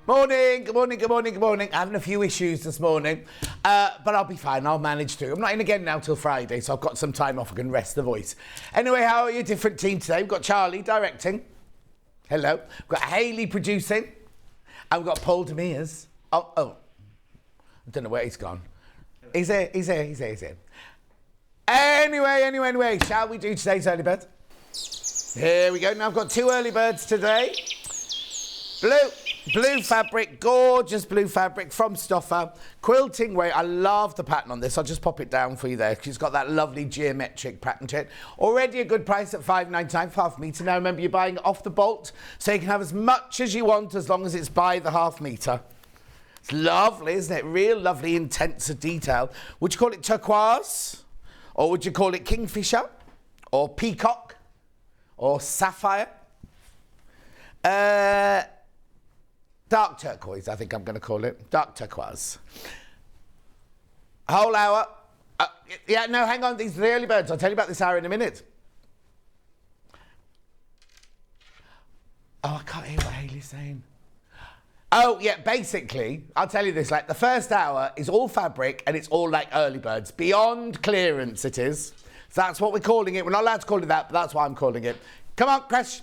Morning, good morning, good morning, good morning. Having a few issues this morning, but I'll be fine. I'll manage through. I'm not in again now till Friday, so I've got some time off. I can rest the voice. Anyway, how are you? Different team today. We've got Charlie directing. Hello. We've got Hayley producing. And we've got Paul Demirs. Oh. I don't know where he's gone. He's here. Anyway, shall we do today's early bird? Here we go. Now I've got 2 early birds today. Blue fabric, gorgeous blue fabric from Stoffer. Quilting weight, I love the pattern on this. I'll just pop it down for you there because it's got that lovely geometric pattern to it. Already a good price at £5.99 for half metre. Now remember, you're buying it off the bolt, so you can have as much as you want as long as it's by the half metre. It's lovely, isn't it? Real lovely, intense detail. Would you call it turquoise? Or would you call it kingfisher? Or peacock? Or sapphire? Dark turquoise, I think I'm going to call it. Dark turquoise. Whole hour. Hang on. These are the early birds. I'll tell you about this hour in a minute. Oh, I can't hear what Hayley's saying. Oh, yeah, basically, I'll tell you this. Like, the first hour is all fabric and it's all, like, early birds. Beyond clearance, it is. So that's what we're calling it. We're not allowed to call it that, but that's why I'm calling it. Come on, crash.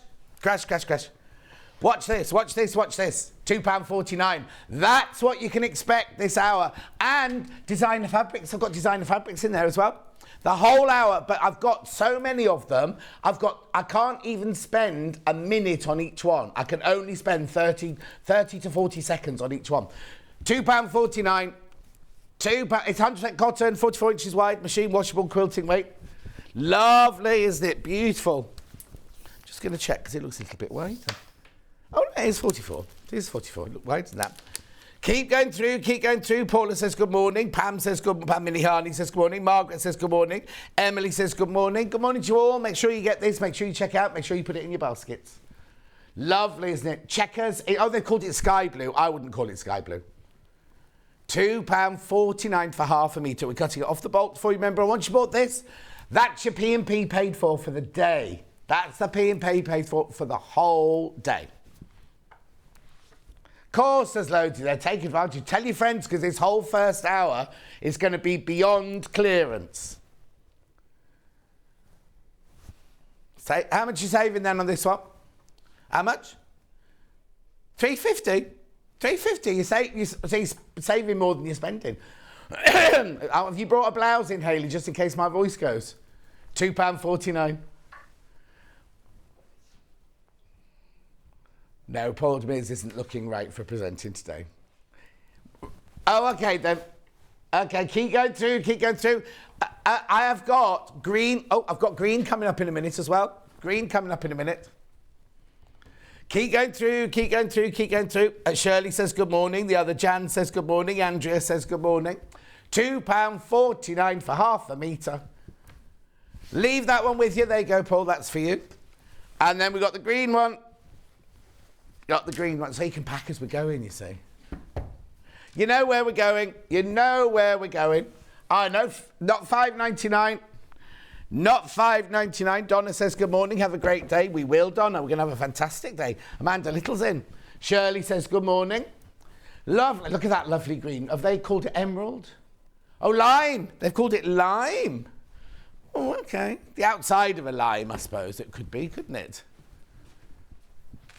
Watch this. £2.49. That's what you can expect this hour. And designer fabrics. I've got designer fabrics in there as well. The whole hour, but I've got so many of them. I can't even spend a minute on each one. I can only spend 30 to 40 seconds on each one. £2.49. It's 100% cotton, 44 inches wide, machine washable, quilting weight. Lovely, isn't it? Beautiful. Just going to check because it looks a little bit wider. Oh, no, it's 44. It is 44. Look, wider than that. Keep going through. Paula says good morning. Pam says good morning. Pam Minihani says good morning. Margaret says good morning. Emily says good morning. Good morning to you all. Make sure you get this. Make sure you check out. Make sure you put it in your baskets. Lovely, isn't it? Checkers. They called it sky blue. I wouldn't call it sky blue. £2.49 for half a metre. We're cutting it off the bolt for you. Remember, once you bought this, that's your P&P paid for the day. That's the P&P paid for the whole day. Of course, there's loads of there. Take advantage. Tell your friends because this whole first hour is going to be beyond clearance. How much are you saving then on this one? How much? £3.50. £3.50. You're saving more than you're spending. Have you brought a blouse in, Hayley, just in case my voice goes? £2.49. No, Paul Demirs isn't looking right for presenting today. Oh, okay then. Okay, keep going through. I have got green. Oh, I've got green coming up in a minute as well. Green coming up in a minute. Keep going through. Shirley says good morning. The other Jan says good morning. Andrea says good morning. £2.49 for half a metre. Leave that one with you. There you go, Paul. That's for you. And then we've got the green one. So you can pack as we're going, you see. You know where we're going. I know, not £5.99. Not £5.99. Donna says good morning. Have a great day. We will, Donna. We're going to have a fantastic day. Amanda Little's in. Shirley says good morning. Lovely. Look at that lovely green. Have they called it emerald? Oh, lime. They've called it lime. Oh, okay. The outside of a lime, I suppose it could be, couldn't it?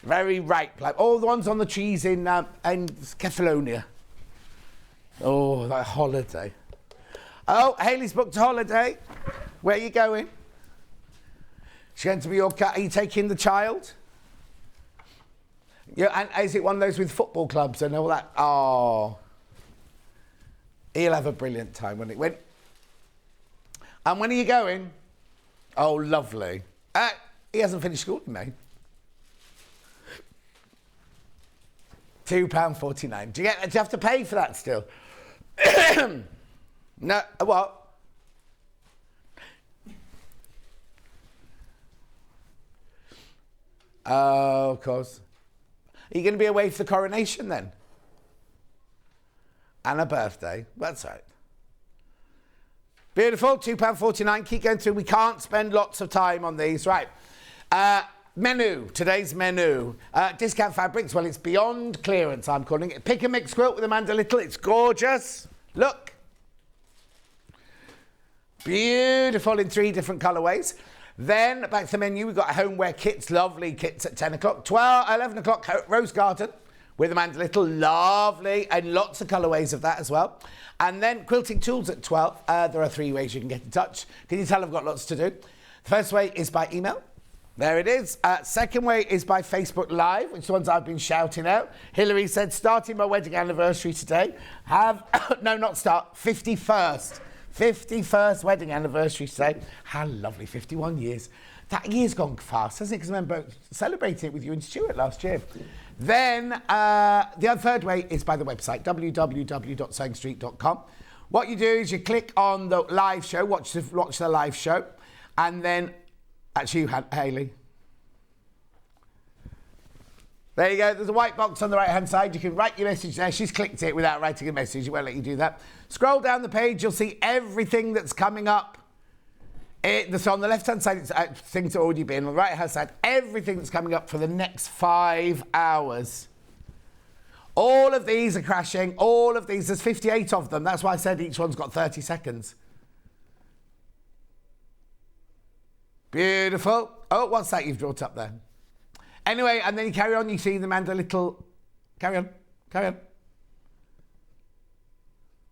Very ripe, like all the ones on the trees in Catalonia. Oh, that holiday. Oh, Hayley's booked a holiday. Where are you going? She's going to be your cat. Are you taking the child? Yeah, and is it one of those with football clubs and all that? Oh. He'll have a brilliant time when it went. And when are you going? Oh, lovely. He hasn't finished school in May. £2.49. Do you have to pay for that still? No, what? Oh, of course. Are you going to be away for the coronation then? And a birthday. That's right. Beautiful. £2.49. Keep going through. We can't spend lots of time on these. Right. Menu, today's menu. Discount fabrics, well, it's beyond clearance, I'm calling it. Pick and mix quilt with Amanda Little. It's gorgeous. Look. Beautiful in 3 different colourways. Then, back to the menu, we've got Homeware Kits, lovely kits at 10 o'clock. 11 o'clock, Rose Garden with Amanda Little, lovely, and lots of colourways of that as well. And then Quilting Tools at 12. There are 3 ways you can get in touch. Can you tell I've got lots to do? The first way is by email. There it is. Second way is by Facebook Live, which is the ones I've been shouting out. Hillary said, starting my wedding anniversary today. No, not start, 51st. 51st wedding anniversary today. How lovely, 51 years. That year's gone fast, hasn't it? Because I remember celebrating it with you and Stuart last year. Then the third way is by the website, www.sewingstreet.com. What you do is you click on the live show, watch the live show, and then, actually you had Hayley. There you go, there's a white box on the right-hand side. You can write your message there. She's clicked it without writing a message. It won't let you do that. Scroll down the page, you'll see everything that's coming up. So on the left-hand side, it's things that have already been. On the right-hand side, everything that's coming up for the next 5 hours. All of these are crashing. All of these, there's 58 of them. That's why I said each one's got 30 seconds. Beautiful. Oh, what's that you've brought up there? Anyway, and then you carry on, you see the Amanda Little... Carry on, carry on.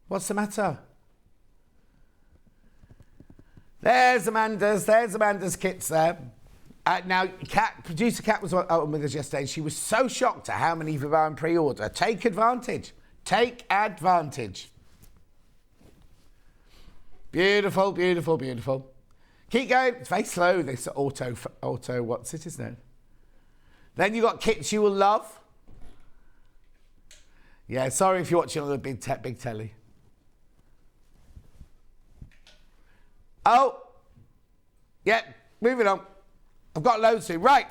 What's the matter? There's Amanda's kits there. Now, producer Kat was on with us yesterday. She was so shocked at how many of our in pre-order. Take advantage. Take advantage. Beautiful, beautiful, beautiful. Keep going. It's very slow, this auto what's it, isn't it? Then you got kits you will love. Yeah, sorry if you're watching on the big telly. Oh, yeah, moving on. I've got loads to. Right,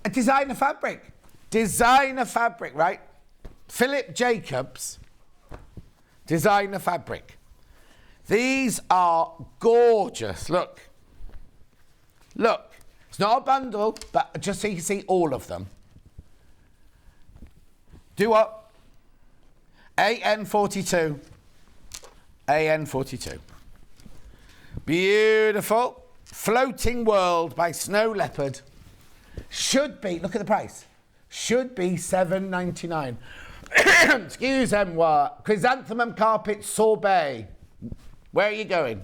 a designer fabric. Designer fabric, right? Philip Jacobs, designer fabric. These are gorgeous. Look. Look. It's not a bundle, but just so you can see all of them. Do what? AN42. AN42. Beautiful. Floating World by Snow Leopard. Should be, look at the price. Should be $7.99. Excuse-moi. Chrysanthemum Carpet Sorbet. Where are you going?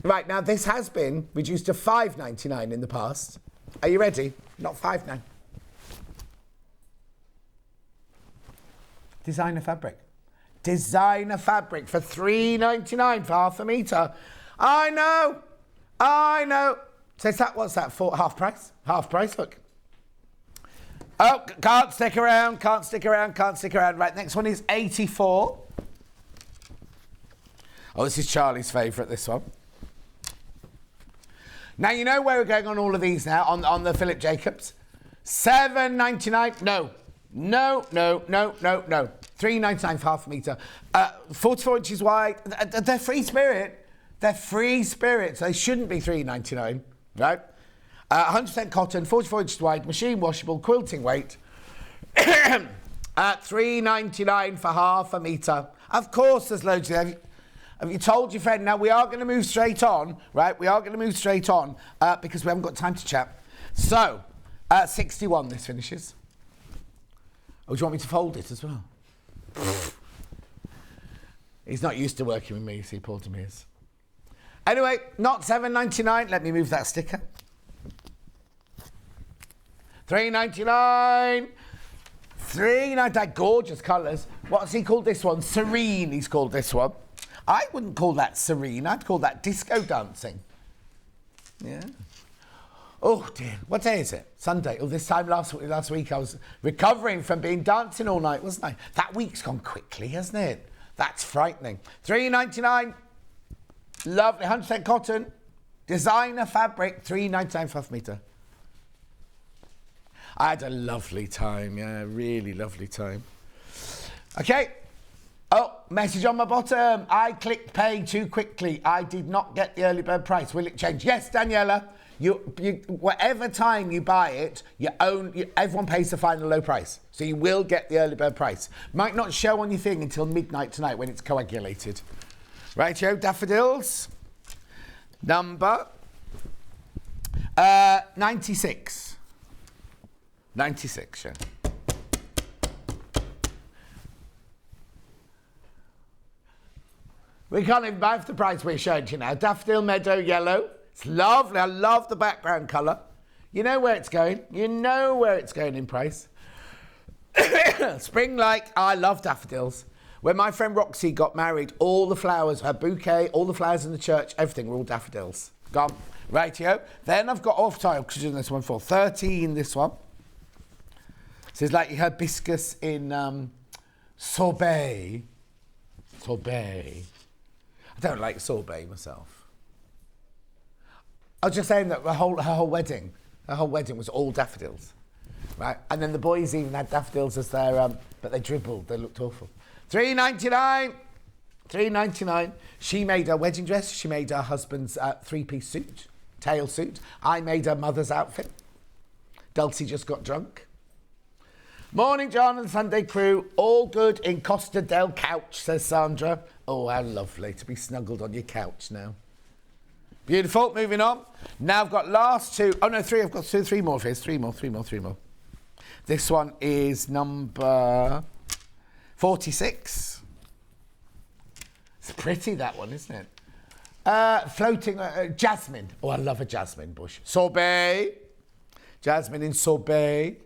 Right, now this has been reduced to $5.99 in the past. Are you ready? Not $5.99. Designer fabric. Designer fabric for $3.99 for half a metre. I know. I know. So is that, what's that for? Half price? Half price, look. Oh, can't stick around, can't stick around, can't stick around. Right, next one is 84. Oh, this is Charlie's favourite, this one. Now, you know where we're going on all of these now, on the Philip Jacobs? $7.99. No. No, no, no, no, no. $3.99 for half a metre. 44 inches wide. They're free spirit. They're free spirit, so they shouldn't be $3.99, right? 100% cotton, 44 inches wide, machine washable, quilting weight. $3.99 for half a metre. Of course, there's loads of them. Have you told your friend? Now, we are going to move straight on, right? We are going to move straight on because we haven't got time to chat. So, 61 this finishes. Oh, do you want me to fold it as well? He's not used to working with me, you see, Paul Demirs. Anyway, not $7.99. Let me move that sticker. $3.99. $3.99. Gorgeous colours. What's he called this one? Serene, he's called this one. I wouldn't call that serene. I'd call that disco dancing. Yeah. Oh, dear. What day is it? Sunday. Oh, this time last week I was recovering from being dancing all night, wasn't I? That week's gone quickly, hasn't it? That's frightening. $3.99. Lovely. 100% cotton. Designer fabric. $3.99 for half a metre. I had a lovely time. Yeah, really lovely time. Okay. Oh, message on my bottom. I clicked pay too quickly. I did not get the early bird price. Will it change? Yes, Daniela. Whatever time you buy it, everyone pays the final low price. So you will get the early bird price. Might not show on your thing until midnight tonight when it's coagulated. Rightio, daffodils. Number 96. 96, yeah. We can't even buy for the price we're showing you now. Daffodil Meadow Yellow. It's lovely. I love the background colour. You know where it's going. You know where it's going in price. Spring like, I love daffodils. When my friend Roxy got married, all the flowers, her bouquet, all the flowers in the church, everything were all daffodils. Gone. Rightio. Then I've got off-tile, because you're doing this one for 13, this one. This is like hibiscus in sorbet. Sorbet. I don't like sorbet myself. I was just saying that her whole wedding was all daffodils, right? And then the boys even had daffodils as their, but they dribbled. They looked awful. $3.99. $3.99. She made her wedding dress. She made her husband's three-piece suit, tail suit. I made her mother's outfit. Dulcie just got drunk. Morning, John and the Sunday crew. All good in Costa del Couch, says Sandra. Oh, how lovely to be snuggled on your couch now. Beautiful. Moving on. Now I've got last two. Oh, no, three. I've got three more of his. Three more. This one is number 46. It's pretty, that one, isn't it? Floating jasmine. Oh, I love a jasmine bush. Sorbet. Jasmine in sorbet.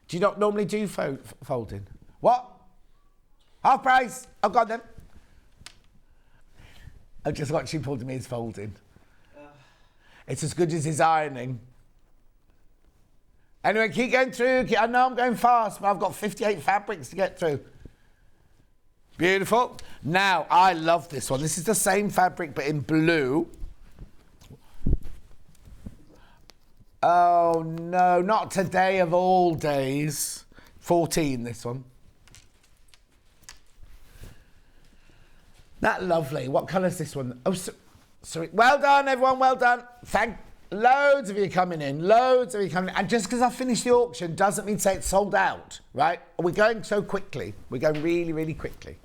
Do you not normally do folding? What? Half price. I've got them. I've just watching Paul Demere's folding. It's as good as his ironing. Anyway, keep going through. I know I'm going fast, but I've got 58 fabrics to get through. Beautiful. Now, I love this one. This is the same fabric, but in blue. Oh, no, not today of all days. 14, this one. That lovely. What colour is this one? Oh, sorry. Well done, everyone. Well done. Loads of you coming in. Loads of you coming in. And just because I finished the auction doesn't mean to say it's sold out, right? We're going so quickly. We're going really, really quickly.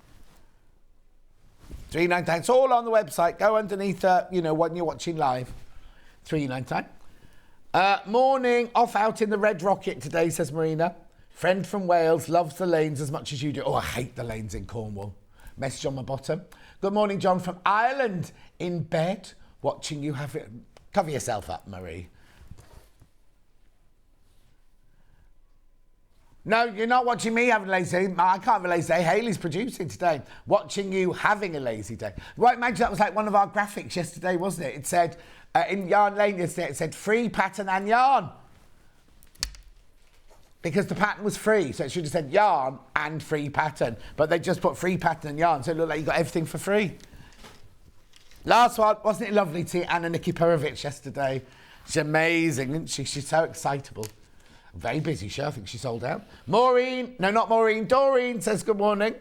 $3.99. It's all on the website. Go underneath, when you're watching live. $3.99. Morning, off out in the Red Rocket today, says Marina. Friend from Wales, loves the lanes as much as you do. Oh, I hate the lanes in Cornwall. Message on my bottom. Good morning, John from Ireland. In bed, watching you have it. Cover yourself up, Marie. No, you're not watching me having a lazy day. I can't have a lazy day. Hayley's producing today. Watching you having a lazy day. Right, imagine that was like one of our graphics yesterday, wasn't it? It said, in Yarn Lane yesterday, it said free pattern and yarn. Because the pattern was free, so it should have said yarn and free pattern. But they just put free pattern and yarn, so it looked like you got everything for free. Last one, wasn't it lovely to see Anna Nikiporovich yesterday? She's amazing, isn't she? She's so excitable. Very busy show, I think she sold out. Maureen, no, not Maureen, Doreen says good morning.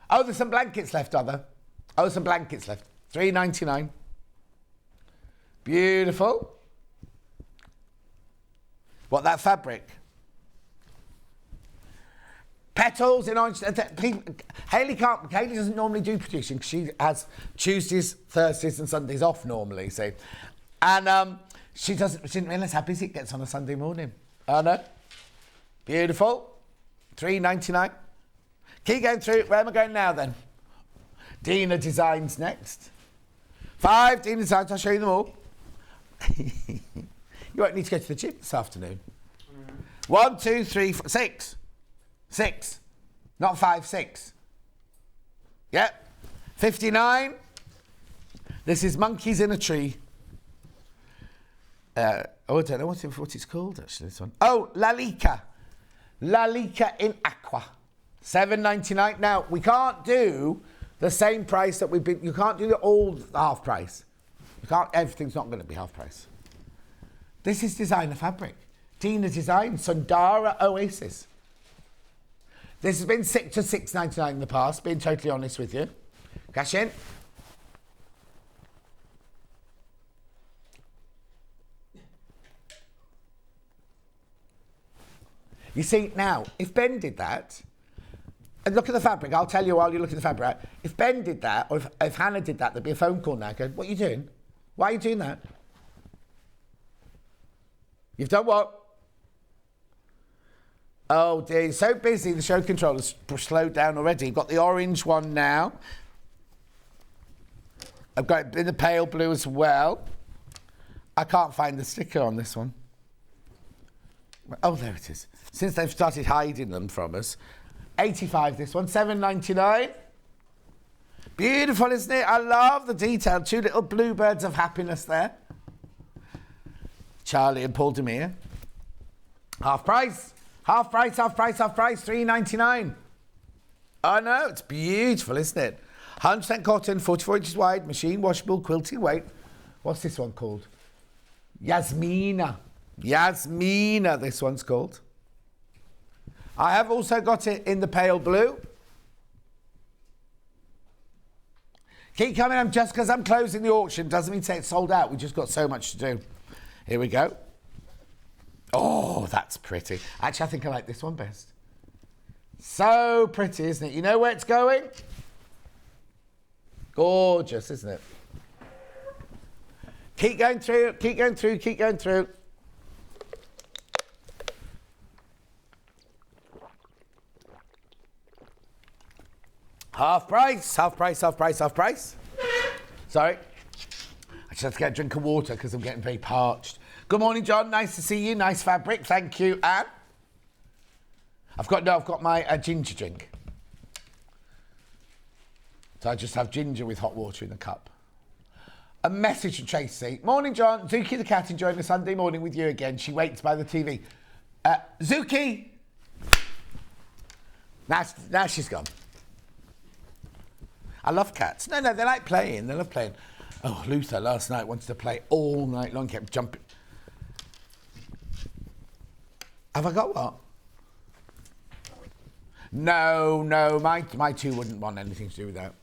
Oh, there's some blankets left, are there? Oh, some blankets left. $3.99. Beautiful. What, that fabric? Petals in orange. Hayley doesn't normally do producing because she has Tuesdays, Thursdays and Sundays off normally, see. And she didn't realise how busy it gets on a Sunday morning. Oh no. Beautiful. $3.99. Keep going through. Where am I going now then? Dina Designs next. 5 Dina Designs, I'll show you them all. You won't need to go to the gym this afternoon. 1, 2, 3, 4, 6. 6. Not 5, 6. Yep. 59. This is Monkeys in a Tree. I don't know what it's called, actually, this one. Oh, Lalika. Lalika in Aqua. $7.99. Now, we can't do the same price that we've been... You can't do the old half price. You can't... Everything's not going to be half price. This is designer fabric. Dina Design, Sundara Oasis. This has been $6.99 in the past, being totally honest with you. Cash in. You see, now, if Ben did that, and look at the fabric, I'll tell you while you look at the fabric, if Ben did that, or if Hannah did that, there'd be a phone call now going, what are you doing? Why are you doing that? You've done what? Oh dear, he's so busy, the show controller's slowed down already. You've got the orange one now. I've got it in the pale blue as well. I can't find the sticker on this one. Oh, there it is. Since they've started hiding them from us. 85 this one, $7.99. Beautiful, isn't it? I love the detail. 2 little bluebirds of happiness there. Charlie and Paul Demir. Half price. Half price, half price, half price. $3.99. I know, it's beautiful, isn't it? 100% cotton, 44 inches wide, machine washable, quilting weight. What's this one called? Yasmina. Yasmina, this one's called. I have also got it in the pale blue. Keep coming on, just because I'm closing the auction doesn't mean to say it's sold out. We've just got so much to do. Here we go. Oh, that's pretty. Actually, I think I like this one best. So pretty, isn't it? You know where it's going? Gorgeous, isn't it? Keep going through, keep going through, keep going through. Half price, half price, half price, half price. Sorry. I just have to get a drink of water because I'm getting very parched. Good morning, John. Nice to see you. Nice fabric. Thank you, Anne. I've got my ginger drink. So I just have ginger with hot water in the cup. A message from Tracy. Morning, John. Zuki the cat enjoying the Sunday morning with you again. She waits by the TV. Zuki! Now she's gone. I love cats. No, they like playing. They love playing. Oh, Luther last night wanted to play all night long, kept jumping. Have I got what? No, my two wouldn't want anything to do with that.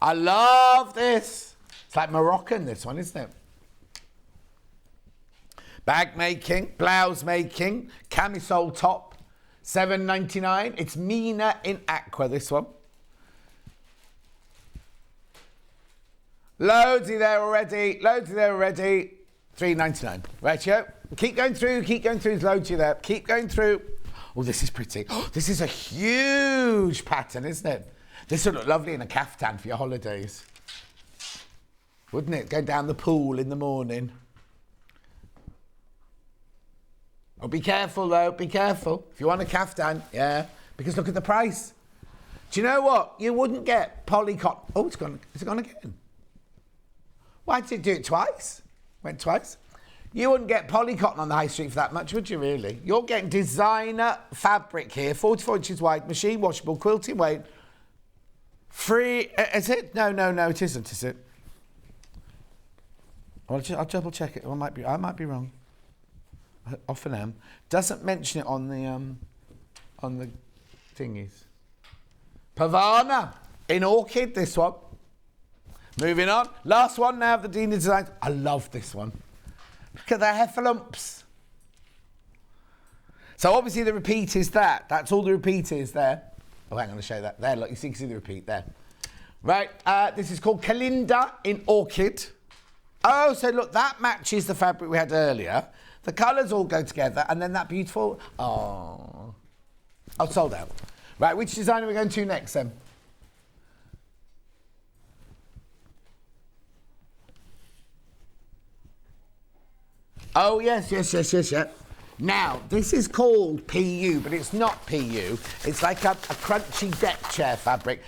I love this. It's like Moroccan, this one, isn't it? Bag making, blouse making, camisole top, $7.99. It's Mina in aqua, this one. Loadsy there already, $3.99. Rightio. Keep going through, there's loads there. Keep going through. Oh, this is pretty. Oh, this is a huge pattern, isn't it? This would look lovely in a caftan for your holidays. Wouldn't it? Go down the pool in the morning. Oh, be careful though, be careful. If you want a caftan, yeah, because look at the price. Do you know what? You wouldn't get polycotton. Oh, it's gone. Is it gone again? Why did it do it twice? Went twice. You wouldn't get polycotton on the high street for that much, would you really? You're getting designer fabric here, 44 inches wide, machine washable, quilting weight. Free, is it? No, it isn't, is it? I'll double check it. I might be wrong. I often am. Doesn't mention it on the thingies. Pavana in orchid. This one. Moving on. Last one now of the Dina designs. I love this one. Look at the heffalumps. So obviously the repeat is that. That's all the repeat is there. Oh, hang on, I'll show you that. There, look, you can see the repeat there. Right, this is called Kalinda in orchid. Oh, so look, that matches the fabric we had earlier. The colours all go together, and then that beautiful... Oh, sold out. Right, which design are we going to next, then? Oh, yes. Now, this is called PU, but it's not PU. It's like a crunchy deck chair fabric.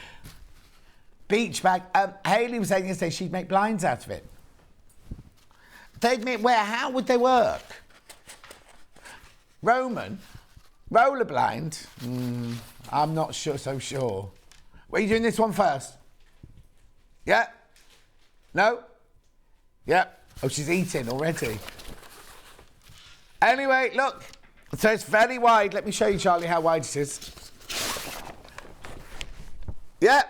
Beach bag. Hayley was saying yesterday she'd make blinds out of it. They'd make where? How would they work? Roman? Roller blind? I'm not so sure. Are you doing this one first? Yeah? No? Yeah. Oh, she's eating already. Anyway, look. So it's very wide. Let me show you, Charlie, how wide it is. Yeah.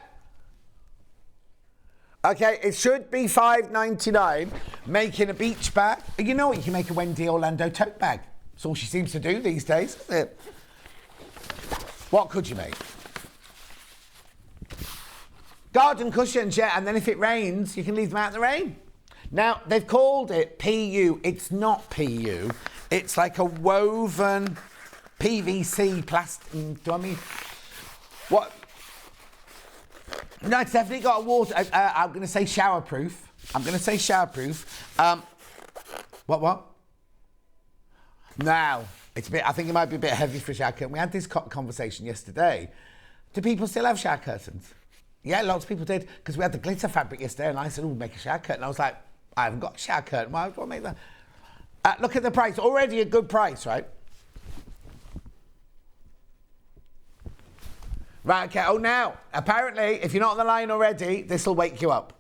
Okay, it should be $5.99, making a beach bag. You know what? You can make a Wendy Orlando tote bag. That's all she seems to do these days, isn't it? What could you make? Garden cushions, yeah, and then if it rains, you can leave them out in the rain. Now, they've called it PU. It's not PU. It's like a woven PVC plastic. Do I mean... What? No, it's definitely got a water... I'm going to say showerproof. What? Now, it's a bit... I think it might be a bit heavy for a shower curtain. We had this conversation yesterday. Do people still have shower curtains? Yeah, lots of people did, because we had the glitter fabric yesterday, and I said, oh, make a shower curtain. I was like, I haven't got a shower curtain. Why do I make that? Look at the price. Already a good price, right? Right, okay. Oh, now, apparently, if you're not on the line already, this will wake you up.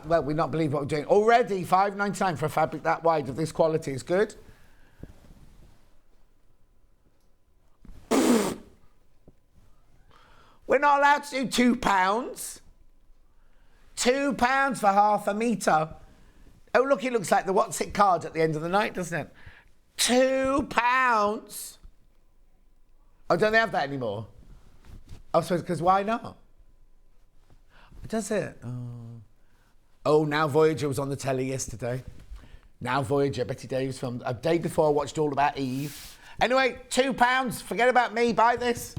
Well, we not believe what we're doing. Already, $5.99 for a fabric that wide of this quality is good. We're not allowed to do £2. £2 for half a metre. Oh, look, it looks like the what's it card at the end of the night, doesn't it? £2. Oh, don't they have that anymore? I suppose, because why not? Does it? Oh, Now Voyager was on the telly yesterday. Now Voyager, Betty Davis filmed. A day before I watched All About Eve. Anyway, £2. Forget about me. Buy this.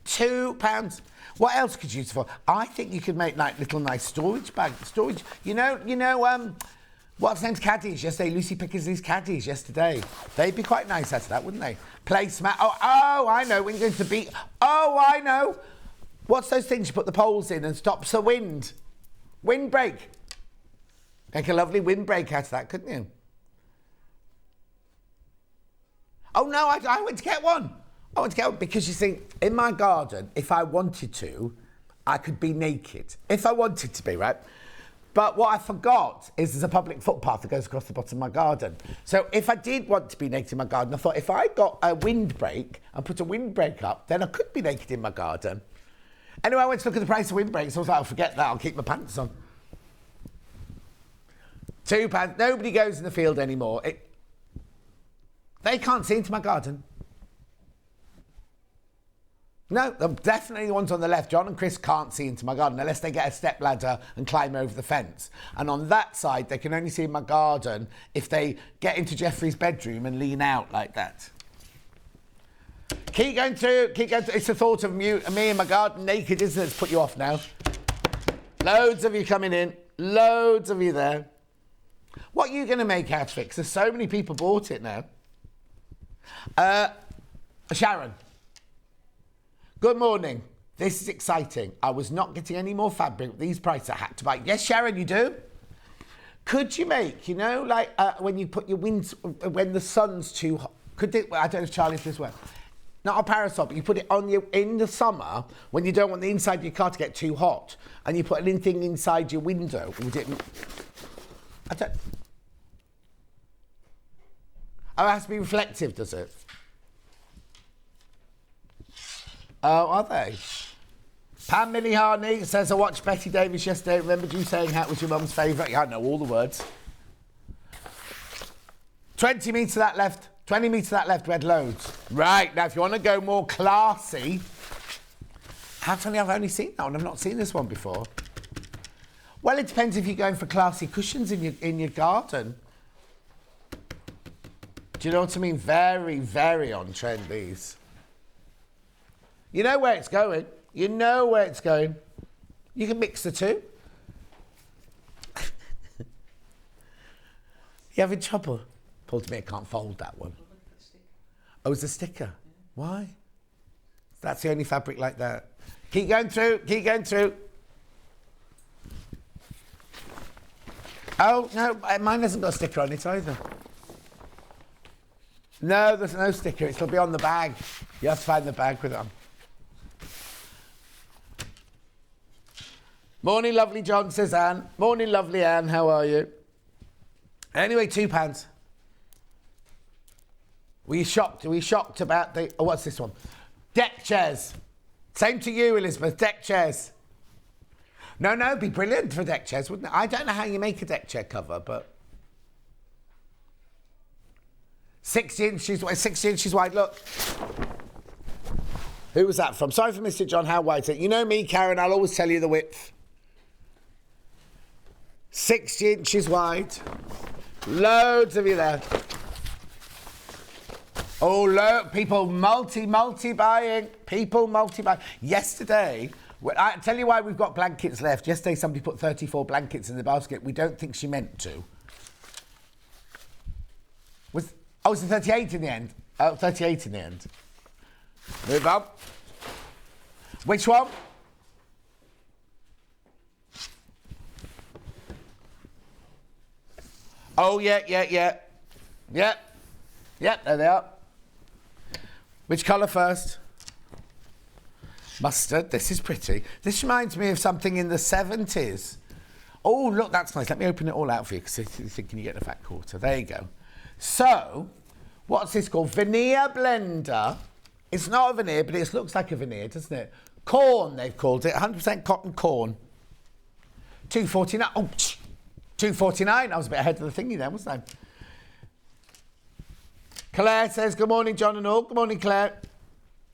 £2. What else could you use it for? I think you could make like little nice storage bags. Storage. You know, what's name's caddies yesterday? Lucy Pickersley's caddies yesterday. They'd be quite nice out of that, wouldn't they? Placemat. Oh, I know. When you go to the beach. Oh, I know. What's those things you put the poles in and stops the wind? Windbreak. Make a lovely windbreak out of that, couldn't you? Oh no, I went to get one. I want to get one because you see, in my garden, if I wanted to, I could be naked. If I wanted to be, right? But what I forgot is there's a public footpath that goes across the bottom of my garden. So if I did want to be naked in my garden, I thought if I got a windbreak and put a windbreak up, then I could be naked in my garden. Anyway, I went to look at the price of windbreaks. I was like, I'll forget that. I'll keep my pants on. £2. Nobody goes in the field anymore. They can't see into my garden. No, they're definitely the ones on the left. John and Chris can't see into my garden unless they get a step ladder and climb over the fence. And on that side, they can only see my garden if they get into Jeffrey's bedroom and lean out like that. Keep going through. It's the thought of me in my garden naked, isn't it? It's put you off now. Loads of you coming in. Loads of you there. What are you going to make out of it? Because there's so many people bought it now. Sharon. Good morning. This is exciting. I was not getting any more fabric with these prices. I had to buy. Yes, Sharon, you do? Could you make, like when you put your when the sun's too hot, I don't know if Charlie's this way. Not a parasol, but you put it on in the summer when you don't want the inside of your car to get too hot, and you put anything inside your window. Would it? Oh, it has to be reflective, does it? Oh, are they? Pam Millie Harney says, I watched Betty Davis yesterday. Remembered you saying that was your mum's favourite? Yeah, I know all the words. 20 metres to that left. 20 metres to that left, we had loads. Right, now if you want to go more classy... How funny, I've only seen that one. I've not seen this one before. Well, it depends if you're going for classy cushions in your garden. Do you know what I mean? Very, very on trend, these. You know where it's going. You know where it's going. You can mix the two. You having trouble? Paul to me, I can't fold that one. Oh, it's a sticker. Why? That's the only fabric like that. Keep going through. Keep going through. Oh, no, mine hasn't got a sticker on it either. No, there's no sticker. It'll be on the bag. You have to find the bag with it on. Morning, lovely John, says Anne. Morning, lovely Anne. How are you? Anyway, £2. Were you shocked about the... Oh, what's this one? Deck chairs. Same to you, Elizabeth. Deck chairs. No, it'd be brilliant for deck chairs, wouldn't it? I don't know how you make a deck chair cover, but... 60 inches wide, 60 inches wide, look. Who was that from? Sorry for Mr. John, how wide is it? You know me, Karen, I'll always tell you the width. 60 inches wide. Loads of you there. Oh, look, people multi-buying. People multi-buying. Yesterday, I tell you why we've got blankets left. Yesterday, somebody put 34 blankets in the basket. We don't think she meant to. Was it 38 in the end? Oh, 38 in the end. Move on. Which one? Oh, yeah. Yep, there they are. Which colour first? Mustard. This is pretty. This reminds me of something in the 70s. Oh, look, that's nice. Let me open it all out for you because you're thinking you get a fat quarter. There you go. So, what's this called? Veneer blender. It's not a veneer, but it looks like a veneer, doesn't it? Corn, they've called it. 100% cotton corn. $2.49. Oh, $2.49. I was a bit ahead of the thingy then, wasn't I? Claire says, good morning, John and all. Good morning, Claire.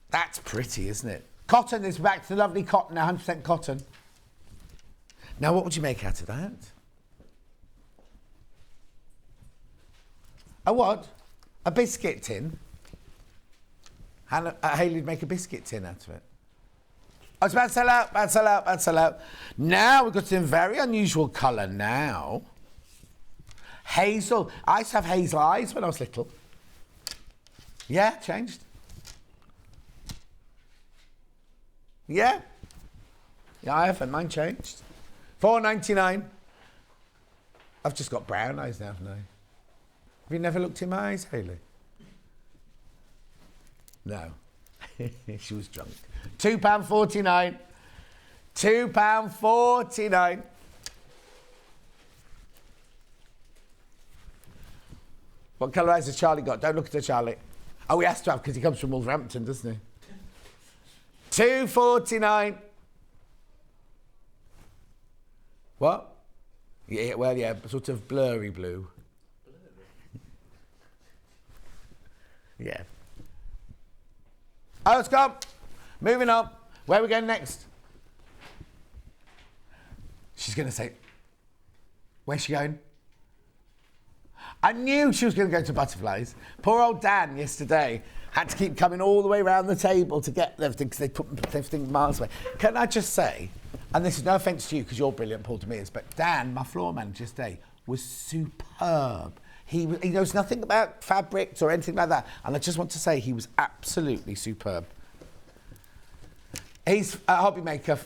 That's pretty, isn't it? Cotton, this back to the lovely cotton, 100% cotton. Now, what would you make out of that? A what? A biscuit tin? Hayley'd make a biscuit tin out of it. Oh, it's about to sell out. Now we've got some very unusual colour now. Hazel. I used to have hazel eyes when I was little. Yeah, changed. Yeah, I haven't. Mine changed. $4.99. I've just got brown eyes now, haven't I? Have you never looked in my eyes, Hayley? No. She was drunk. £2.49. £2.49. What colour eyes has Charlie got? Don't look at her, Charlie. Oh, he has to have because he comes from Wolverhampton, doesn't he? $2.49. What? Yeah, well, yeah, sort of blurry blue. Yeah. Oh, it's gone. Moving on. Where are we going next? She's going to say, where's she going? I knew she was going to go to butterflies. Poor old Dan yesterday had to keep coming all the way around the table to get everything because they put everything miles away. Can I just say, and this is no offence to you because you're brilliant, Paul Demirs, but Dan, my floor manager today, was superb. He knows nothing about fabrics or anything like that, and I just want to say he was absolutely superb. He's a hobby maker.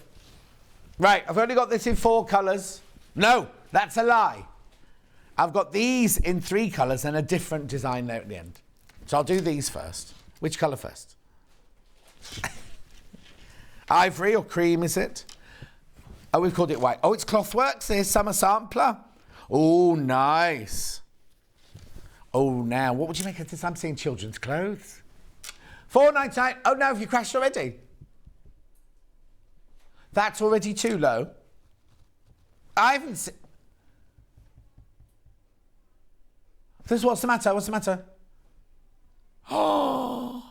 Right, I've only got this in 4 colours. No, that's a lie. I've got these in 3 colours and a different design there at the end. So I'll do these first. Which colour first? Ivory or cream, is it? Oh, we've called it white. Oh, it's Clothworks. There's Summer Sampler. Oh, nice. Oh, now, what would you make of this? I'm seeing children's clothes. $4.99. Oh, no, have you crashed already? That's already too low. I haven't seen... What's the matter? What's the matter? Oh!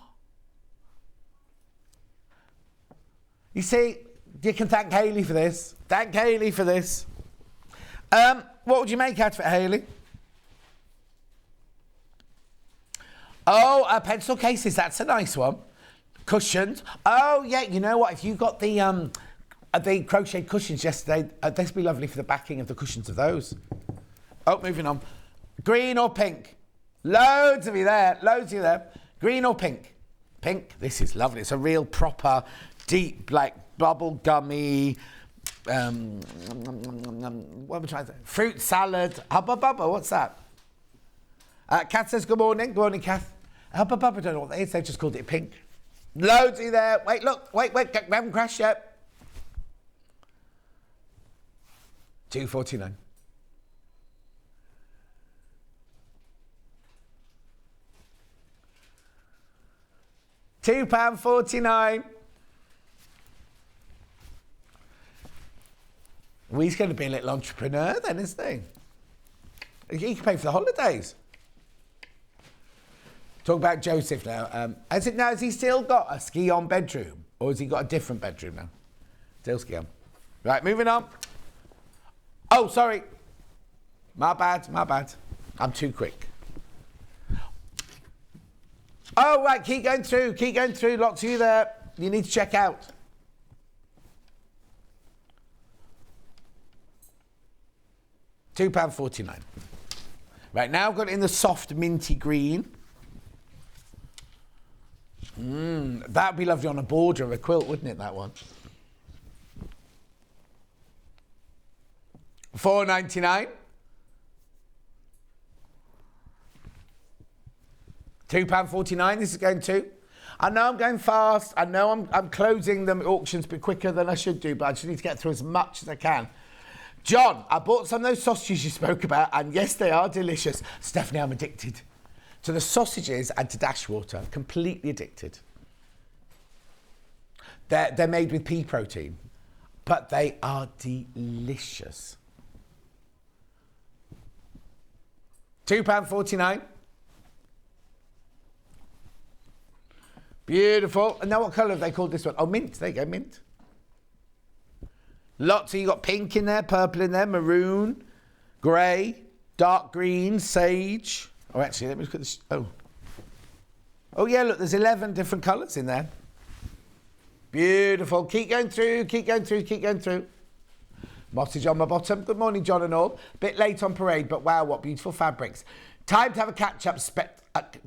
You see, you can thank Hayley for this. Thank Hayley for this. What would you make out of it, Hayley? Oh, pencil cases. That's a nice one. Cushions. Oh, yeah, you know what? If you got the crocheted cushions yesterday, they'd be lovely for the backing of the cushions of those. Oh, moving on. Green or pink? Loads of you there. Loads of you there. Green or pink? Pink. This is lovely. It's a real proper, deep, like, bubble gummy, what am I trying to say? Fruit salad. Hubba Bubba, what's that? Kath says good morning. Good morning, Kath. Hubba Bubba, I don't know what that is. They've just called it pink. Loads of you there. Wait, look. Wait. We haven't crashed yet. $2.49. £2.49. Well, he's going to be a little entrepreneur then, isn't he? He can pay for the holidays. Talk about Joseph now. Has he still got a ski-on bedroom? Or has he got a different bedroom now? Still ski-on. Right, moving on. Oh, sorry. My bad. I'm too quick. Oh, right, keep going through. Lots of you there. You need to check out. £2.49. Right, now I've got it in the soft minty green. That'd be lovely on a border of a quilt, wouldn't it, that one? £4.99. £2.49 this is going to. I know I'm going fast. I know I'm closing the auctions a bit quicker than I should do, but I just need to get through as much as I can. John, I bought some of those sausages you spoke about, and yes, they are delicious. Stephanie, I'm addicted to the sausages and to dash water. Completely addicted. They're made with pea protein, but they are delicious. £2.49. Beautiful. And now what colour have they called this one? Oh, mint. There you go, mint. Lots. So you got pink in there, purple in there, maroon, grey, dark green, sage. Oh, actually, let me look at this. Oh, yeah, look, there's 11 different colours in there. Beautiful. Keep going through. Mottage on my bottom. Good morning, John and all. Bit late on parade, but wow, what beautiful fabrics. Time to have a catch-up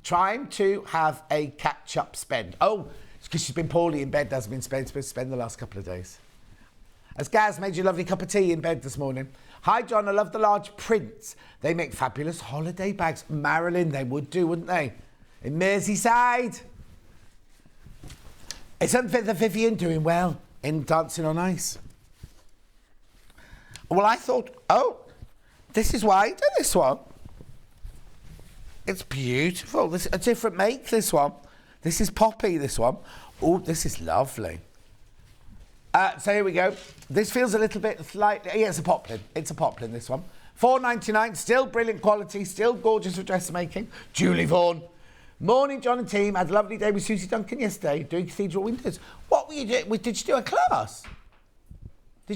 trying to have a catch-up spend. Oh, it's because she's been poorly in bed, hasn't been supposed to spend the last couple of days. Has Gaz made you a lovely cup of tea in bed this morning? Hi, John, I love the large prints. They make fabulous holiday bags. Marilyn, they would do, wouldn't they? In Merseyside. Isn't the Vivian doing well in Dancing on Ice? Well, I thought, this is why I did this one. It's beautiful. This a different make, this one. This is poppy, this one. Oh, this is lovely. So here we go. This feels a little bit slightly... Yeah, it's a poplin. This one. £4.99, still brilliant quality, still gorgeous for dressmaking. Julie Vaughan. Morning, John and team. Had a lovely day with Susie Duncan yesterday doing Cathedral Windows. What were you doing? Did you do a class? I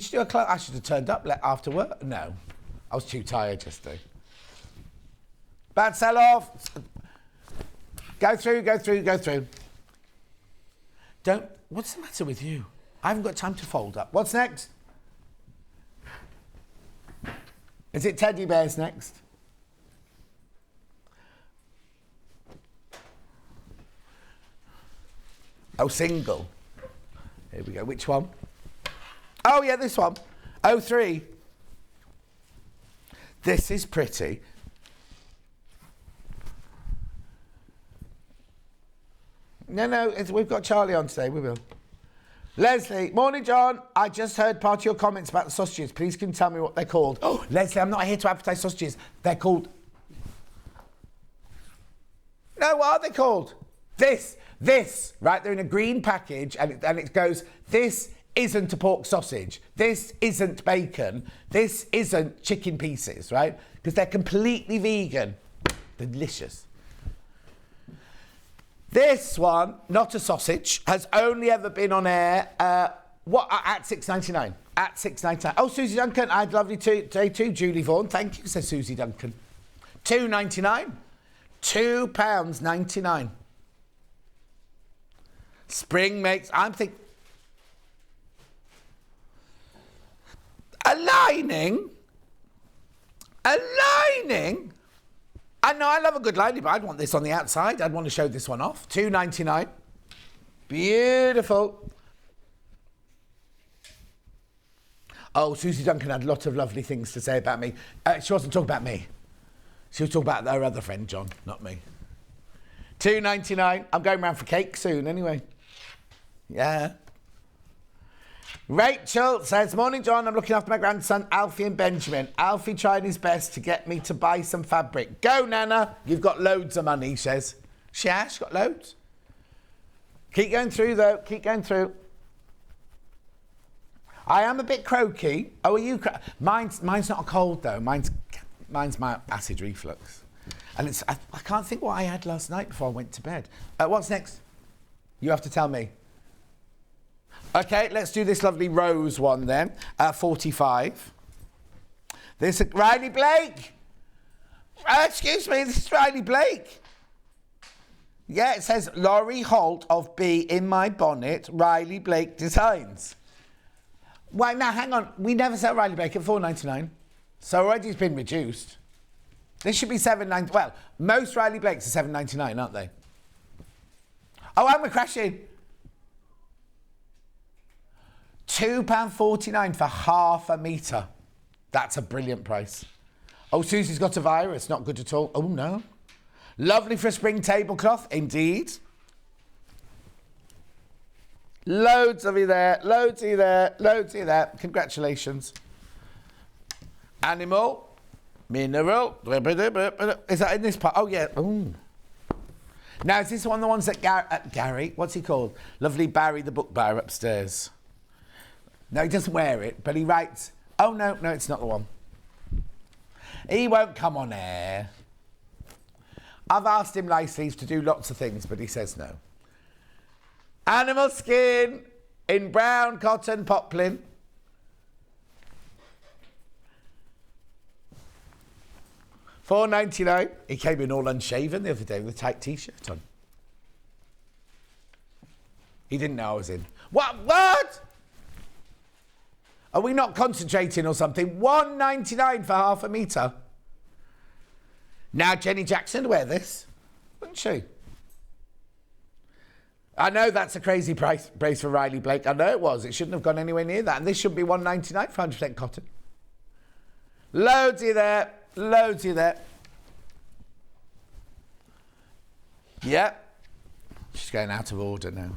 should have turned up after work. No, I was too tired yesterday. Bad sell-off. Go through. What's the matter with you? I haven't got time to fold up. What's next? Is it teddy bears next? Oh, single. Here we go. Which one? Oh, yeah, this one. 03. This is pretty. No, we've got Charlie on today. We will. Leslie, morning, John. I just heard part of your comments about the sausages. Please can you tell me what they're called? Oh, Leslie, I'm not here to advertise sausages. They're called... No, what are they called? This, right? They're in a green package and it goes, this isn't a pork sausage. This isn't bacon. This isn't chicken pieces, right? Because they're completely vegan. Delicious. This one, not a sausage, has only ever been on air at £6.99. At £6.99. Oh, Susie Duncan, I had a lovely day too. Julie Vaughan, thank you, says Susie Duncan. £2.99. £2.99. Spring makes... I'm thinking... A lining? I know I love a good lining, but I'd want this on the outside. I'd want to show this one off. £2.99. Beautiful. Oh, Susie Duncan had a lot of lovely things to say about me. She wasn't talking about me. She was talking about her other friend, John, not me. £2.99. I'm going round for cake soon, anyway. Yeah. Rachel says, morning, John. I'm looking after my grandson, Alfie and Benjamin. Alfie tried his best to get me to buy some fabric. Go, Nana. You've got loads of money, he says. She has. She's got loads. Keep going through, though. Keep going through. I am a bit croaky. Oh, are you? Mine's not a cold, though. Mine's my acid reflux. And it's, I can't think what I had last night before I went to bed. What's next? You have to tell me. Okay, let's do this lovely rose one then. 45. This is Riley Blake. Excuse me, this is Riley Blake. Yeah, it says Laurie Holt of Bee in My Bonnet, Riley Blake Designs. Well, now hang on. We never sell Riley Blake at $4.99. So already it's been reduced. This should be $7.99. Well, most Riley Blakes are $7.99, aren't they? Oh, and we're crashing. £2.49 for half a metre. That's a brilliant price. Oh, Susie's got a virus. Not good at all. Oh, no. Lovely for a spring tablecloth, indeed. Loads of you there. Loads of you there. Loads of you there. Congratulations. Animal. Mineral. Is that in this part? Oh, yeah. Ooh. Now, is this one of the ones that Gary, what's he called? Lovely Barry, the book buyer upstairs. No, he doesn't wear it, but he writes, oh, no, it's not the one. He won't come on air. I've asked him nicely to do lots of things, but he says no. Animal skin in brown cotton poplin. $4.99. He came in all unshaven the other day with a tight T-shirt on. He didn't know I was in. What? Are we not concentrating or something? $1.99 for half a metre. Now Jenny Jackson would wear this, wouldn't she? I know that's a crazy price for Riley Blake. I know it was. It shouldn't have gone anywhere near that. And this should be $1.99 for 100% cotton. Loads of you there. Loads of you there. Yep. She's going out of order now.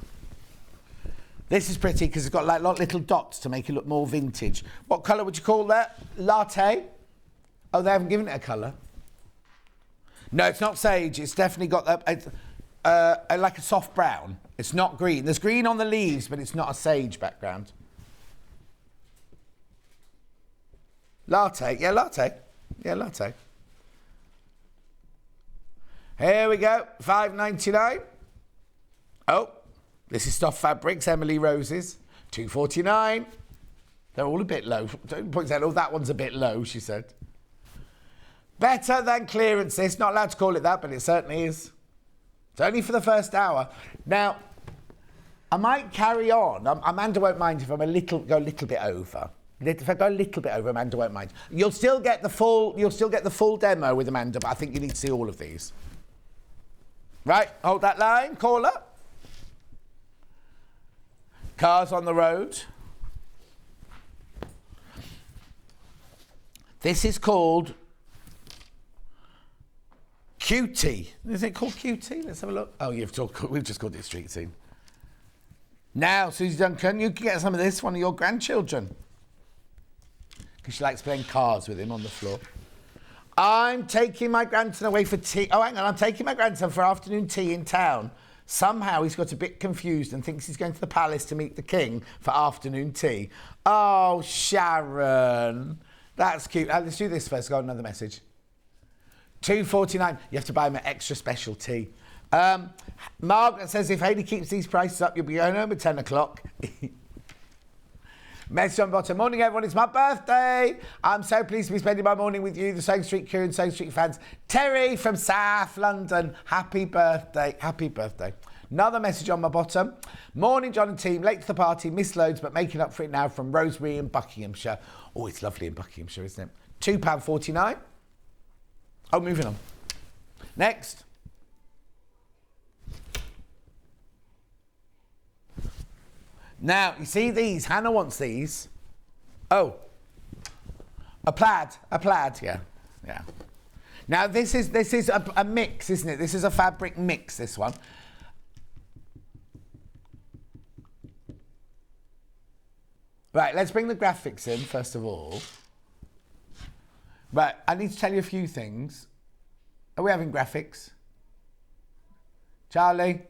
This is pretty because it's got like little dots to make it look more vintage. What colour would you call that? Latte? Oh, they haven't given it a colour. No, it's not sage. It's definitely got like a soft brown. It's not green. There's green on the leaves, but it's not a sage background. Latte. Yeah, latte. Yeah, latte. Here we go. $5.99. Oh, this is Stuff Fabrics, Emily Roses. $2.49. They're all a bit low. Don't point out, oh, that one's a bit low, she said. Better than clearance. It's not allowed to call it that, but it certainly is. It's only for the first hour. Now, I might carry on. Amanda won't mind if I'm go a little bit over. If I go a little bit over, Amanda won't mind. You'll still get the full demo with Amanda, but I think you need to see all of these. Right, hold that line, caller. Cars on the road. This is called Cutie. Is it called Cutie? Let's have a look. Oh, we've just called it Street Scene. Now, Susie Duncan, you can get some of this, one of your grandchildren. Because she likes playing cards with him on the floor. I'm taking my grandson away for tea. Oh, hang on. I'm taking my grandson for afternoon tea in town. Somehow he's got a bit confused and thinks he's going to the palace to meet the king for afternoon tea. Oh, Sharon. That's cute. Let's do this first. Got another message. $2.49. You have to buy him an extra special tea. Margaret says, if Hayley keeps these prices up, you'll be going home at 10 o'clock. Message on bottom. Morning, everyone. It's my birthday. I'm so pleased to be spending my morning with you, the Sewing Street crew and Sewing Street fans. Terry from South London. Happy birthday. Happy birthday. Another message on my bottom. Morning, John and team. Late to the party. Missed loads, but making up for it now from Rosemary in Buckinghamshire. Oh, it's lovely in Buckinghamshire, isn't it? £2.49. Oh, moving on. Next. Now, you see these? Hannah wants these. Oh. A plaid, yeah. Now, this is a mix, isn't it? This is a fabric mix, this one. Right, let's bring the graphics in, first of all. Right, I need to tell you a few things. Are we having graphics? Charlie?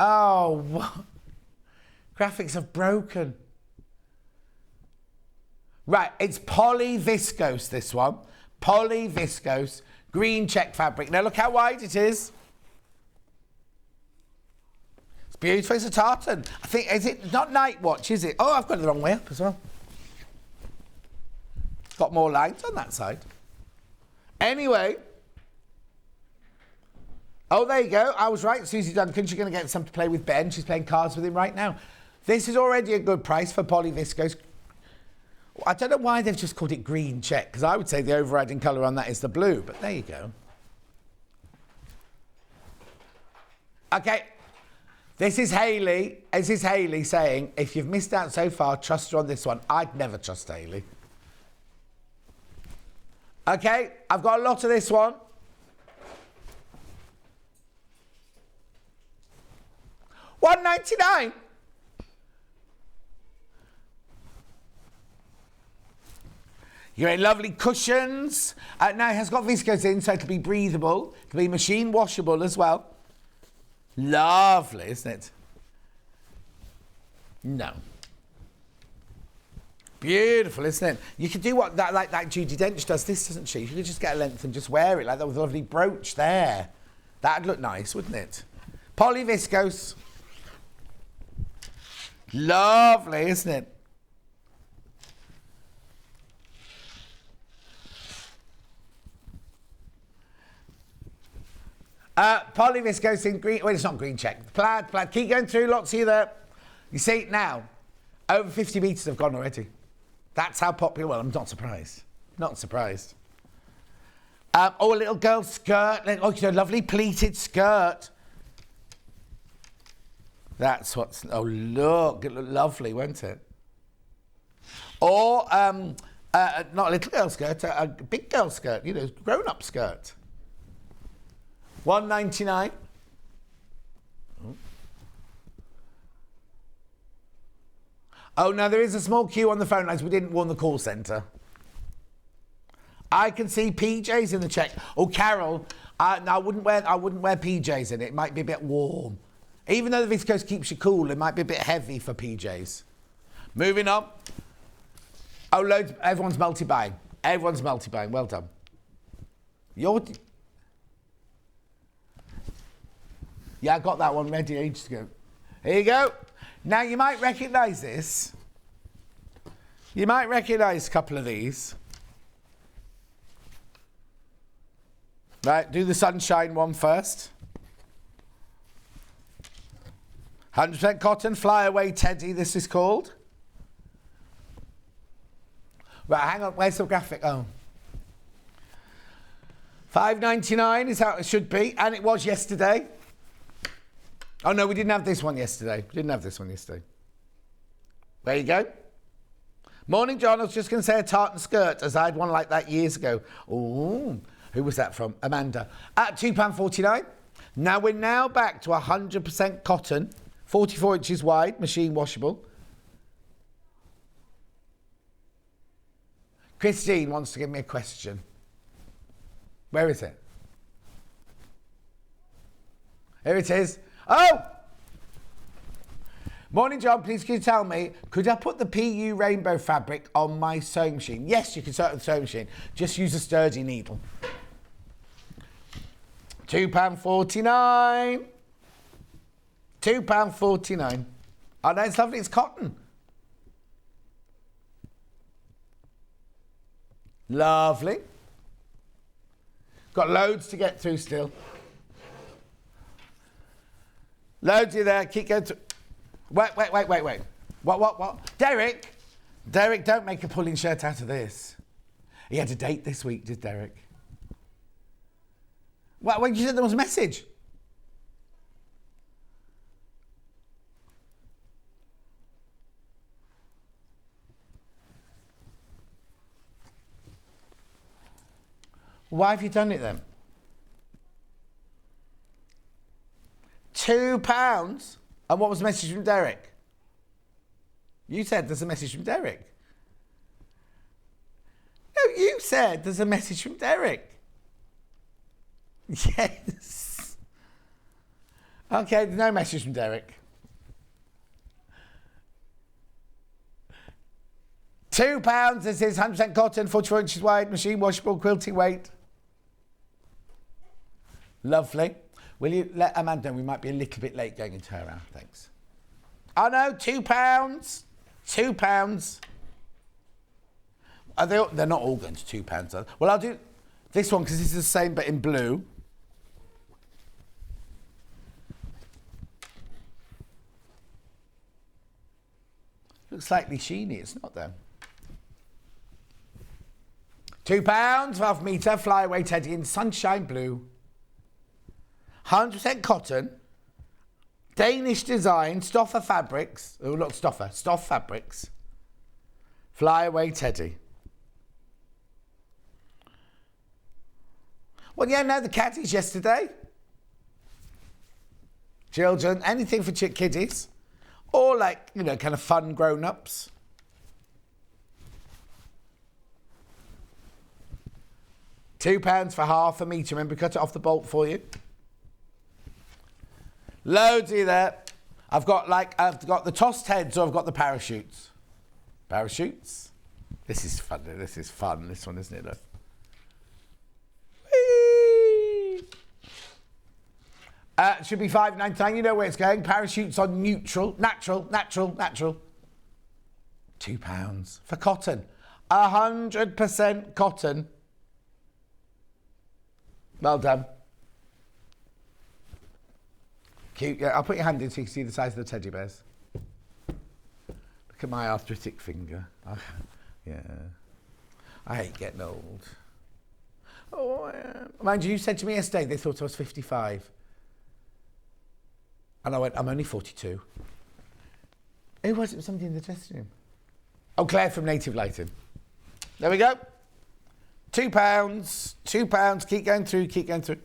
Oh, what? Graphics have broken. Right, it's poly viscose, this one. Poly viscose green check fabric. Now look how wide it is. It's beautiful. It's a tartan. I think, is it not night watch, is it? Oh, I've got it the wrong way up as well. It's got more lines on that side. Anyway. Oh, there you go. I was right, Susie Duncan. She's going to get some to play with Ben. She's playing cards with him right now. This is already a good price for poly viscose. I don't know why they've just called it green check, because I would say the overriding colour on that is the blue, but there you go. Okay, this is Hayley. This is Hayley saying, if you've missed out so far, trust her on this one. I'd never trust Hayley. Okay, I've got a lot of this one. $1.99. You're in lovely cushions. Now it has got viscose in, so it'll be breathable. It'll be machine washable as well. Lovely, isn't it? No. Beautiful, isn't it? You could do what that like Judi Dench does. This doesn't she? You could just get a length and just wear it like that with a lovely brooch there. That'd look nice, wouldn't it? Poly viscose. Lovely, isn't it? Poly viscose in green. Well, it's not green check. Plaid. Keep going through. Lots of you there. You see now, over 50 metres have gone already. That's how popular. Well, I'm not surprised. Not surprised. Oh, a little girl's skirt. Oh, you know, lovely pleated skirt. That's what's. Oh, look. It looked lovely, won't it? Or, not a little girl skirt, a big girl skirt, you know, grown-up skirt. $1.99. Oh, now there is a small queue on the phone lines. We didn't warn the call centre. I can see PJs in the check. Oh, Carol, no, I wouldn't wear PJs in it. It might be a bit warm. Even though the viscose keeps you cool, it might be a bit heavy for PJs. Moving on. Oh, loads. Everyone's multi-buying. Everyone's multi-buying. Well done. Yeah, I got that one ready ages ago. Here you go. Now, you might recognise this. You might recognise a couple of these. Right, do the sunshine one first. 100% cotton, flyaway teddy, this is called. Right, hang on, where's the graphic? Oh. $5.99 is how it should be, and it was yesterday. Oh, no, we didn't have this one yesterday. There you go. Morning, John. I was just going to say a tartan skirt, as I had one like that years ago. Ooh, who was that from? Amanda. At £2.49. Now, we're back to 100% cotton, 44 inches wide, machine washable. Christine wants to give me a question. Where is it? Here it is. Oh! Morning, John. Please, can you tell me, could I put the PU rainbow fabric on my sewing machine? Yes, you can sew it on the sewing machine. Just use a sturdy needle. £2.49. £2.49. Oh, no, it's lovely. It's cotton. Lovely. Got loads to get through still. Loads of you there. Keep going through. Wait. What? Derek, don't make a pulling shirt out of this. He had a date this week, did Derek? Well, you said there was a message. Why have you done it then? £2? And what was the message from Derek? You said there's a message from Derek. No, you said there's a message from Derek. Yes. Okay, there's no message from Derek. £2. This is 100% cotton, 44 inches wide, machine washable, quilting weight. Lovely. Will you let Amanda know we might be a little bit late going into her hour? Thanks. Oh no, £2. £2. Are they all, they're not all going to £2, are they? Well, I'll do this one because this is the same but in blue. Looks slightly sheeny, it's not though. £2, 12 metre, flyaway teddy in sunshine blue. 100% cotton. Danish design, Stoffer fabrics. Oh, not Stoffer, Stoff fabrics. Flyaway teddy. Well, yeah, no, the caddies yesterday. Children, anything for kiddies. Or like, you know, kind of fun grown-ups. £2 for half a metre. Remember, cut it off the bolt for you. Loads of there. I've got the tossed heads or I've got the parachutes. Parachutes. This is fun. This is fun. This one, isn't it? Look. Should be £5.99. You know where it's going. Parachutes on natural. £2 for cotton. 100% cotton. Well done. Cute. Yeah, I'll put your hand in so you can see the size of the teddy bears. Look at my arthritic finger. Yeah. I hate getting old. Oh, mind you said to me yesterday they thought I was 55. And I went, I'm only 42. Who was it? It was somebody in the dressing room. Oh, Claire from Native Lighting. There we go. £2. £2. Keep going through.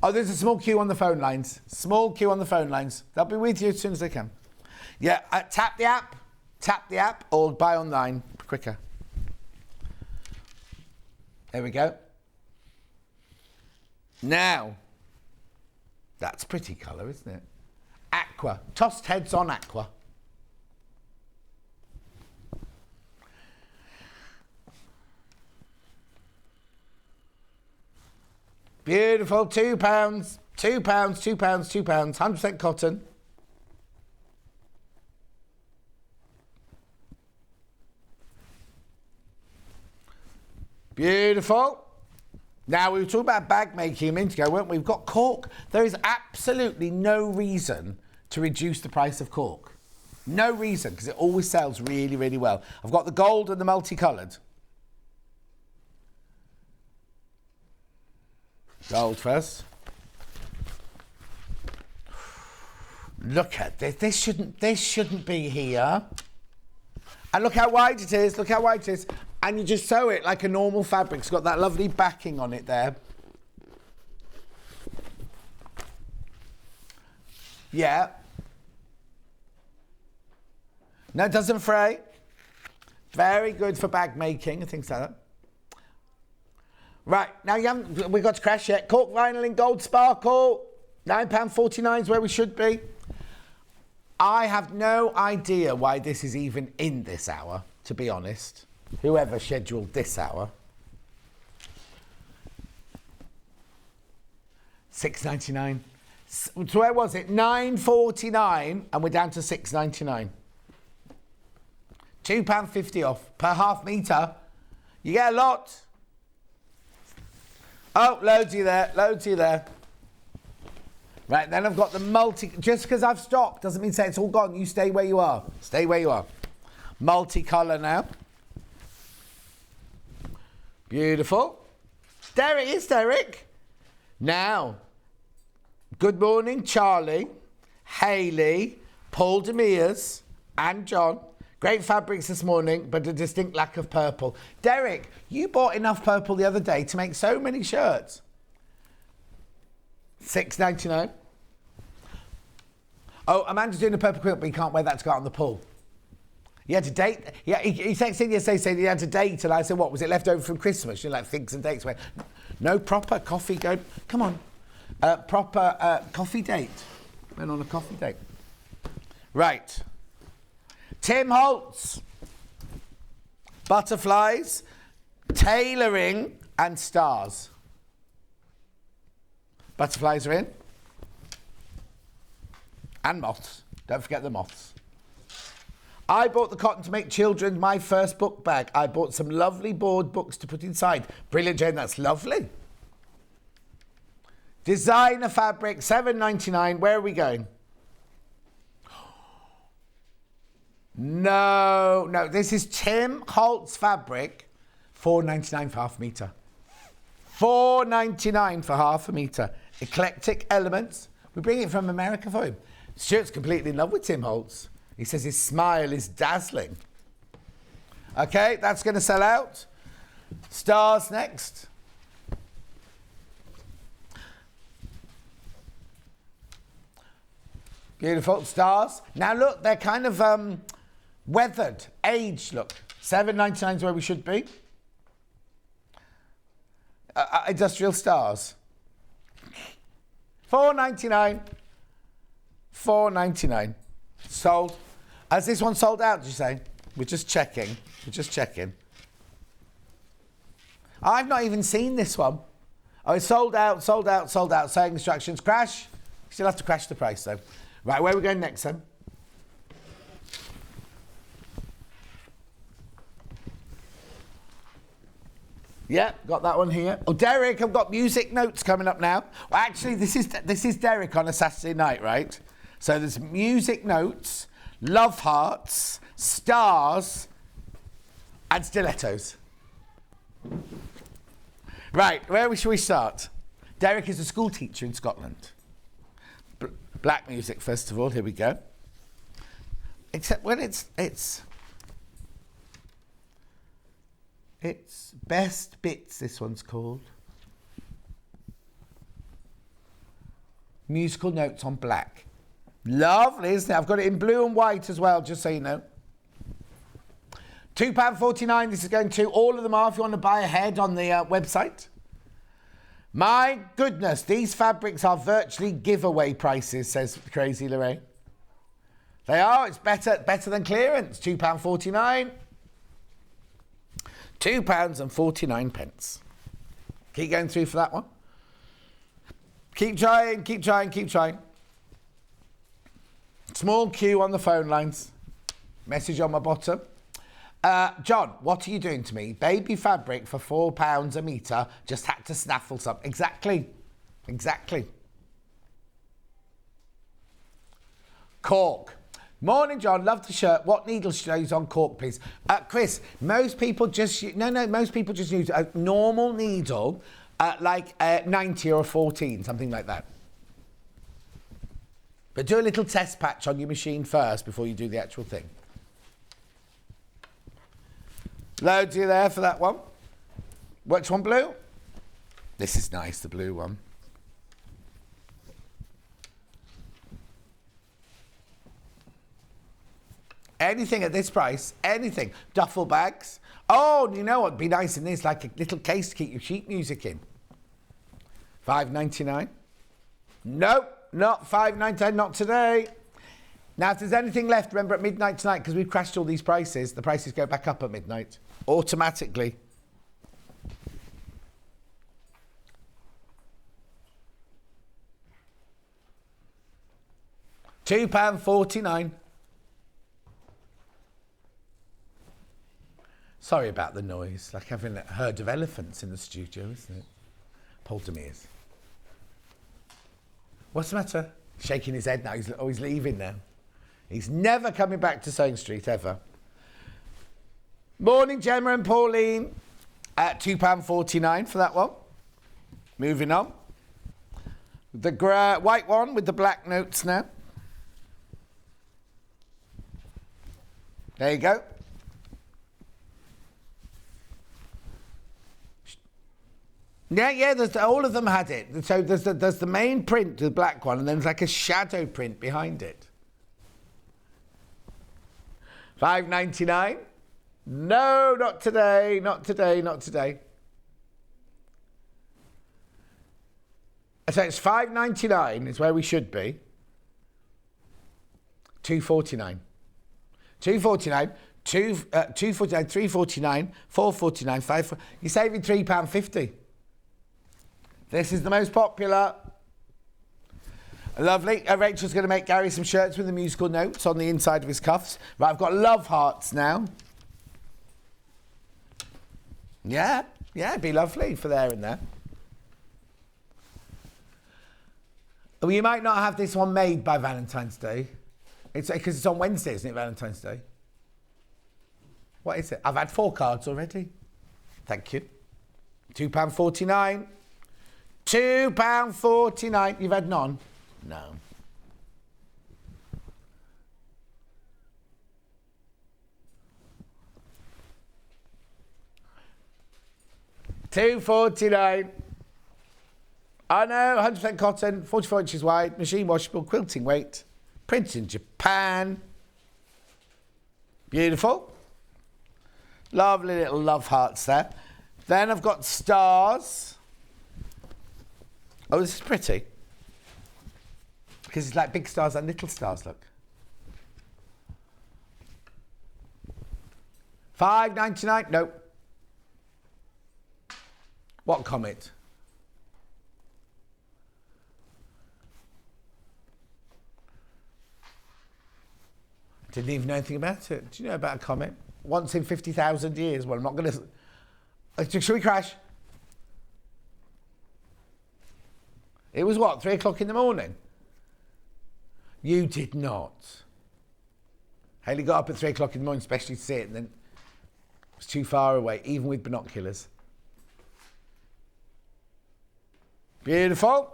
Oh, there's a small queue on the phone lines. They'll be with you as soon as they can. Yeah, tap the app, or buy online quicker. There we go. Now, that's pretty colour, isn't it? Aqua. Tossed heads on aqua. Beautiful. £2. £2. 100% cotton. Beautiful. Now, we were talking about bag making a minute ago, weren't we? We've got cork. There is absolutely no reason to reduce the price of cork. No reason, because it always sells really, really well. I've got the gold and the multicoloured. Gold first. Look at this. This shouldn't be here. And look how wide it is. And you just sew it like a normal fabric. It's got that lovely backing on it there. Yeah. No, it doesn't fray. Very good for bag making and things like that. Right, now we got to crash yet. Cork vinyl in gold sparkle. £9.49 is where we should be. I have no idea why this is even in this hour, to be honest. Whoever scheduled this hour. £6.99. So where was it? £9.49 and we're down to £6.99. £2.50 off per half metre. You get a lot. Oh, loads of you there. Right, then I've got the just because I've stopped doesn't mean say it's all gone. You stay where you are. Multicolour now. Beautiful. Derek. Now, good morning, Charlie, Hayley, Paul Demirs, and John. Great fabrics this morning, but a distinct lack of purple. Derek, you bought enough purple the other day to make so many shirts. £6.99. Oh, Amanda's doing a purple quilt, but he can't wear that to go out on the pool. He had a date. Yeah, he texted yesterday saying he had a date, and I said, what, was it left over from Christmas? You know, like figs and dates. No, proper coffee. Come on. Proper coffee date. Went on a coffee date. Right. Tim Holtz. butterflies, tailoring, and stars. Butterflies are in. And moths. Don't forget the moths. I bought the cotton to make children my first book bag. I bought some lovely board books to put inside. Brilliant, Jane. That's lovely. Designer fabric, $7.99. Where are we going? No. This is Tim Holtz fabric, $4.99 for half a metre. $4.99 for half a metre. Eclectic elements. We bring it from America for him. Stuart's completely in love with Tim Holtz. He says his smile is dazzling. Okay, that's going to sell out. Stars next. Beautiful. Stars. Now look, they're kind of weathered, aged. Look, $7.99 is where we should be. Industrial stars. $4.99. $4.99. Sold. Has this one sold out, did you say? We're just checking. I've not even seen this one. Oh, it's sold out. Saying instructions. Crash. Still have to crash the price, though. Right, where are we going next, then? Yeah, got that one here. Oh, Derek, I've got music notes coming up now. Well, actually, this is Derek on a Saturday night, right? So there's music notes, love hearts, stars, and stilettos. Right, where should we start? Derek is a school teacher in Scotland. Black music, first of all. Here we go. Except when it's Best Bits, this one's called. Musical notes on black. Lovely, isn't it? I've got it in blue and white as well, just so you know. £2.49. This is going to all of them are if you want to buy ahead on the website. My goodness, these fabrics are virtually giveaway prices, says Crazy Lorraine. They are. It's better than clearance. £2.49. £2.49. Keep going through for that one. Keep trying. Small queue on the phone lines. Message on my bottom. John, what are you doing to me? Baby fabric for £4 a metre. Just had to snaffle some. Exactly. Cork. Morning, John. Love the shirt. What needle should I use on cork, please? Chris, most people just use a normal needle, like a 90 or a 14, something like that. But do a little test patch on your machine first before you do the actual thing. Loads you there for that one. Which one, blue? This is nice, the blue one. Anything at this price, anything. Duffel bags. Oh, you know what would be nice in this? Like a little case to keep your sheet music in. $5.99. Nope, not $5.99, not today. Now, if there's anything left, remember at midnight tonight, because we've crashed all these prices, the prices go back up at midnight. Automatically. £2.49. Sorry about the noise, like having a herd of elephants in the studio, isn't it? Poltermeers. What's the matter? Shaking his head now. He's leaving now. He's never coming back to Sewing Street, ever. Morning, Gemma and Pauline. At £2.49 for that one. Moving on. The white one with the black notes now. There you go. Yeah, all of them had it. So there's the main print, the black one, and then there's like a shadow print behind it. $5.99. No, not today. So it's $5.99 is where we should be. $2.49. $2.49. 249, 349, 449, 5. You're saving £3.50. This is the most popular. Lovely. Rachel's going to make Gary some shirts with the musical notes on the inside of his cuffs. Right, I've got love hearts now. Yeah, it'd be lovely for there and there. Well, you might not have this one made by Valentine's Day. It's because it's on Wednesday, isn't it, Valentine's Day? What is it? I've had 4 cards already. Thank you. £2.49. £2.49. You've had none? No. £2.49. I know, 100% cotton, 44 inches wide, machine washable, quilting weight, printed in Japan. Beautiful. Lovely little love hearts there. Then I've got stars. Oh, this is pretty. Because it's like big stars and little stars, look. $5.99, nope. What comet? Didn't even know anything about it. Do you know about a comet? Once in 50,000 years. Well, I'm not going to... Should we crash? It was what, 3 o'clock in the morning? You did not. Haley got up at 3 o'clock in the morning, especially to see it, and then it was too far away, even with binoculars. Beautiful.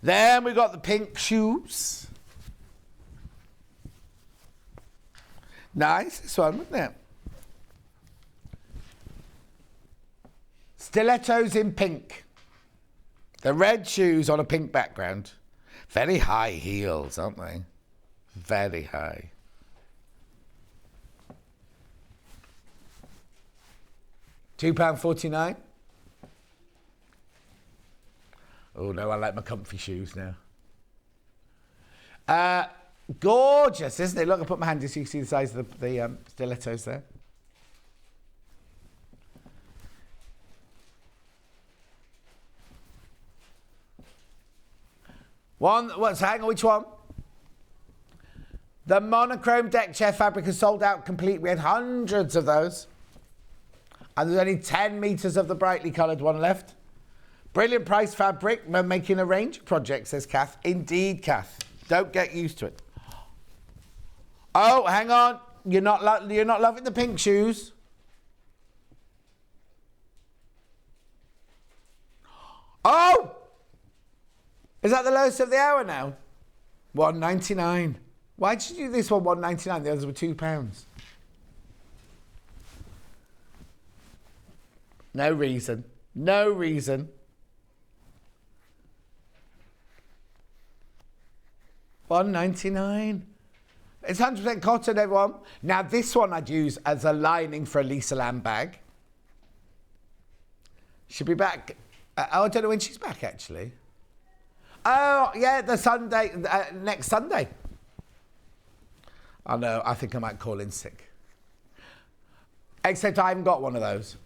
Then we got the pink shoes. Nice, this one, wasn't it? Stilettos in pink. The red shoes on a pink background. Very high heels, aren't they? Very high. £2.49. Oh no, I like my comfy shoes now. Gorgeous, isn't it? Look, I put my hand in so you can see the size of the stilettos there. Hang on, which one? The monochrome deck chair fabric is sold out complete. We had hundreds of those. And there's only 10 metres of the brightly coloured one left. Brilliant price fabric. We're making a range of projects, says Kath. Indeed, Kath. Don't get used to it. Oh, hang on. You're not loving the pink shoes. Oh! Is that the lowest of the hour now? £1.99. Why did you do this one £1.99? The others were £2. No reason. No reason. £1.99. It's 100% cotton, everyone. Now, this one I'd use as a lining for a Lisa Lamb bag. She'll be back. I don't know when she's back, actually. Oh, yeah, the Sunday, next Sunday. I know, I think I might call in sick. Except I haven't got one of those.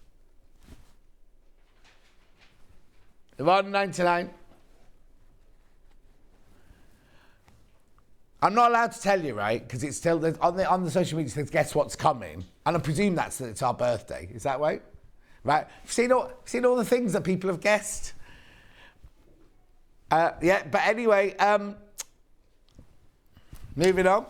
£1.99. I'm not allowed to tell you, right? Because it's still on the social media. It says, "Guess what's coming?" And I presume that it's our birthday. Is that right? Right? You've seen all the things that people have guessed. Yeah. But anyway, moving on.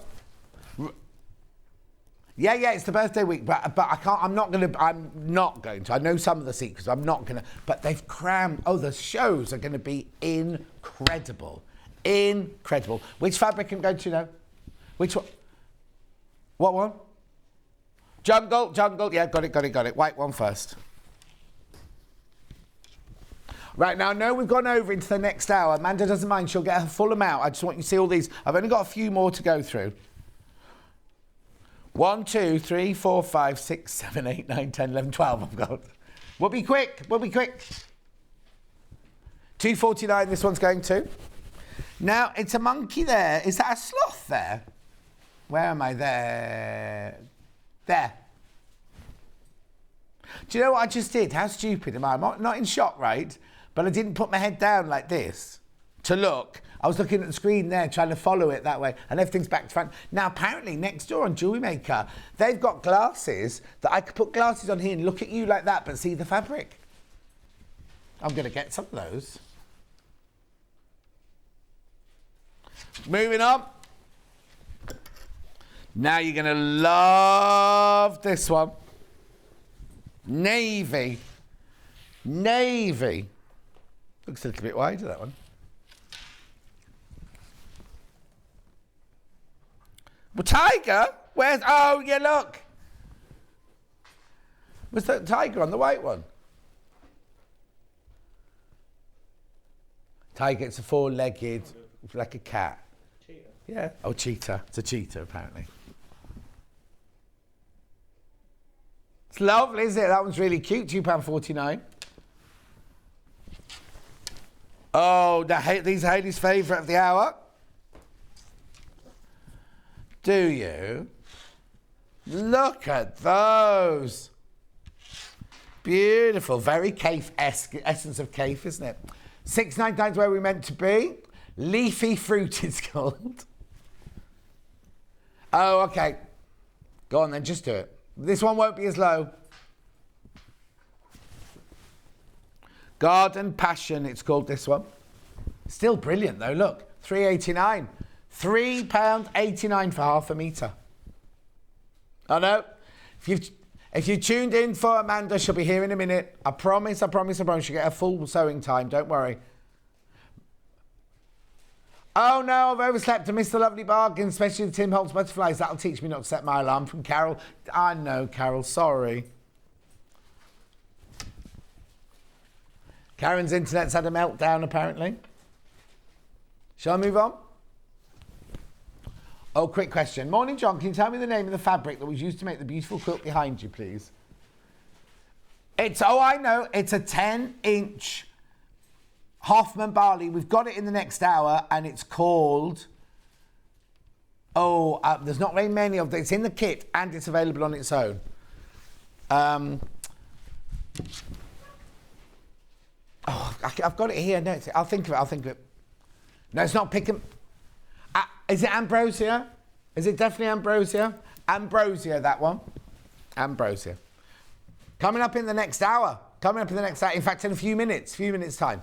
Yeah. It's the birthday week, but I can't. I'm not going to. I know some of the secrets. I'm not going to. But they've crammed. Oh, the shows are going to be incredible. Incredible. Which fabric am I going to know? Which one? What one? Jungle. Yeah, got it. White one first. Right, now I know we've gone over into the next hour. Amanda doesn't mind. She'll get her full amount. I just want you to see all these. I've only got a few more to go through. 1, 2, 3, 4, 5, 6, 7, 8, 9, 10, 11, 12 I've got. We'll be quick. $2.49 this one's going to. Now, it's a monkey there. Is that a sloth there? Where am I there? There. Do you know what I just did? How stupid am I? I'm not in shock, right? But I didn't put my head down like this to look. I was looking at the screen there, trying to follow it that way, and everything's back to front. Now, apparently, next door on Jewelry Maker, they've got glasses that I could put glasses on here and look at you like that, but see the fabric. I'm going to get some of those. Moving on. Now you're going to love this one. Navy. Navy. Looks a little bit wider, that one. Well, tiger? Where's... Oh, yeah, look. Was that tiger on the white one? Tiger, it's a four-legged, like a cat. Cheetah. Yeah. Oh, cheetah. It's a cheetah, apparently. It's lovely, isn't it? That one's really cute. £2.49. Oh, these are Hayley's favourite of the hour. Do you? Look at those. Beautiful. Very Cafe-esque. Essence of Cafe, isn't it? £6.99 is where we're meant to be. Leafy fruit it's called. Oh, okay. Go on then, just do it. This one won't be as low. Garden Passion, it's called, this one. Still brilliant though, look. £3.89. £3.89 for half a metre. I know. If you tuned in for Amanda, she'll be here in a minute. I promise. She'll get a full sewing time, don't worry. Oh no, I've overslept. I missed the lovely bargain, especially the Tim Holtz butterflies. That'll teach me not to set my alarm, from Carol. I know, Carol, sorry. Karen's internet's had a meltdown, apparently. Shall I move on? Oh, quick question. Morning, John. Can you tell me the name of the fabric that was used to make the beautiful quilt behind you, please? Oh, I know. It's a 10-inch Hoffman Barley. We've got it in the next hour, and it's called... there's not very many of them. It's in the kit, and it's available on its own. I've got it here. No, I'll think of it. No, it's not Pick 'em. Is it Ambrosia? Is it definitely Ambrosia? Ambrosia, that one. Ambrosia. Coming up in the next hour. In fact, in a few minutes time.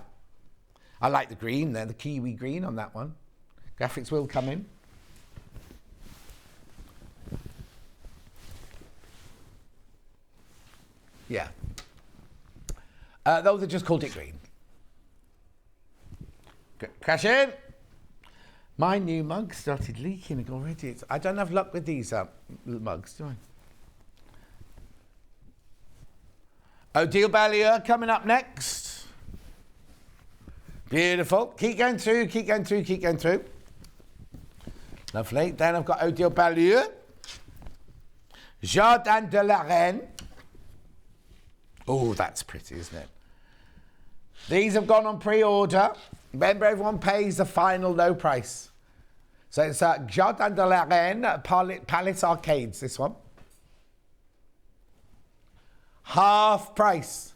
I like the green there, the kiwi green on that one. Graphics will come in. Yeah. Though they just called it green. Crash in. My new mug started leaking already. I don't have luck with these mugs, do I? Odile Ballier coming up next. Beautiful. Keep going through. Lovely. Then I've got Odile Ballier. Jardin de la Reine. Oh, that's pretty, isn't it? These have gone on pre-order. Remember, everyone pays the final low price. So it's Jardin de la Reine, Palace Arcades, this one. Half price.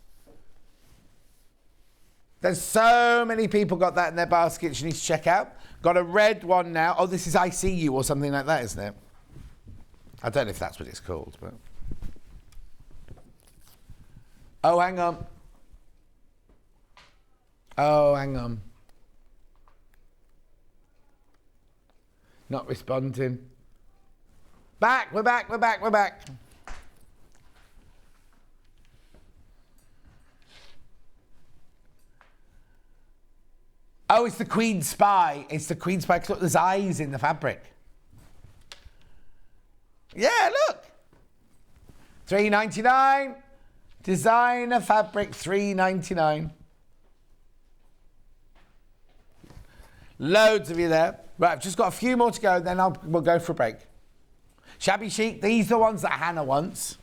There's so many people got that in their baskets you need to check out. Got a red one now. Oh, this is I See You or something like that, isn't it? I don't know if that's what it's called, but... Oh, hang on. Not responding. We're back. Oh, it's the Queen Spy. Look, there's eyes in the fabric. Yeah, look. $3.99. Designer fabric, $3.99. Loads of you there. Right, I've just got a few more to go, then we'll go for a break. Shabby chic, these are the ones that Hannah wants.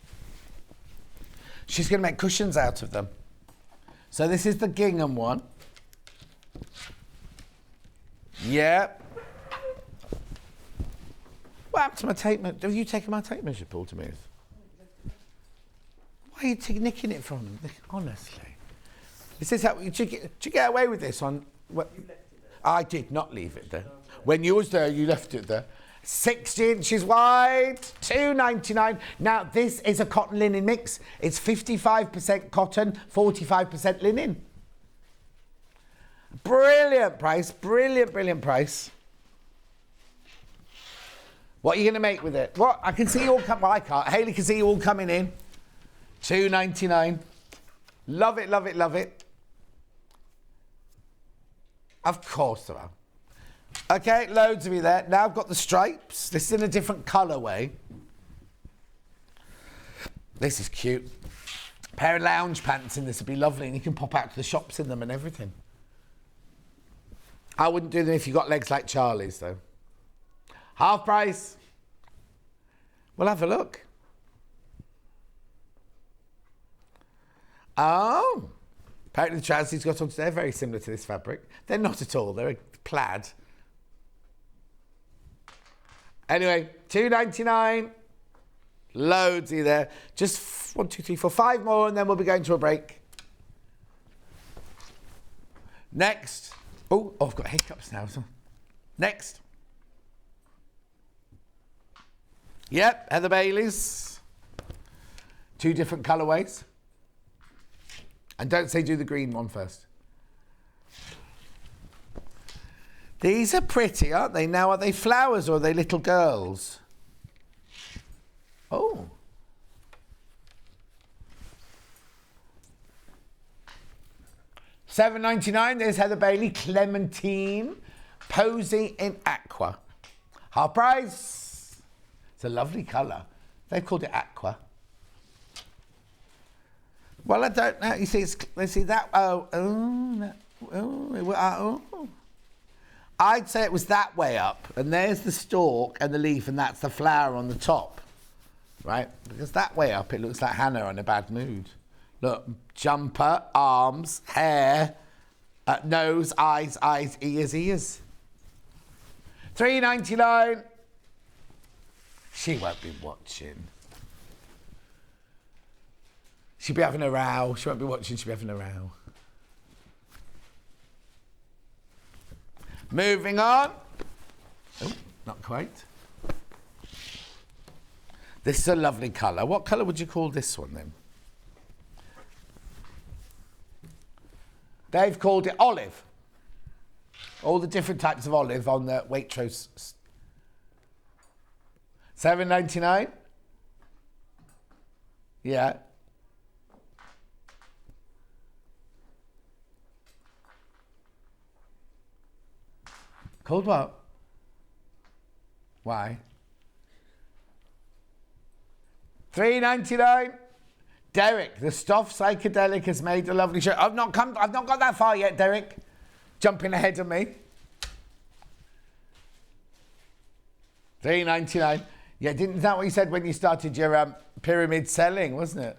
She's going to make cushions out of them. So this is the gingham one. Yeah. What happened to my tape measure? Have you taken my tape measure, Paul, to move? Why are you nicking it from them? Honestly. Is this how, did you get away with this on... What? I did not leave it there. When you was there, you left it there. 60 inches wide, $2.99. Now, this is a cotton linen mix. It's 55% cotton, 45% linen. Brilliant price, brilliant, brilliant price. What are you going to make with it? What? I can see you all come. Well, I can't. Hayley can see you all coming in. $2.99. Love it, love it, love it. Of course there are. Okay, loads of you there. Now I've got the stripes. This is in a different colourway. This is cute. A pair of lounge pants in this would be lovely, and you can pop out to the shops in them and everything. I wouldn't do them if you got legs like Charlie's, though. Half price. We'll have a look. Oh. Apparently the trousers he's got on today are very similar to this fabric. They're not at all. They're a plaid. Anyway, $2.99. Loads of you there. Just 1, 2, 3, 4, 5 more, and then we'll be going to a break. Next. Oh, I've got hiccups now. Next. Yep, Heather Bailey's. 2 different colourways. And don't say do the green one first. These are pretty, aren't they? Now, are they flowers or are they little girls? Oh. $7.99. There's Heather Bailey. Clementine. Posy in aqua. Half price. It's a lovely colour. They've called it aqua. Well, I don't know. You see, let's see that. I'd say it was that way up, and there's the stalk and the leaf, and that's the flower on the top, right? Because that way up, it looks like Hannah in a bad mood. Look, jumper, arms, hair, nose, eyes, ears. $3.99. She won't be watching. She'll be having a row. She won't be watching, she'll be having a row. Moving on. Oh, not quite. This is a lovely colour. What colour would you call this one then? They've called it olive. All the different types of olive on the Waitrose. $7.99. Yeah. Called what? Why? $3.99. Derek, the Stuff Psychedelic has made a lovely show. I've not got that far yet, Derek. Jumping ahead of me. $3.99. Yeah, isn't that what you said when you started your pyramid selling, wasn't it?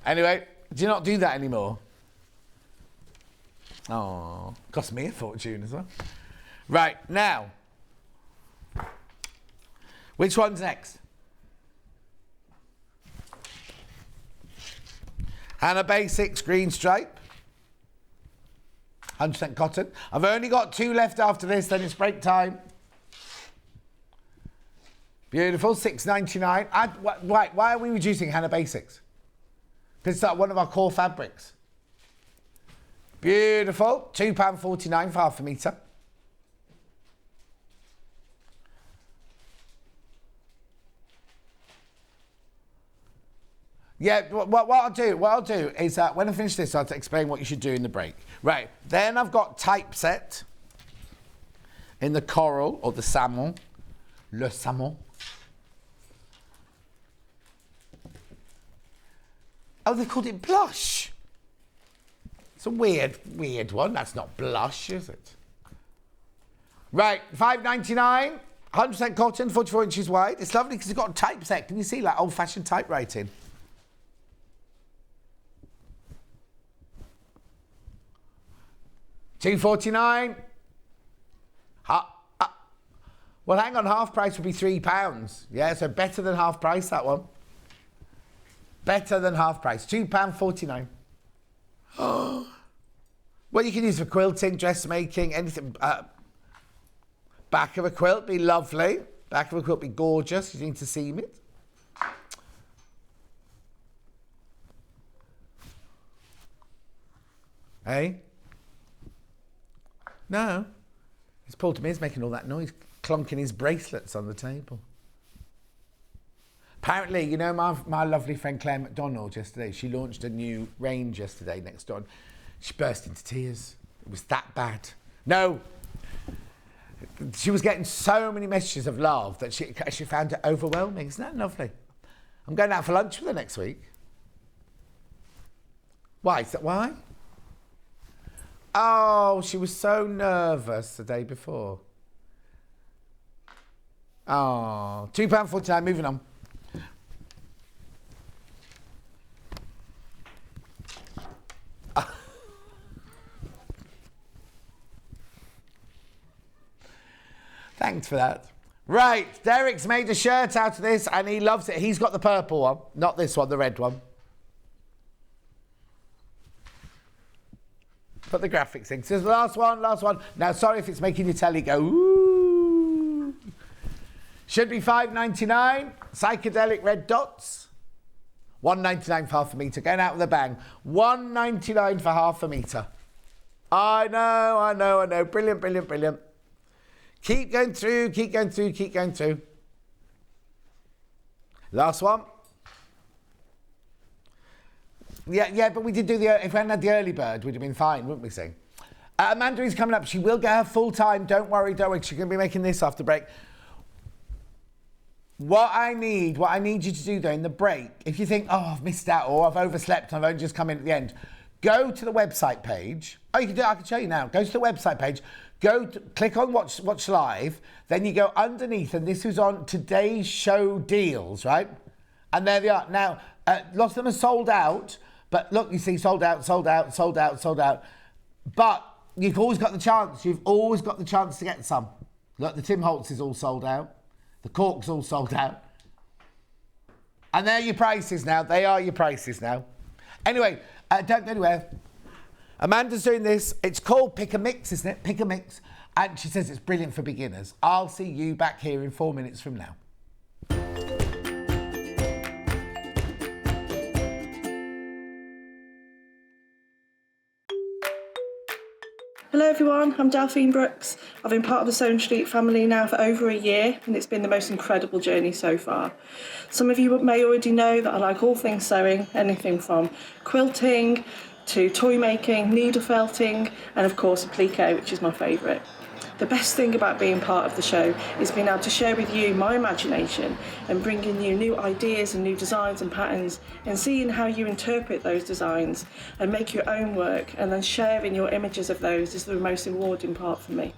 Anyway, do you not do that anymore? Oh, cost me a fortune as well. Right, now. Which one's next? Hannah Basics green stripe. 100% cotton. I've only got 2 left after this, then it's break time. Beautiful, $6.99. Why are we reducing Hannah Basics? Because it's one of our core fabrics. Beautiful, £2.49 for half a metre. Yeah, what I'll do is when I finish this, I'll explain what you should do in the break. Right, then I've got typeset in the coral or the salmon, le salmon. Oh, they've called it blush. It's a weird one. That's not blush, is it? Right, $5.99, 100% cotton, 44 inches wide. It's lovely because it's got a typeset. Can you see, like old-fashioned typewriting? $2.49. Well, hang on, half price would be £3. Yeah, so better than half price, that one. Better than half price. £2.49. Oh. What you can use for quilting, dressmaking, anything. Back of a quilt be lovely. Back of a quilt be gorgeous. You need to seam it. Hey? No. It's Paul to me, he's making all that noise, clonking his bracelets on the table. Apparently, you know my lovely friend Claire McDonald yesterday, she launched a new range yesterday next door. She burst into tears. It was that bad. No. She was getting so many messages of love that she found it overwhelming. Isn't that lovely? I'm going out for lunch with her next week. Why? Is that why? Oh, she was so nervous the day before. Oh, £2.49, moving on. Thanks for that. Right, Derek's made a shirt out of this and he loves it. He's got the purple one, not this one, the red one. Put the graphics in. So the last one. Now, sorry if it's making your telly go, ooh. Should be £5.99. Psychedelic red dots. £1.99 for half a metre. Going out with a bang. £1.99 for half a metre. I know. Brilliant. Keep going through. Last one. Yeah, but we did do if we hadn't had the early bird, we'd have been fine, wouldn't we, Sing? Amanda is coming up. She will get her full time. Don't worry. She's going to be making this after break. What I need you to do, though, in the break, if you think, oh, I've missed out or I've overslept and I've only just come in at the end, go to the website page. Oh, you can do it. I can show you now. Go to the website page. Click on Watch Live. Then you go underneath, and this is on today's show deals, right? And there they are. Now, lots of them are sold out. But look, you see, sold out. But you've always got the chance. You've always got the chance to get some. Look, the Tim Holtz is all sold out. The Cork's all sold out. And they're your prices now. They are your prices now. Anyway, don't go anywhere. Amanda's doing this. It's called Pick a Mix, isn't it? Pick a Mix. And she says it's brilliant for beginners. I'll see you back here in 4 minutes from now. Hello everyone, I'm Delphine Brooks. I've been part of the Sewing Street family now for over a year and it's been the most incredible journey so far. Some of you may already know that I like all things sewing, anything from quilting to toy making, needle felting and of course applique, which is my favourite. The best thing about being part of the show is being able to share with you my imagination and bringing you new ideas and new designs and patterns and seeing how you interpret those designs and make your own work and then sharing your images of those is the most rewarding part for me.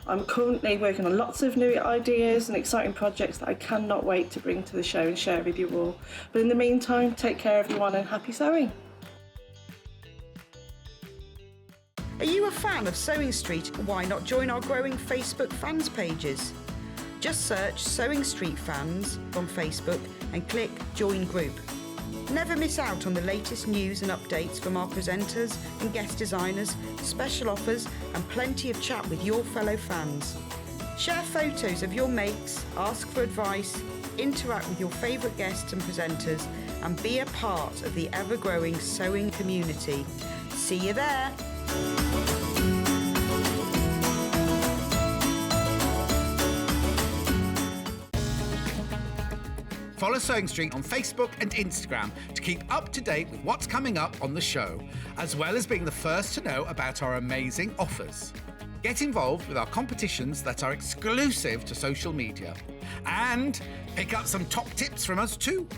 I'm currently working on lots of new ideas and exciting projects that I cannot wait to bring to the show and share with you all. But in the meantime, take care everyone and happy sewing! Are you a fan of Sewing Street? Why not join our growing Facebook fans pages? Just search Sewing Street Fans on Facebook and click Join Group. Never miss out on the latest news and updates from our presenters and guest designers, special offers and plenty of chat with your fellow fans. Share photos of your makes, ask for advice, interact with your favourite guests and presenters and be a part of the ever-growing sewing community. See you there! Follow Sewing Street on Facebook and Instagram to keep up to date with what's coming up on the show, as well as being the first to know about our amazing offers. Get involved with our competitions that are exclusive to social media. And pick up some top tips from us too.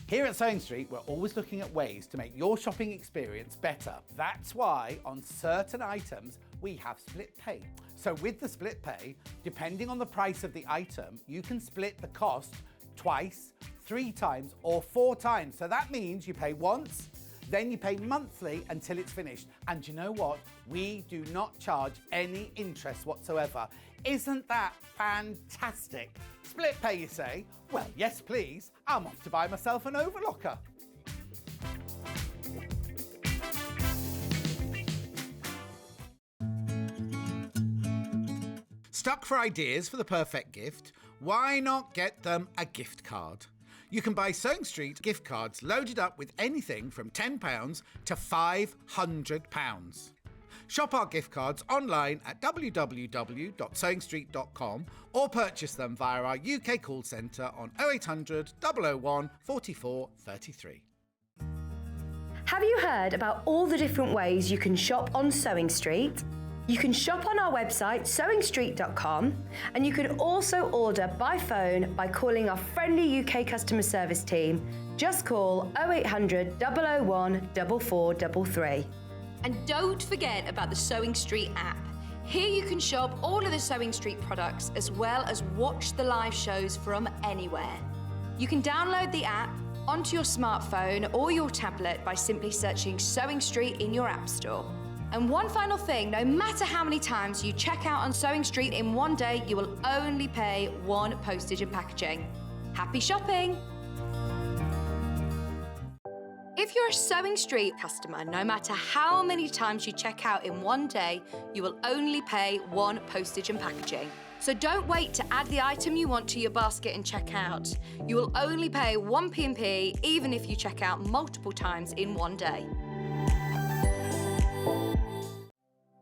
Here at Sewing Street, we're always looking at ways to make your shopping experience better. That's why on certain items, we have split pay. So with the split pay, depending on the price of the item, you can split the cost twice, 3 times, or 4 times. So that means you pay once, then you pay monthly until it's finished. And you know what? We do not charge any interest whatsoever. Isn't that fantastic? Split pay, you say? Well, yes, please. I'm off to buy myself an overlocker. Stuck for ideas for the perfect gift? Why not get them a gift card? You can buy Sewing Street gift cards loaded up with anything from £10 to £500. Shop our gift cards online at www.sewingstreet.com or purchase them via our UK call centre on 0800 001 44 33. Have you heard about all the different ways you can shop on Sewing Street? You can shop on our website sewingstreet.com, and you can also order by phone by calling our friendly UK customer service team. Just call 0800 001 4433. And don't forget about the Sewing Street app. Here you can shop all of the Sewing Street products as well as watch the live shows from anywhere. You can download the app onto your smartphone or your tablet by simply searching Sewing Street in your app store. And one final thing, no matter how many times you check out on Sewing Street in one day, you will only pay one postage and packaging. Happy shopping! If you're a Sewing Street customer, no matter how many times you check out in one day, you will only pay one postage and packaging. So don't wait to add the item you want to your basket and check out. You will only pay one P&P even if you check out multiple times in one day.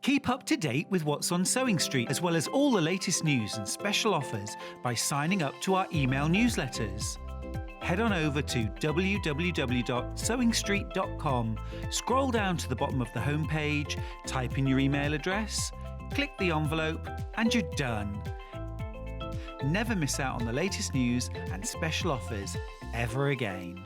Keep up to date with what's on Sewing Street, as well as all the latest news and special offers by signing up to our email newsletters. Head on over to www.sewingstreet.com, scroll down to the bottom of the homepage, type in your email address, click the envelope, and you're done. Never miss out on the latest news and special offers ever again.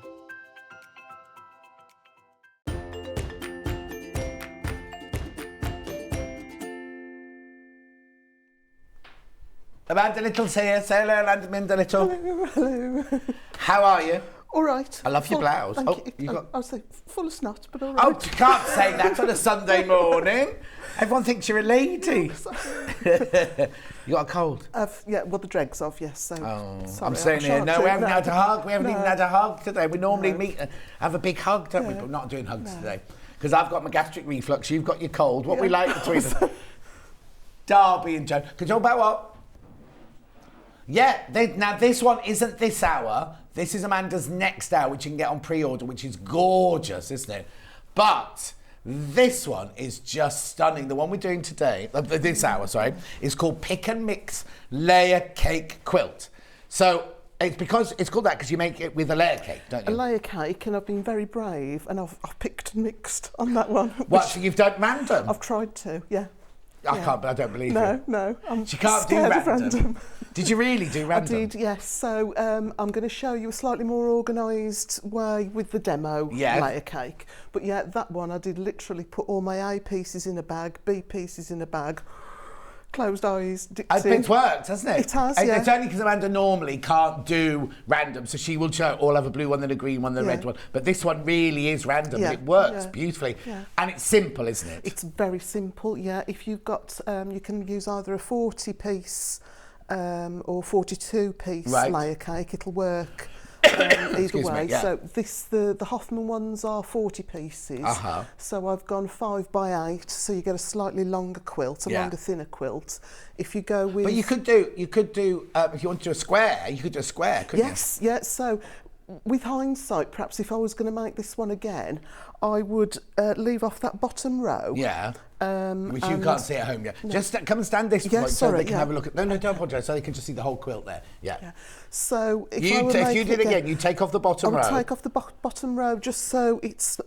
Amanda Little's here. Say hello, Amanda Little. Hello. How are you? All right. I love your blouse. Thank Oh, you. you got... I was like, full of snot, but all right. Oh, you can't say that on a Sunday morning. Everyone thinks you're a lady. You got a cold? Yeah, well, the dregs of, yes. So, sorry, I'm saying here, no, we haven't had a hug. We haven't even had a hug today. We normally meet and have a big hug, don't we? But we're not doing hugs today. Because I've got my gastric reflux, you've got your cold. What we like between us? Darby and Joe. Can you talk about what? Yeah, now this one isn't this hour. This is Amanda's next hour, which you can get on pre-order, which is gorgeous, isn't it? But this one is just stunning. The one we're doing today, this hour, sorry, is called Pick and Mix Layer Cake Quilt. So it's because it's called that because you make it with a layer cake, don't you? A layer cake, and I've been very brave, and I've picked and mixed on that one. What, so you've done random? I've tried to, yeah. I can't, but I don't believe you. No, She can't do random. Did you really do random? I did, yes. So I'm going to show you a slightly more organised way with the demo layer cake. But yeah, that one I did literally put all my A pieces in a bag, B pieces in a bag, closed eyes, dipped in. It's worked, hasn't it? It has, yeah. It's only because Amanda normally can't do random, so she will show all have a blue one, then a green one, then a red one. But this one really is random. Yeah. It works beautifully. Yeah. And it's simple, isn't it? It's very simple, yeah. If you've got, you can use either a 40-piece or 42-piece layer cake. It'll work either way. Me, yeah. So the Hoffman ones are 40 pieces. So I've gone 5 by 8, so you get a slightly longer quilt, a longer, thinner quilt. If you go with, but you could do if you want to do a square, you could do a square, couldn't you? Yes, yeah. So with hindsight, perhaps if I was going to make this one again, I would leave off that bottom row. Yeah. Which you can't see at home yet. No. Just come and stand this way so they can have a look at. No, don't apologise. So they can just see the whole quilt there. Yeah. So if you did it again, you take off the bottom row. I would take off the bottom row just so it's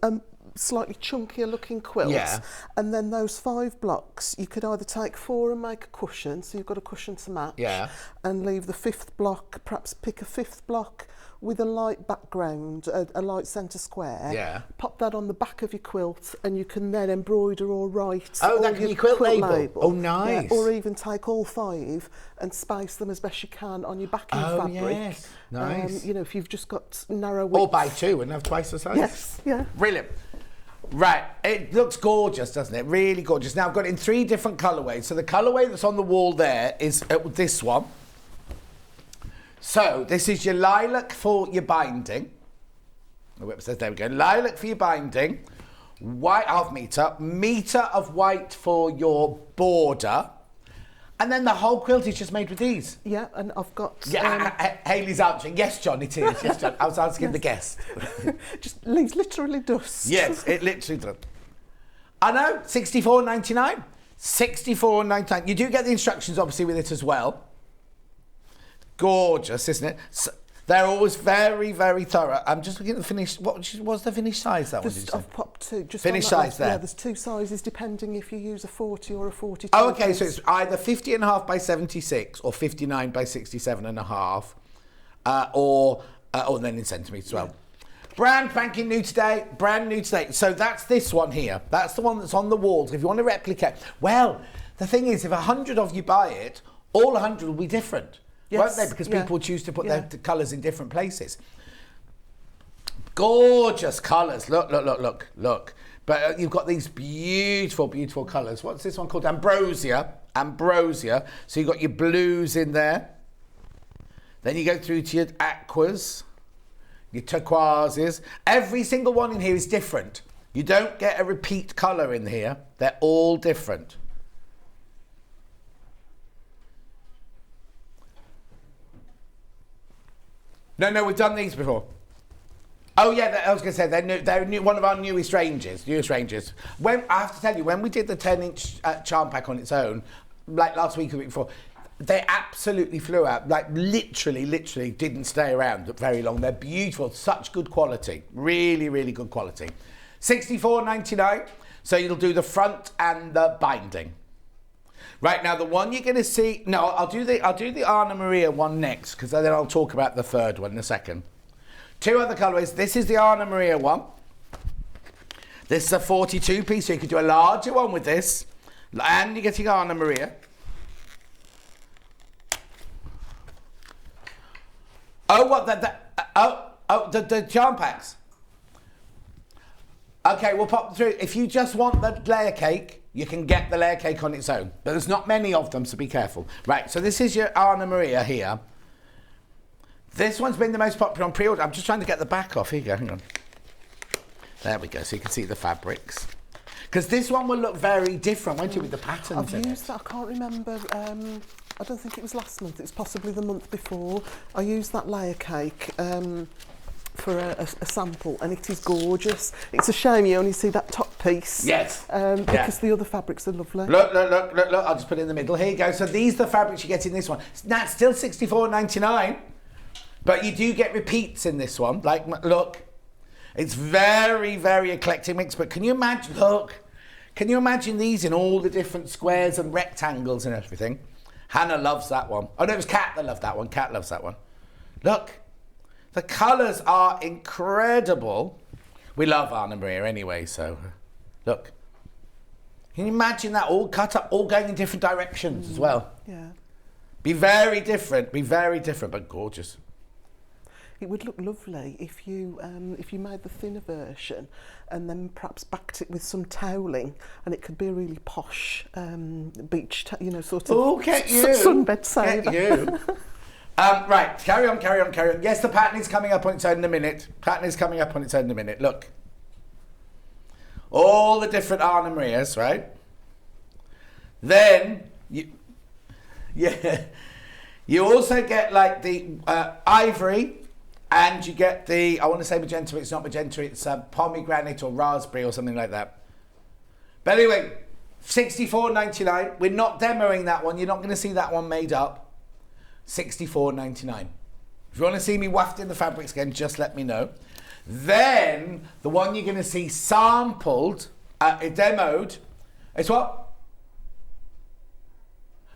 slightly chunkier looking quilt. Yeah. And then those 5 blocks, you could either take 4 and make a cushion, so you've got a cushion to match. Yeah. And leave the 5th block, perhaps pick a 5th block with a light background, a light centre square. Yeah. Pop that on the back of your quilt, and you can then embroider or write. Oh, that can be quilt label. Oh, nice. Yeah, or even take all 5 and space them as best you can on your backing fabric. Yes. Nice. You know, if you've just got narrow Or width. buy 2 and have twice the size. Yes, yeah. Brilliant. Right, it looks gorgeous, doesn't it? Really gorgeous. Now, I've got it in 3 different colourways. So the colourway that's on the wall there is this one. So this is your lilac for your binding. The whip says, there we go. Lilac for your binding. White, half metre of white for your border. And then the whole quilt is just made with these. Yeah, and I've got... Haley's answering. Yes, John, it is. Yes, John. I was asking the guest. Just leaves literally dust. Yes, it literally does. I know, $64.99. $64.99. You do get the instructions, obviously, with it as well. Gorgeous, isn't it? So, they're always very, very thorough. I'm just looking at the finish. What's the finished size, that one, did you say? I've popped 2. Just finished size there? Yeah, there's 2 sizes depending if you use a 40 or a 42. Oh, okay, so it's either 50.5 by 76 or 59 by 67.5, or then in centimetres as well. Brand spanking new today, brand new today. So that's this one here. That's the one that's on the walls. If you want to replicate, well, the thing is, if 100 of you buy it, all 100 will be different. Yes, won't they? Because people choose to put their colours in different places. Gorgeous colours. Look. But you've got these beautiful, beautiful colours. What's this one called? Ambrosia. So you've got your blues in there. Then you go through to your aquas, your turquoises. Every single one in here is different. You don't get a repeat colour in here. They're all different. No, we've done these before. Oh yeah, I was going to say they're new, one of our newest ranges. When I have to tell you, when we did the 10-inch charm pack on its own, like last week or the week before, they absolutely flew out. Like literally didn't stay around very long. They're beautiful, such good quality, really, really good quality. $64.99. So you'll do the front and the binding. Right, now the one you're going to see... No, I'll do the Anna Maria one next, because then I'll talk about the third one in a second. 2 other colourways. This is the Anna Maria one. This is a 42 piece, so you could do a larger one with this. And you're getting Anna Maria. Oh, what? The charm packs. Okay, we'll pop through. If you just want the layer cake, you can get the layer cake on its own. But there's not many of them, so be careful. Right, so this is your Anna Maria here. This one's been the most popular on pre-order. I'm just trying to get the back off. Here you go, hang on. There we go, so you can see the fabrics. Because this one will look very different, won't it, with the patterns in it? I've used that, I can't remember, I don't think it was last month, it was possibly the month before. I used that layer cake for a sample, and it is gorgeous. It's a shame you only see that top piece. Yes. Because the other fabrics are lovely. Look, I'll just put it in the middle. Here you go. So these are the fabrics you get in this one. That's still $64.99, but you do get repeats in this one. Like, look, it's very, very eclectic mix, but can you imagine, can you imagine these in all the different squares and rectangles and everything? Hannah loves that one. Oh no, it was Kat that loved that one. Kat loves that one. Look. The colours are incredible. We love Anna Maria anyway, so look. Can you imagine that all cut up, all going in different directions as well? Yeah. Be very different, but gorgeous. It would look lovely if you made the thinner version and then perhaps backed it with some toweling, and it could be a really posh beach, sort of sunbed saver. Get you. Right, carry on. Yes, the pattern is coming up on its own in a minute. Look. All the different Anna Marias, right? Then, you also get like the ivory, and you get the, I want to say magenta, but it's not magenta, it's pomegranate or raspberry or something like that. But anyway, $64.99. We're not demoing that one. You're not going to see that one made up. $64.99. If you want to see me wafting the fabrics again, just let me know. Then the one you're going to see sampled, demoed, is what?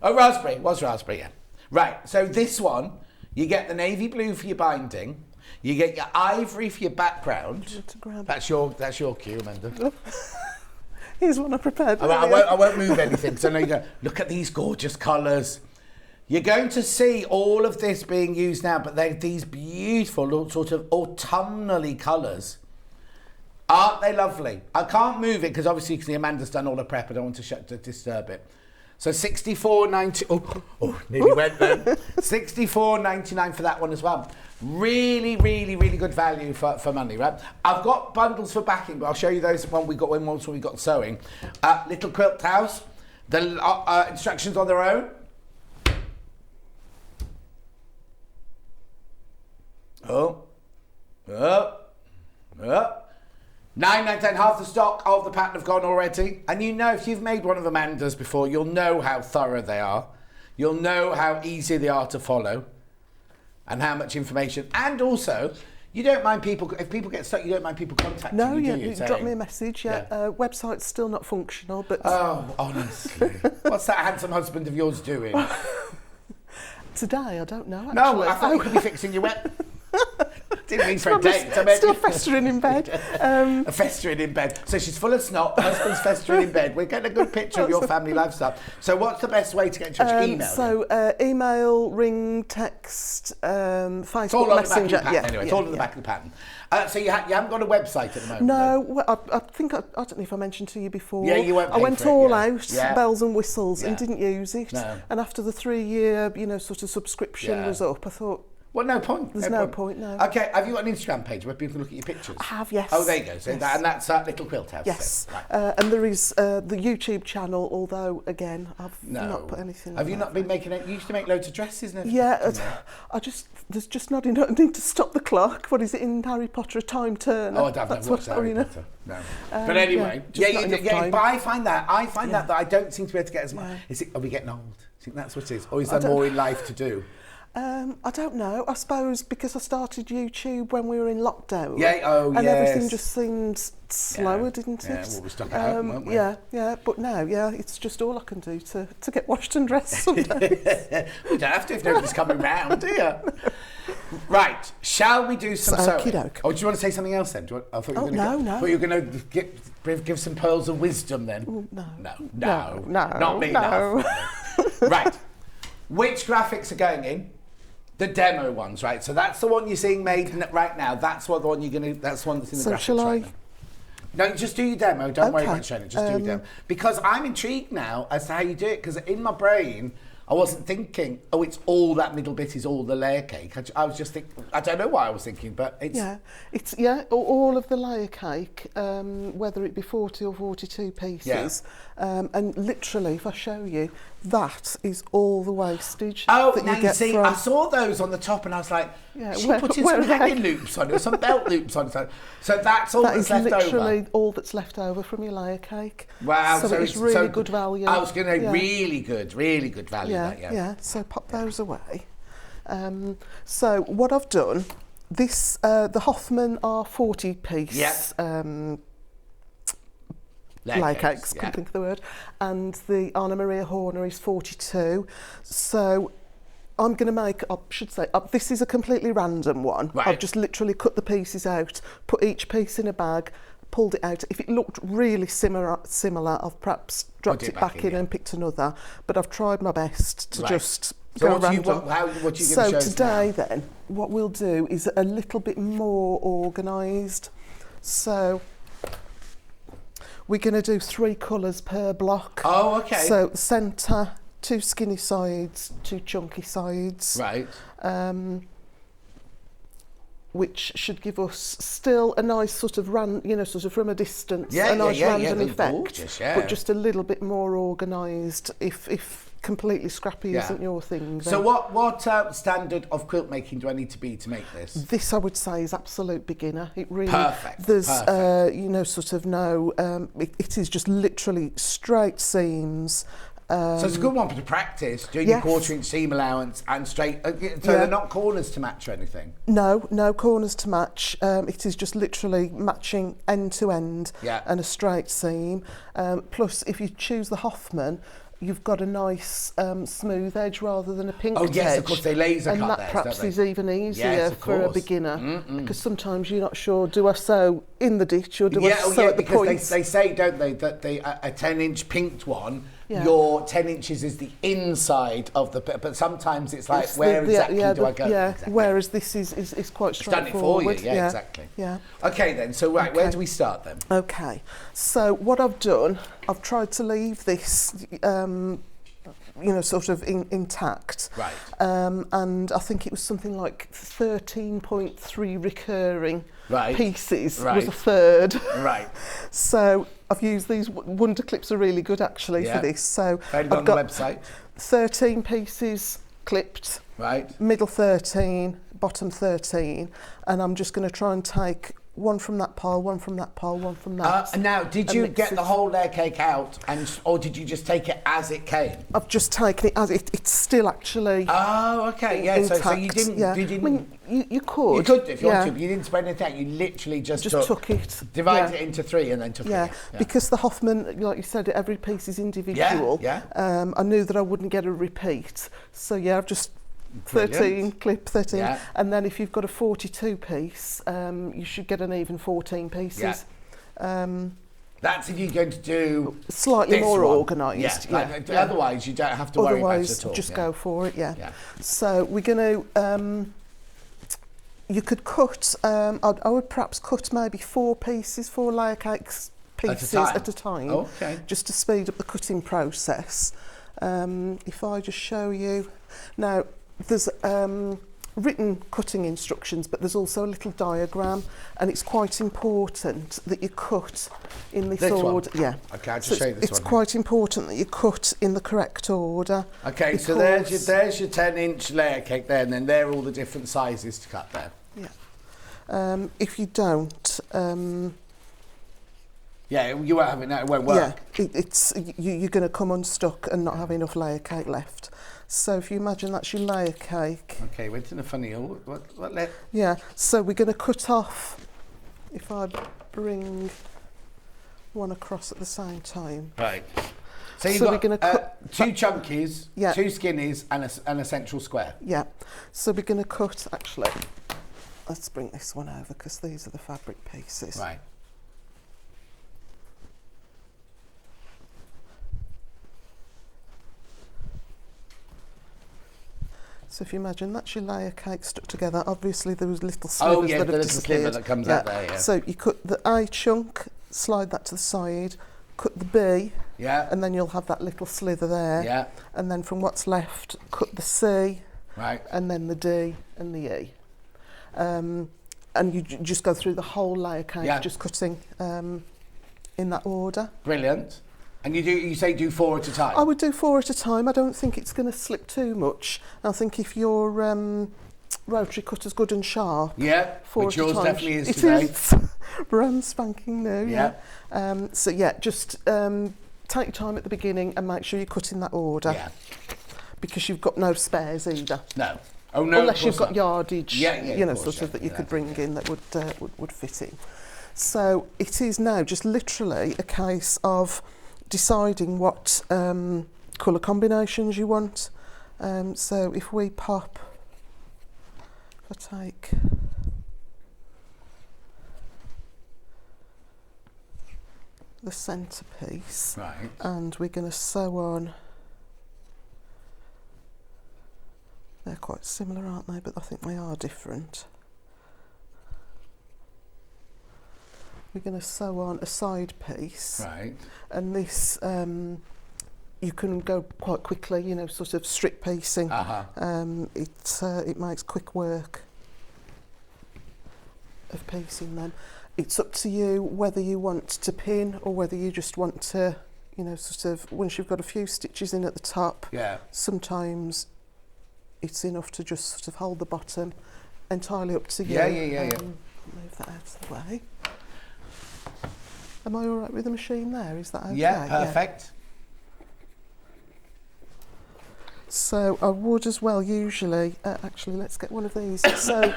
Oh, raspberry. It was raspberry, yeah. Right, so this one, you get the navy blue for your binding, you get your ivory for your background. That's your cue, Amanda. Here's one I prepared. I won't move anything, because I know you go, look at these gorgeous colours. You're going to see all of this being used now, but they're these beautiful sort of autumnally colours. Aren't they lovely? I can't move it because obviously Amanda's done all the prep. I don't want to disturb it. So 64.90. Oh, nearly went then. 64.99 for that one as well. Really, really, really good value for money, right? I've got bundles for backing, but I'll show you those when we got sewing. Little quilt house. The instructions on their own. Oh. 9.99, half the stock of the pattern have gone already. And you know, if you've made one of Amanda's before, you'll know how thorough they are. You'll know how easy they are to follow and how much information. And also, you don't mind people, if people get stuck, you don't mind people contacting you, do you? No, drop me a message, website's still not functional, but... Oh, honestly. What's that handsome husband of yours doing? Today, I don't know, actually. No, I thought you could be fixing your web... Didn't mean for a date. I meant still festering in bed. Festering in bed. So she's full of snot. Husband's festering in bed. We're getting a good picture of your family lifestyle. So what's the best way to get in touch? Email. Email, ring, text, Facebook, it's all Messenger. On the back of the pattern, anyway, it's all on the back of the pattern. So you haven't got a website at the moment? No, well, I think I don't know if I mentioned to you before. Yeah, you won't. I went all out, bells and whistles, and didn't use it. No. And after the 3-year, sort of subscription was up, I thought. Well, no point. There's no point, no. Okay, have you got an Instagram page where people can look at your pictures? I have, yes. Oh, there you go. So yes. and that's Little Quilt House. Yes. Right. And there is the YouTube channel, although, again, I've not put anything Have you not been making it? You used to make loads of dresses, never? Yeah, there's just not enough. I need to stop the clock. What is it in Harry Potter? A time turner. Oh, I've never watched Harry Potter. No. But anyway, but I find that I don't seem to be able to get as much. Are we getting old? I think that's what it is. Or is there more in life to do? I don't know. I suppose because I started YouTube when we were in lockdown. And everything just seemed slower, didn't it? Yeah, well, we stuck at home, weren't we? Yeah. But now, it's just all I can do to get washed and dressed sometimes. We don't have to if nobody's coming round, do you? Right, shall we do some sewing? Okey-doke. Oh, do you want to say something else then? I thought you were going to you were going to give some pearls of wisdom then. No. Not me enough. Right, which graphics are going in? The demo ones, right? So that's the one you're seeing made right now. That's the one you're going to. That's the one that's in the graphics right now. No, just do your demo. Don't worry about showing it. Just do your demo. Because I'm intrigued now as to how you do it. Because in my brain, I wasn't thinking, oh, it's all that middle bit is all the layer cake. I was just thinking, I don't know why I was thinking, but it's... Yeah, all of the layer cake, whether it be 40 or 42 pieces. And literally, if I show you, that is all the wastage that you get from... I saw those on the top and I was like, she put in some hanging loops on it, or some belt loops on it. So that's all that's left over? That is literally all that's left over from your layer cake. Wow. So it's really good value. I was going to really good value. So pop those away. So what I've done, the Hoffman are 40 piece layer cakes, couldn't think of the word, and the Anna Maria Horner is 42. So I'm going to make, I should say, this is a completely random one. Right. I've just literally cut the pieces out, put each piece in a bag, pulled it out. If it looked really similar, I've perhaps dropped it back in and picked another, but I've tried my best to just go random. What are you going to show So us today now? Then, what we'll do is a little bit more organised. So we're going to do 3 colours per block. Oh, okay. So centre, 2 skinny sides, 2 chunky sides. Right. Which should give us still a nice sort of sort of from a distance, a nice random effect, gorgeous, but just a little bit more organised. If completely scrappy isn't your thing. Then. So what standard of quilt making do I need to be to make this? This I would say is absolute beginner. It really perfect. There's sort of no. It is just literally straight seams. So it's a good one to practice, doing your 1/4 inch seam allowance and straight, so they're not corners to match or anything? No corners to match. It is just literally matching end to end and a straight seam. Plus, if you choose the Hoffman, you've got a nice smooth edge rather than a pinked edge. Oh yes, of course, they laser cut that theirs, perhaps is even easier for a beginner, because sometimes you're not sure, do I sew in the ditch or do I sew at the point? They say, don't they, that a 10-inch pinked one your 10 inches is the inside of the, but sometimes it's like, where exactly do I go? Yeah, exactly. Whereas this is quite straightforward. It's done it for you, exactly. Yeah. Okay then, so where do we start then? Okay, so what I've done, I've tried to leave this, sort of intact. Right. And I think it was something like 13.3 recurring pieces was a third. Right. So I've used these wonder clips are really good actually for this. So I've got the website. 13 pieces clipped. Right. Middle 13, bottom 13, and I'm just going to try and take one from that pile, one from that pile, one from that. Now, did you get the whole layer cake out, or did you just take it as it came? I've just taken it as it's still actually. Oh, okay, yeah. Intact. So you didn't. Yeah. You didn't. I mean, you could. You could if you wanted to, but you didn't spread anything out. You literally just took it, divided it into 3, and then took it. Yeah, because the Hoffman, like you said, every piece is individual. Yeah. I knew that I wouldn't get a repeat, so I've just. 13 clip 13 and then if you've got a 42 piece you should get an even 14 pieces. That's if you're going to do slightly more organised. Otherwise you don't have to worry about it at all. Just go for it. So we're going to you could cut I would perhaps cut maybe 4 layer cakes pieces at a time. Okay. Just to speed up the cutting process. If I just show you now, there's written cutting instructions, but there's also a little diagram, and it's quite important that you cut in this order. Yeah. Okay, I'll just show you this one. It's quite important that you cut in the correct order. Okay, so there's your 10-inch layer cake there, and then there are all the different sizes to cut there. Yeah. If you don't. You won't have it now. It won't work. Yeah, you're going to come unstuck and not have enough layer cake left. So if you imagine that's your layer cake. Okay, went in a funny order. What Yeah, so we're going to cut off, if I bring one across at the same time. Right. So you've got we're cut 2 chunkies, 2 skinnies and a central square. Yeah, so we're going to cut, actually, let's bring this one over because these are the fabric pieces. Right. So if you imagine that's your layer cake stuck together, obviously there was little slivers that have disappeared. Sliver that comes out there, So you cut the A chunk, slide that to the side, cut the B, and then you'll have that little slither there. Yeah. And then from what's left, cut the C, right, and then the D and the E. And you just go through the whole layer cake, just cutting in that order. Brilliant. And you say do 4 at a time? I would do 4 at a time. I don't think it's going to slip too much. I think if your rotary cutter's good and sharp, 4 which at a yours time, definitely is it today. Is brand spanking new. Just take your time at the beginning and make sure you cut in that order. Yeah. Because you've got no spares either. No. Oh no. Unless you've got yardage, that you could bring in that would fit in. So it is now just literally a case of deciding what colour combinations you want. So if we pop, if I take the centre piece, and we're going to sew on. They're quite similar, aren't they? But I think they are different. We're going to sew on a side piece, and this you can go quite quickly, sort of strip piecing. It makes quick work of piecing them. It's up to you whether you want to pin or whether you just want to, sort of, once you've got a few stitches in at the top, sometimes it's enough to just sort of hold the bottom. Entirely up to you. Move that out of the way. Am I all right with the machine there? Is that okay? Yeah, perfect. So I would as well usually, actually let's get one of these. So,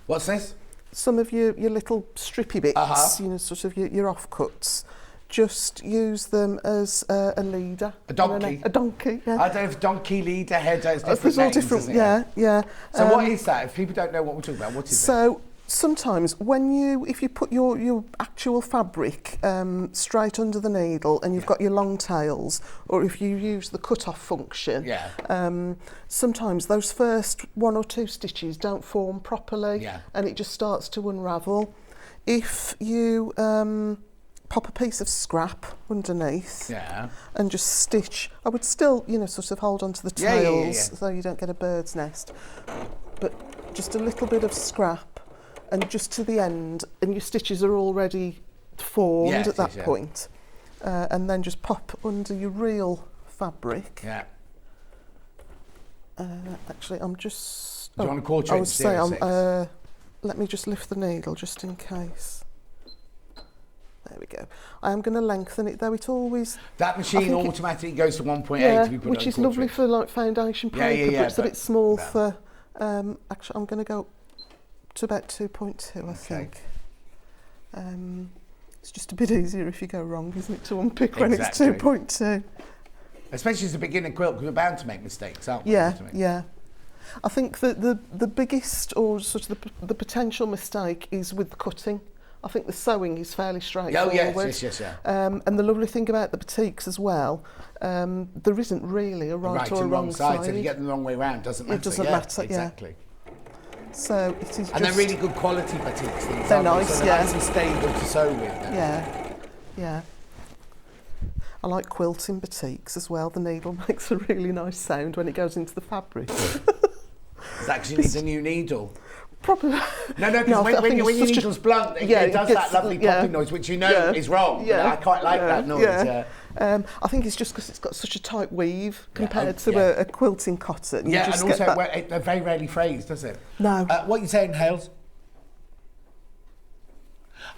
what's this? Some of your little strippy bits, sort of your offcuts, just use them as a leader. A donkey? A donkey, yeah. I don't know if donkey, leader, header is different There's all names, different, isn't it? yeah. So what is that? If people don't know what we're talking about, what is it? So sometimes if you put your actual fabric straight under the needle and you've got your long tails, or if you use the cut-off function, sometimes those first 1 or 2 stitches don't form properly, and it just starts to unravel. If you pop a piece of scrap underneath and just stitch, I would still, sort of hold onto the tails so you don't get a bird's nest, but just a little bit of scrap and just to the end, and your stitches are already formed at that point. And then just pop under your real fabric. Actually, I'm just... Do you want to quarter inch 06? Let me just lift the needle just in case. There we go. I am going to lengthen it, though. It always... That machine automatically goes to 1.8 if you put which it is lovely for like foundation paper, but it's a bit small for... actually, I'm going to go to about 2.2, I think. It's just a bit easier if you go wrong, isn't it, to unpick when it's 2.2. Especially as a beginner quilt, because we're bound to make mistakes, aren't we? Yeah. I think that the biggest, or sort of the potential mistake, is with the cutting. I think the sewing is fairly straightforward. Yes. And the lovely thing about the batiks as well, there isn't really a right or a wrong side. So if you get them the wrong way round, doesn't matter. It doesn't matter, exactly. So it is. And they're really good quality batiks. These they're nice, so they're nice and stable to sew with. Yeah. I like quilting batiks as well. The needle makes a really nice sound when it goes into the fabric. It actually needs a new needle. Probably. No, because when your needle's blunt, it does that lovely popping noise, which is wrong. But I quite like that noise. I think it's just because it's got such a tight weave compared to a quilting cotton. Yeah, and also they're very rarely phrased, does it? No. What are you saying, Hales?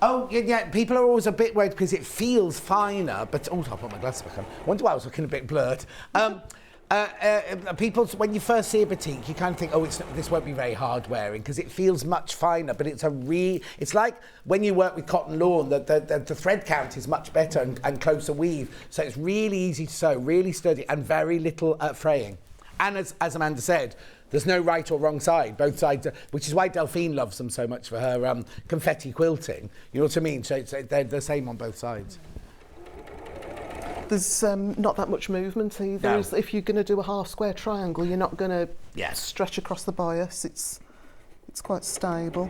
Oh, yeah, people are always a bit worried because it feels finer, but... Oh, I'll put my glasses back on. I wonder why I was looking a bit blurred. People, when you first see a batik, you kind of think, this won't be very hard wearing because it feels much finer, but it's like when you work with cotton lawn, the thread count is much better and closer weave, so it's really easy to sew, really sturdy, and very little fraying. And as Amanda said, there's no right or wrong side. Both sides, which is why Delphine loves them so much for her confetti quilting. You know what I mean? So they're the same on both sides. There's not that much movement either. No. If you're going to do a half square triangle, you're not going to stretch across the bias. It's quite stable.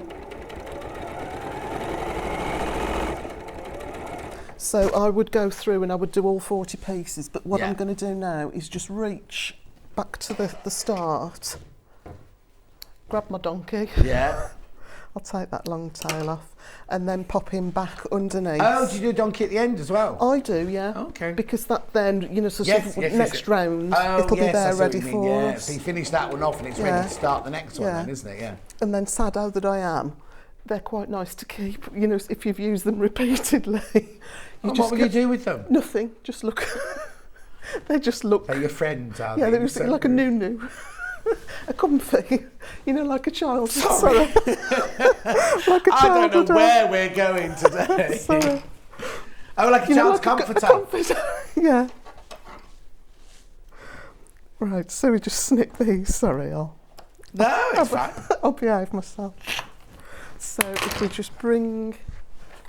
So I would go through and I would do all 40 pieces, but what I'm going to do now is just reach back to the start, grab my donkey. Yeah. I'll take that long tail off and then pop him back underneath. Oh, do you do a donkey at the end as well? I do, yeah. Okay. Because that then, next round, it'll be there ready for us. So you finish that one off and it's ready to start the next one then, isn't it? Yeah. And then, sado that I am, they're quite nice to keep, if you've used them repeatedly. What will you do with them? Nothing, just look. They just look... They're your friends, are they? Yeah, they look like a noo-noo. A comfy, like a child. Sorry. Like a child. I don't know where we're going today. Sorry. Oh, like a child's comforter. A comforter. Yeah. Right, so we just snip these. Sorry, No, it's fine. I'll behave myself. So if we just bring...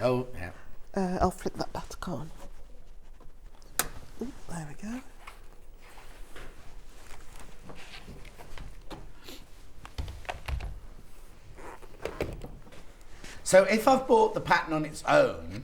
Oh, yeah. I'll flip that back on. Ooh, there we go. So if I've bought the pattern on its own,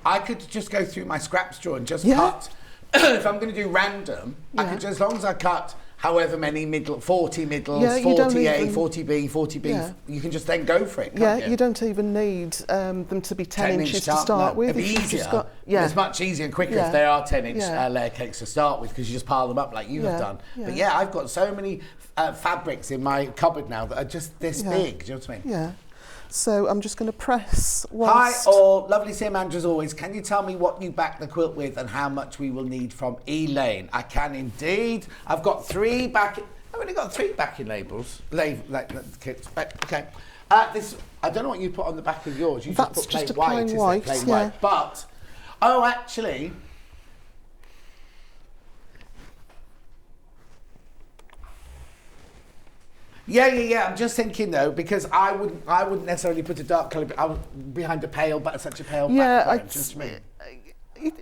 I could just go through my scraps drawer and just cut. If I'm going to do random, I could just, as long as I cut however many 40 middles, 40A, 40B, 40B, you can just then go for it, can't you? You don't even need them to be 10 inches to start with. It'd be easier. It's much easier and quicker if they are 10-inch layer cakes to start with, because you just pile them up like you have done. But I've got so many fabrics in my cupboard now that are just this big, do you know what I mean? Yeah. So I'm just going to press whilst... Hi all, lovely to see Amanda as always. Can you tell me what you back the quilt with and how much we will need from Elaine? I can indeed. I've got 3 backing... I've only got 3 backing labels. Kits. Okay. This, I don't know what you put on the back of yours. You That's just put plain white, isn't it? Plain white. But, actually... Yeah. I'm just thinking though, because I wouldn't necessarily put a dark colour behind a pale, but such a pale background. Just me.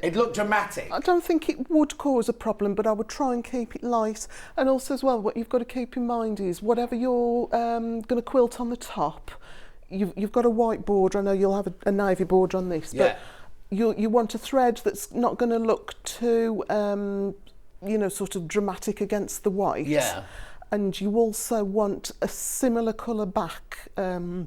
It looked dramatic. I don't think it would cause a problem, but I would try and keep it light. And also as well, what you've got to keep in mind is whatever you're going to quilt on the top, you've got a white border. I know you'll have a navy border on this, but you want a thread that's not going to look too, sort of dramatic against the white. Yeah. And you also want a similar colour backing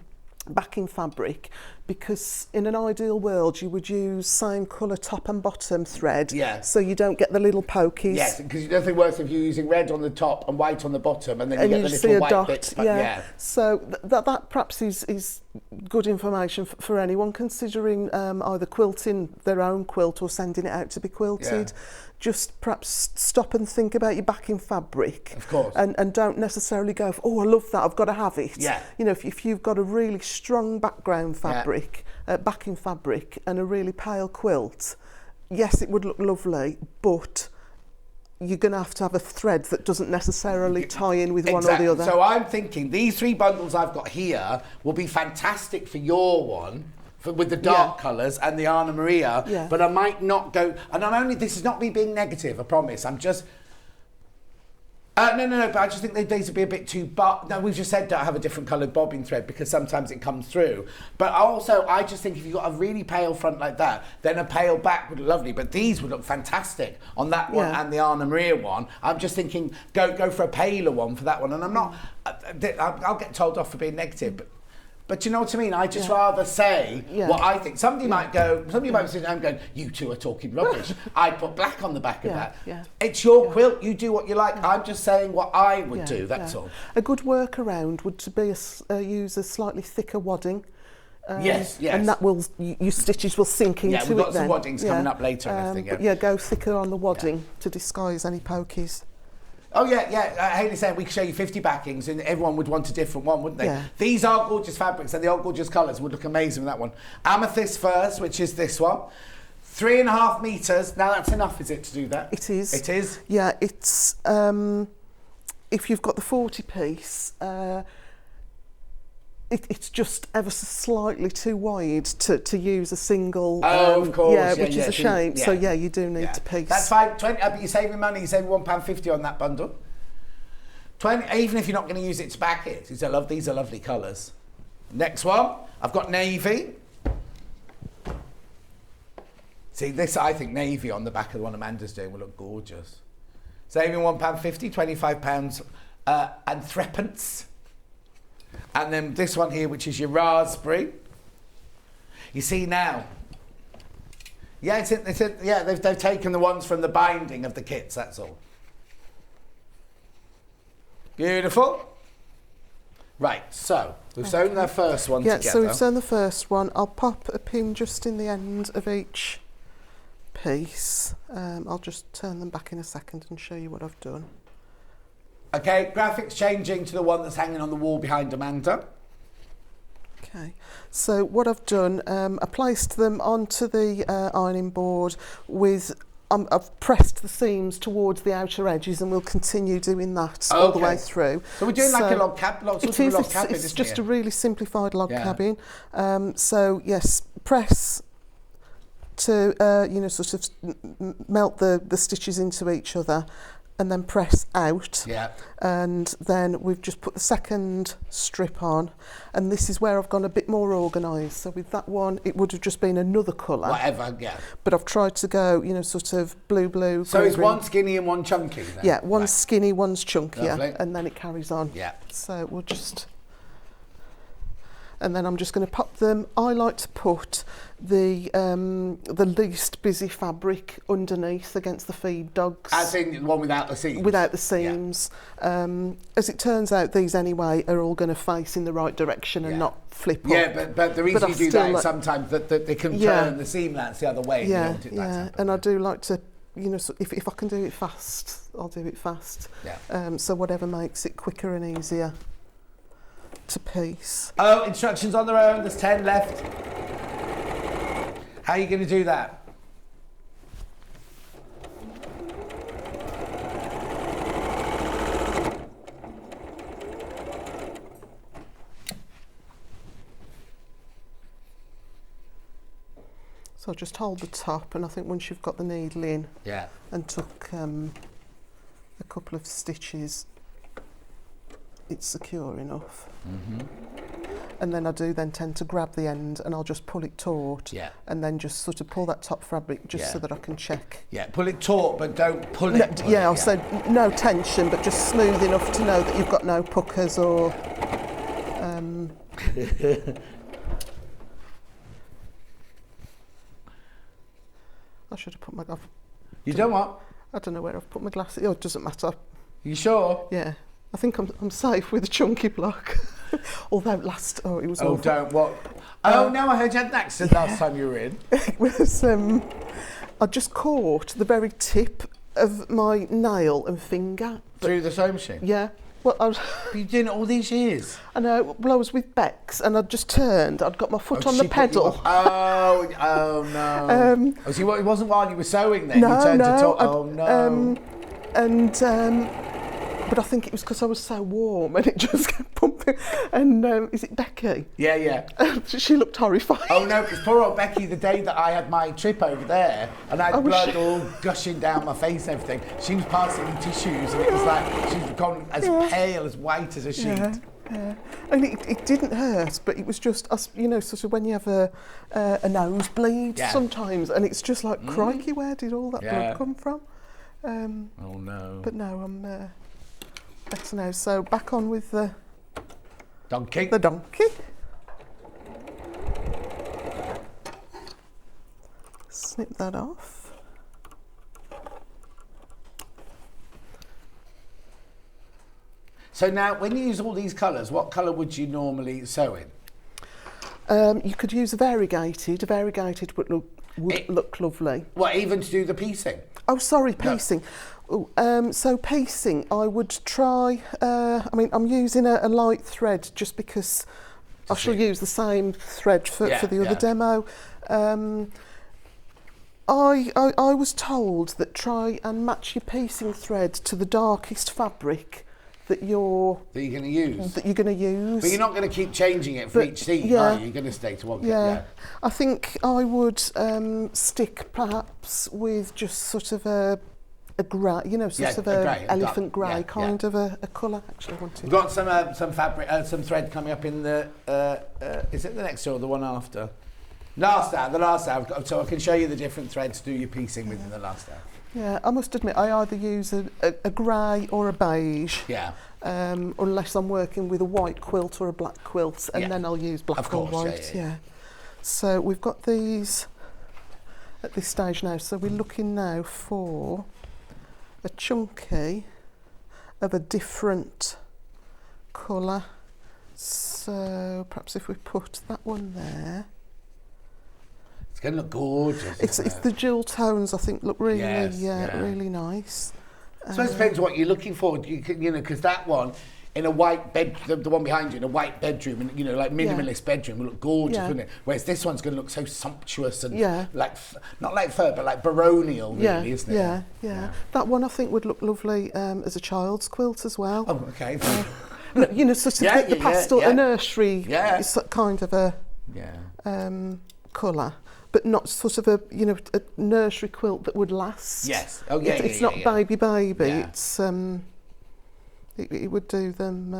fabric, because in an ideal world you would use same colour top and bottom thread, so you don't get the little pokies. Yes, because you don't think worse if you're using red on the top and white on the bottom, and then you get the little white dot, bits. So that perhaps is good information for anyone considering either quilting their own quilt or sending it out to be quilted. Just perhaps stop and think about your backing fabric. Of course. And don't necessarily go, oh, I love that, I've got to have it. Yeah. You know, if you've got a really strong background fabric, backing fabric, and a really pale quilt, yes, it would look lovely, but you're going to have a thread that doesn't necessarily tie in with one or the other. So I'm thinking these 3 bundles I've got here will be fantastic for your one, with the dark colours and the Anna Maria, but I might not go, and this is not me being negative, I promise, I'm just, no, but I just think these would be a bit too, no, we've just said don't have a different coloured bobbin thread because sometimes it comes through, but also I just think if you've got a really pale front like that, then a pale back would look lovely, but these would look fantastic on that one and the Anna Maria one. I'm just thinking go for a paler one for that one, and I'm not, I'll get told off for being negative, but you know what I mean? I just rather say what I think. Somebody might be sitting home going, you two are talking rubbish. I'd put black on the back of that. It's your quilt, you do what you like. I'm just saying what I would do, that's all. A good workaround would be use a slightly thicker wadding. Yes. And that will, your stitches will sink into it. Yeah, we've got some waddings coming up later and everything. But go thicker on the wadding to disguise any pokies. Oh Hayley's saying we could show you 50 backings and everyone would want a different one, wouldn't they? Yeah. These are gorgeous fabrics and they are gorgeous colours, would look amazing with that one. Amethyst first, which is this one. 3.5 metres. Now that's enough, is it, to do that? It is. It is? Yeah, it's, if you've got the 40 piece, it's just ever so slightly too wide to use a single. Of course. Which is a shame. So you do need to piece. That's fine. 20. But you're saving money. You're saving £1.50 on that bundle. 20. Even if you're not going to use it to back it. These are lovely colours. Next one. I've got navy. See this. I think navy on the back of the one Amanda's doing will look gorgeous. Saving £1.50, £25 and threepence. And then this one here, which is your raspberry. You see now. Yeah, they've taken the ones from the binding of the kits, that's all. Beautiful. Right, so we've sewn the first one together. Yeah, so we've sewn the first one. I'll pop a pin just in the end of each piece. I'll just turn them back in a second and show you what I've done. Okay, graphics changing to the one that's hanging on the wall behind Amanda. Okay, so what I've done, I placed them onto the ironing board with, I've pressed the seams towards the outer edges and we'll continue doing that all the way through. So we're doing like a log cabin, it's just a really simplified log cabin. So yes, press to, sort of melt the stitches into each other, and then press out, and then we've just put the second strip on, and this is where I've gone a bit more organised. So with that one it would have just been another colour, but I've tried to go sort of blue so green, it's one skinny and one chunky then? One's skinny, one's chunkier. Lovely. And then it carries on. So we'll just, and then I'm just going to pop them. I like to put the least busy fabric underneath against the feed dogs. As in the one without the seams? Without the seams. As it turns out, these anyway are all going to face in the right direction and not flip up. Yeah, but the reason you do that is sometimes that they can turn the seam lance the other way. And you don't want it that happen. And I do like to, so if I can do it fast, I'll do it fast. So whatever makes it quicker and easier to piece. Oh, instructions on their own. There's 10 left. How are you going to do that? So I just hold the top, and I think once you've got the needle in, Yeah. and took a couple of stitches, it's secure enough. And then I do then tend to grab the end, and I'll just pull it taut, and then just sort of pull that top fabric just so that I can check. Yeah, pull it taut, but don't pull it. I'll say no tension, but just smooth enough to know that you've got no puckers or. I should have put my. You done what? I don't know where I've put my glasses. Oh, it doesn't matter. You sure? Yeah, I think I'm safe with a chunky block. Although it was. Oh, awful. don't what? Oh no, I heard you had an accident last time you were in. It was. I just caught the very tip of my nail and finger. Through the sewing machine? Yeah. Well, But you've been doing it all these years. I know. Well, I was with Bex, and I'd just turned. I'd got my foot on the pedal. Oh no. So it wasn't while you were sewing then? No, you turned no. to talk. Oh no. But I think it was because I was so warm, and it just kept pumping. And is it Becky? Yeah. She looked horrified. Oh no, because poor old Becky, the day that I had my trip over there, and I had blood all gushing down my face and everything, she was passing me tissues, and it was like she's gone as pale, as white as a sheet. Yeah. And it didn't hurt, but it was just us, sort of when you have a nosebleed sometimes, and it's just like, crikey, where did all that blood come from? Oh no. But no, I'm better now. So back on with the donkey. The donkey. Snip that off. So now, when you use all these colours, what colour would you normally sew in? You could use a variegated. A variegated would look lovely. What, even to do the piecing? Oh, sorry, piecing. No. So piecing, I would try. I'm using a light thread just because I shall use the same thread for the other demo. I was told that try and match your piecing thread to the darkest fabric that you're going to use. But you're not going to keep changing it for each seam, are you? You're going to stay to one. Yeah. I think I would stick perhaps with just sort of a grey, elephant grey kind of a colour. Actually, I wanted. We've got some fabric, some thread coming up in the. Is it the next or the one after? The last hour. So I can show you the different threads to do your piecing with in the last hour. Yeah, I must admit I either use a grey or a beige. Yeah. Unless I'm working with a white quilt or a black quilt, and then I'll use black or white. Yeah. So we've got these at this stage now. So we're looking now for a chunky of a different colour. So perhaps if we put that one there. It's going to look gorgeous. It's the jewel tones, I think, look really, really nice. So it depends what you're looking for. Because that one in a white bed, the one behind you in a white bedroom, and like minimalist bedroom, will look gorgeous, wouldn't it? Whereas this one's going to look so sumptuous and like not like fur, but like baronial, really, isn't it? Yeah. That one I think would look lovely as a child's quilt as well. Oh, okay. Sort of the pastel, a nursery, kind of a colour. But not sort of a nursery quilt that would last. Yes. Oh yeah. It's not baby. Yeah. It's it would do them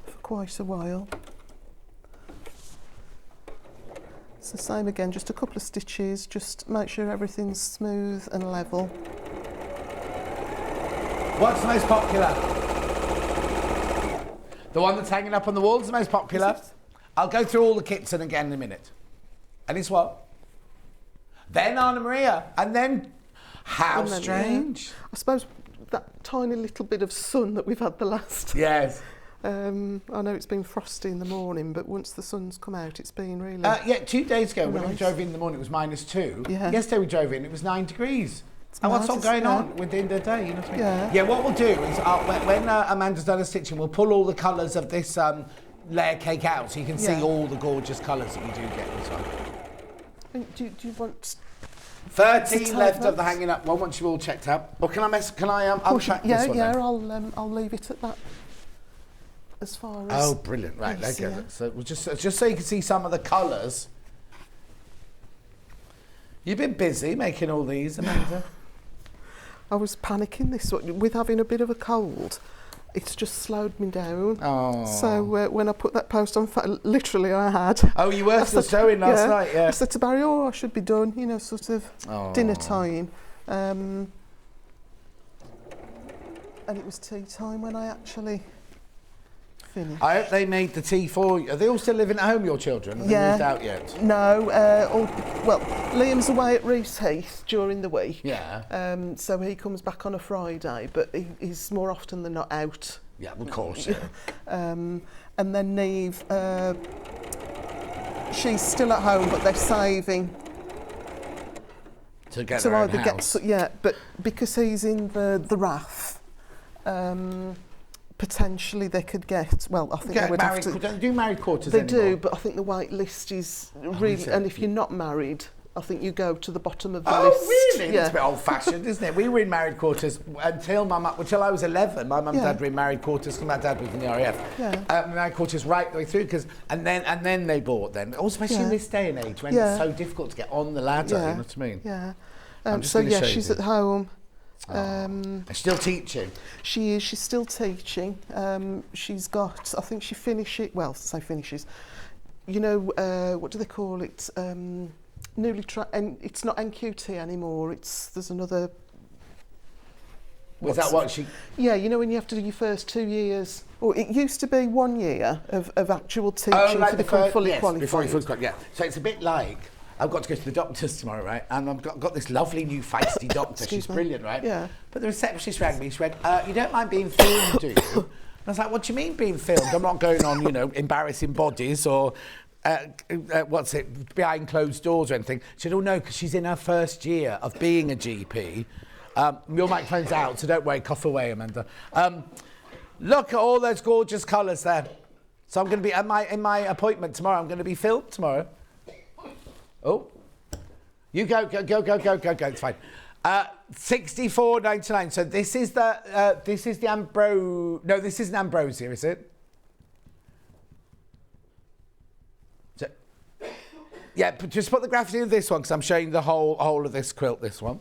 for quite a while. It's the same again. Just a couple of stitches. Just make sure everything's smooth and level. What's the most popular? The one that's hanging up on the wall is the most popular. I'll go through all the kits and again in a minute. And it's what? Then Anna Maria. And then, how strange. I suppose that tiny little bit of sun that we've had the last... Yes. I know it's been frosty in the morning, but once the sun's come out, it's been really... 2 days ago, when we drove in the morning, it was -2. Yeah. Yesterday we drove in, it was 9 degrees. And what's all going on within the day, you know what I mean? Yeah, what we'll do is, when Amanda's done her stitching, we'll pull all the colours of this... layer cake out so you can see all the gorgeous colours that you do get as well. Do you want 13 left of the hanging up one once you've all checked out? Or can I untrack this one? Yeah, I'll leave it at that. as far as... Oh, brilliant. Right, there you go. So we'll just so you can see some of the colours. You've been busy making all these, Amanda. I was panicking this one. With having a bit of a cold, it's just slowed me down. Oh. So when I put that post on, literally I had. Oh, you were still sewing last night, yeah. I said to Barry, I should be done, you know, sort of dinner time. And it was tea time when I actually finished. I hope they made the tea for you. Are they all still living at home, your children? Have they moved out yet? No. Well, Liam's away at Reese Heath during the week. Yeah. So he comes back on a Friday, but he's more often than not out. Yeah, of course. Yeah. And then Neve, she's still at home, but they're saving to get their own either house. But because he's in the RAF, potentially they could get, well, I think they would have to... Don't do married quarters They anymore. do, but I think the wait list is really... And if you're not married, I think you go to the bottom of the list. Oh, really? That's a bit old-fashioned, isn't it? We were in married quarters until I was 11. My mum and dad were in married quarters because my dad was in the RAF. Yeah. Married quarters right the way through, and then they bought them. Also, especially in this day and age when it's so difficult to get on the ladder, you know what I mean? Yeah. She's at home. Still teaching? She is. She's still teaching. She's got, I think she finishes, well, say finishes, you know, what do they call it? It's not NQT anymore. There's another. Was that what she? Yeah, you know when you have to do your first 2 years, or it used to be 1 year of actual teaching to become fully qualified. Before you fully qualified. Yeah. So it's a bit like I've got to go to the doctors tomorrow, right? And I've got this lovely new feisty doctor. She's brilliant, right? Yeah. But the receptionist rang me. She went, "You don't mind being filmed, do you?" And I was like, "What do you mean being filmed? I'm not going on, you know, embarrassing bodies or." Behind closed doors or anything. She said, oh no, because she's in her first year of being a GP. Your microphone's out, so don't worry, cough away, Amanda. Look at all those gorgeous colours there. So I'm going to be, in my appointment tomorrow, I'm going to be filmed tomorrow. Oh. You go, it's fine. 64.99. So this is the no, this isn't Ambrosia, is it? Yeah, but just put the graphics in this one because I'm showing the whole of this quilt, this one.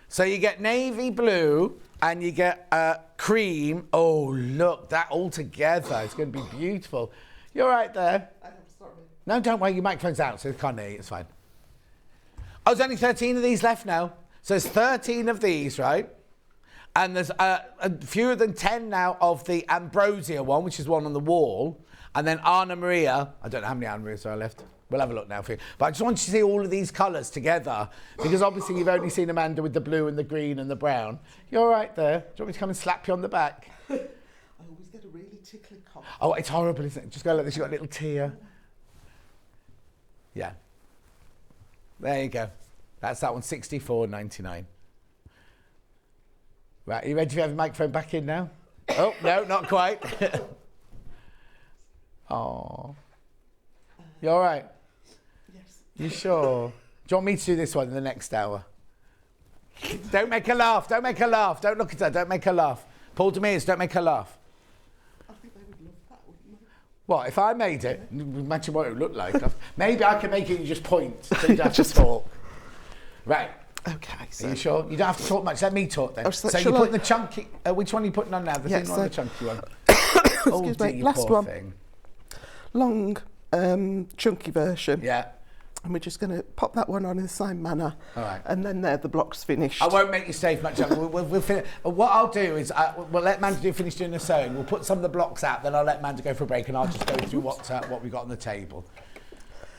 So you get navy blue and you get cream. Oh, look, that all together. It's going to be beautiful. You're right there. I'm sorry. No, don't worry, your microphone's out, so you can't hear you, it's fine. Oh, there's only 13 of these left now. So there's 13 of these, right? And there's fewer than 10 now of the Ambrosia one, which is one on the wall. And then Anna Maria. I don't know how many Anna Marias are left. We'll have a look now for you. But I just want you to see all of these colours together because obviously you've only seen Amanda with the blue and the green and the brown. You're all right there. Do you want me to come and slap you on the back? I always get a really tickly cough. Oh, it's horrible, isn't it? Just go like this. You've got a little tear. Yeah. There you go. That's that one, $64.99. Right, are you ready to have the microphone back in now? Oh, no, not quite. Oh. You all right? Yes. You sure? Do you want me to do this one in the next hour? Don't make her laugh. Don't make her laugh. Don't look at her. Don't make her laugh. Paul Demirs, don't make her laugh. I think they would love that, wouldn't they? What, if I made it? Imagine what it would look like. Maybe I can make it and you just point so you don't have to talk. Right. Okay, so... Are you sure? You don't have to talk much. Let me talk then. So you're putting the chunky... which one are you putting on now? The thin one or the chunky one? Excuse me. Last one. Thing. Long, chunky version. Yeah. And we're just going to pop that one on in the same manner. All right. And then there, the block's finished. I won't make you stay for much longer. We'll finish. What I'll do is we'll let Amanda finish doing the sewing. We'll put some of the blocks out, then I'll let Amanda go for a break and I'll just go through what we got on the table.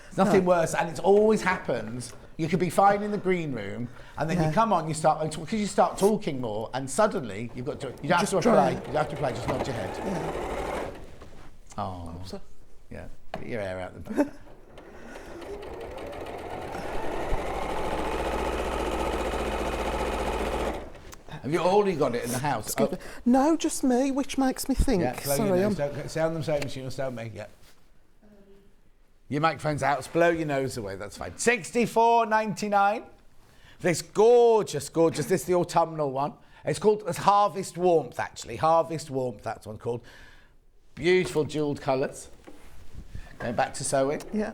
There's nothing worse, and it always happens. You could be fine in the green room, and then you come on, you start because you start talking more, and suddenly you've got to. You don't have to reply. You don't have to reply. Just nod your head. Yeah. Oh. Yeah. Get your hair out the back. Have you already got it in the house? Oh. No, just me, which makes me think. Yeah, Sorry, don't sound them sewing machine, don't me. Yeah. Your microphone's out. It's blow your nose away. That's fine. $64.99. This gorgeous, gorgeous, this is the autumnal one. It's called Harvest Warmth, actually. Harvest Warmth, that's what it's called. Beautiful jewelled colours. Going back to sewing. Yeah.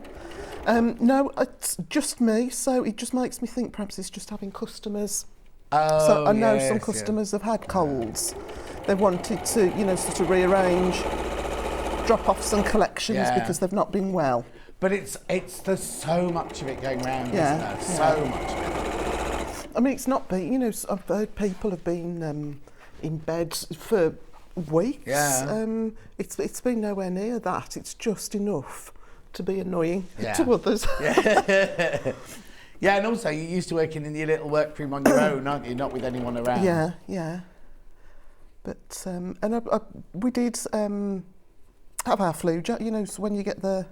No, it's just me, so it just makes me think perhaps it's just having customers. Oh, so I know some customers have had colds. They wanted to, you know, sort of rearrange drop-offs and collections because they've not been well. But there's so much of it going around, isn't there? So much of it. I mean, it's not been, you know, I've heard people have been in bed for weeks. Yeah. It's been nowhere near that. It's just enough to be annoying Yeah. to others. Yeah. Yeah, and also you're used to working in your little workroom on your own, aren't you? Not with anyone around. Yeah, yeah. But we did have our flu jab. You know, so when you get the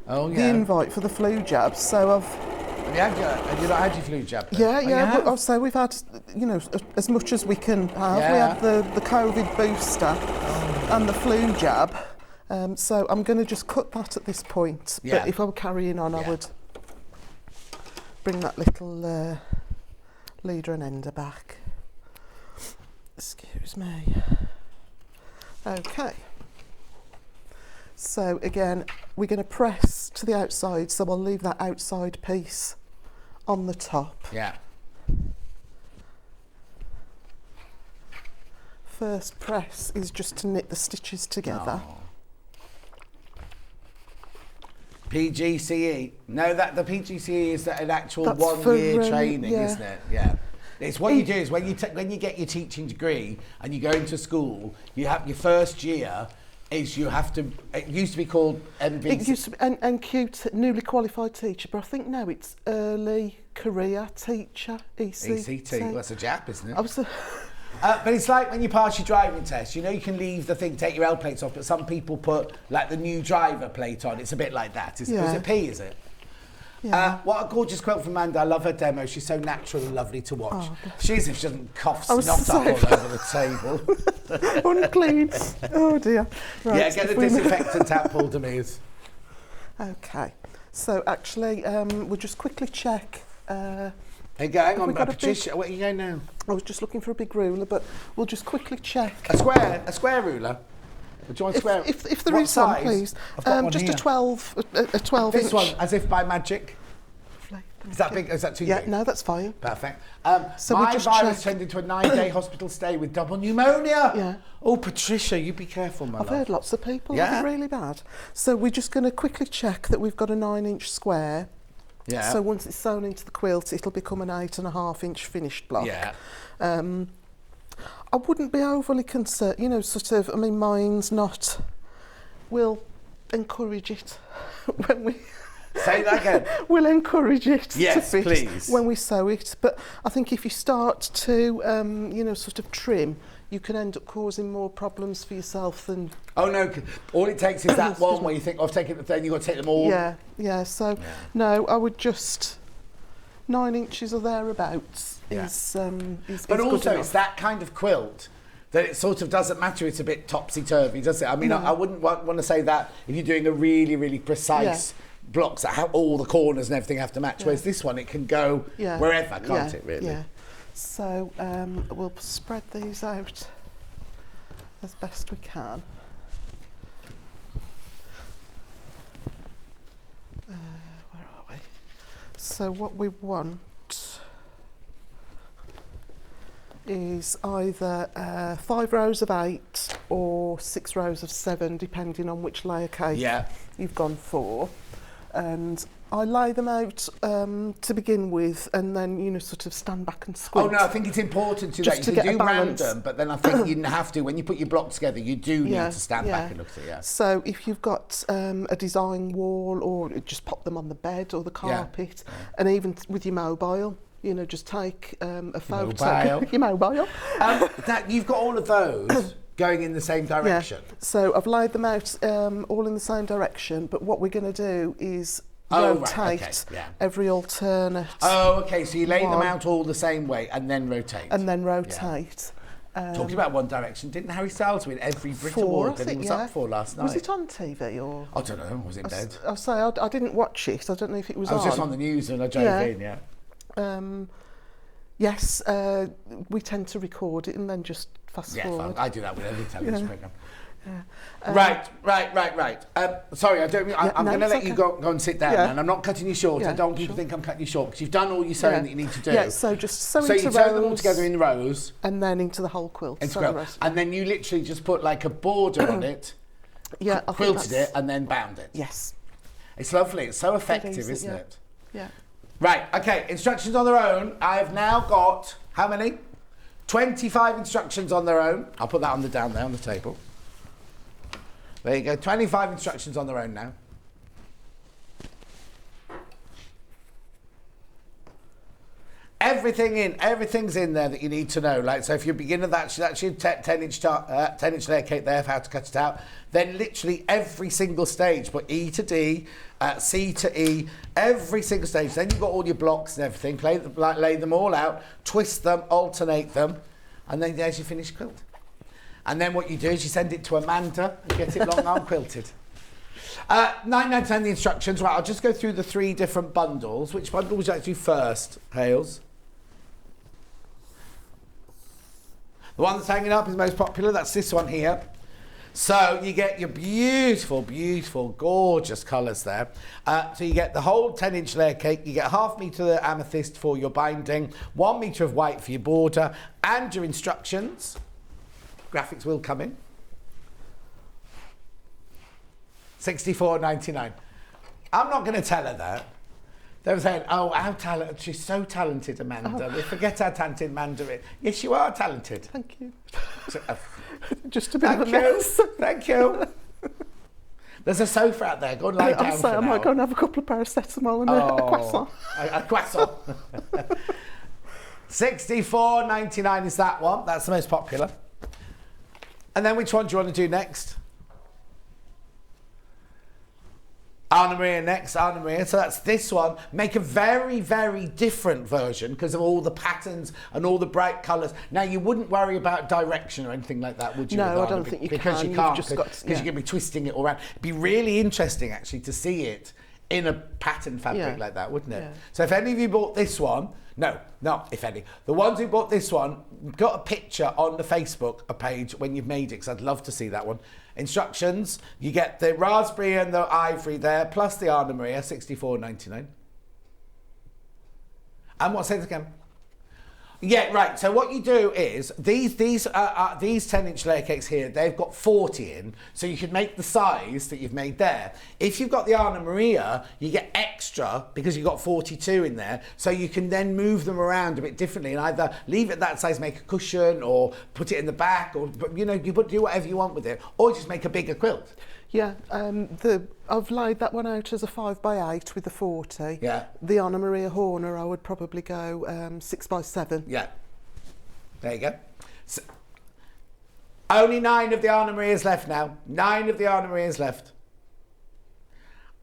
invite for the flu jab. So Have you not had your flu jab? Then? Yeah, yeah. Well, so we've had, you know, as much as we can have. Yeah. We had the COVID booster and the flu jab. So I'm going to just cut that at this point. Yeah. But if I were carrying on, I would bring that little leader and ender back. Excuse me. Okay. So again, we're going to press to the outside, so I'll leave that outside piece on the top. Yeah. First press is just to knit the stitches together. Oh. PGCE. No, that the PGCE is an actual That's 1 year for, training, yeah. isn't it? Yeah. It's what you do is when you get your teaching degree and you go into school, you have your first year is you have to. It used to be called MVC. It used to be NQ, newly qualified teacher, but I think now it's early career teacher, ECT. Well, that's a Jap, isn't it? I was but it's like when you pass your driving test, you know, you can leave the thing, take your L plates off, but some people put like the new driver plate on. It's a bit like that. Is it P, is it? Yeah. What a gorgeous quilt from Amanda. I love her demo. She's so natural and lovely to watch. Oh, She's if she doesn't cough was snot so up all over the table. unclean. Oh dear. Right, Yeah, get the disinfectant out, Paul Demers. Okay. So actually, we'll just quickly check. Hey, hang on, we got a Patricia. Where are you going now? I was just looking for a big ruler, but we'll just quickly check. A square ruler. Would you want square? If there What is size? one, please. I've got one Just here. a 12 This inch. one, as if by magic. Is that big? Is that too big? Yeah, no, that's fine. Perfect. So my we just virus check. turned into a 9-day hospital stay with double pneumonia. Yeah. Oh, Patricia, you be careful, my I've love. heard lots of people have it really bad. So we're just going to quickly check that we've got a 9-inch square. Yeah. So once it's sewn into the quilt, it'll become an 8.5-inch finished block. Yeah. I wouldn't be overly concerned, you know, sort of, I mean, mine's not, we'll encourage it when we... Say that again. We'll encourage it to Yes, fit please. when we sew it. But I think if you start to, you know, sort of trim, you can end up causing more problems for yourself than... Oh, no. All it takes is that one where you think, oh, I've taken the thing, you've got to take them all. Yeah. So, no, I would just... 9 inches or thereabouts is But good also, enough. it's that kind of quilt that it sort of doesn't matter. It's a bit topsy-turvy, does it? I mean, I wouldn't want to say that if you're doing a really, really precise blocks that have all the corners and everything have to match. Whereas this one, it can go wherever, can't it, really? Yeah. So we'll spread these out as best we can. Where are we? So what we want is either 5 rows of 8 or 6 rows of 7, depending on which layer cake you've gone for. And I lay them out to begin with, and then, you know, sort of stand back and squint. Oh no, I think it's important to Just that. to You can get a do balance. random, but then I think you didn't have to. When you put your block together, you do need to stand back and look at it. So if you've got a design wall, or just pop them on the bed or the carpet, and even with your mobile, you know, just take a photo. Your mobile. That you've got all of those going in the same direction. Yeah. So I've laid them out all in the same direction, but what we're going to do is rotate every alternate. Oh, okay. So you lay them out all the same way and then rotate. And then rotate. Talking about One Direction, didn't Harry Styles win every Brit 4, Award I that he think, was up for last night? Was it on TV or? I don't know. I was in bed. I'll say I didn't watch it. I don't know if it was on. I was just on the news and I drove in. Yes, we tend to record it and then just fast forward. I do that with every television programme. Right. Sorry, I don't mean, I'm going to let you go and sit down, and I'm not cutting you short. I don't want people to think I'm cutting you short because you've done all your sewing that you need to do. Yeah, so just sew into rows. So you sew them all rows together in rows. And then into the whole quilt. And then you literally just put like a border on it, quilted it and then bound it. Yes. It's lovely. It's so effective, isn't it? Yeah. Right, okay, instructions on their own. I have now got, how many? 25 instructions on their own. I'll put that down there on the table. There you go, 25 instructions on their own now. Everything's in there that you need to know. Like, so if you're a beginner, that's your 10-inch layer cake there for how to cut it out. Then literally every single stage, put E to D, C to E, every single stage. Then you've got all your blocks and everything. Lay them all out, twist them, alternate them, and then there's your finished quilt. And then what you do is you send it to Amanda and get it long arm quilted. 9.10 the instructions. Right, I'll just go through the 3 different bundles. Which bundle would you like to do first, Hales? The one that's hanging up is the most popular. That's this one here. So you get your beautiful, beautiful, gorgeous colours there. So you get the whole 10-inch layer cake. You get 1/2 metre of amethyst for your binding, 1 metre of white for your border, and your instructions. Graphics will come in. $64.99. I'm not going to tell her that. They were saying, oh, how talented. She's so talented, Amanda. We forget how talented Amanda is. Yes, you are talented. Thank you. So, just a bit of a mess. Thank you. There's a sofa out there. Go and lie down for I might go and have a couple of paracetamol and a croissant. A croissant. $64.99 is that one. That's the most popular. And then which one do you want to do next? Anna Maria next, Anna Maria. So that's this one. Make a very, very different version because of all the patterns and all the bright colours. Now, you wouldn't worry about direction or anything like that, would you? No, I don't think you can. Because you can't, because you're going to be twisting it all around. It'd be really interesting, actually, to see it in a pattern fabric like that, wouldn't it? Yeah. So if any of you bought this one, no, not if any. The ones who bought this one, got a picture on the Facebook page when you've made it, because I'd love to see that one. Instructions, you get the raspberry and the ivory there, plus the Anna Maria, $64.99. And what's it again? Yeah, right. So what you do is these 10-inch layer cakes here, they've got 40 in, so you can make the size that you've made there. If you've got the Anna Maria, you get extra because you've got 42 in there, so you can then move them around a bit differently and either leave it that size, make a cushion, or put it in the back, or you do whatever you want with it, or just make a bigger quilt. Yeah, I've laid that one out as a 5x8 with the 40. Yeah. The Anna Maria Horner, I would probably go 6x7. Yeah. There you go. So, only 9 of the Anna Marias left now. 9 of the Anna Marias left.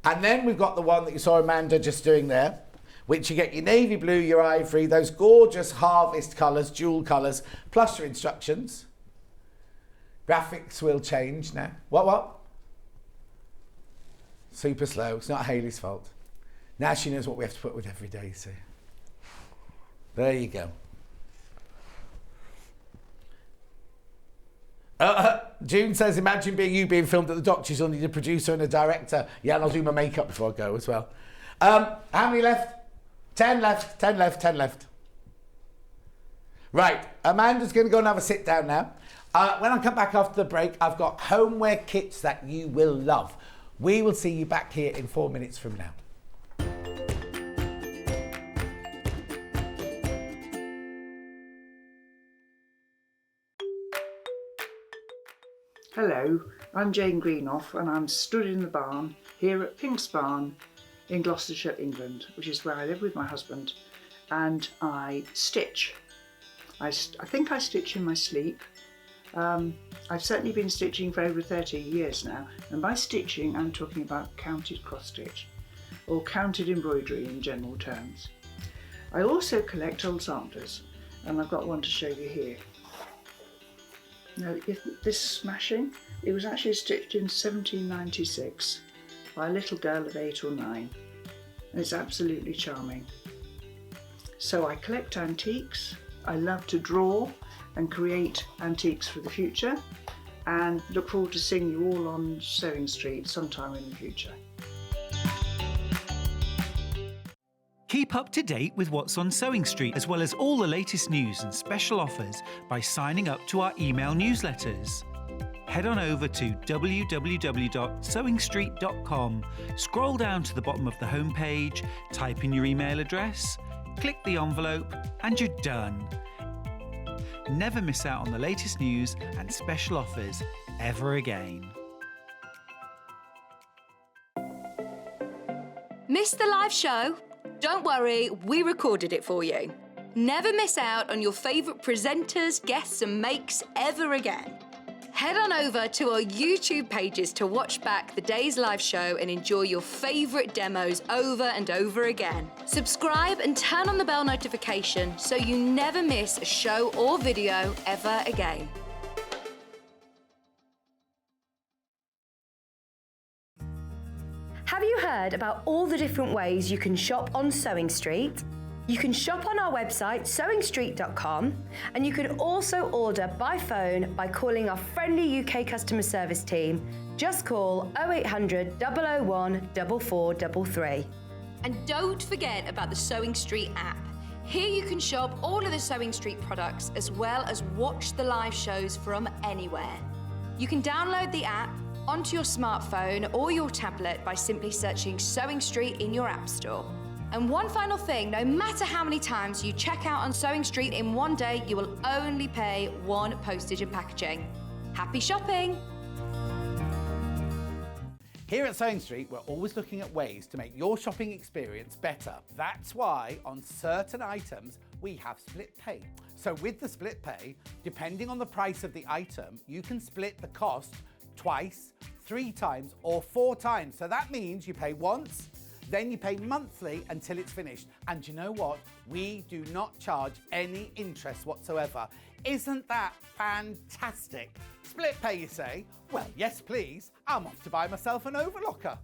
And then we've got the one that you saw Amanda just doing there, which you get your navy blue, your ivory, those gorgeous harvest colours, jewel colours, plus your instructions. Graphics will change now. What? Super slow. It's not Hayley's fault. Now she knows what we have to put with every day, you see. There you go. June says, imagine you being filmed at the doctors. You'll need a producer and a director. Yeah, and I'll do my makeup before I go as well. How many left? 10 left, 10 left, 10 left. Right, Amanda's going to go and have a sit down now. When I come back after the break, I've got homeware kits that you will love. We will see you back here in 4 minutes from now. Hello, I'm Jane Greenoff and I'm stood in the barn here at Pink's Barn in Gloucestershire, England, which is where I live with my husband, and I stitch. I think I stitch in my sleep. I've certainly been stitching for over 30 years now, and by stitching I'm talking about counted cross stitch or counted embroidery in general terms. I also collect old samplers, and I've got one to show you here. Now, this smashing, it was actually stitched in 1796 by a little girl of 8 or 9, and it's absolutely charming. So I collect antiques, I love to draw and create antiques for the future, and look forward to seeing you all on Sewing Street sometime in the future. Keep up to date with what's on Sewing Street, as well as all the latest news and special offers by signing up to our email newsletters. Head on over to www.sewingstreet.com, scroll down to the bottom of the homepage, type in your email address, click the envelope, and you're done. Never miss out on the latest news and special offers ever again. Missed the live show? Don't worry, we recorded it for you. Never miss out on your favourite presenters, guests and makes ever again. Head on over to our YouTube pages to watch back the day's live show and enjoy your favourite demos over and over again. Subscribe and turn on the bell notification so you never miss a show or video ever again. Have you heard about all the different ways you can shop on Sewing Street? You can shop on our website, sewingstreet.com, and you can also order by phone by calling our friendly UK customer service team. Just call 0800 001 4433. And don't forget about the Sewing Street app. Here you can shop all of the Sewing Street products as well as watch the live shows from anywhere. You can download the app onto your smartphone or your tablet by simply searching Sewing Street in your app store. And one final thing, no matter how many times you check out on Sewing Street in one day, you will only pay one postage and packaging. Happy shopping! Here at Sewing Street, we're always looking at ways to make your shopping experience better. That's why on certain items, we have split pay. So with the split pay, depending on the price of the item, you can split the cost twice, 3 times, or 4 times. So that means you pay once, then you pay monthly until it's finished. And you know what? We do not charge any interest whatsoever. Isn't that fantastic? Split pay, you say? Well, yes, please. I'm off to buy myself an overlocker.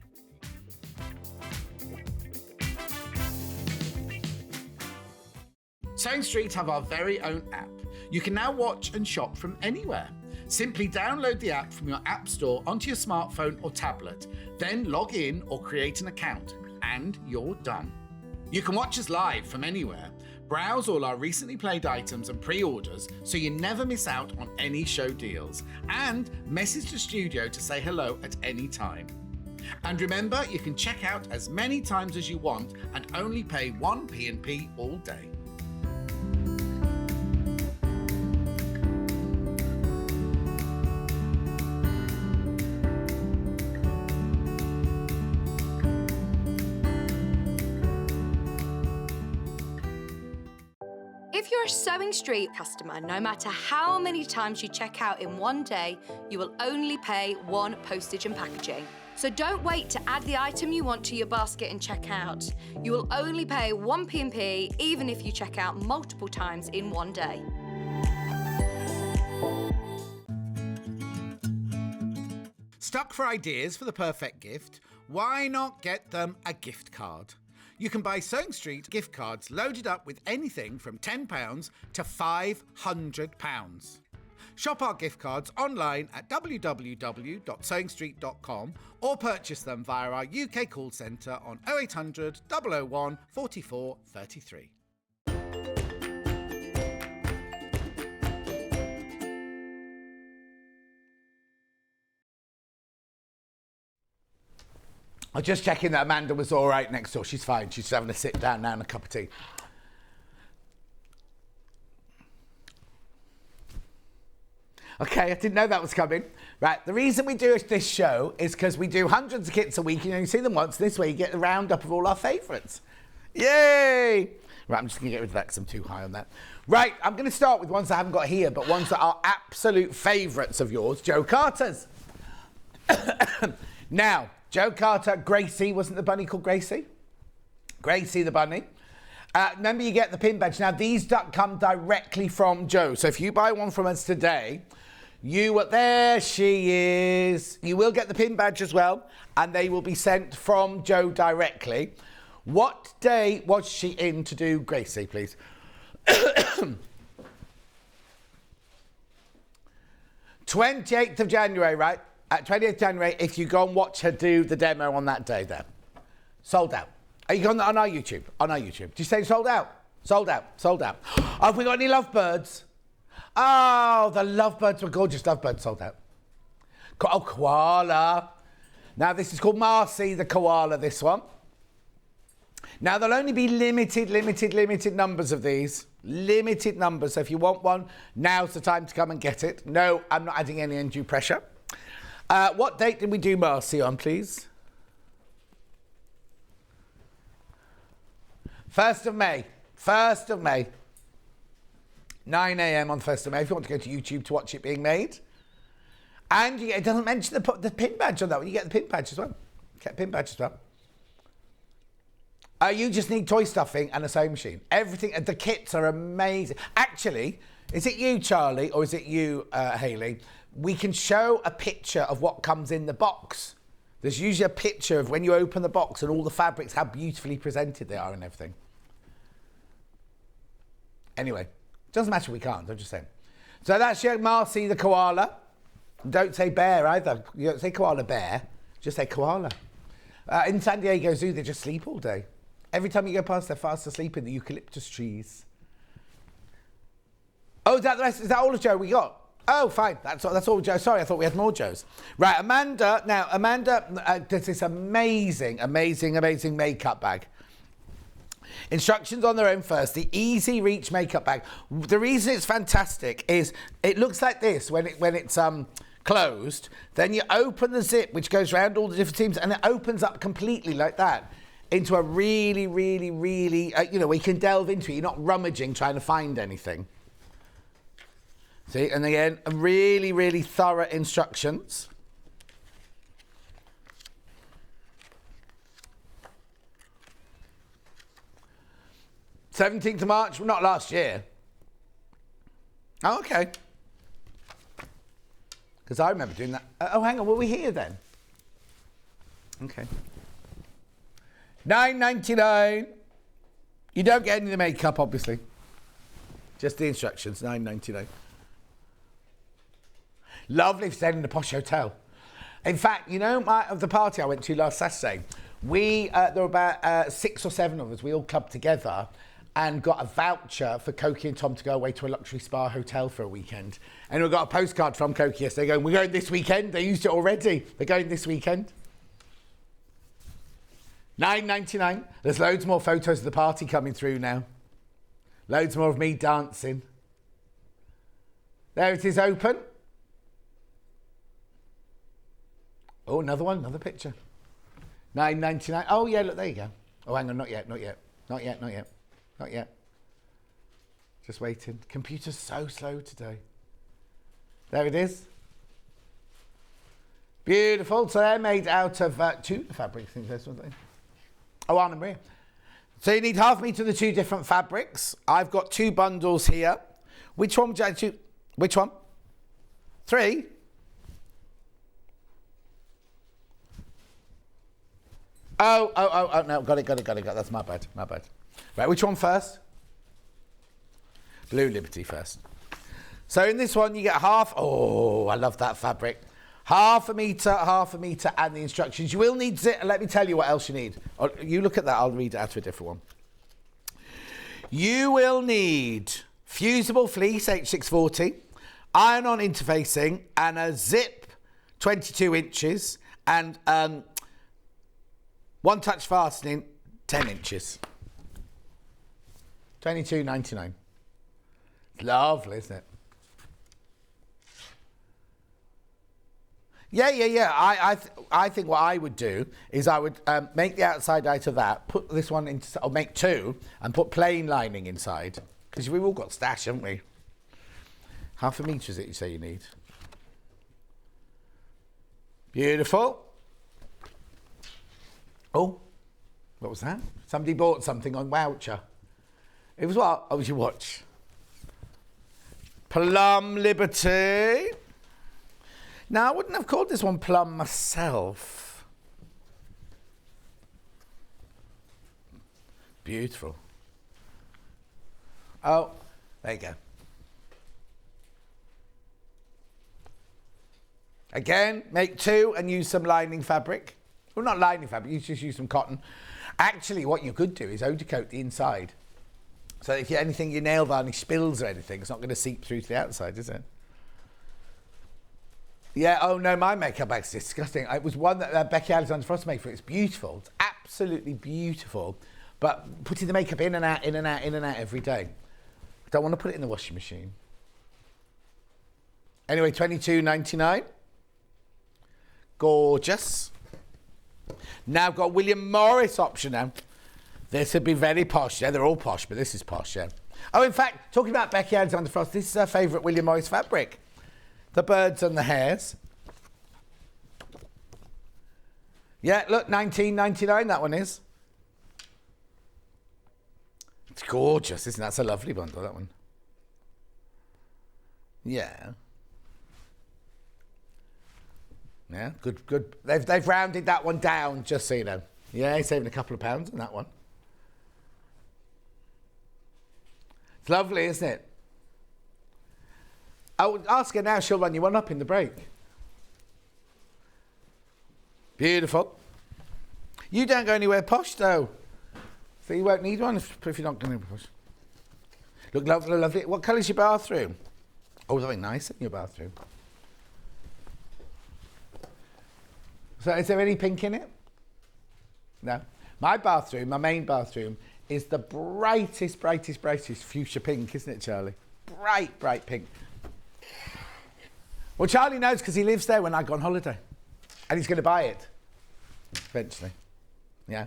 Sewing Street have our very own app. You can now watch and shop from anywhere. Simply download the app from your app store onto your smartphone or tablet, then log in or create an account, and you're done. You can watch us live from anywhere, browse all our recently played items and pre-orders so you never miss out on any show deals, and message the studio to say hello at any time. And remember, you can check out as many times as you want and only pay 1 P&P all day. If you're a Sewing Street customer, no matter how many times you check out in one day, you will only pay 1 postage and packaging. So don't wait to add the item you want to your basket and check out. You will only pay 1 P&P even if you check out multiple times in one day. Stuck for ideas for the perfect gift? Why not get them a gift card? You can buy Sewing Street gift cards loaded up with anything from £10 to £500. Shop our gift cards online at www.sewingstreet.com or purchase them via our UK call centre on 0800 001 44 33. I'm just checking that Amanda was all right next door. She's fine. She's having a sit down now and a cup of tea. Okay, I didn't know that was coming. Right, the reason we do this show is because we do hundreds of kits a week and you only see them once. This way you get the roundup of all our favourites. Yay! Right, I'm just going to get rid of that because I'm too high on that. Right, I'm going to start with ones I haven't got here, but ones that are absolute favourites of yours, Joe Carter's. Now, Joe Carter, Gracie, wasn't the bunny called Gracie? Gracie the bunny. Remember, you get the pin badge. Now, these come directly from Joe. So if you buy one from us today, there she is. You will get the pin badge as well, and they will be sent from Joe directly. What day was she in to do Gracie, please? 28th of January, right? At 28th January, if you go and watch her do the demo on that day there. Sold out. Are you on our YouTube? On our YouTube. Did you say sold out? Sold out. Sold out. Have we got any lovebirds? Oh, the lovebirds were gorgeous. Lovebirds sold out. Oh, koala. Now, this is called Marcy, the koala, this one. Now, there'll only be limited numbers of these. Limited numbers. So if you want one, now's the time to come and get it. No, I'm not adding any undue pressure. What date did we do Marcy on, please? 1st of May. 1st of May. 9 a.m. on 1st of May if you want to go to YouTube to watch it being made. And it doesn't mention the pin badge on that one. You get the pin badge as well. Get the pin badge as well. You just need toy stuffing and a sewing machine. Everything, the kits are amazing. Actually, is it you, Charlie, or is it you, Hayley? We can show a picture of what comes in the box. There's usually a picture of when you open the box and all the fabrics, how beautifully presented they are and everything. Anyway, doesn't matter, we can't, I'm just saying. So that's your Marcy the koala. Don't say bear either. You don't say koala bear, just say koala. In San Diego Zoo, they just sleep all day. Every time you go past, they're fast asleep in the eucalyptus trees. Oh, is that the rest? Is that all of Joe we got? Oh, fine. That's all Joe. Sorry, I thought we had more Joes. Right, Amanda. Now, Amanda does this amazing makeup bag. Instructions on their own first. The Easy Reach makeup bag. The reason it's fantastic is it looks like this when it's closed. Then you open the zip, which goes around all the different teams, and it opens up completely like that into a really, where you can delve into it. You're not rummaging trying to find anything. See, and again, really thorough instructions. th of March, not last year. Oh, okay. Because I remember doing that. Oh, hang on, were we here then? Okay. $9.99. You don't get any of the makeup, obviously. Just the instructions, $9.99. Lovely for staying in a posh hotel. In fact, you know, the party I went to last Saturday, there were about 6 or 7 of us. We all clubbed together and got a voucher for Cokie and Tom to go away to a luxury spa hotel for a weekend. And we got a postcard from Cokie yesterday going, we're going this weekend. They used it already. They're going this weekend. $9.99. There's loads more photos of the party coming through now. Loads more of me dancing. There it is, open. Oh, another one, another picture. $9.99. Oh, yeah, look, there you go. Oh, hang on, not yet. Just waiting. Computer's so slow today. There it is. Beautiful. So they're made out of two fabrics, I think that's what they. Oh, Anna Maria. So you need half a metre of the 2 different fabrics. I've got 2 bundles here. Which one would you like to? Which one? 3? Oh, no, got it. That's my bad. Right, which one first? Blue Liberty first. So in this one, you get half. Oh, I love that fabric. Half a metre, and the instructions. You will need zip. Let me tell you what else you need. You look at that. I'll read it out to a different one. You will need fusible fleece H640, iron-on interfacing, and a zip 22 inches, and one-touch fastening 10 inches. $22.99. It's lovely, isn't it? Yeah. I think what I would do is I would make the outside out of that, put this one into, or make 2, and put plain lining inside. Because we've all got stash, haven't we? Half a metre is it you say you need? Beautiful. Oh, what was that? Somebody bought something on voucher. It was what? Oh, it was your watch. Plum Liberty. Now, I wouldn't have called this one Plum myself. beautiful. Oh, there you go. Again, make 2 and use some lining fabric. Well, not lining fabric, you just use some cotton. Actually, what you could do is undercoat the inside. So if anything, your nail varnish spills or anything, it's not going to seep through to the outside, is it? Yeah, oh no, my makeup bag's disgusting. It was one that Becky Alexander Frost made for it. It's beautiful. It's absolutely beautiful. But putting the makeup in and out, in and out, in and out every day. I don't want to put it in the washing machine. Anyway, $22.99. Gorgeous. Now I've got William Morris option now. This would be very posh. Yeah, they're all posh, but this is posh, yeah. Oh, in fact, talking about Becky Alexander Frost, this is her favourite William Morris fabric. The birds and the hares. Yeah, look, $19.99 that one is. It's gorgeous, isn't it? That's a lovely bundle, that one. Yeah. Yeah, good, good. They've rounded that one down, just so you know. Yeah, he's saving a couple of pounds on that one. It's lovely, isn't it? I'll ask her now, she'll run you one up in the break. Beautiful. You don't go anywhere posh, though. So you won't need one if you're not going to be posh. Look, lovely, lovely. What colour's your bathroom? Oh, something nice in your bathroom. So is there any pink in it? No. My bathroom, my main bathroom, is the brightest, brightest, brightest fuchsia pink, isn't it, Charlie? Bright, bright pink. Well, Charlie knows because he lives there when I go on holiday. And he's going to buy it. Eventually. Yeah.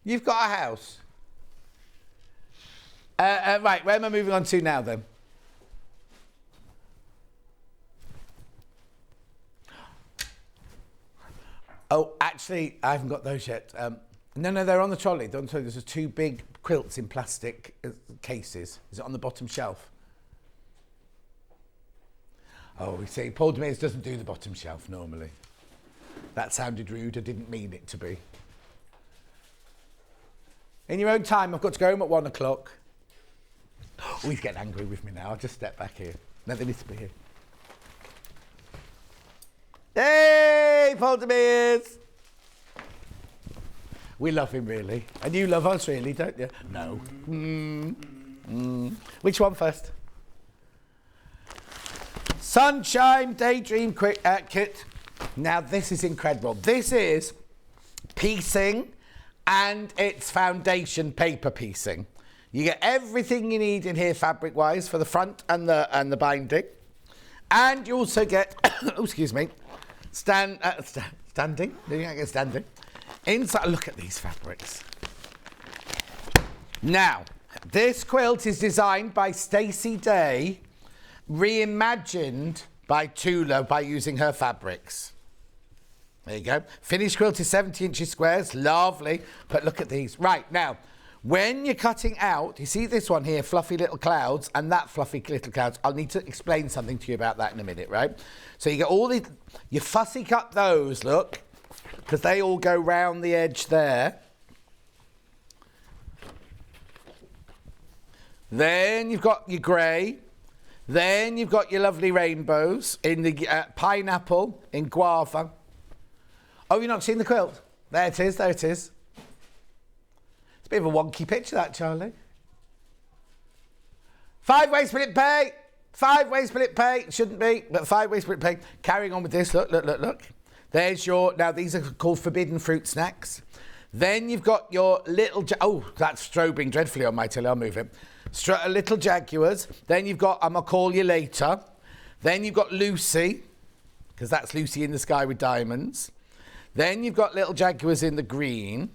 You've got a house. Right, where am I moving on to now, then? Oh, actually, I haven't got those yet. No, they're on the trolley. They're on the trolley. There's 2 big quilts in plastic cases. Is it on the bottom shelf? Oh, you see, Paul Demers doesn't do the bottom shelf normally. That sounded rude. I didn't mean it to be. In your own time, I've got to go home at 1 o'clock. Oh, he's getting angry with me now. I'll just step back here. No, they need to be here. Hey, Paul Demers! We love him, really. And you love us, really, don't you? No. Which one first? Sunshine Daydream Kit. Now, this is incredible. This is piecing and it's foundation paper piecing. You get everything you need in here fabric-wise for the front and the binding. And you also get, oh, excuse me, standing. Did I get standing? Inside, look at these fabrics. Now, this quilt is designed by Stacey Day, reimagined by Tula by using her fabrics. There you go. Finished quilt is 70 inches squares. Lovely. But look at these. Right, now, when you're cutting out, you see this one here, fluffy little clouds, and that fluffy little clouds. I'll need to explain something to you about that in a minute, right? So you get all these, you fussy cut those, look, because they all go round the edge there. Then you've got your grey. Then you've got your lovely rainbows in the pineapple, in guava. Oh, you've not seen the quilt? There it is, there it is. It's a bit of a wonky picture, that, Charlie. 5-way split pay. 5-way split pay. Shouldn't be, but 5-way split pay. Carrying on with this. Look, look, look, look. There's your... Now, these are called forbidden fruit snacks. Then you've got your little... Oh, that's strobing dreadfully on my telly. I'll move it. Little jaguars. Then you've got I'ma Call You Later. Then you've got Lucy, because that's Lucy in the Sky with Diamonds. Then you've got little jaguars in the green.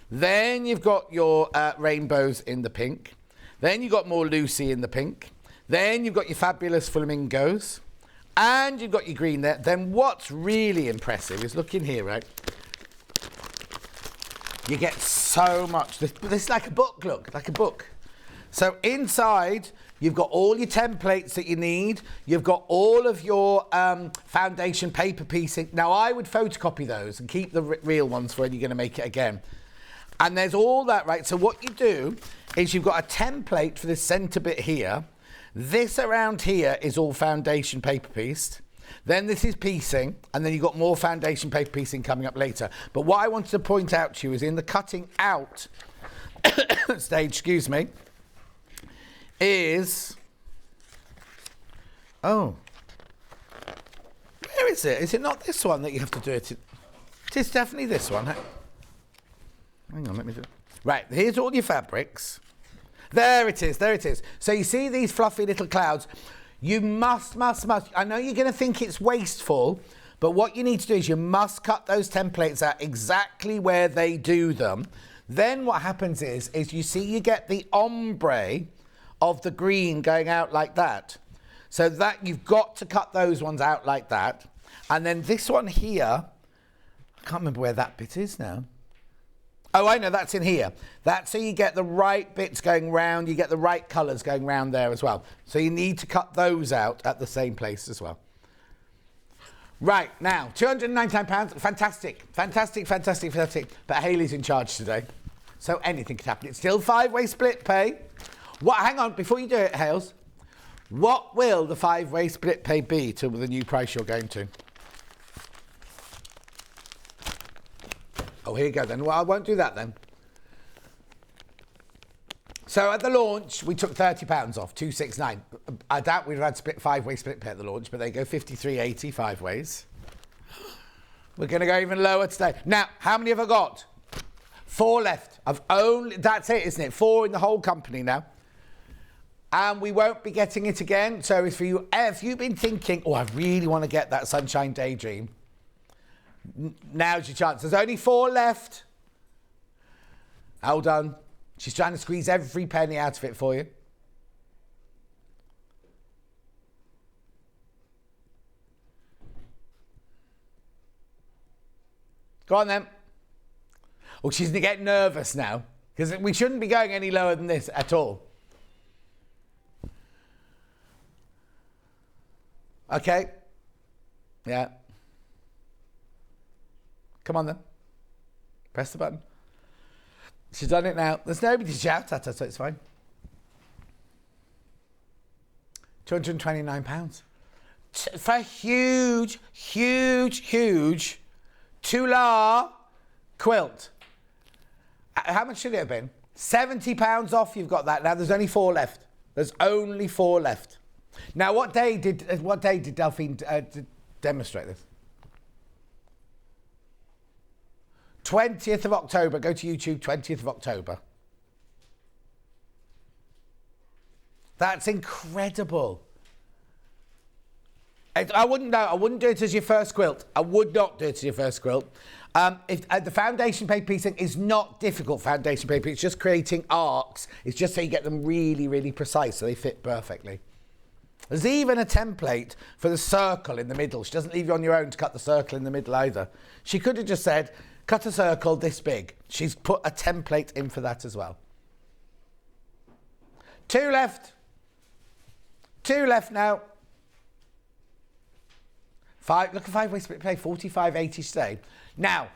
Then you've got your rainbows in the pink. Then you've got more Lucy in the pink. Then you've got your fabulous flamingos. And you've got your green there. Then what's really impressive is, look in here, right? You get so much. This is like a book, look, like a book. So inside, You've got all your templates that you need. You've got all of your foundation paper piecing. Now, I would photocopy those and keep the real ones for when you're going to make it again. And there's all that, right? So what you do is you've got a template for this centre bit here. This around here is all foundation paper pieced. Then this is piecing, and then you've got more foundation paper piecing coming up later. But what I wanted to point out to you is in the cutting out stage, excuse me, is... Oh. Where is it? Is it not this one that you have to do it? It is definitely this one. Hang on, let me do it. Right, here's all your fabrics. There it is, there it is. So you see these fluffy little clouds. You must. I know you're going to think it's wasteful, but what you need to do is you must cut those templates out exactly where they do them. Then what happens is you see you get the ombre of the green going out like that. So that you've got to cut those ones out like that. And then this one here, I can't remember where that bit is now. Oh, I know, that's in here. That's so you get the right bits going round, you get the right colours going round there as well. So you need to cut those out at the same place as well. Right, now, £299, fantastic. But Hayley's in charge today, so anything could happen. It's still 5-way split pay. What? Hang on, before you do it, Hales, what will the 5-way split pay be to the new price you're going to? Oh, here you go then. Well, I won't do that then. So at the launch, we took £30 off, 269. I doubt we'd have had 5-way split pay at the launch, but they go 53.80 5 ways. We're going to go even lower today. Now, how many have I got? 4 left. That's it, isn't it? 4 in the whole company now. And we won't be getting it again. So if you've been thinking, oh, I really want to get that Sunshine Daydream, now's your chance. There's only 4 left. Hold on. She's trying to squeeze every penny out of it for you. Go on then. Oh, she's getting nervous now because we shouldn't be going any lower than this at all. Okay. Yeah. Come on then. Press the button. She's done it now. There's nobody to shout at her, so it's fine. £229. For a huge Tular quilt. How much should it have been? £70 off, you've got that. Now there's only 4 left. There's only 4 left. Now what day did Delphine demonstrate this? 20th of October. Go to YouTube, 20th of October. That's incredible. I wouldn't do it as your first quilt. I would not do it as your first quilt. If the foundation paper piecing is not difficult foundation paper, it's just creating arcs. It's just so you get them really, really precise so they fit perfectly. There's even a template for the circle in the middle. She doesn't leave you on your own to cut the circle in the middle either. She could have just said, cut a circle this big. She's put a template in for that as well. 2 left. 2 left now. 5, look at 5-way split pay, 45.80 today. Now,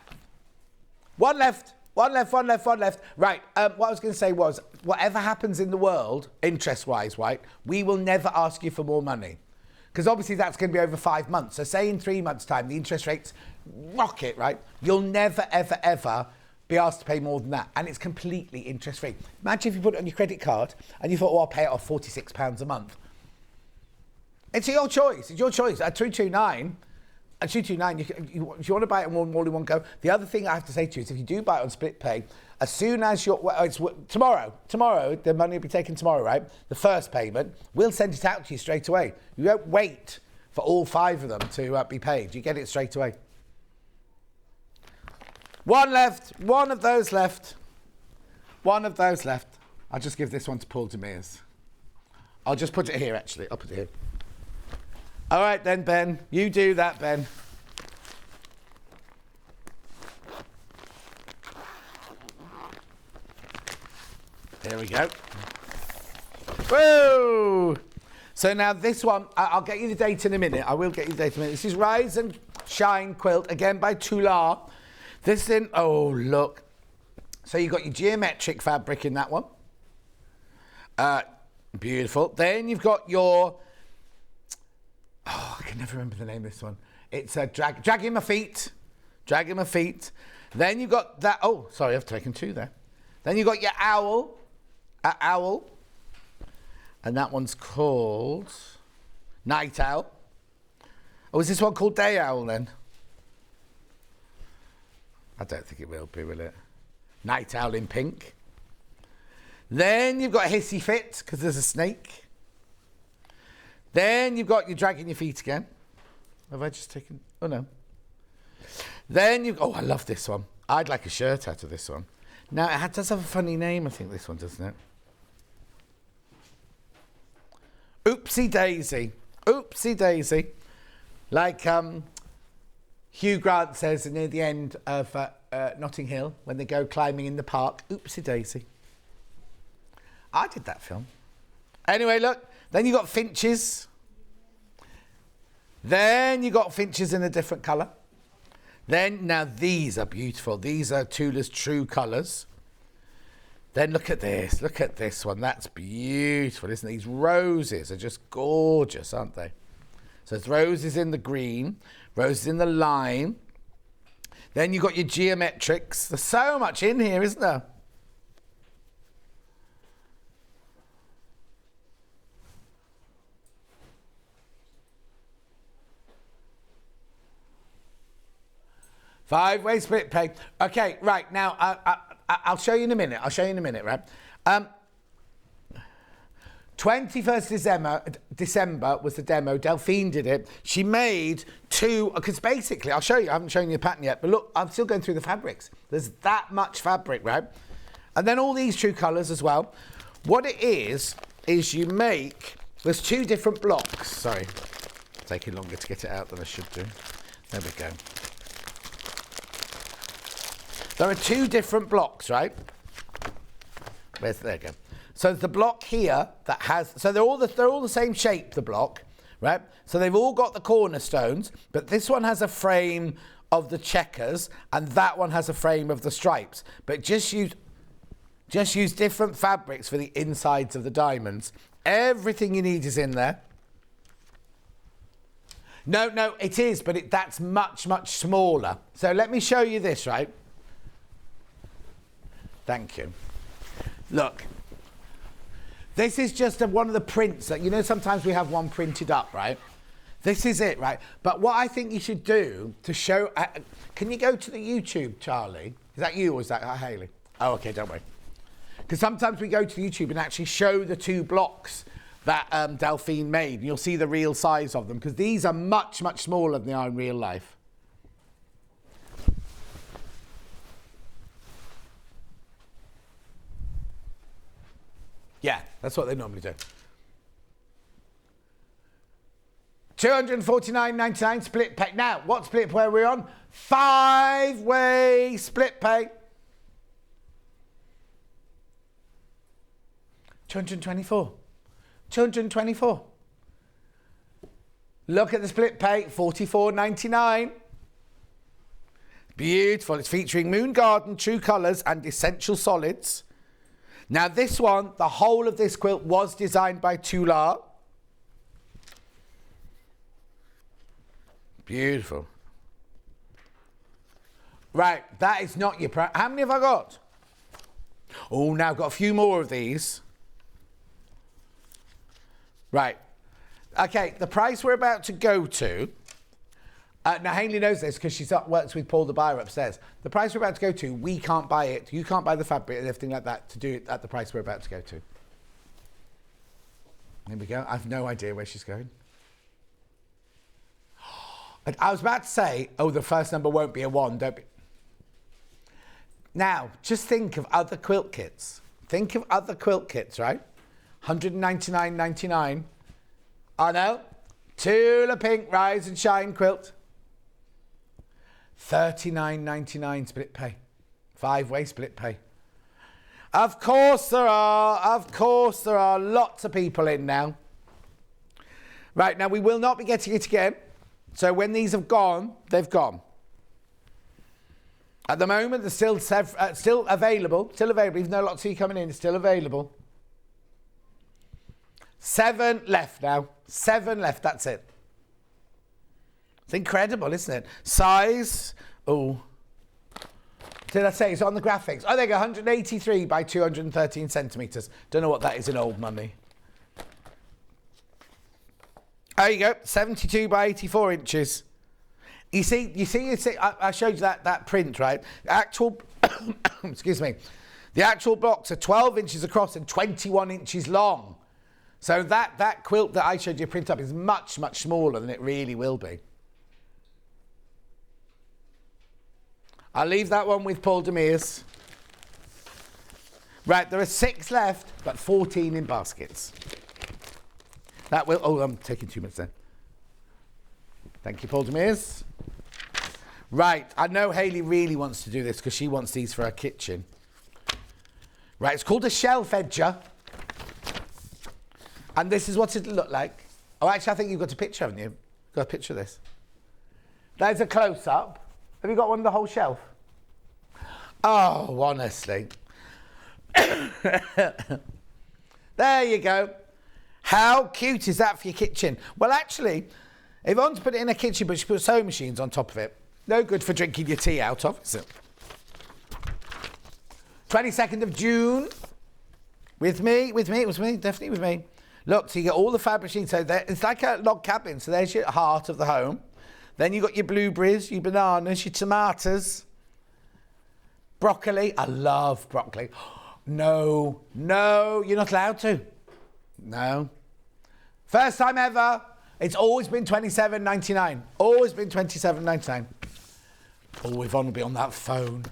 1 left. Right, what I was going to say was, whatever happens in the world, interest-wise, right, we will never ask you for more money. Because obviously that's going to be over 5 months. So say in 3 months' time, the interest rates rocket, right? You'll never, ever be asked to pay more than that. And it's completely interest-free. Imagine if you put it on your credit card and you thought, oh, I'll pay it off £46 a month. It's your choice. It's your choice. At 229, if you want to buy it more in one go. The other thing I have to say to you is if you do buy it on split pay, as soon as tomorrow, the money will be taken tomorrow, right? The first payment, we'll send it out to you straight away. You don't wait for all 5 of them to be paid. You get it straight away. 1 left. 1 of those left. 1 of those left. I'll just give this one to Paul Demirs. I'll just put it here, actually. I'll put it here. All right, then, Ben. You do that, Ben. There we go. Whoa! So now this one, I'll get you the date in a minute. I will get you the date in a minute. This is Rise and Shine Quilt, again by Tular. This in, oh, look. So you've got your geometric fabric in that one. Beautiful. Then you've got your, I can never remember the name of this one. It's a Dragging My Feet. Dragging My Feet. Then you've got that, oh, sorry, I've taken two there. Then you've got your Owl. Owl. And that one's called Night Owl. Oh, is this one called Day Owl then? I don't think it will be, will it? Night Owl in pink. Then you've got Hissy Fit, because there's a snake. Then you've got your Dragging Your Feet again. Have I just taken... Oh, no. Then you've... Oh, I love this one. I'd like a shirt out of this one. Now, it does have a funny name, I think, this one, doesn't it? Oopsie Daisy. Oopsie Daisy. Like Hugh Grant says near the end of Notting Hill when they go climbing in the park. Oopsie Daisy. I did that film. Anyway, look. Then you got finches. Then you got finches in a different colour. Then, now these are beautiful. These are Tula's True Colours. Then look at this. Look at this one. That's beautiful, isn't it? These roses are just gorgeous, aren't they? So it's roses in the green, roses in the lime. Then you've got your geometrics. There's so much in here, isn't there? Five-way split pay. Okay, right, now, I'll show you in a minute. I'll show you in a minute, right? 21st December was the demo. Delphine did it. She made two, because basically, I'll show you. I haven't shown you the pattern yet, but look, I'm still going through the fabrics. There's that much fabric, right? And then all these true colours as well. What it is you make, there's two different blocks. Sorry, it's taking longer to get it out than I should do. There we go. There are two different blocks, right? There you go. So there's the block here that has, so they're all the same shape, the block, right? So they've all got the cornerstones, but this one has a frame of the checkers and that one has a frame of the stripes. But just use different fabrics for the insides of the diamonds. Everything you need is in there. No, it is, but that's much, much smaller. So let me show you this, right? Thank you. Look, this is just one of the prints that, you know, sometimes we have one printed up, right? This is it, right? But what I think you should do to show, can you go to the YouTube, Charlie? Is that you or is that Hayley? Oh, okay, don't worry. Because sometimes we go to YouTube and actually show the two blocks that Delphine made. And you'll see the real size of them because these are much, much smaller than they are in real life. Yeah, that's what they normally do. $249.99 split pay. Now, what split pay are we on? 5-way split pay. $224. Look at the split pay, $44.99. Beautiful. It's featuring Moon Garden, True Colours and Essential Solids. Now this one, the whole of this quilt was designed by Tular. Beautiful. Right, that is not your price. How many have I got? Oh, now I've got a few more of these. Right. Okay, the price we're about to go to. Now, Hayley knows this because she works with Paul the buyer upstairs. The price we're about to go to, we can't buy it. You can't buy the fabric and everything like that to do it at the price we're about to go to. Here we go. I have no idea where she's going. And I was about to say, oh, the first number won't be a 1. Don't be. Now, just think of other quilt kits. Think of other quilt kits, right? $199.99. Oh, no. Tula Pink Rise and Shine quilt. $39.99 split pay. 5-way split pay. Of course there are. Of course there are. Lots of people in now. Right, now we will not be getting it again. So when these have gone, they've gone. At the moment, they're still available. Still available, even though lots of you coming in, it's still available. 7 left now. 7 left, that's it. It's incredible, isn't it? Size, oh. Did I say it's on the graphics? Oh, there you go, 183 by 213 centimetres. Don't know what that is in old money. There you go, 72 by 84 inches. You see, I showed you that print, right? The actual, excuse me, the actual blocks are 12 inches across and 21 inches long. So that quilt that I showed you print up is much, much smaller than it really will be. I'll leave that one with Paul Demirs. Right, there are 6 left, but 14 in baskets. That will, oh, I'm taking 2 minutes then. Thank you, Paul Demirs. Right, I know Hayley really wants to do this because she wants these for her kitchen. Right, it's called a shelf edger. And this is what it'll look like. Oh, actually, I think you've got a picture, haven't you? Got a picture of this. There's a close-up. Have you got one of the whole shelf? Oh, honestly. There you go. How cute is that for your kitchen? Well, actually, if you want to put it in a kitchen, but you put sewing machines on top of it, no good for drinking your tea out of, is it? 22nd of June. With me, it was me, definitely with me. Look, so you get all the fabric machines. So it's like a log cabin. So there's your heart of the home. Then you've got your blueberries, your bananas, your tomatoes, broccoli. I love broccoli. No, you're not allowed to. No. First time ever. It's always been $27.99. Always been $27.99. Oh, Yvonne will be on that phone.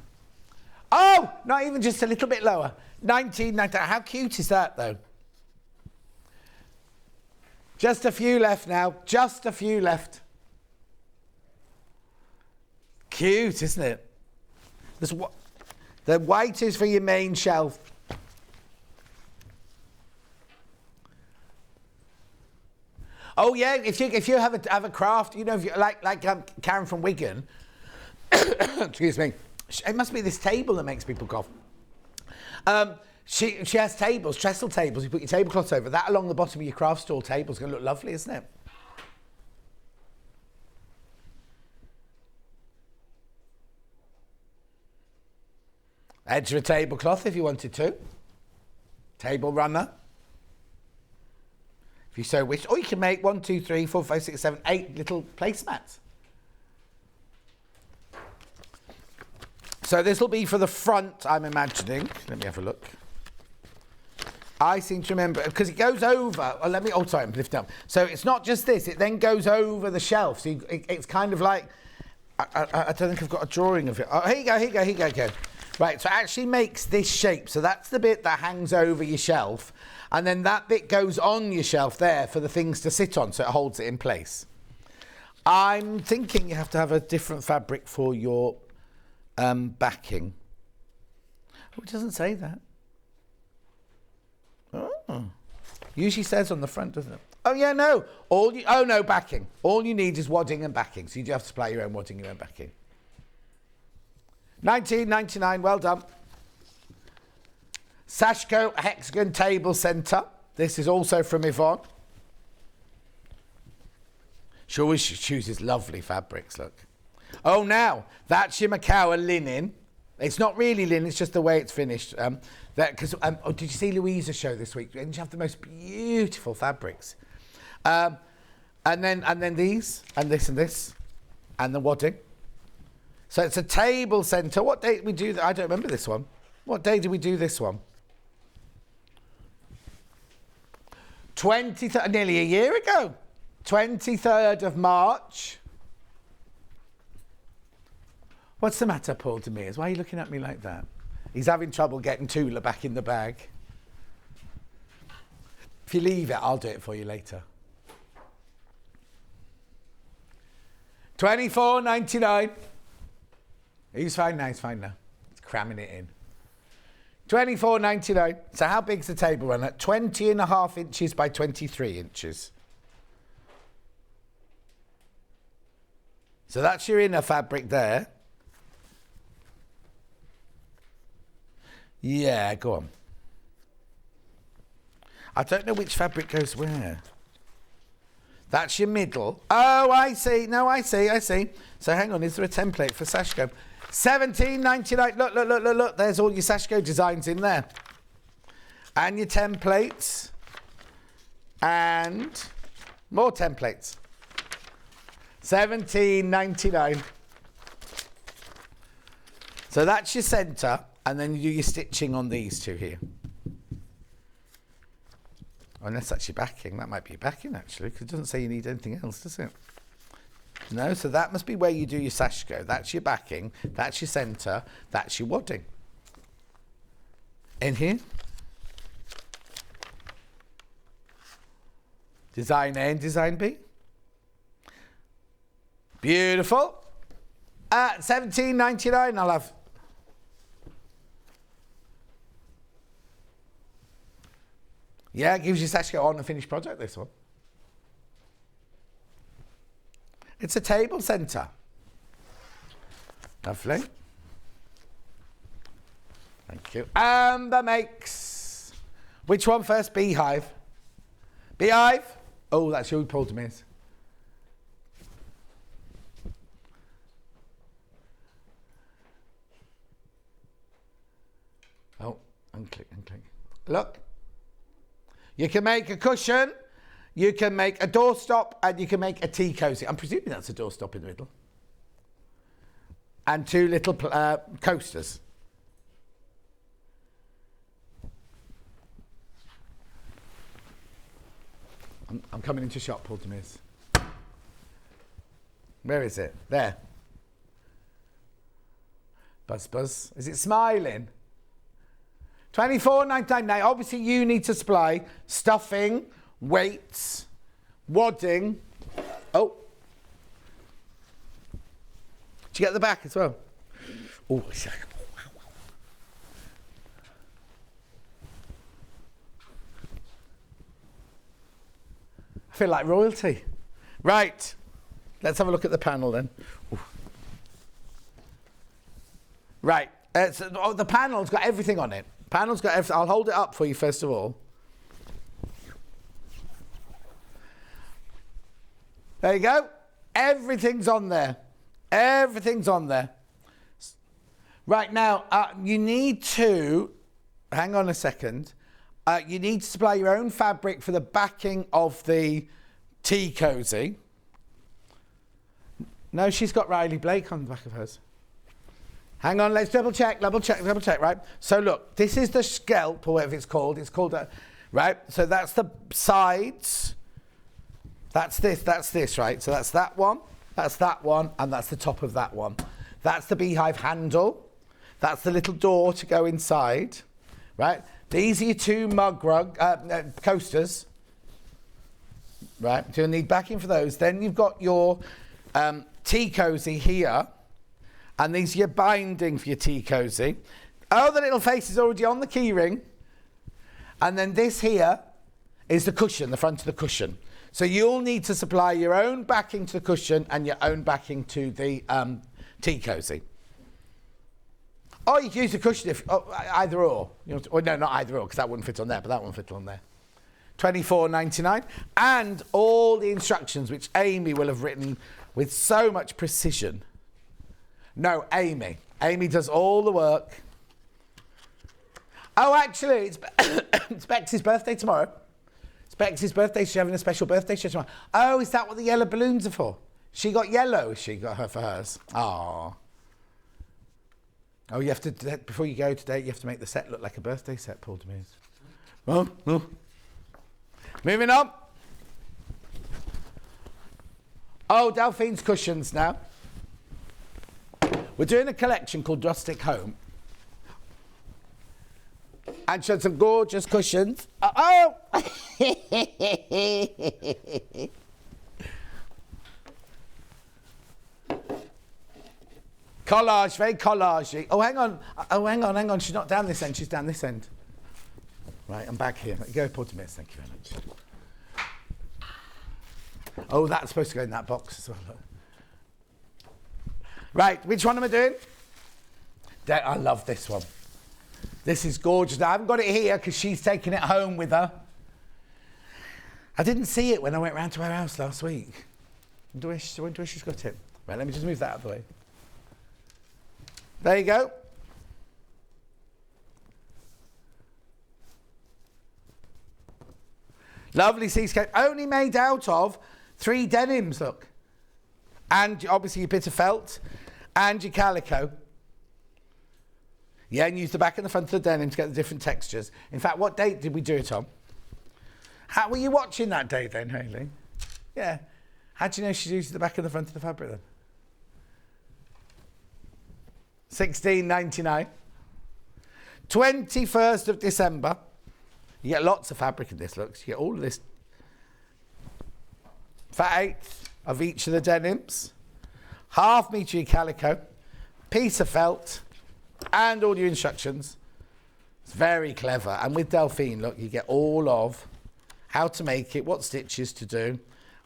Oh, not even just a little bit lower. $19.99. How cute is that, though? Just a few left now. Just a few left. Cute, isn't it? The white is for your main shelf. Oh yeah, if you have a craft, you know, if you like Karen from Wigan. Excuse me. It must be this table that makes people cough. She has tables, trestle tables. You put your tablecloths over that along the bottom of your craft stall table. It's going to look lovely, isn't it? Edge of a tablecloth if you wanted to. Table runner. If you so wish. Or you can make 1, 2, 3, 4, 5, 6, 7, 8 little placemats. So this will be for the front, I'm imagining. Let me have a look. I seem to remember, because it goes over. Oh, sorry, I'm lifting up. So it's not just this, it then goes over the shelf. So it's kind of like, I don't think I've got a drawing of it. Oh, here you go. Right, so it actually makes this shape. So that's the bit that hangs over your shelf. And then that bit goes on your shelf there for the things to sit on, so it holds it in place. I'm thinking you have to have a different fabric for your backing. Oh, it doesn't say that. Oh. Usually says on the front, doesn't it? Oh, yeah, no. No, backing. All you need is wadding and backing. So you do have to supply your own wadding, your own backing. $19.99, well done. Sashco Hexagon Table Centre. This is also from Yvonne. She always chooses lovely fabrics, look. Oh, now, that's your Macawa linen. It's not really linen, it's just the way it's finished. Did you see Louisa's show this week? Didn't she have the most beautiful fabrics? And then these, and this, and the wadding. So it's a table centre. What day did we do that? I don't remember this one. What day did we do this one? 23rd, nearly a year ago. 23rd of March. What's the matter, Paul Demirs? Why are you looking at me like that? He's having trouble getting Tula back in the bag. If you leave it, I'll do it for you later. $24.99. He's fine now, It's cramming it in. 24.99. So how big's the table runner? 20.5 inches by 23 inches. So that's your inner fabric there. Yeah, go on. I don't know which fabric goes where. That's your middle. Oh, I see. No, I see. So hang on, is there a template for Sashko? 17.99. Look. There's all your Sashko designs in there. And your templates. And more templates. 17.99. So that's your centre. And then you do your stitching on these two here. Unless that's your backing. That might be your backing, actually, because it doesn't say you need anything else, does it? No, so that must be where you do your Sashko. That's your backing. That's your centre. That's your wadding. In here. Design A and Design B. Beautiful. At 17.99, I'll have. Yeah, it gives you Sashko on a finished project, this one. It's a table centre. Lovely. Thank you. Amber makes. Which one first? Beehive. Beehive? Oh, that's who pulled me. Oh, unclick. Look. You can make a cushion, you can make a doorstop, and you can make a tea cosy. I'm presuming that's a doorstop in the middle. And two little coasters. I'm coming into shop, Paul Demise. Where is it? There. Buzz. Is it smiling? 24.99. Now, obviously, you need to supply stuffing, weights, wadding. Oh. Did you get the back as well? Oh, I feel like royalty. Right. Let's have a look at the panel then. Ooh. Right. The panel's got everything on it. Panel's got everything. I'll hold it up for you first of all. There you go. Everything's on there. Everything's on there. Right now, you need to, hang on a second. You need to supply your own fabric for the backing of the tea cosy. No, she's got Riley Blake on the back of hers. Hang on, let's double check, right? So look, this is the scalp, or whatever it's called. It's called a, right? So that's the sides. That's this, right? So that's that one, and that's the top of that one. That's the beehive handle. That's the little door to go inside, right? These are your two mug rug, coasters, right? So you'll need backing for those. Then you've got your tea cosy here. And these are your binding for your tea cosy. Oh, the little face is already on the key ring. And then this here is the cushion, the front of the cushion. So you'll need to supply your own backing to the cushion and your own backing to the tea cosy. Or you can use the cushion if, either or. Well, no, not either or, because that wouldn't fit on there, but that wouldn't fit on there. $24.99. And all the instructions, which Amy will have written with so much precision. No, Amy. Amy does all the work. Oh, actually, it's Bex's birthday tomorrow. It's Bex's birthday. She's having a special birthday show tomorrow. Oh, is that what the yellow balloons are for? She got yellow. She got her for hers. Oh. Oh, you have to, before you go today, you have to make the set look like a birthday set, Paul Demise. Oh. Moving on. Oh, Delphine's cushions now. We're doing a collection called Rustic Home. And she had some gorgeous cushions. Oh! Collage, very collagey. Oh, hang on. Hang on. She's not down this end. She's down this end. Right, I'm back here. Go, Portimis. Thank you very much. Oh, that's supposed to go in that box as well. Look. Right, which one am I doing? I love this one. This is gorgeous. Now, I haven't got it here because she's taking it home with her. I didn't see it when I went round to her house last week. I wonder where she's got it. Right, let me just move that out of the way. There you go. Lovely seascape. Only made out of 3 denims, look. And obviously your bit of felt and your calico. Yeah, and use the back and the front of the denim to get the different textures. In fact, what date did we do it on? How were you watching that day then, Hayley? Yeah. How do you know she used the back and the front of the fabric then? 16.99. 21st of December. You get lots of fabric in this, look. You get all of this. Fat eighth of each of the denims. Half metre calico. Piece of felt. And all your instructions. It's very clever. And with Delphine, look, you get all of how to make it, what stitches to do,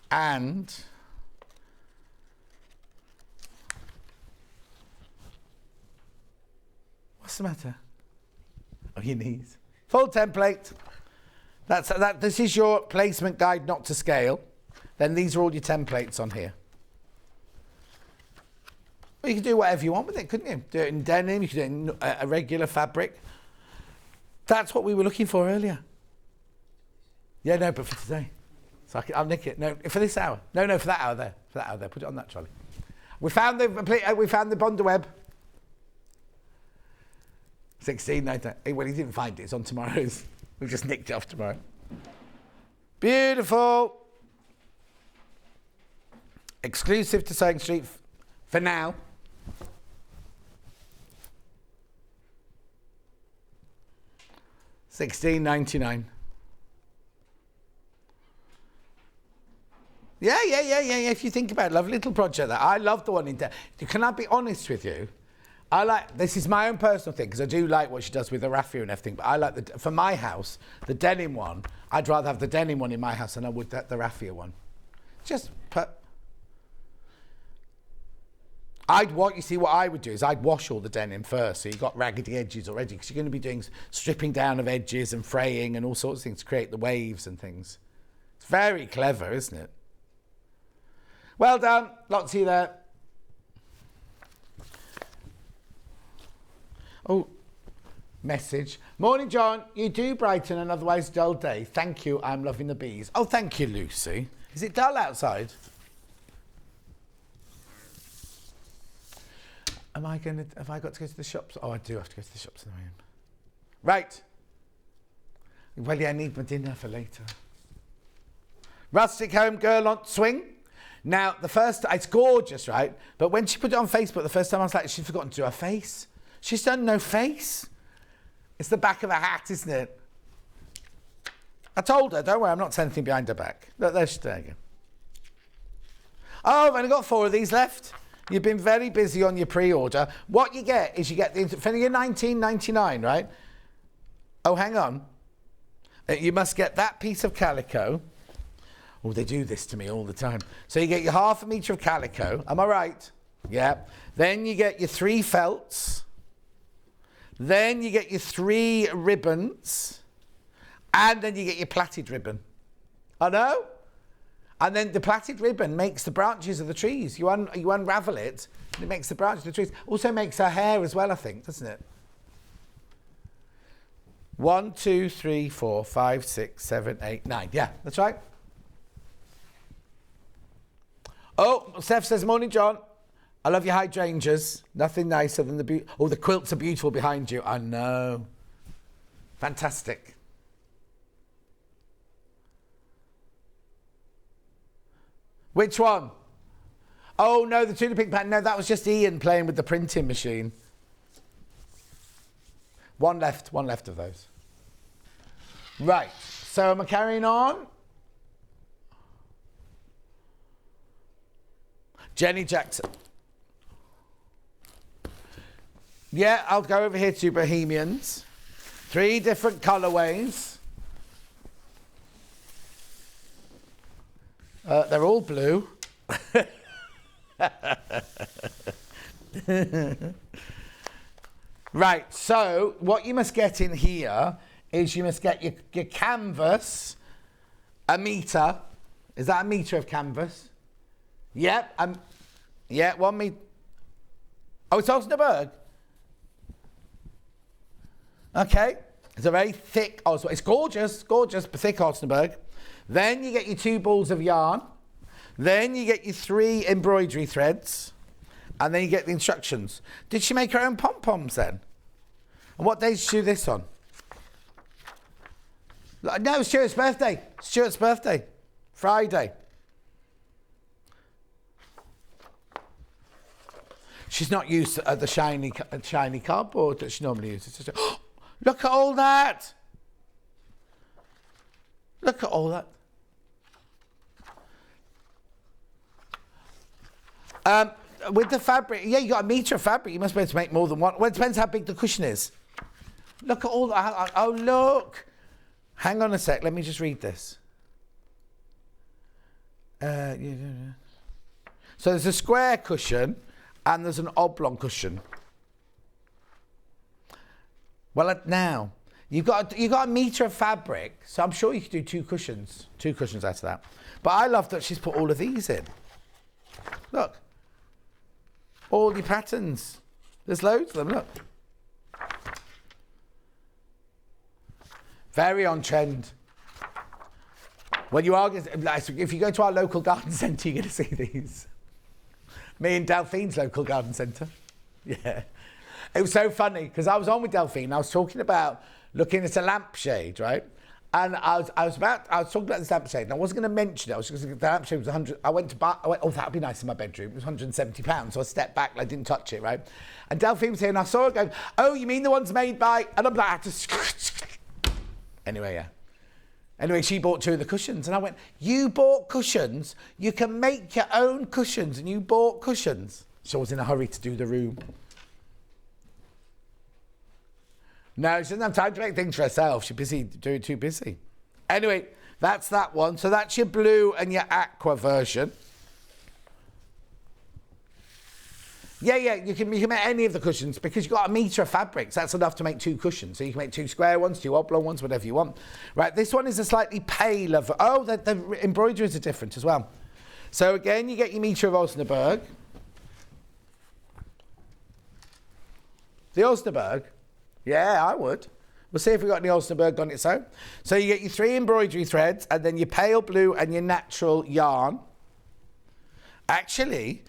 and what's the matter? Oh, your knees. Full template. This is your placement guide, not to scale. Then these are all your templates on here. Well, you can do whatever you want with it, couldn't you? Do it in denim, you can do it in a regular fabric. That's what we were looking for earlier. Yeah, no, but for today. So I'll nick it. No, for this hour. No, for that hour there. For that hour there. Put it on that trolley. We found the Bonder web. 16.99. Well, he didn't find it. It's on tomorrow's. We just nicked it off tomorrow. Beautiful. Exclusive to Sewing Street for now. $16.99. Yeah. If you think about it, lovely little project that I love the one in there. Can I be honest with you? I like, this is my own personal thing, because I do like what she does with the raffia and everything, but I like, for my house, the denim one, I'd rather have the denim one in my house than I would the raffia one. Just put... you see, what I would do is I'd wash all the denim first, so you've got raggedy edges already, because you're going to be doing stripping down of edges and fraying and all sorts of things to create the waves and things. It's very clever, isn't it? Well done. Lots of you there. Oh, message. Morning, John. You do brighten an otherwise dull day. Thank you. I'm loving the bees. Oh, thank you, Lucy. Is it dull outside? Have I got to go to the shops? Oh, I do have to go to the shops in the morning. Right. Well, yeah, I need my dinner for later. Rustic Home Girl on Swing. Now, it's gorgeous, right? But when she put it on Facebook the first time, I was like, she's forgotten to do her face. She's done no face. It's the back of a hat, isn't it? I told her, don't worry, I'm not saying anything behind her back. Look, there you go. Oh, I've only got 4 of these left. You've been very busy on your pre-order. What you get is you get for your $19.99, right? Oh, hang on. You must get that piece of calico. Oh, they do this to me all the time. So you get your half a metre of calico. Am I right? Yeah. Then you get your 3 felts. Then you get your 3 ribbons. And then you get your plaited ribbon. I know. And then the plaited ribbon makes the branches of the trees. You unravel it, and it makes the branches of the trees. Also makes her hair as well, I think, doesn't it? 1, 2, 3, 4, 5, 6, 7, 8, 9. Yeah, that's right. Oh, Steph says, morning, John. I love your hydrangeas. Nothing nicer than the the quilts are beautiful behind you. I know. Fantastic. Which one? Oh, no, the tuna pink pattern. No, that was just Ian playing with the printing machine. One left of those. Right, so am I carrying on? Jenny Jackson. Yeah, I'll go over here to Bohemians. 3 different colourways. They're all blue. Right, so what you must get in here is you must get your canvas, a metre. Is that a metre of canvas? Yep. Yeah, 1 metre. Oh, it's Osnaburg. Okay. It's a very thick, it's gorgeous, but thick Osnaburg. Then you get your 2 balls of yarn. Then you get your 3 embroidery threads. And then you get the instructions. Did she make her own pom-poms then? And what day did she do this on? No, it's Stuart's birthday. Stuart's birthday. Friday. She's not used to the shiny cardboard that she normally uses. Look at all that. Look at all that. With the fabric, yeah, you got a metre of fabric. You must be able to make more than one. Well, it depends how big the cushion is. Look at all that. Oh, look. Hang on a sec. Let me just read this. So there's a square cushion and there's an oblong cushion. Well, now you've got a metre of fabric, so I'm sure you could do 2 cushions out of that. But I love that she's put all of these in. Look. All the patterns. There's loads of them, look. Very on trend. When you are, if you go to our local garden centre, you're going to see these. Me and Delphine's local garden centre. Yeah. It was so funny, because I was on with Delphine, I was talking about looking at a lampshade, right? And I was talking about this lampshade, and I wasn't going to mention it. I was just going to, the lampshade was 100. I went, oh, that'd be nice in my bedroom. It was £170, so I stepped back and I didn't touch it, right? And Delphine was here, and I saw her going, "Oh, you mean the ones made by?" And I'm like, I had to. Anyway, yeah. Anyway, she bought 2 of the cushions, and I went, "You bought cushions? You can make your own cushions, and you bought cushions." So I was in a hurry to do the room. No, she doesn't have time to make things for herself. She's busy, too busy. Anyway, that's that one. So that's your blue and your aqua version. Yeah, you can make any of the cushions because you've got a metre of fabric. So that's enough to make 2 cushions. So you can make 2 square ones, 2 oblong ones, whatever you want. Right, this one is a slightly paler. Oh, the embroideries are different as well. So again, you get your metre of Osnaburg. The Osnaburg. Yeah, I would. We'll see if we've got any Osnaburg on its own. So you get your 3 embroidery threads and then your pale blue and your natural yarn. Actually,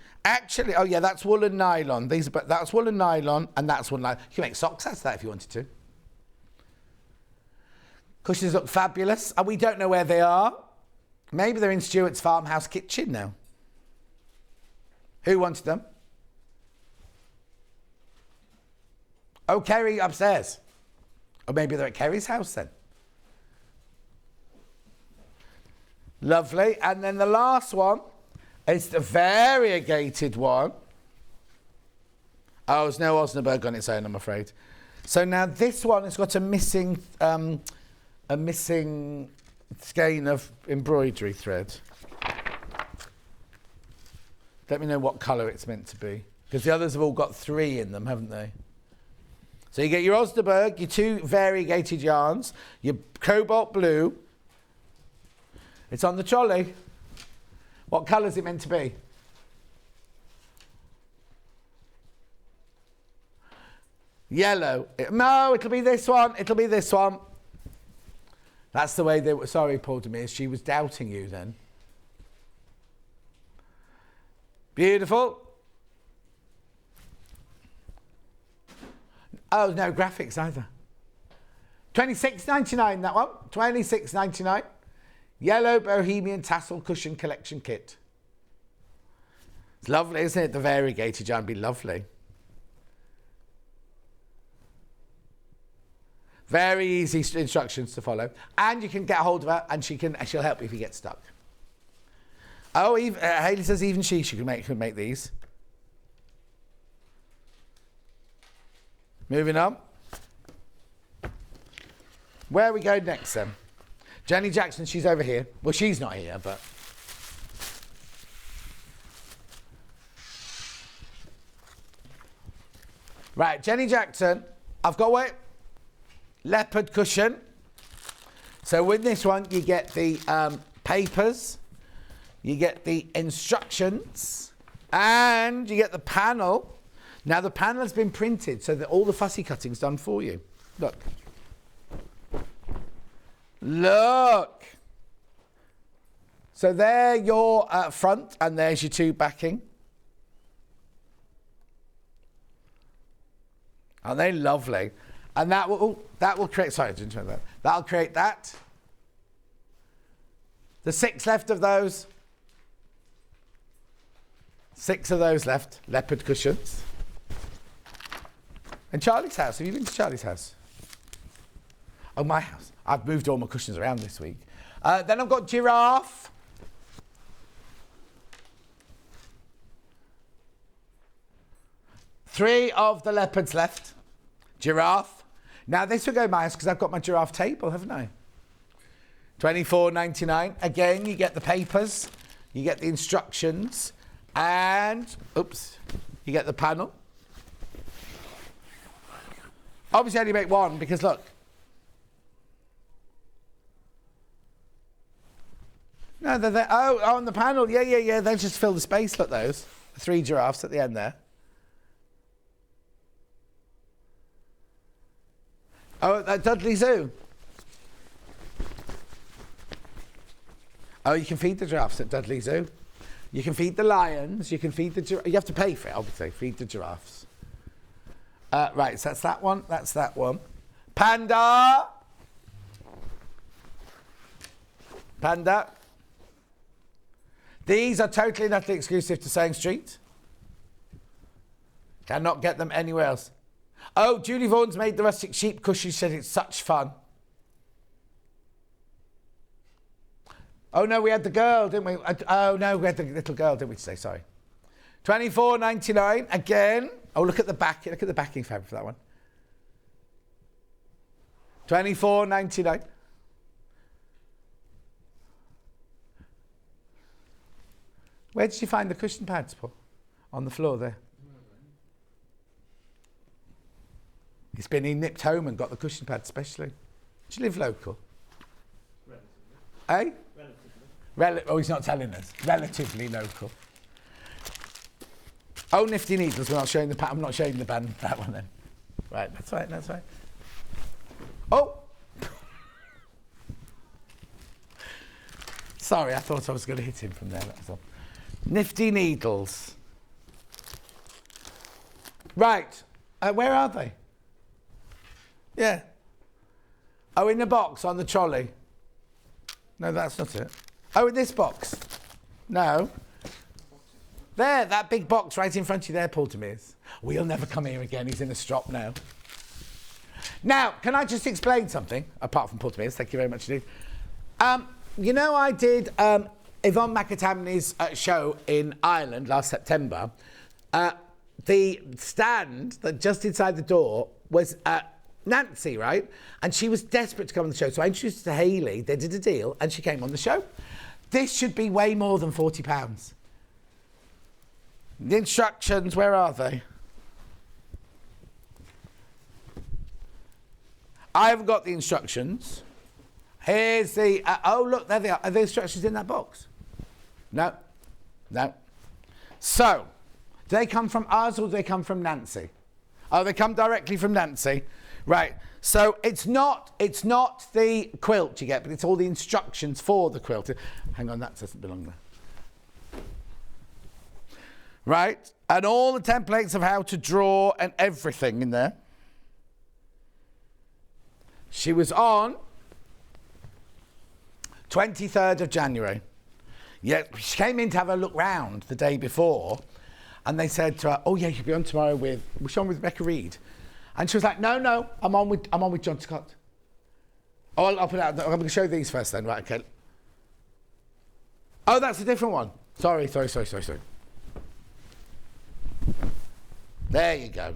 oh yeah, that's wool and nylon. That's wool and nylon and that's wool and nylon. You can make socks out of that if you wanted to. Cushions look fabulous. And we don't know where they are. Maybe they're in Stuart's farmhouse kitchen now. Who wanted them? Oh, Kerry upstairs. Or maybe they're at Kerry's house then. Lovely. And then the last one is the variegated one. Oh, there's no Osnaburg on its own, I'm afraid. So now this one has got a missing skein of embroidery thread. Let me know what colour it's meant to be. Because the others have all got 3 in them, haven't they? So you get your Osnaburg, your 2 variegated yarns, your cobalt blue. It's on the trolley. What colour is it meant to be? Yellow. No, it'll be this one. It'll be this one. That's the way they were. Sorry, Paul Demers, she was doubting you then. Beautiful. Oh, no graphics either. $26.99 that one. $26.99. Yellow Bohemian Tassel Cushion Collection Kit. It's lovely, isn't it? The variegated yarn would be lovely. Very easy instructions to follow. And you can get a hold of her and she'll help you if you get stuck. Oh, Hayley says even she can make these. Moving on. Where we go next then? Jenny Jackson, she's over here. Well, she's not here, but... Right, Jenny Jackson, I've got what? Leopard cushion. So with this one, you get the papers, you get the instructions, and you get the panel. Now, the panel has been printed so that all the fussy cutting's done for you. Look. Look. So there your front, and there's your two backing. Aren't they lovely? And that will create, sorry, I didn't try that. That'll create that. The 6 left of those. 6 of those left, leopard cushions. And Charlie's house, have you been to Charlie's house? Oh, my house. I've moved all my cushions around this week. Then I've got giraffe. Three of the leopards left. Giraffe. Now this will go my house because I've got my giraffe table, haven't I? $24.99. Again, you get the papers, you get the instructions, and oops, you get the panel. Obviously, I only make one because look. No, they're there. Oh, on the panel. Yeah. They just fill the space. Look, those 3 giraffes at the end there. Oh, at Dudley Zoo. Oh, you can feed the giraffes at Dudley Zoo. You can feed the lions. You can feed the giraffes. You have to pay for it, obviously. Feed the giraffes. Right, so that's that one. That's that one. Panda. Panda. These are totally and utterly exclusive to Sewing Street. Cannot get them anywhere else. Oh, Julie Vaughan's made the rustic sheep cushion. She said it's such fun. Oh, no, we had the girl, didn't we? Oh, no, we had the little girl, didn't we, today? Sorry. $24.99. Again. Oh, look at the back. Look at the backing fabric for that one. $24.99. Where did you find the cushion pads, Paul? On the floor there. He nipped home and got the cushion pads specially. Do you live local? Relatively. Eh? Relatively. Oh, he's not telling us. Relatively local. Oh, Nifty Needles. We're not showing the I'm not showing the band that one then. Right, that's right, that's right. Oh! Sorry, I thought I was going to hit him from there, that's all. Nifty Needles. Right, where are they? Yeah. Oh, in the box on the trolley. No, that's not it. Oh, in this box. No. There, that big box right in front of you there, Paul Demers. Well, he'll never come here again. He's in a strop now. Now, can I just explain something? Apart from Paul Demers, thank you very much indeed. You know, I did Yvonne McAtamney's show in Ireland last September. The stand that just inside the door was Nancy, right? And she was desperate to come on the show. So I introduced her to Hayley. They did a deal and she came on the show. This should be way more than £40. The instructions, where are they? I haven't got the instructions. Here's the... oh, look, there they are. Are the instructions in that box? No. No. So, do they come from us or do they come from Nancy? Oh, they come directly from Nancy. Right. So, it's not the quilt you get, but it's all the instructions for the quilt. Hang on, that doesn't belong there. Right. And all the templates of how to draw and everything in there. She was on 23rd of January. Yeah, she came in to have a look round the day before, and they said to her, "Oh yeah, you'll be on tomorrow with Rebecca Reed," and she was like, "No, I'm on with John Scott." Oh, I'll put it out. I'm going to show these first, then, right? Okay. Oh, that's a different one. Sorry. There you go.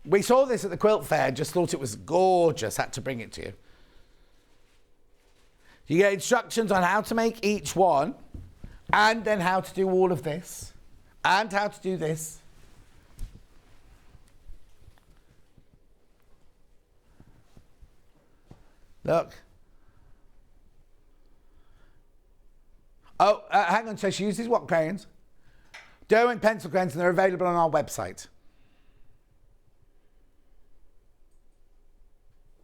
We saw this at the quilt fair, just thought it was gorgeous, had to bring it to you. You get instructions on how to make each one, and then how to do all of this, and how to do this. Look. Oh, hang on, so she uses what crayons? Derwent pencil crayons, and they're available on our website.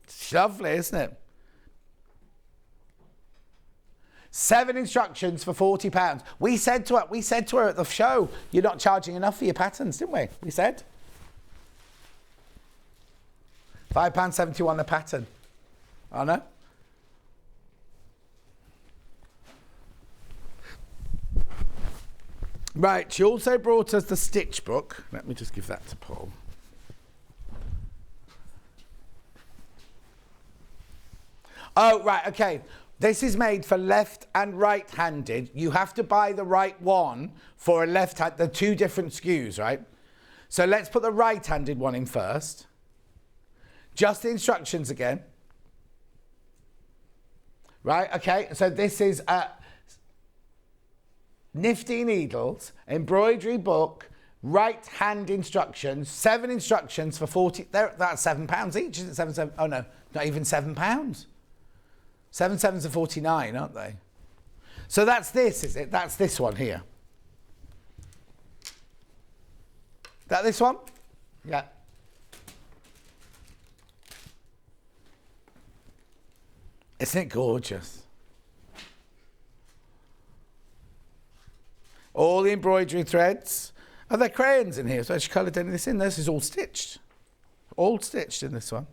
It's lovely, isn't it? 7 instructions for £40. We said to her at the show, you're not charging enough for your patterns, didn't we? We said. £5.71 a pattern. I know. Right, she also brought us the stitch book. Let me just give that to Paul. Oh, right, okay. This is made for left and right-handed. You have to buy the right one for a left-hand. They're 2 different SKUs, right? So let's put the right-handed one in first. Just the instructions again. Right, okay. So this is nifty needles, embroidery book, right-hand instructions, 7 instructions for 40. That's £7 each, isn't it? 7. Oh no, not even £7. 7 sevens are 49, aren't they? So that's this, is it? That's this one here. That this one? Yeah. Isn't it gorgeous? All the embroidery threads. Are there crayons in here? So I just coloured any of this in. This is all stitched. All stitched in this one.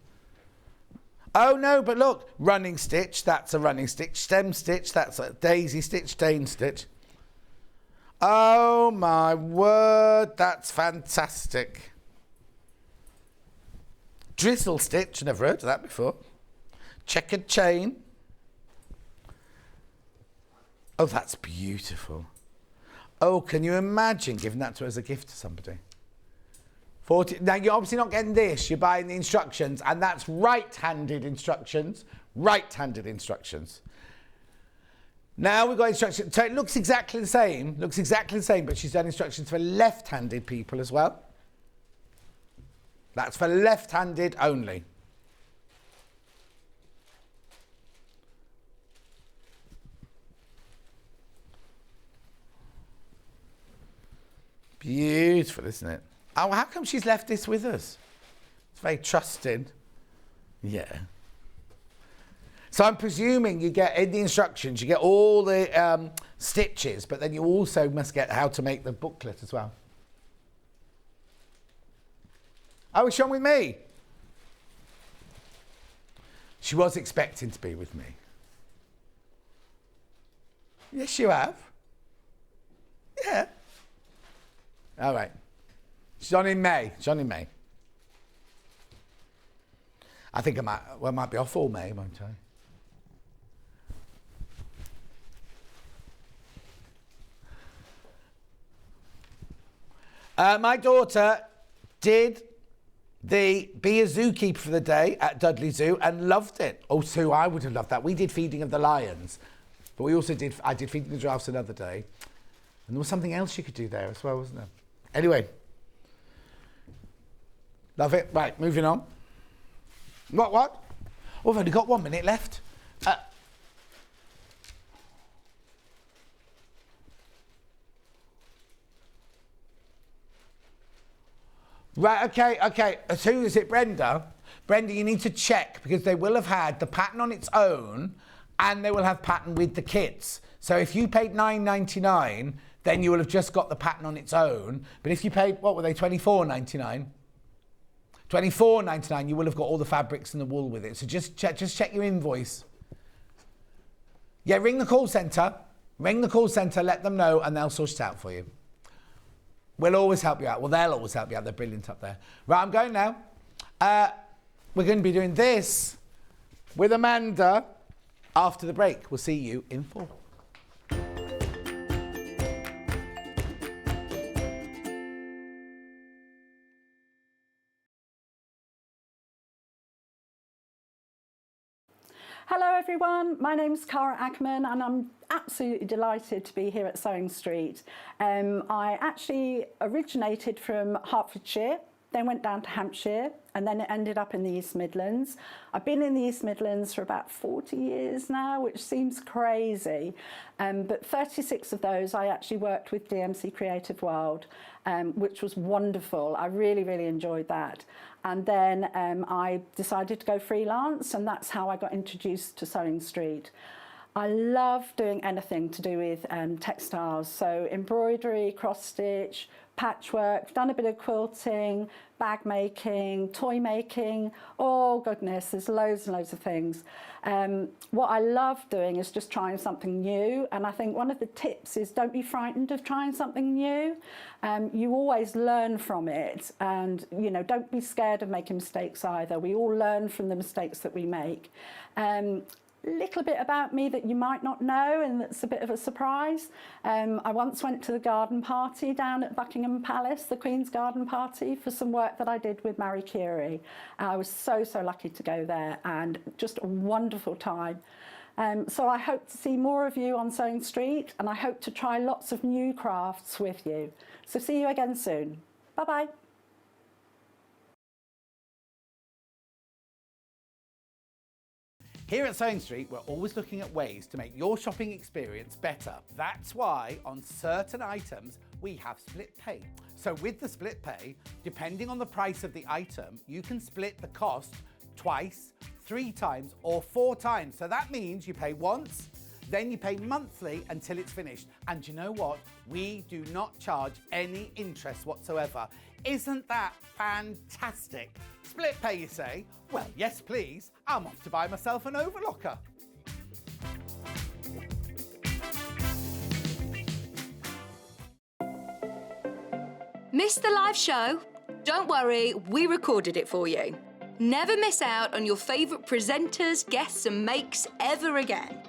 Oh no, but look, running stitch, that's a running stitch. Stem stitch, that's a daisy stitch, Dane stitch. Oh my word, that's fantastic. Drizzle stitch, never heard of that before. Checkered chain. Oh, that's beautiful. Oh, can you imagine giving that to as a gift to somebody? 40. Now, you're obviously not getting this. You're buying the instructions, and that's right-handed instructions. Right-handed instructions. Now we've got instructions. So it looks exactly the same. Looks exactly the same, but she's done instructions for left-handed people as well. That's for left-handed only. Beautiful, isn't it? Oh, how come she's left this with us? It's very trusting. Yeah. So I'm presuming you get, in the instructions, you get all the stitches, but then you also must get how to make the booklet as well. Oh, it's on with me. She was expecting to be with me. Yes, you have. Yeah. All right. She's on in May. She's on in May. I think I might be off all May, won't I? My daughter did the Be a Zookeeper for the day at Dudley Zoo and loved it. Oh, Sue, I would have loved that. We did Feeding of the Lions, but we also did, I did Feeding the Giraffes another day. And there was something else you could do there as well, wasn't there? Anyway. Love it. Right, moving on. What? Oh, I've only got 1 minute left. Right, okay. Who is it, Brenda? Brenda, you need to check because they will have had the pattern on its own and they will have pattern with the kits. So if you paid $9.99, then you will have just got the pattern on its own. But if you paid, what were they, $24.99? $24.99, you will have got all the fabrics and the wool with it. So just check your invoice. Yeah, ring the call centre. Ring the call centre, let them know, and they'll sort it out for you. We'll always help you out. Well, they'll always help you out. They're brilliant up there. Right, I'm going now. We're going to be doing this with Amanda after the break. We'll see you in 4. Hello everyone, my name's Cara Ackerman and I'm absolutely delighted to be here at Sewing Street. I actually originated from Hertfordshire, then went down to Hampshire and then it ended up in the East Midlands. I've been in the East Midlands for about 40 years now, which seems crazy, but 36 of those I actually worked with DMC Creative World, which was wonderful. I really, really enjoyed that. And then I decided to go freelance and that's how I got introduced to Sewing Street. I love doing anything to do with textiles, so embroidery, cross stitch, patchwork, done a bit of quilting, bag making, toy making, oh goodness, there's loads and loads of things. What I love doing is just trying something new, and I think one of the tips is don't be frightened of trying something new. You always learn from it, and you know, don't be scared of making mistakes either. We all learn from the mistakes that we make. Little bit about me that you might not know and that's a bit of a surprise. I once went to the garden party down at Buckingham Palace, the Queen's garden party, for some work that I did with Marie Curie. I was so lucky to go there and just a wonderful time. So I hope to see more of you on Sewing Street and I hope to try lots of new crafts with you. So see you again soon. Bye-bye. Here at Sewing Street, we're always looking at ways to make your shopping experience better. That's why on certain items, we have split pay. So with the split pay, depending on the price of the item, you can split the cost twice, 3 times, or 4 times. So that means you pay once, then you pay monthly until it's finished. And you know what? We do not charge any interest whatsoever. Isn't that fantastic? Split pay, you say? Well, yes, please. I'm off to buy myself an overlocker. Missed the live show? Don't worry, we recorded it for you. Never miss out on your favourite presenters, guests and makes ever again.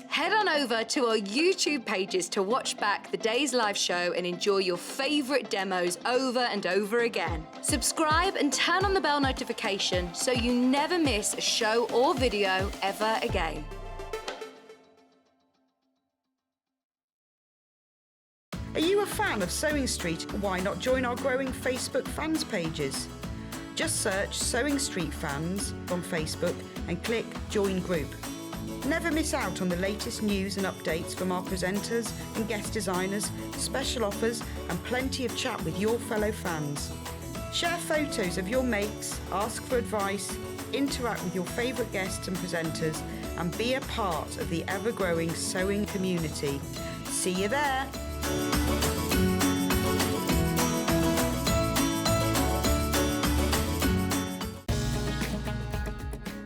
Head on over to our YouTube pages to watch back the day's live show and enjoy your favourite demos over and over again. Subscribe and turn on the bell notification so you never miss a show or video ever again. Are you a fan of Sewing Street? Why not join our growing Facebook fans pages? Just search Sewing Street Fans on Facebook and click Join Group. Never miss out on the latest news and updates from our presenters and guest designers, special offers and plenty of chat with your fellow fans. Share photos of your makes, ask for advice, interact with your favourite guests and presenters and be a part of the ever-growing sewing community. See you there!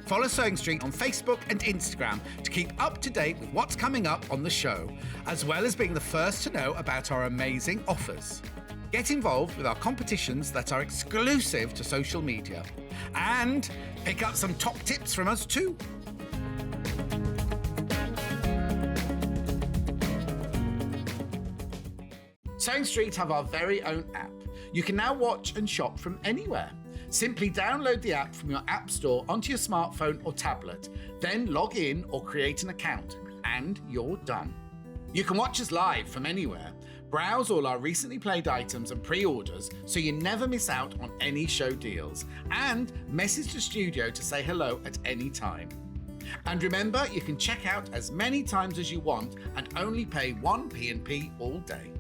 Follow Sewing Street on Facebook and Instagram to keep up to date with what's coming up on the show, as well as being the first to know about our amazing offers. Get involved with our competitions that are exclusive to social media. And pick up some top tips from us too. Sewing Street have our very own app. You can now watch and shop from anywhere. Simply download the app from your app store onto your smartphone or tablet, then log in or create an account, and you're done. You can watch us live from anywhere, browse all our recently played items and pre-orders so you never miss out on any show deals, and message the studio to say hello at any time. And remember, you can check out as many times as you want and only pay 1 P&P all day.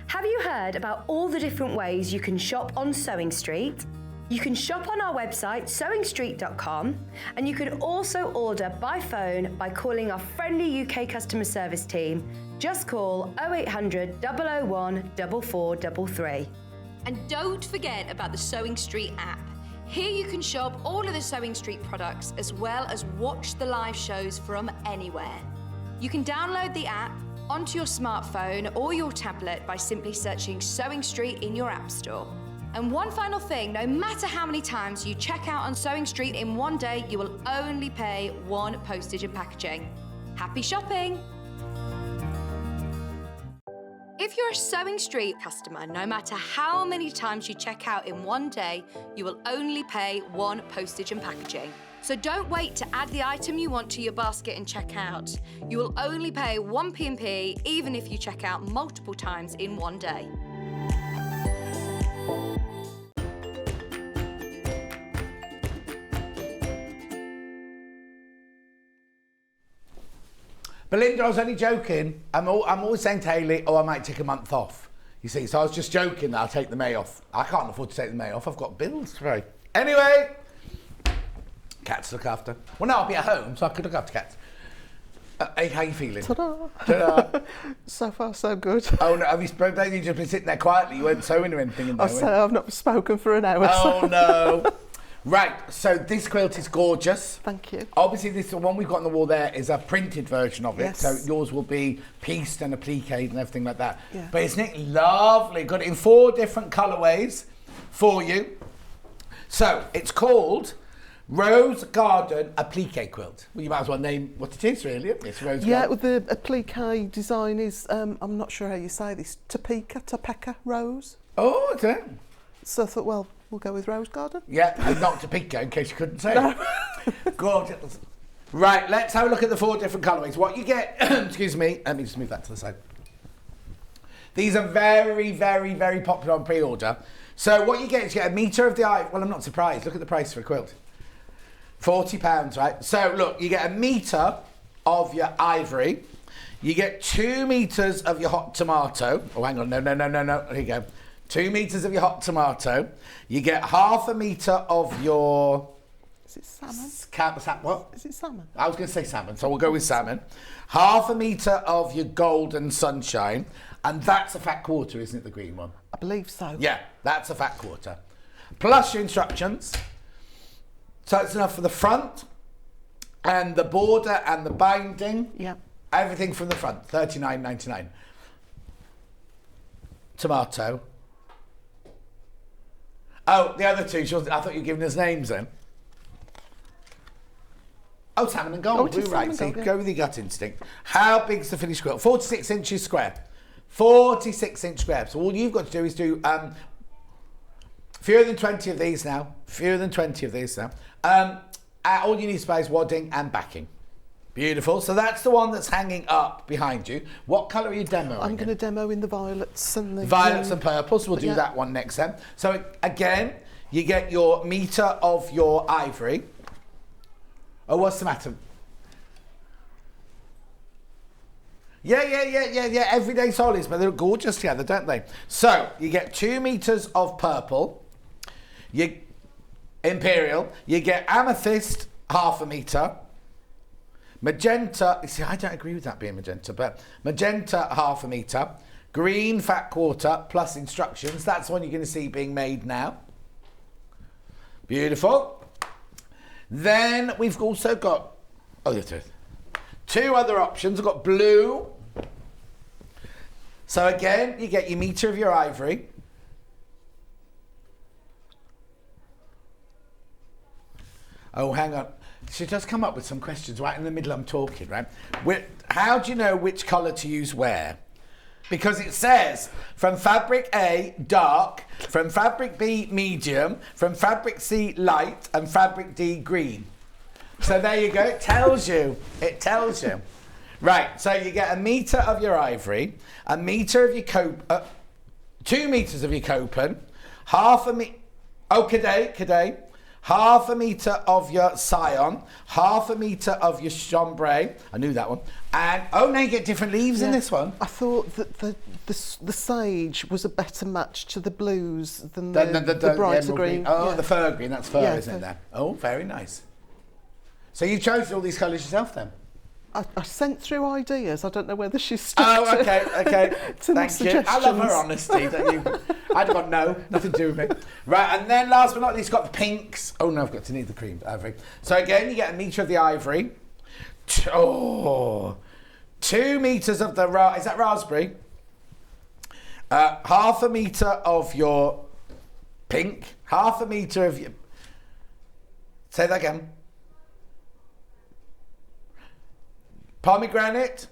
Have you heard about all the different ways you can shop on Sewing Street? You can shop on our website sewingstreet.com and you can also order by phone by calling our friendly UK customer service team. Just call 0800 001 4433. And don't forget about the Sewing Street app. Here you can shop all of the Sewing Street products as well as watch the live shows from anywhere. You can download the app onto your smartphone or your tablet by simply searching Sewing Street in your app store. And one final thing, no matter how many times you check out on Sewing Street in one day, you will only pay 1 postage and packaging. Happy shopping! If you're a Sewing Street customer, no matter how many times you check out in one day, you will only pay 1 postage and packaging. So don't wait to add the item you want to your basket and check out. You will only pay 1 P&P even if you check out multiple times in one day. Belinda, I was only joking. I'm always saying to Hayley, I might take a month off. You see, so I was just joking that I'll take the May off. I can't afford to take the May off. I've got bills to pay. Anyway, cats to look after. Well, no, I'll be at home, so I could look after cats. Hey, how you feeling? Ta-da. Ta-da. So far, so good. Oh, no, have you just been sitting there quietly? You weren't sewing or anything in there? I say I've not spoken for an hour. Oh, no. Right, so this quilt is gorgeous. Thank you. Obviously, the one we've got on the wall there is a printed version of it. Yes. So yours will be pieced and appliqued and everything like that. Yeah. But isn't it lovely? Got it in 4 different colourways for you. So it's called Rose Garden Applique Quilt. Well, you might as well name what it is, really. It's Rose Yeah, Garden. with the applique design is, I'm not sure how you say this, Topeka Rose. Oh, okay. So I thought, well, we'll go with Rose Garden. Yeah, and not Topeka, in case you couldn't say it. Gorgeous. Right, let's have a look at the 4 different colourways. What you get, excuse me, let me just move that to the side. These are very, very, very popular on pre-order. So what you get is you get a metre of the ivory. Well, I'm not surprised. Look at the price for a quilt. £40, right? So look, you get a metre of your ivory. You get 2 metres of your hot tomato. Oh, hang on, no. Here you go. 2 metres of your hot tomato. You get half a metre of your... Is it salmon? What? Is it salmon? I was going to say salmon, so we'll go with salmon. Half a metre of your golden sunshine. And that's a fat quarter, isn't it, the green one? I believe so. Yeah, that's a fat quarter. Plus your instructions. So it's enough for the front and the border and the binding. Yeah. Everything from the front, $39.99. Tomato. Oh, the other 2, I thought you were giving us names then. Oh, salmon and gold. it is Right, salmon so gold, yeah. go with your gut instinct. How big's the finished quilt? 46 inches square. 46-inch square. So all you've got to do is do fewer than 20 of these now. All you need to buy is wadding and backing. Beautiful. So that's the one that's hanging up behind you. What colour are you demoing? I'm going to demo in the violets and the... Violets and purples. We'll do yeah. that one next then. So again, you get your metre of your ivory. Oh, what's the matter? Yeah. Everyday solids, but they're gorgeous together, don't they? So you get 2 metres of purple. You imperial. You get amethyst, half a metre. Magenta. You see, I don't agree with that being magenta, but magenta, half a metre. Green, fat quarter, plus instructions. That's the one you're going to see being made now. Beautiful. Then we've also got 2 other options. We've got blue. So again, you get your metre of your ivory. Oh, hang on. She does come up with some questions right in the middle I'm talking, right? How do you know which colour to use where? Because it says from fabric A, dark, from fabric B, medium, from fabric C, light, and fabric D, green. So there you go. It tells you. Right, so you get a metre of your ivory, a metre of your 2 metres of your copen, half a metre... Oh, Cadet. Half a metre of your scion, half a metre of your chambray. I knew that one. And, now you get different leaves in this one. I thought that the sage was a better match to the blues than the brighter green. Oh, yeah. the fir green, that's fir, Yeah, isn't it, fir. there? Oh, very nice. So you've chosen all these colours yourself, then? I sent through ideas. I don't know whether she's stuck Oh, okay. to my Thank you. I love her suggestions. honesty. Don't you? I'd have got nothing to do with me. Right, and then last but not least, got the pinks. Oh, no, I've got to need the cream ivory. So again, you get a metre of the ivory. 2 metres of the... Is that raspberry? Half a metre of your Pink, half a metre of you. Say that again. Pomegranate,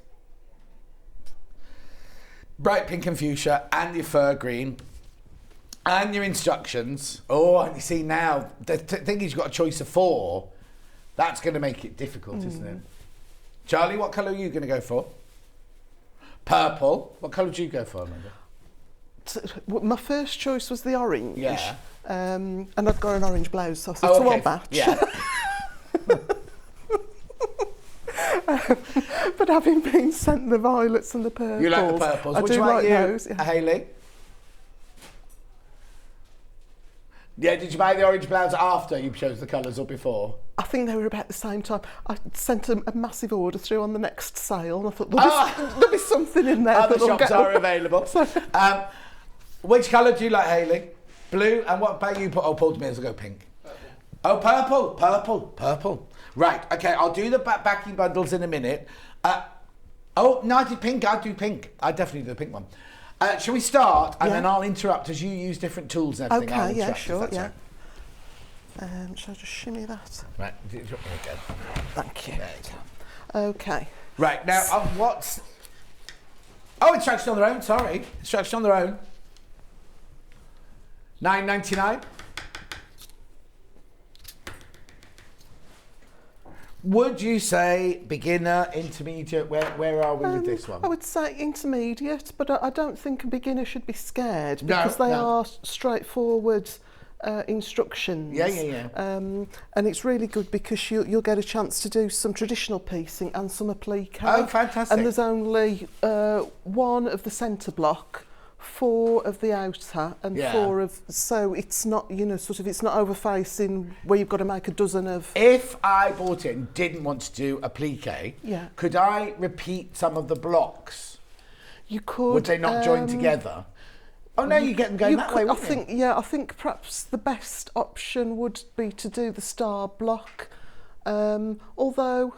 bright pink and fuchsia, and your fir green, and your instructions. Oh, and you see now, the thing is you've got a choice of 4. That's going to make it difficult, isn't it? Charlie, what colour are you going to go for? Purple. What colour do you go for, Amanda? My first choice was the orange. Yeah. And I've got an orange blouse, so it's a one batch. Yeah. But having been sent the violets and the purples, You like the purples. I Which do one like you, those. Yeah. Hayley? Yeah, did you buy the orange blouse after you chose the colours or before? I think they were about the same time. I sent a massive order through on the next sale, and I thought there'll be something in there. Other that'll shops go. are available. Which colour do you like, Hayley? Blue, and what about you? Oh, Paul Demers will go pink. Oh, purple. Right, okay, I'll do the backing bundles in a minute. No, I did pink. I'd do pink. I'd definitely do the pink one. Shall we start? And then I'll interrupt as you use different tools and everything. Okay, yeah, sure, yeah. Shall I just shimmy that? Right, there you go. Thank you. There you go. Okay. Right, now, what's... Oh, instruction on their own, sorry. Instruction on their own. $9.99. Would you say beginner, intermediate? Where are we with this one? I would say intermediate, but I don't think a beginner should be scared because they are straightforward instructions. Yeah. And it's really good because you'll get a chance to do some traditional piecing and some applique. Oh, fantastic. And there's only 1 of the centre block, 4 of the outer, and 4 of... So it's not, it's not over-facing where you've got to make a dozen of... If I bought it and didn't want to do applique, could I repeat some of the blocks? You could. Would they not join together? Oh no, you get them going that way, wouldn't you? I think perhaps the best option would be to do the star block. Although,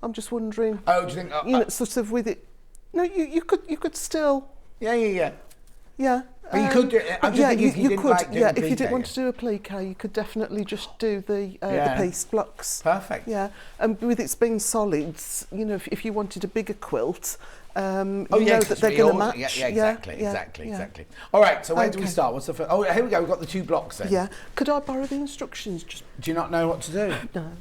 I'm just wondering... Oh, do you think... sort of with it... No, you could still... Yeah. Yeah. But you could do it. I'm just thinking if you didn't like doing if you didn't want to do applique, you could definitely just do the piece blocks. Perfect. Yeah, and with its being solids, if you wanted a bigger quilt, know that they're going to match. Yeah, exactly. All right, so where do we start? What's the first? Oh, here we go. We've got the 2 blocks then. Yeah. Could I borrow the instructions? Do you not know what to do? No.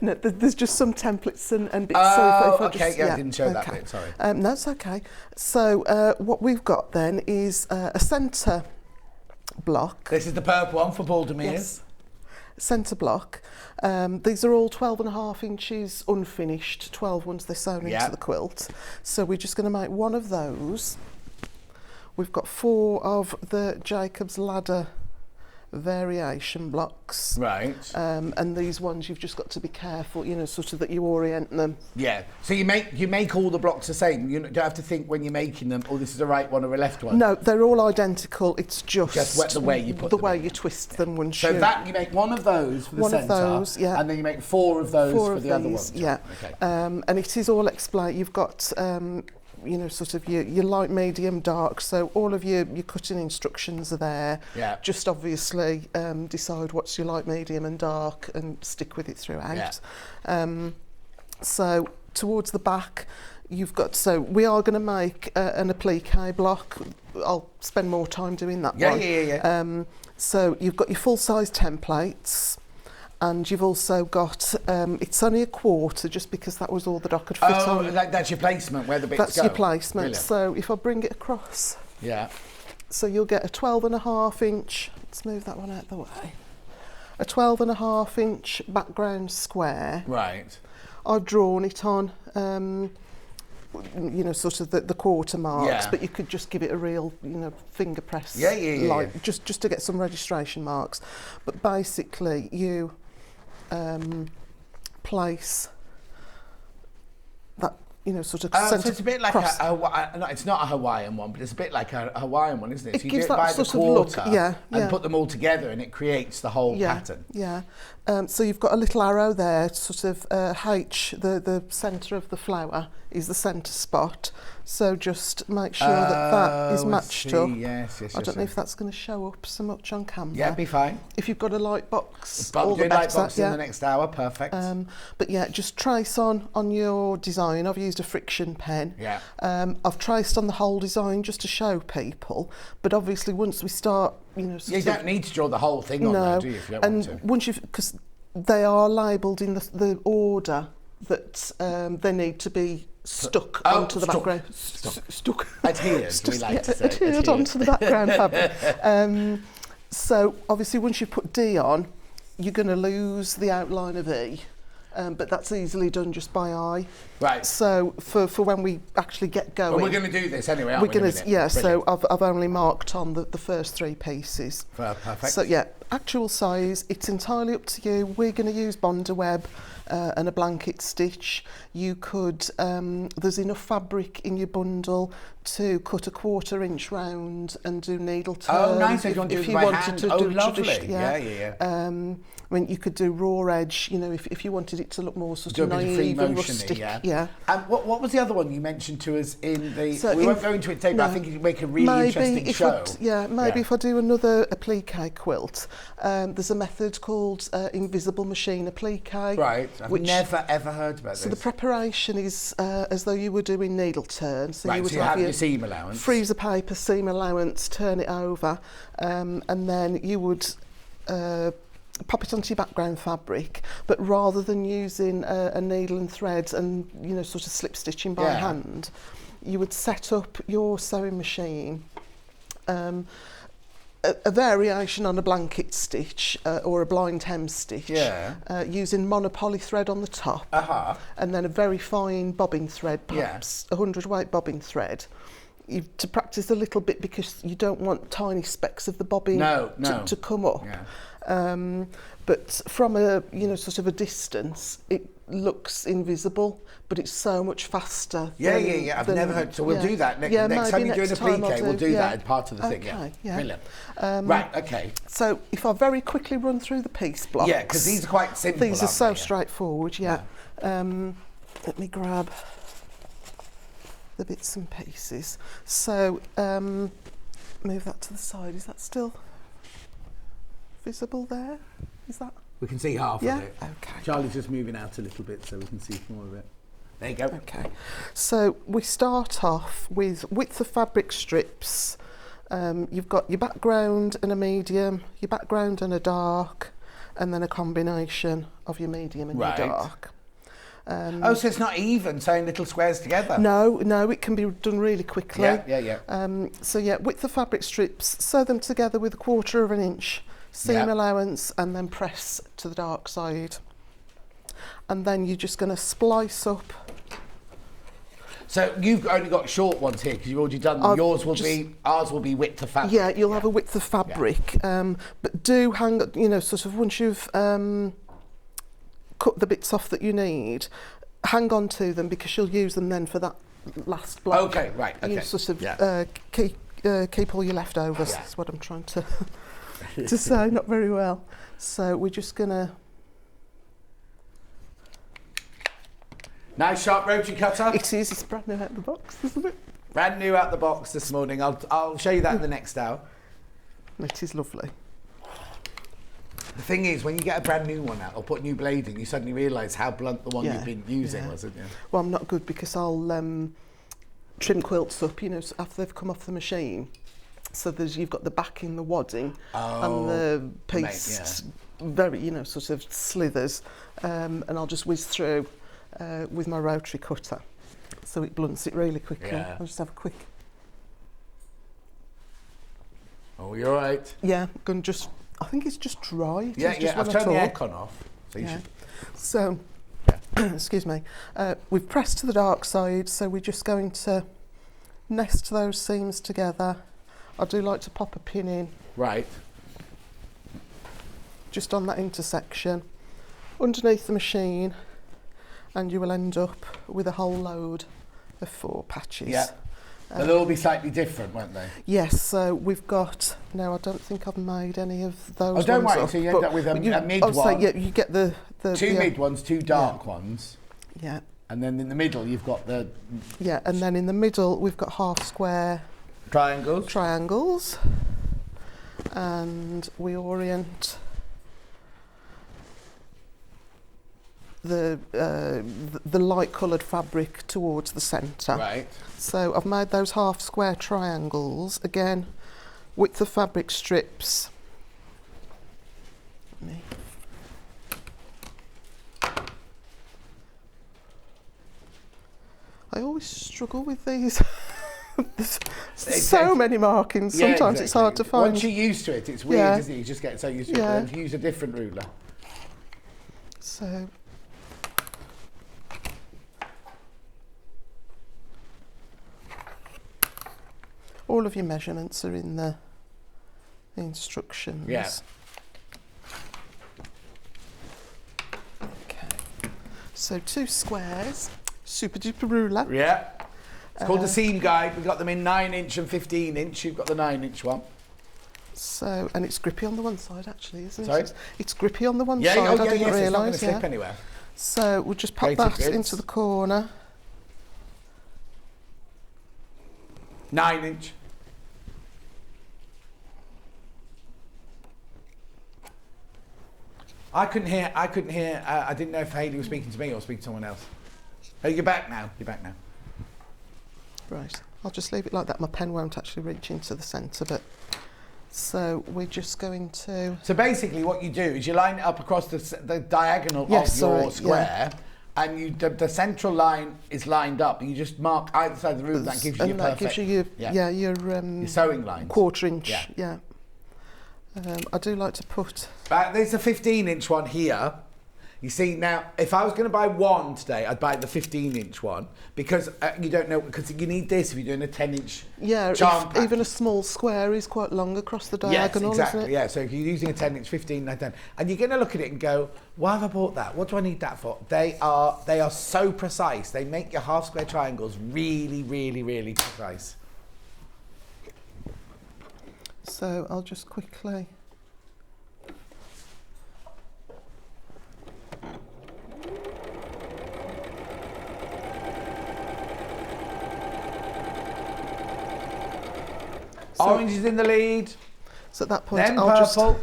No, there's just some templates and bits. Oh, so okay. I didn't show that bit. Sorry. No, it's okay. So what we've got then is a centre block. This is the purple one for Paul Demers. Yes. Centre block. These are all 12.5 inches unfinished, 12 once they're sewn into the quilt. So we're just going to make 1 of those. We've got 4 of the Jacob's Ladder variation blocks. Right. And these ones you've just got to be careful, sort of that you orient them. Yeah. So you make all the blocks the same. You don't have to think when you're making them, oh, this is a right one or a left one. No, they're all identical. It's just the way you put the them way in. you twist them once so that you make 1 of those for the centre. 1 of those, yeah. And then you make 4 of those for the other ones. Yeah. Okay. And it is all explained. You've got sort of your light, medium, dark. So all of your cutting instructions are there. Yeah. Just obviously decide what's your light, medium and dark and stick with it throughout. Yeah. So towards the back, you've got... So we are going to make an applique block. I'll spend more time doing that one. Yeah. So you've got your full-size templates. And you've also got, it's only a quarter just because that was all that I could fit on. Oh, that's your placement, where the bits go. That's your placement. Brilliant. So if I bring it across. Yeah. So you'll get a 12.5 inch, let's move that one out the way. A 12.5 inch background square. Right. I've drawn it on, sort of the quarter marks, but you could just give it a real, finger press. Yeah. Just to get some registration marks. But basically you place that, sort of so it's a bit like it's not a Hawaiian one, but it's a bit like a Hawaiian one, isn't it? So you gives do it by that the sort of quarter look, and put them all together and it creates the whole pattern. Yeah. So you've got a little arrow there, sort of H, the centre of the flower is the centre spot. So just make sure that is matched up. Yes, I don't know if that's going to show up so much on camera. Yeah, be fine. If you've got a light box, But all do the light better. box in the next hour, perfect. But yeah, just trace on your design. I've used a friction pen. Yeah. I've traced on the whole design just to show people. But obviously, once we start, you don't need to draw the whole thing on there, do you? If you don't want to. Once because they are labelled in the order that they need to be stuck onto the background. Stuck. Adhered, we like to say. Adhered onto the background fabric. So obviously, once you put D on, you're going to lose the outline of E. But that's easily done just by eye. Right. So for when we actually get going, well, we're going to do this anyway, aren't we? Yeah. So I've only marked on the first 3 pieces. Perfect. So yeah, actual size, it's entirely up to you. We're going to use Bonder web and a blanket stitch. You could, there's enough fabric in your bundle to cut a 1/4 inch round and do needle turns. Oh, nice. If you wanted to do lovely. Yeah. I mean, you could do raw edge, if you wanted it to look more sort of naive and rustic. Yeah. And what was the other one you mentioned to us in the... So we won't go into it today, but I think it'd make a really interesting show. If I do another applique quilt, there's a method called invisible machine applique. Right. I've never, ever heard about this. So the preparation is as though you were doing needle turns. So you would have your seam allowance. Freezer paper, seam allowance, turn it over, and then you would... pop it onto your background fabric, but rather than using a needle and thread and sort of slip stitching by hand, you would set up your sewing machine, a variation on a blanket stitch or a blind hem stitch, using monopoly thread on the top, and then a very fine bobbin thread, perhaps a 100-weight bobbin thread. To practice a little bit because you don't want tiny specks of the bobbin to come up. But from a sort of a distance, it looks invisible, but it's so much faster. I've never heard. So we'll do that next time you do an applique. We'll do that as part of the thing. Yeah. Brilliant. Right. Okay. So if I very quickly run through the piece blocks. Yeah, because these are quite simple. These are so straightforward. Yeah. Let me grab the bits and pieces. So move that to the side. Is that still visible there? Is that? We can see half of it. Okay. Charlie's just moving out a little bit so we can see more of it. There you go. Okay. So we start off with width of fabric strips. You've got your background and a medium, your background and a dark, and then a combination of your medium and your dark. So it's not even sewing little squares together? No, it can be done really quickly. Yeah. So width of fabric strips, sew them together with a 1/4 inch seam allowance and then press to the dark side. And then you're just going to splice up. So you've only got short ones here because you've already done them. Ours will be width of fabric. Yeah, you'll have a width of fabric. But do hang, sort of once you've cut the bits off that you need, hang on to them because you'll use them then for that last block. Okay, right. Okay. You sort of keep all your leftovers. That's what I'm trying to to say. Not very well. So we're just gonna. Nice sharp rotary cutter. It is. It's brand new out of the box, isn't it? Brand new out the box this morning. I'll show you that in the next hour. It is lovely. The thing is, when you get a brand new one out or put new blading, you suddenly realise how blunt the one you've been using was, isn't it? Well, I'm not good because I'll trim quilts up, after they've come off the machine. So you've got the backing, the wadding, and the piece very, sort of slithers, and I'll just whiz through with my rotary cutter, so it blunts it really quickly. I'll just have a quick. Oh, you're right. Yeah, I'm going to I think it's just dry. I've turned the aircon off. So excuse me. We've pressed to the dark side, so we're just going to nest those seams together. I do like to pop a pin in. Right. Just on that intersection, underneath the machine, and you will end up with a whole load of 4 patches. Yeah. They'll all be slightly different, won't they? Yes, so we've got, I don't think I've made any of those. Oh, don't worry, so you end up with a mid one. You get the 2 mid ones, 2 dark ones. Yeah. And then in the middle, you've got the... Yeah, and then in the middle, we've got half square... Triangles. And we orient the light coloured fabric towards the centre. Right. So I've made those half square triangles. Again, width of fabric strips. I always struggle with these. There's so many markings. Sometimes it's hard to find. Once you're used to it, it's weird, isn't it? You just get so used to it. Then to use a different ruler. So all of your measurements are in the instructions. Yeah. Okay. So 2 squares, super duper ruler. Yeah. It's called the seam guide. We've got them in 9-inch and 15-inch. You've got the 9-inch one. So, and it's grippy on the one side actually, isn't Sorry? it? It's grippy on the one Yeah, side, I didn't it's not going to realise. slip anywhere. So we'll just pop that into the corner. 9-inch. I couldn't hear. I didn't know if Hayley was speaking to me or speaking to someone else. Oh, you're back now. Right, I'll just leave it like that. My pen won't actually reach into the centre, but so we're just going to... So basically what you do is you line it up across the diagonal of your square, and the central line is lined up, and you just mark either side of the ruler. That gives you your perfect... gives you your, your sewing lines. 1/4 inch, yeah. I do like to put... There's a 15-inch one here. You see, now, if I was going to buy one today, I'd buy the 15-inch one, because you don't know, because you need this if you're doing a 10-inch charm pattern. Even a small square is quite long across the diagonal, yes, exactly, isn't it? yeah. So if you're using a 10-inch, 15, 10, and you're going to look at it and go, why have I bought that? What do I need that for? They are so precise. They make your half-square triangles really, really, really precise. So I'll just quickly... Orange is in the lead. So at that point, then I'll purple,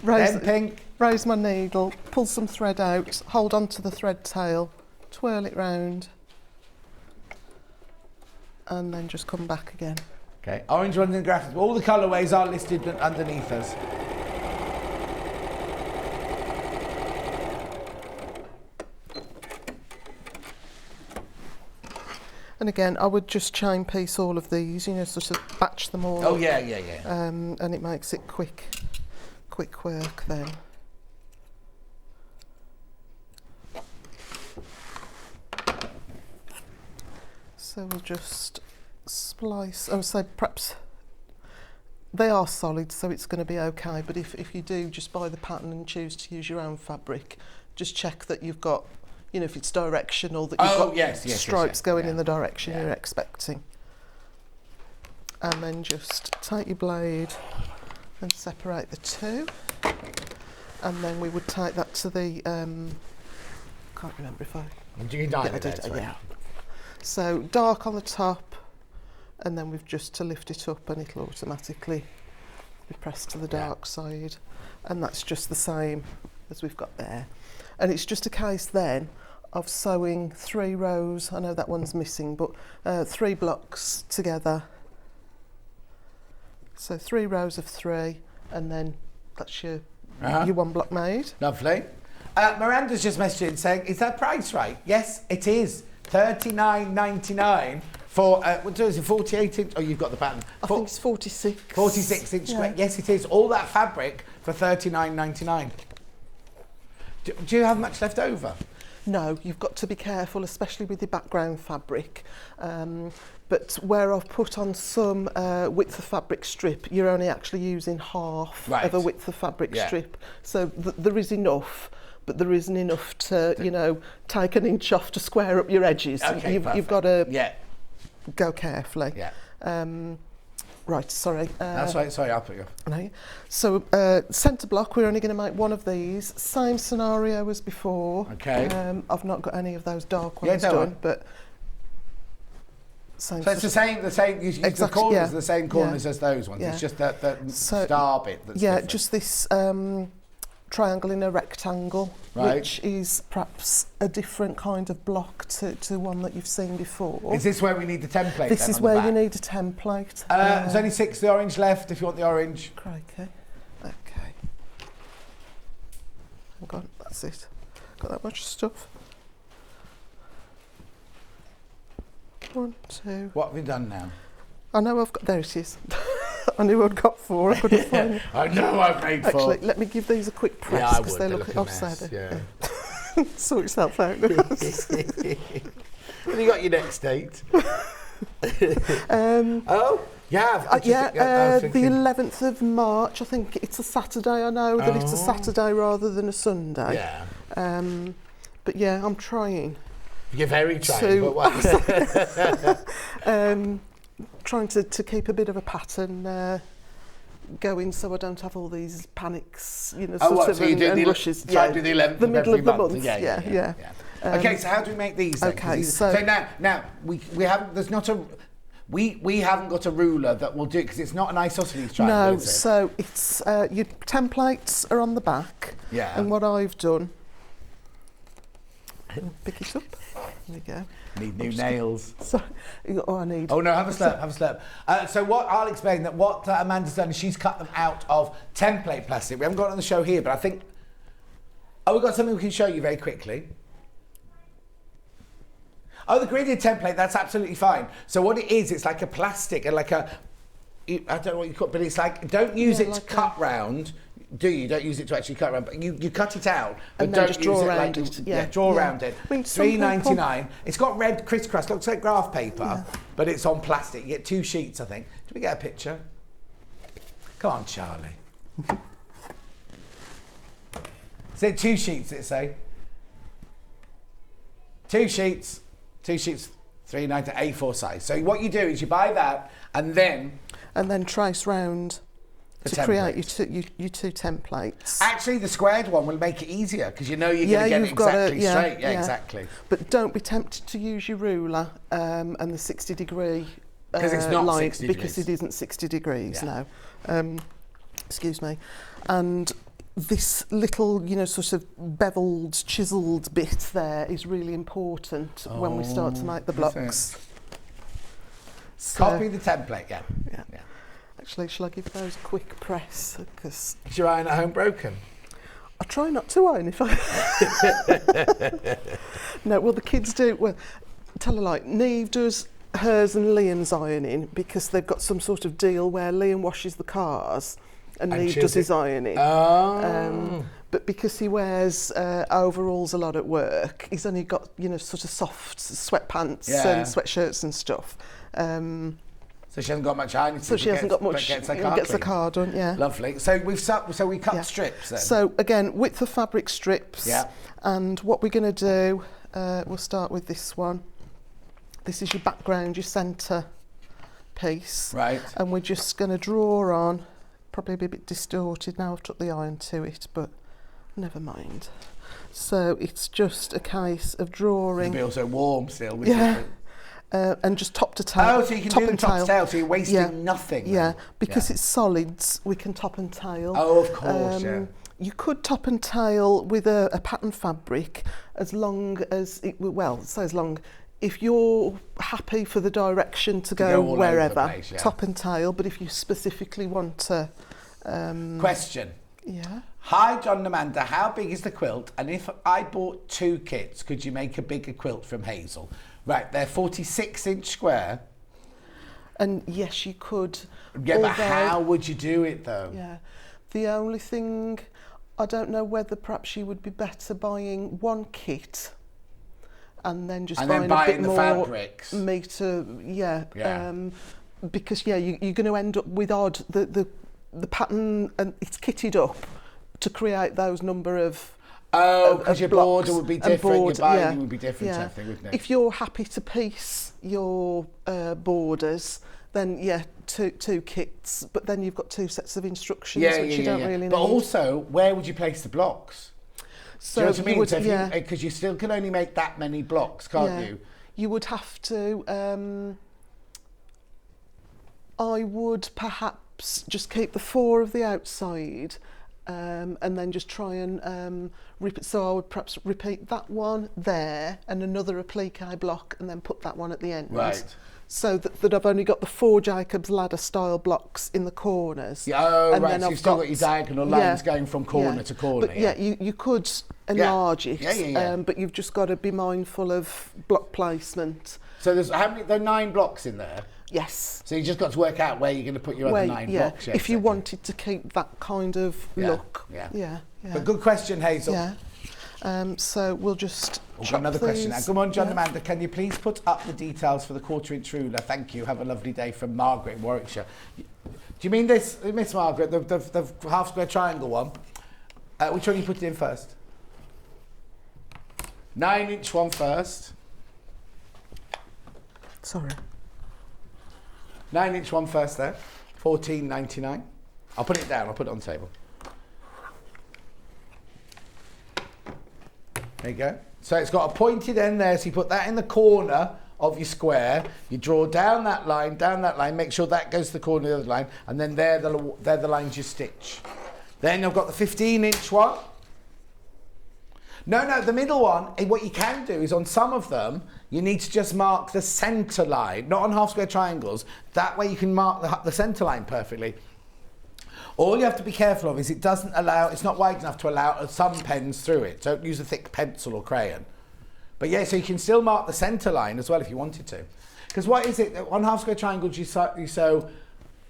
just then pink. Raise my needle, pull some thread out, hold on to the thread tail, twirl it round, and then just come back again. Okay, orange ones in the graphics. All the colourways are listed underneath us. And again, I would just chain piece all of these, sort of batch them all. Oh, yeah. And it makes it quick work then. So we'll just splice. So perhaps they are solid, so it's going to be okay. But if you do just buy the pattern and choose to use your own fabric, just check that you've got, if it's directional, that you've got stripes going in the direction you're expecting. And then just take your blade and separate the two. And then we would take that to the, can't remember if I... I did. So dark on the top, and then we've just to lift it up and it'll automatically be pressed to the dark side. And that's just the same as we've got there. And it's just a case then of sewing 3 rows. I know that one's missing, but 3 blocks together. So 3 rows of 3, and then that's your 1 block made. Lovely. Miranda's just messaged in saying, is that price right? Yes, it is. $39.99 for, what is it, 48 inch? Oh, you've got the pattern. I think it's 46. 46 inch square. Yes, it is. All that fabric for $39.99. Do you have much left over? No, you've got to be careful, especially with your background fabric. But where I've put on some width of fabric strip, you're only actually using half of a width of fabric strip. So there is enough, but there isn't enough to, take an inch off to square up your edges. Okay, you've got to go carefully. Yeah. Right, sorry. That's right, sorry, I'll put you. No. So, centre block, we're only going to make one of these. Same scenario as before. Okay. I've not got any of those dark ones Yeah, done, but... So it's the same, exactly, the corners are the same corners as those ones. Yeah. It's just that star bit that's different. Just this triangle in a rectangle, which is perhaps a different kind of block to one that you've seen before. Is this where we need the template? This is where you need a template. There's only 6 of the orange left if you want the orange. Crikey. Okay. Hang on, that's it. Got that much stuff. 1, 2. What have we done now? I know I've got... There it is. I knew I'd got 4. I couldn't find it. I know I've made 4. Actually, let me give these a quick press because they look offside. Yeah. Sort yourself out. Have you got your next date? Oh, yeah. The 11th of March. I think it's a Saturday. I know that it's a Saturday rather than a Sunday. Yeah. But yeah, I'm trying. You're very trying, but what? Trying to keep a bit of a pattern going, so I don't have all these panics, So you do the rushes. Try to do the 11th the middle of the month. Yeah. Okay, so how do we make these? Then? Okay, so now we haven't. There's not a. We haven't got a ruler that will do it because it's not an isosceles triangle. No, so it's your templates are on the back. Yeah. And what I've done. Pick it up. There we go. Need new nails. I need. Oh no, have a slurp. So what I'll explain that what Amanda's done is she's cut them out of template plastic. We haven't got it on the show here, but I think. Oh, we've got something we can show you very quickly. Oh, the gridded template. That's absolutely fine. So what it is, it's like a plastic and like a. I don't know what you call it, but it's like don't use it to cut round. Do you? Don't use it to actually cut around, but you cut it out, but and don't just use draw it around like it. draw around it. I mean, $3.99. It's got red crisscross, looks like graph paper, but it's on plastic. You get 2 sheets, I think. Did we get a picture? Come on, Charlie. Is it 2 sheets? Did it say? 2 sheets. 2 sheets. $3.99 A4 size. So what you do is you buy that and then trace round. To create your 2 templates. Actually, the squared one will make it easier because you know you're going to get it exactly straight. Yeah, exactly. But don't be tempted to use your ruler and the 60 degree because it's not line 60 because degrees. It isn't 60 degrees now. Excuse me. And this little, sort of beveled, chiselled bit there is really important when we start to make the blocks. So, copy the template, yeah. Actually, shall I give those a quick press? Because is your iron at home broken? I try not to iron if I... No, well, the kids do... Well, tell a lie, Neve does hers and Liam's ironing because they've got some sort of deal where Liam washes the cars and Neve does his ironing. Oh. But because he wears overalls a lot at work, he's only got, sort of soft sweatpants and sweatshirts and stuff. So she hasn't got much ironing. So she hasn't got much. Gets the car done, yeah. Lovely. So we cut strips then. So again, width of fabric strips. Yeah. And what we're going to do, we'll start with this one. This is your background, your centre piece. Right. And we're just going to draw on. Probably a bit distorted now. I've took the iron to it, but never mind. So it's just a case of drawing. It'll be also warm still. Yeah. And just top to tail. Oh, so you can do them top to tail, so you're wasting nothing. Yeah, because it's solids, we can top and tail. Oh, of course, You could top and tail with a pattern fabric as long as if you're happy for the direction to go wherever, place, top and tail, but if you specifically want to... Question. Yeah. Hi, John and Amanda, how big is the quilt? And if I bought 2 kits, could you make a bigger quilt from Hazel? Right, they're 46-inch square. And yes, you could. Yeah, but how would you do it, though? Yeah. The only thing, I don't know whether perhaps you would be better buying 1 kit and then just buying a bit more fabrics. Metre, because you're going to end up with odd the pattern, and it's kitted up to create those number of. Oh, because your border would be different, your binding would be different, I think, wouldn't it? If you're happy to piece your borders then yeah, two kits, but then you've got 2 sets of instructions, which you don't really need. But also, where would you place the blocks? So do you know what I mean? would, So because you still can only make that many blocks, can't you? You would have to. I would perhaps just keep the 4 of the outside, and then just try and repeat. So I would perhaps repeat that one there and another applique block, and then put that one at the end. Right. So that I've only got the 4 Jacob's ladder style blocks in the corners. Yeah, oh, and right. then So you've still got your diagonal lines going from corner to corner. But you could enlarge it, but you've just got to be mindful of block placement. So there's how many? There are 9 blocks in there. Yes. So you just got to work out where you're going to put your other 9 blocks. If you wanted to keep that kind of look. Yeah. But good question, Hazel. Yeah. So we'll just. We've got another question now. Come on, John and Yeah. Amanda, can you please put up the details for the 1/4 ruler? Thank you. Have a lovely day from Margaret in Warwickshire. Do you mean this, Miss Margaret, the half square triangle one? Which one are you putting in first? 9-inch one first. Sorry. 9-inch one first there. $14.99. I'll put it down. I'll put it on the table. There you go. So it's got a pointed end there, so you put that in the corner of your square. You draw down that line, make sure that goes to the corner of the other line, and then they're the lines you stitch. Then I've got the 15-inch one. No, the middle one, what you can do is on some of them, you need to just mark the centre line, not on half square triangles. That way you can mark the centre line perfectly. All you have to be careful of is it doesn't allow, it's not wide enough to allow some pens through it. Don't use a thick pencil or crayon. But yeah, so you can still mark the centre line as well if you wanted to. Because what is it, on half square triangles you sew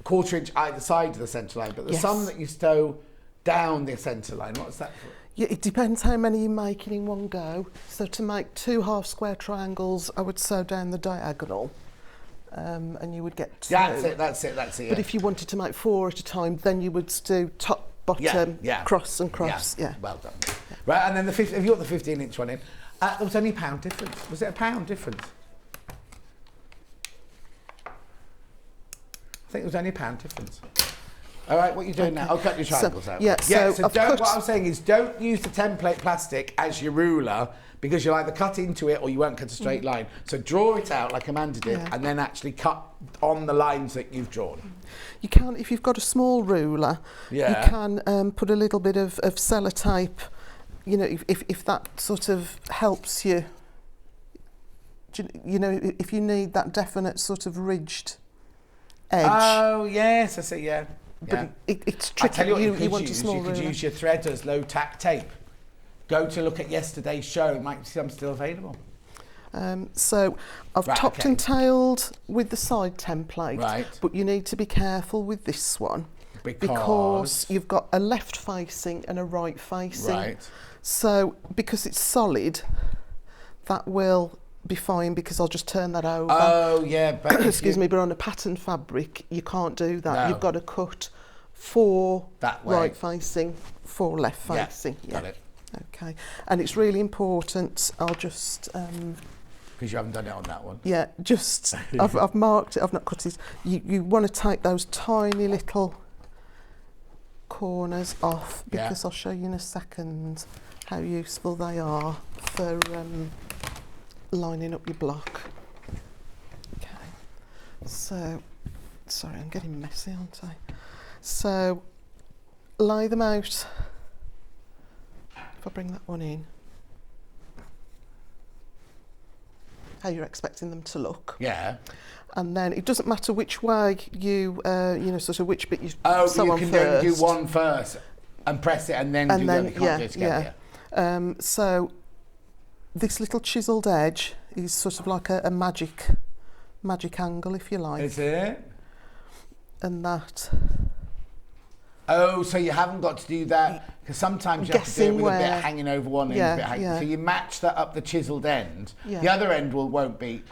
1/4 inch either side of the centre line, but there's some that you sew down the centre line. What's that for? Yeah, it depends how many you're making in one go. So to make 2 half square triangles, I would sew down the diagonal. And you would get 2. That's it. Yeah. But if you wanted to make 4 at a time, then you would do top, bottom, cross and cross. Yeah. Well done. Yeah. Right, and then if you got the 15-inch one in, there was only a £1 difference. Was it a £1 difference? I think it was only a £1 difference. All right, what are you doing now? I'll cut your triangles out. What I'm saying is don't use the template plastic as your ruler because you'll either cut into it or you won't cut a straight line. So draw it out like Amanda did and then actually cut on the lines that you've drawn. You can, if you've got a small ruler, you can put a little bit of sellotape, you know, if that sort of helps you, you know, if you need that definite sort of ridged edge. Oh, yes, I see, yeah. But it's tricky. I tell you what you want a small ruler. You could use your threaders, low tack tape. Go to look at yesterday's show. It might be some still available. So I've topped and tailed with the side template, but you need to be careful with this one because you've got a left facing and a right facing. Right. So because it's solid, that will be fine because I'll just turn that over. Oh yeah, but excuse me, but on a pattern fabric you can't do that. No. You've got to cut 4 that way. Right facing, 4 left facing. Got it. Okay, and it's really important. I'll just because you haven't done it on that one. Yeah, just I've marked it. I've not cut it. You want to take those tiny little corners off because I'll show you in a second how useful they are for lining up your block. Okay, so sorry, I'm getting messy, aren't I? So lay them out. If I bring that one in, how you're expecting them to look. Yeah. And then it doesn't matter which way you, you know, sort of which bit you sew on first. Oh, you can do one first and press it and then do the other. You can't do it together. So this little chiselled edge is sort of like a magic angle, if you like. Is it? And that. Oh, so you haven't got to do that because sometimes you have to do it with a bit hanging over one end, a bit hanging. So you match that up the chiselled end. Yeah. The other end won't be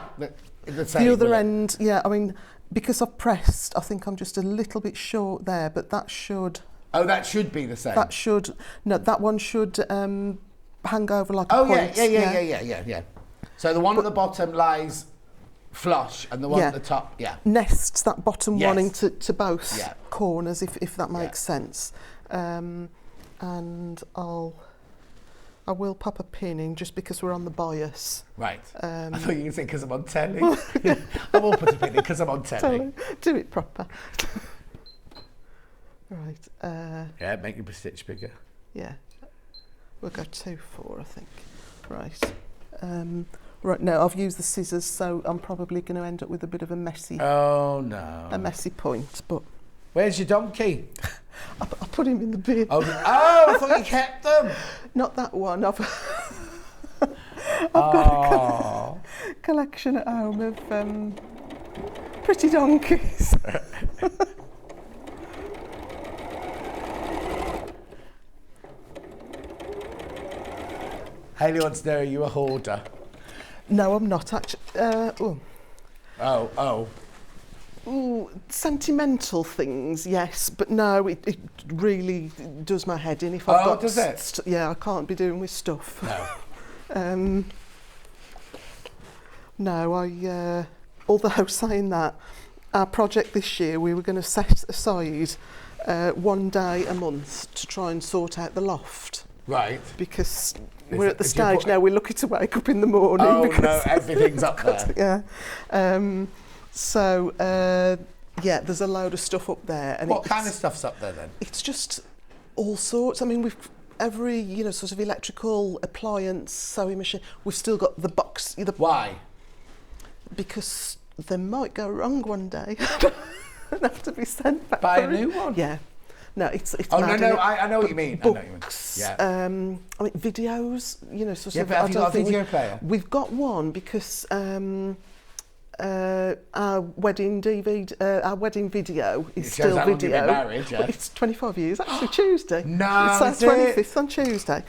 the same. The other end, I mean, because I've pressed, I think I'm just a little bit short there, but that should. Oh, that should be the same. That should. No, that one should hang over like a point. Yeah. So the one at the bottom lies flush and the one at the top, nests that bottom one Yes. into both Yeah. corners, if that makes sense. And I will pop a pin in just because we're on the bias. Right. I thought you were saying because I'm on telly. I will put a pin in because I'm on telly. Do it proper. Right. Yeah, make your stitch bigger. Yeah. We'll go 2-4, I think. Right. Right now, I've used the scissors, so I'm probably going to end up with a bit of a messy. Oh no. A messy point, but. Where's your donkey? I put him in the bin. Oh, I thought you kept them. Not that one. I've got a collection at home of pretty donkeys. Hayley wants to know, are you a hoarder? No, I'm not actually. Ooh, sentimental things, yes, but no, it really does my head in if I've got. Does it? Yeah, I can't be doing with stuff. No. No, although saying that, our project this year, we were going to set aside 1 day a month to try and sort out the loft. Right. Because we're at the stage now, we're lucky to wake up in the morning. Oh because no, everything's up there. Yeah. So, there's a load of stuff up there. And what kind of stuff's up there then? It's just all sorts. I mean, we've every, sort of electrical appliance, sewing machine. We've still got the box. Why? Because they might go wrong one day and have to be sent back. Buy a new one? Yeah. No, it's Oh, mad, no, I know what you mean. Books, Yeah. I mean, videos, sort Yeah, of. but have you got a video player? We've got one because our wedding DVD, our wedding video is still video. Married, yeah. But it's 25 years, actually Tuesday. No, it's our 25th on Tuesday.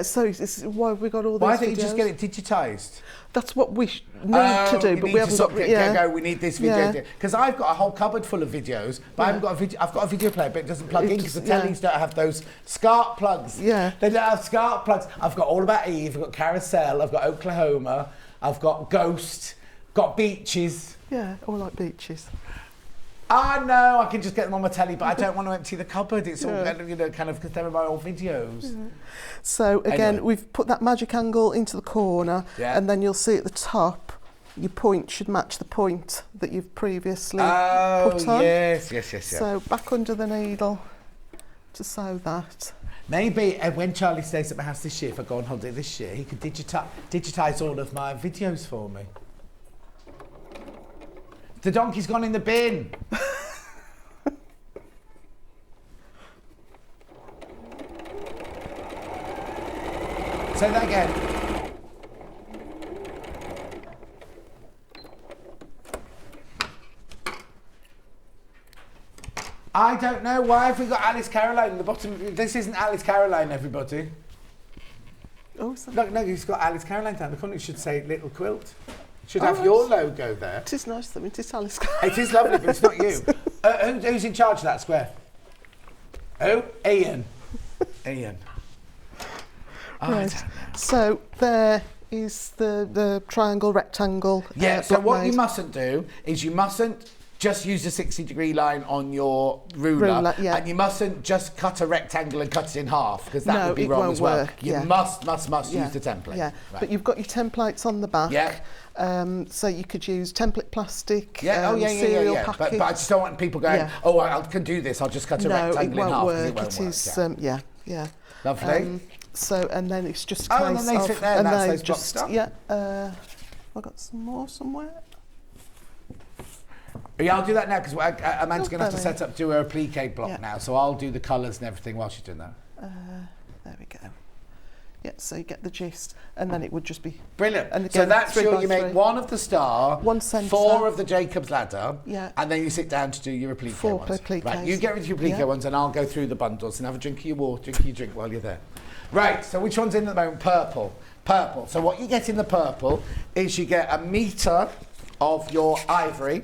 So it's why we got all these. Why don't you videos. just get it digitised? That's what we need to do, but we haven't got. Go, we need this video because I've got a whole cupboard full of videos, but I haven't got a video. I've got a video player, but it doesn't plug in because the tellies don't have those SCART plugs. Yeah, they don't have SCART plugs. I've got All About Eve. I've got Carousel. I've got Oklahoma. I've got Ghost. Got Beaches. Yeah, all like beaches. I know, I can just get them on my telly, but I don't want to empty the cupboard. It's all, kind of, because they're my old videos. Yeah. So again, we've put that magic angle into the corner, and then you'll see at the top, your point should match the point that you've previously put on. Yes. So back under the needle to sew that. Maybe when Charlie stays at my house this year, if I go on holiday this year, he could digitise all of my videos for me. The donkey's gone in the bin. Say that again. I don't know. Why have we got Alice Caroline in the bottom? This isn't Alice Caroline, everybody. Oh, sorry. Look, no, he's got Alice Caroline down the corner. It should say Little Quilt. Should have your logo there. It is nice, though. It is Alice. It is lovely, but it's not you. Who's in charge of that square? Who? Ian. Ian. Oh, right. So there is the triangle, rectangle. Yeah, so what made. you mustn't do is you mustn't just use a 60-degree line on your ruler, and you mustn't just cut a rectangle and cut it in half, because that would be wrong as well. You must use the template. Yeah, but you've got your templates on the back. Yeah. So you could use template plastic, cereal packets. But I just don't want people going, oh, I can do this, I'll just cut a rectangle in half. No, it won't work. It is, Lovely. So, and then it's just a case and then they sit there and that's those boxed up? Yeah. I've got some more somewhere. Yeah, I'll do that now, because Amanda's going to have to set up, do her applique block now, so I'll do the colours and everything while she's doing that. There we go. Yeah, so you get the gist, and then it would just be... Brilliant. And again, so that's sure you make one of the star, one centre, 4 of the Jacob's ladder, and then you sit down to do your applique 4 ones. appliques. Right, you get rid of your applique ones, and I'll go through the bundles and have a drink of your water, drink of your drink while you're there. Right, so which one's in at the moment? Purple. Purple. So what you get in the purple is you get 1 metre of your ivory,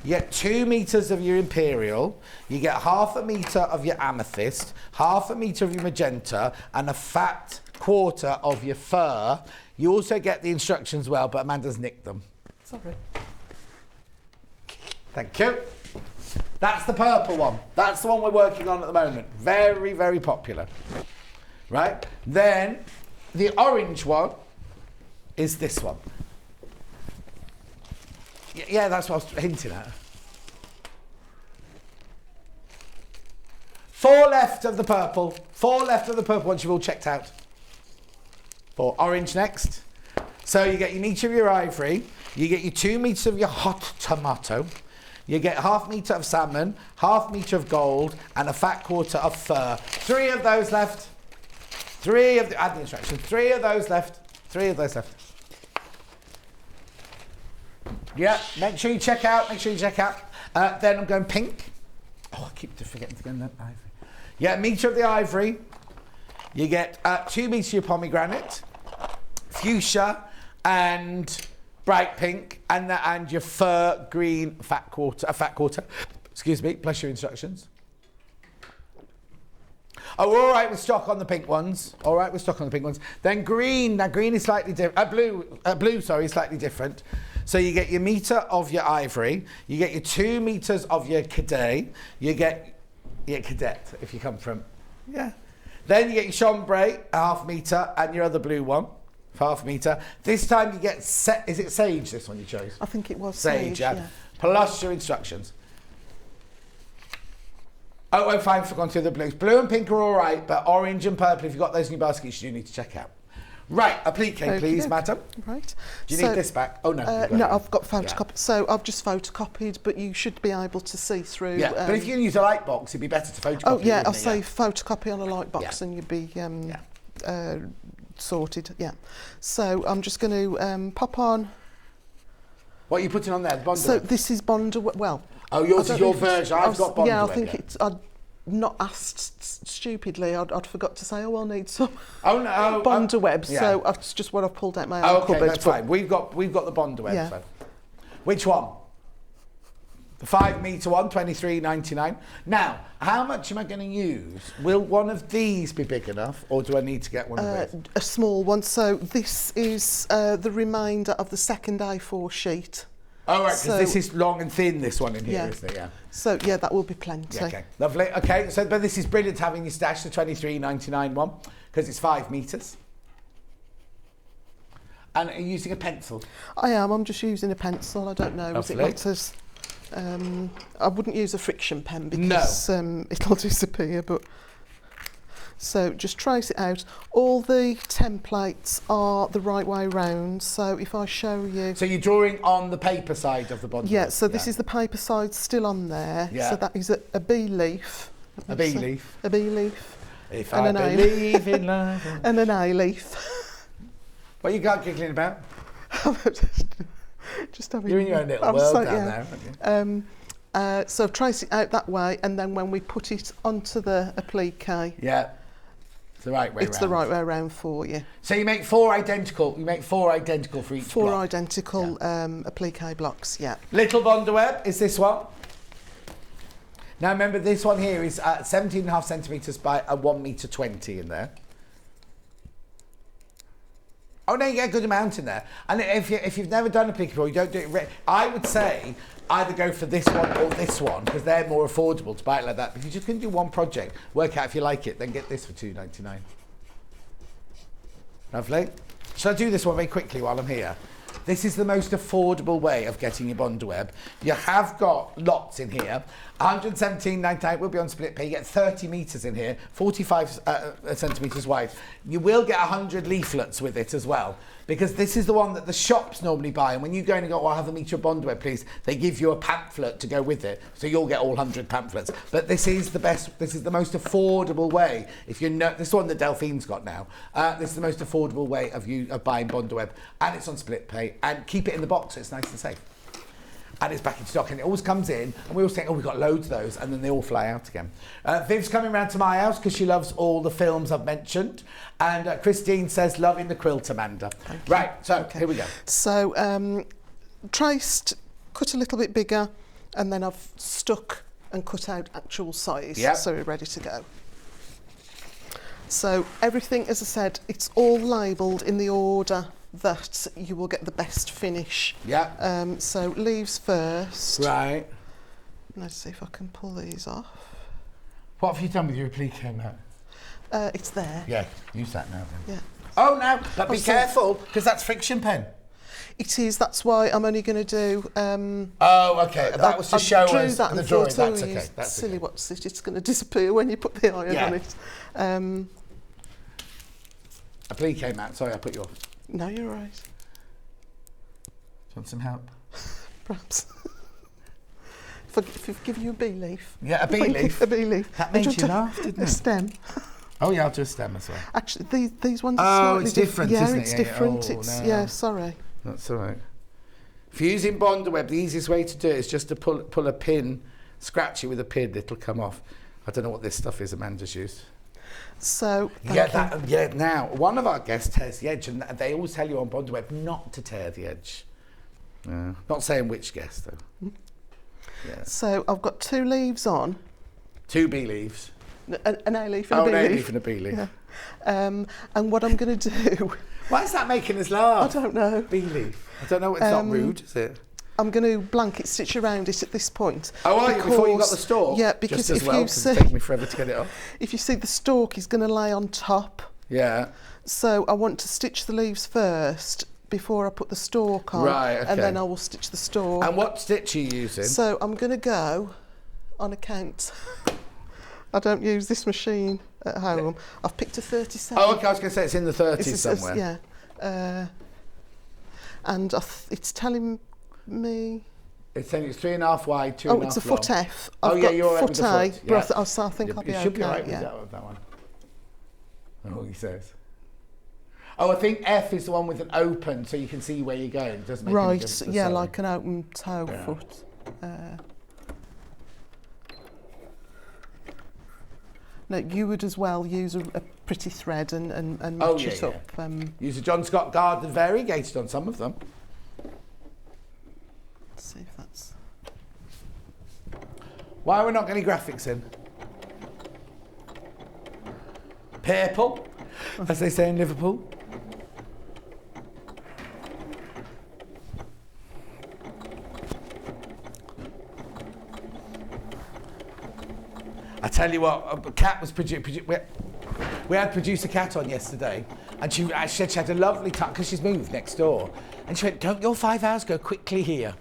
you get 2 meters of your imperial, you get 1/2 metre of your amethyst, 1/2 metre of your magenta, and a fat quarter of your fur. You also get the instructions well, but Amanda's nicked them. Sorry. Thank you. That's the purple one. That's the one we're working on at the moment. Very, very popular. Right? Then the orange one is this one. Yeah, that's what I was hinting at. 4 left of the purple. 4 left of the purple once you've all checked out. 4. Orange next. So you get your metre of your ivory. You get your 2 meters of your hot tomato. You get ½ metre of salmon, ½ metre of gold, and a fat quarter of fur. 3 of those left. 3 of the, add the instructions. 3 of those left. 3 of those left. Yeah, make sure you check out. Make sure you check out. Then I'm going pink. Oh, I keep forgetting to go in that ivory. Yeah, metre of the ivory. You get 2 meters of your pomegranate, fuchsia, and bright pink, and your fur green a fat quarter. Excuse me, plus your instructions. Oh, we're all right with stock on the pink ones. All right with stock on the pink ones. Then green. Now green is slightly different. Blue, sorry, is slightly different. So you get your metre of your ivory. You get your 2 meters of your cadet. You get your cadet if you come from, yeah. Then you get your chambray, ½ metre, and your other blue one, ½ metre. This time you get, is it sage, this one you chose? I think it was sage, yeah. Plus your instructions. Oh, fine, for going through the blues. Blue and pink are all right, but orange and purple, if you've got those in your baskets, you do need to check out. Right, applique, please, madam. Right. Do you need this back? Oh, no. No, I've got photocopied. Yeah. So I've just photocopied, but you should be able to see through. Yeah, but if you can use a light box, it'd be better to photocopy. Oh, yeah, I'll say photocopy on a light box and you'd be sorted. Yeah. So I'm just going to pop on. What are you putting on there? The Bond So this is Bond. Well. Oh, yours is your version. I've got Bond. Yeah, I think it's. I'd not asked stupidly. I'd forgot to say, I'll need some. Oh no, Bondaweb. Yeah. So that's just what I've pulled out my own cupboard. Okay, that's fine. We've got the Bondaweb. Yeah. So. Which one? The 5 metre one, $23.99. Now, how much am I going to use? Will one of these be big enough, or do I need to get one of these? A small one. So this is the remainder of the second A4 sheet. Oh, right, because this is long and thin, this one in here, isn't it? Yeah. So, yeah, that will be plenty. Yeah, okay, lovely. Okay, so, but this is brilliant having your stash, the $23.99 one, because it's 5 metres. And are you using a pencil? I am. I'm just using a pencil. I don't know. Is it matters? I wouldn't use a friction pen because it'll disappear, but... So just trace it out. All the templates are the right way round. So if I show you... So you're drawing on the paper side of the bond? Yeah, so this is the paper side still on there. Yeah. So that is a bee leaf. A bee leaf? A bee leaf. If I believe in life. And an A leaf. What you got giggling about? Just having... You're in your own little world down there, aren't you? So trace it out that way, and then when we put it onto the applique... Yeah. It's the right way around. It's the right way around for you. So you make 4 identical. You make 4 identical for each block. 4 identical applique blocks. Yeah. Little Bondaweb is this one. Now remember, this one here is 17.5 centimetres by a 1 metre 20 in there. Oh no, you get a good amount in there. And if you've never done a applique before, you don't do it. I would say either go for this one or this one because they're more affordable to buy it like that. But if you're just going to do one project, work out if you like it, then get this for $2.99. Lovely. Shall I do this one very quickly while I'm here? This is the most affordable way of getting your Bondaweb. You have got lots in here. $117.98 will be on split pay. You get 30 metres in here, 45 centimetres wide. You will get 100 leaflets with it as well, because this is the one that the shops normally buy. And when you go in and go, oh, I'll have a metre of Bondaweb, please, they give you a pamphlet to go with it. So you'll get all 100 pamphlets. But this is the best, this is the most affordable way. If you know, this one that Delphine's got now, this is the most affordable way of buying Bondaweb. And it's on split pay. And keep it in the box so it's nice and safe. And it's back in stock, and it always comes in, and we always think, oh, we've got loads of those, and then they all fly out again. Viv's coming round to my house because she loves all the films I've mentioned, and Christine says, loving the quilt, Amanda. Right, so here we go. So, traced, cut a little bit bigger, and then I've stuck and cut out actual size, so we're ready to go. So everything, as I said, it's all labelled in the order that you will get the best finish. Yeah. So leaves first. Right. Let's see if I can pull these off. What have you done with your applique now? It's there. Yeah, use that now then. Yeah. Oh, no, but be careful, because that's friction pen. It is, that's why I'm only going to do... oh, OK, that was to show us that the drawing, that's OK. That's silly, okay. what's it? It's going to disappear when you put the iron on it. Applique came out, sorry, I put you off. No, you're right. Do you want some help? Perhaps. if I give you a bee leaf. Yeah, a bee leaf. A bee leaf. That made you laugh, didn't it? A stem. Oh, yeah, I'll do a stem as well. Actually, these ones are slightly it's different, yeah, isn't it? it's different. Oh, It's no. yeah, sorry. That's all right. If you're using Bondweb, the easiest way to do it is just to pull a pin, scratch it with a pin, it'll come off. I don't know what this stuff is Amanda's used. So now one of our guests tears the edge, and they always tell you on Bondweb not to tear the edge. Not saying which guest though. Yeah. So I've got 2 leaves on. 2 bee leaves. An A leaf and a B an A leaf. leaf and a bee leaf. Yeah. And what I'm going to do... Why is that making us laugh? I don't know. Bee leaf. I don't know. It's not rude, is it? I'm going to blanket stitch around it at this point. Oh, are you? Before you got the stalk? Yeah, because just as if well, you 'cause see... it's taken me forever to get it off. If you see the stalk is going to lay on top. Yeah. So I want to stitch the leaves first before I put the stalk on. Right, okay. And then I will stitch the stalk. And what stitch are you using? So I'm going to go on a count. I don't use this machine at home. I've picked a 37. Oh, okay, I was going to say it's in the 30s somewhere. Yeah. And it's telling me... It's saying it's 3.5 wide, 2.5 long. Oh, it's a foot F. Oh, I've yeah, got you're all right with foot the A, foot. but Yeah. I think I'll be You okay. should be all right with that one. I know what he says. Oh, I think F is the one with an open, so you can see where you're going. It doesn't make any difference to yeah, sewing. like an open toe foot. No, you would as well use a pretty thread and match it up. Use a John Scott Gardner variegated on some of them. Let's see if that's... Why are we not getting graphics in? Purple, as they say in Liverpool. I tell you what, Kat was we had producer Kat on yesterday, and she said she had a lovely time because she's moved next door, and she went, "Don't your 5 hours go quickly here?"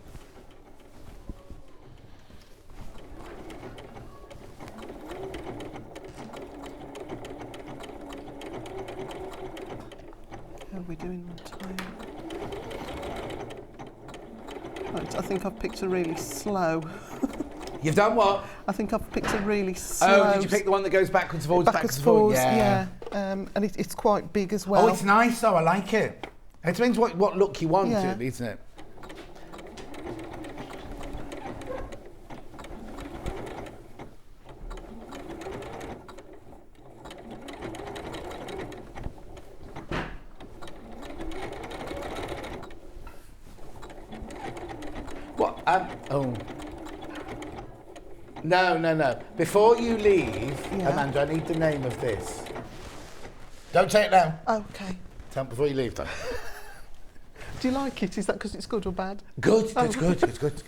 How are we doing on time? Right, I think I've picked a really slow. You've done what? I think I've picked a really slow... Oh, did you pick the one that goes backwards, forwards, backwards, forwards? Yeah. And it's quite big as well. Oh, it's nice though, I like it. It depends what look you want, Yeah. isn't it? What? Oh. No. Before you leave, Amanda, I need the name of this. Don't say it now. Okay. Tell me before you leave, though. Do you like it? Is that because it's good or bad? Good. It's good. It's good.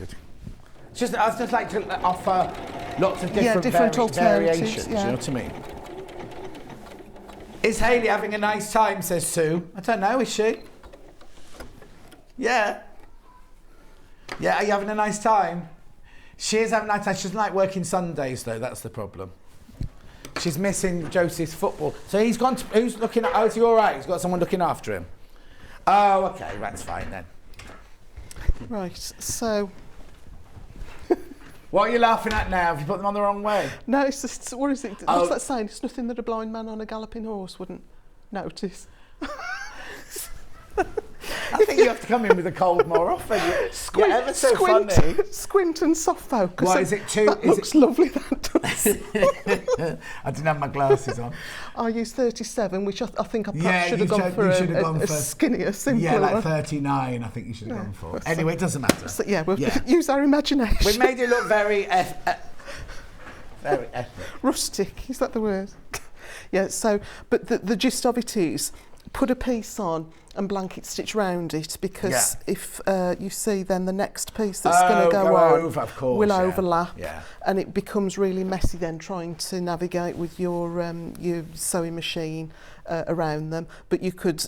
It's just I just like to offer lots of different alternatives. variations. You know what I mean? Is Hayley having a nice time? Says Sue. I don't know. Is she? Yeah. Yeah. Are you having a nice time? She is having a nice time. She doesn't like working Sundays though. That's the problem. She's missing Joseph's football. So he's gone to, who's looking at, oh, is he all right? He's got someone looking after him. Oh, okay, that's fine then. Right, so... What are you laughing at now? Have you put them on the wrong way? No, it's just, what is it? Oh. What's that saying? It's nothing that a blind man on a galloping horse wouldn't notice. I think you have to come in with a cold more often. You're ever so funny. Squint and soft focus. What, is it too... That looks lovely, that does. I didn't have my glasses on. I use 37, which I think I perhaps Yeah, should have gone for a skinnier, simpler Yeah, like one. 39, I think you should have gone for. Anyway, it doesn't matter. So, we'll use our imagination. We made it look very... very ethnic. Rustic, is that the word? Yeah, so, but the gist of it is, put a piece on and blanket stitch round it, because if you see, then the next piece that's going to go on over, of course, will overlap, yeah. and it becomes really messy then trying to navigate with your sewing machine around them. But you could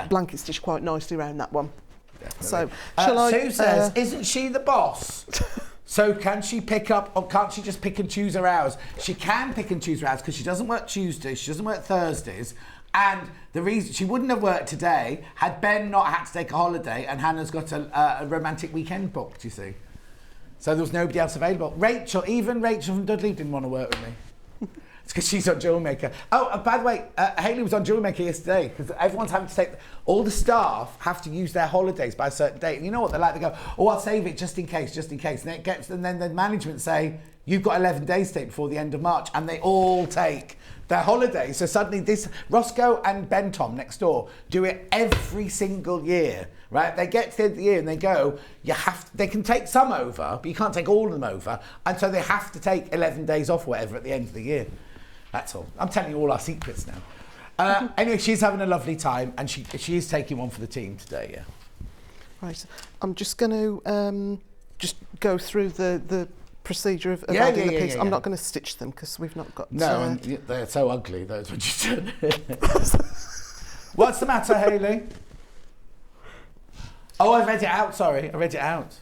blanket stitch quite nicely around that one. Definitely. So, Sue says, isn't she the boss? So can she pick up, or can't she just pick and choose her hours? She can pick and choose her hours because she doesn't work Tuesdays, she doesn't work Thursdays, and the reason she wouldn't have worked today had Ben not had to take a holiday and Hannah's got a romantic weekend booked, you see. So there was nobody else available. Even Rachel from Dudley didn't want to work with me. It's because she's on Jewel Maker. Oh, by the way, Hayley was on Jewel Maker yesterday because everyone's having to take... All the staff have to use their holidays by a certain date. And you know what they're like? They go, oh, I'll save it just in case. And then the management say, you've got 11 days to take before the end of March. And they all take their holidays. So suddenly Roscoe and Ben Tom next door do it every single year, right? They get to the end of the year and they go, they can take some over, but you can't take all of them over. And so they have to take 11 days off or whatever at the end of the year. That's all. I'm telling you all our secrets now. Anyway, she's having a lovely time, and she is taking one for the team today, yeah. Right. I'm just going to just go through the procedure of adding the piece. I'm not going to stitch them because we've not got... No, and they're so ugly, those when you said. What's the matter, Hayley? Oh, I read it out, sorry. I read it out.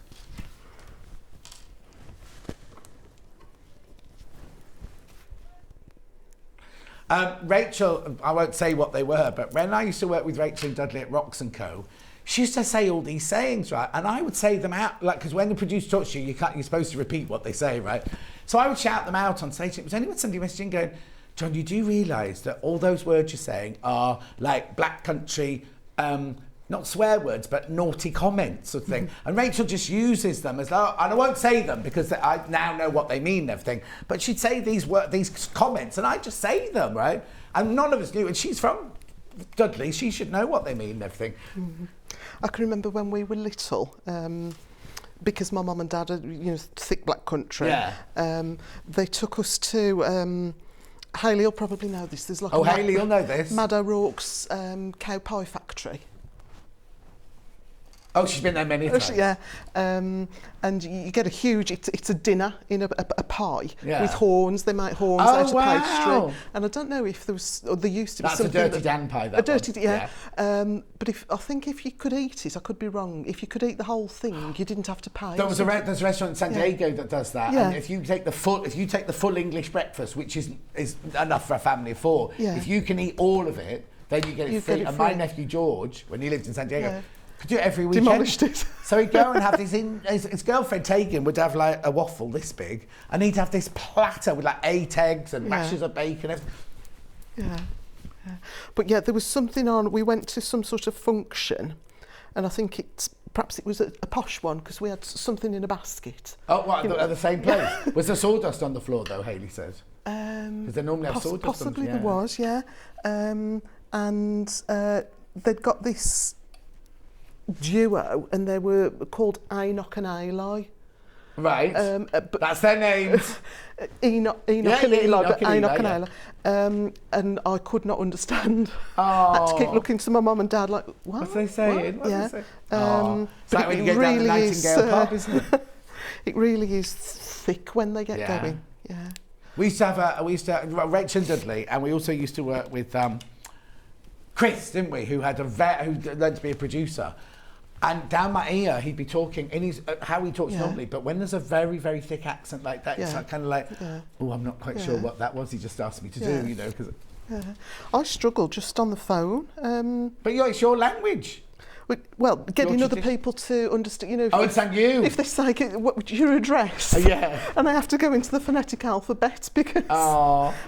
Rachel, I won't say what they were, but when I used to work with Rachel and Dudley at Rocks & Co, she used to say all these sayings, right? And I would say them out, like, because when the producer talks to you, you're supposed to repeat what they say, right? So I would shout them out on stage. It was only when somebody messaged in going, John, you do realise that all those words you're saying are like black country, not swear words, but naughty comments sort of thing. And Rachel just uses them as, and I won't say them because I now know what they mean and everything, but she'd say these comments and I'd just say them, right? And none of us knew, and she's from Dudley, she should know what they mean and everything. I can remember when we were little, because my mum and dad are, thick black country, they took us to... Hayley will probably know this. There's like Hayley will know this. Mad O'Rourke's cow pie factory. Oh, she's been there many times. Yeah, and you get a huge, it's a dinner in a pie with horns. They make horns out of pastry. And I don't know if there was, or there used to be something... That's a Dirty Dan pie, that one. But I think if you could eat it, I could be wrong, if you could eat the whole thing, you didn't have to pay. There's a restaurant in San Diego that does that. And if you take the full English breakfast, which is enough for a family of four, if you can eat all of it, then you get it free. And my nephew George, when he lived in San Diego, could do it every weekend. Demolished it. So he'd go and have his girlfriend Tegan would have like a waffle this big, and he'd have this platter with like 8 eggs and rashers of bacon. But there was something on. We went to some sort of function, and I think perhaps it was a posh one because we had something in a basket. Oh, what, at the same place? Was there sawdust on the floor though? Hayley said. Because they normally have sawdust. Possibly there was, and they'd got this duo, and they were called Enoch and Eli. Right. But that's their names. Enoch and Eli, but Enoch and Eli. And I could not understand. I had to keep looking to my mum and dad like, what? What's they saying? What yeah. It's like when you get down the Nightingale pub, isn't it? It really is thick when they get going. Yeah. We used to have Rachel and Dudley, and we also used to work with Chris, didn't we? Who learned to be a producer. And down my ear, he'd be talking in his how he talks normally. But when there's a very, very thick accent like that, it's kind of like, oh, I'm not quite sure what that was. He just asked me to do, Cause I struggle just on the phone. But it's your language. Well, getting other people to understand, understand you. If they say, what's your address? And I have to go into the phonetic alphabet because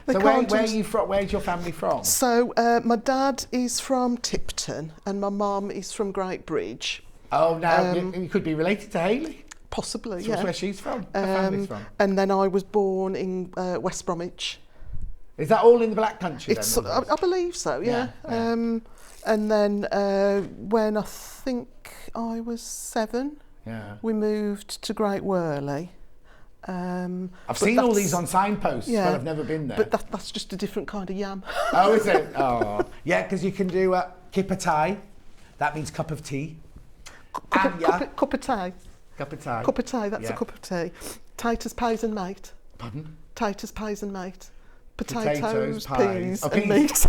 they can't. Where are you from? Where's your family from? So my dad is from Tipton and my mum is from Great Bridge. Oh, now you could be related to Hayley. Possibly, That's where she's from. Her family's from. And then I was born in West Bromwich. Is that all in the Black Country then? I believe so, yeah. And then when I think I was 7, we moved to Great Worley, I've seen all these on signposts, but I've never been there. But that's just a different kind of yam. Oh, is it? Oh, yeah, because you can do kippatai. That means cup of tea. Cup of tea. Cup of tea. Cup of tea, that's a cup of tea. Titus pies and mate. Pardon? Titus pies and mate. Potatoes, pies. peas and meat.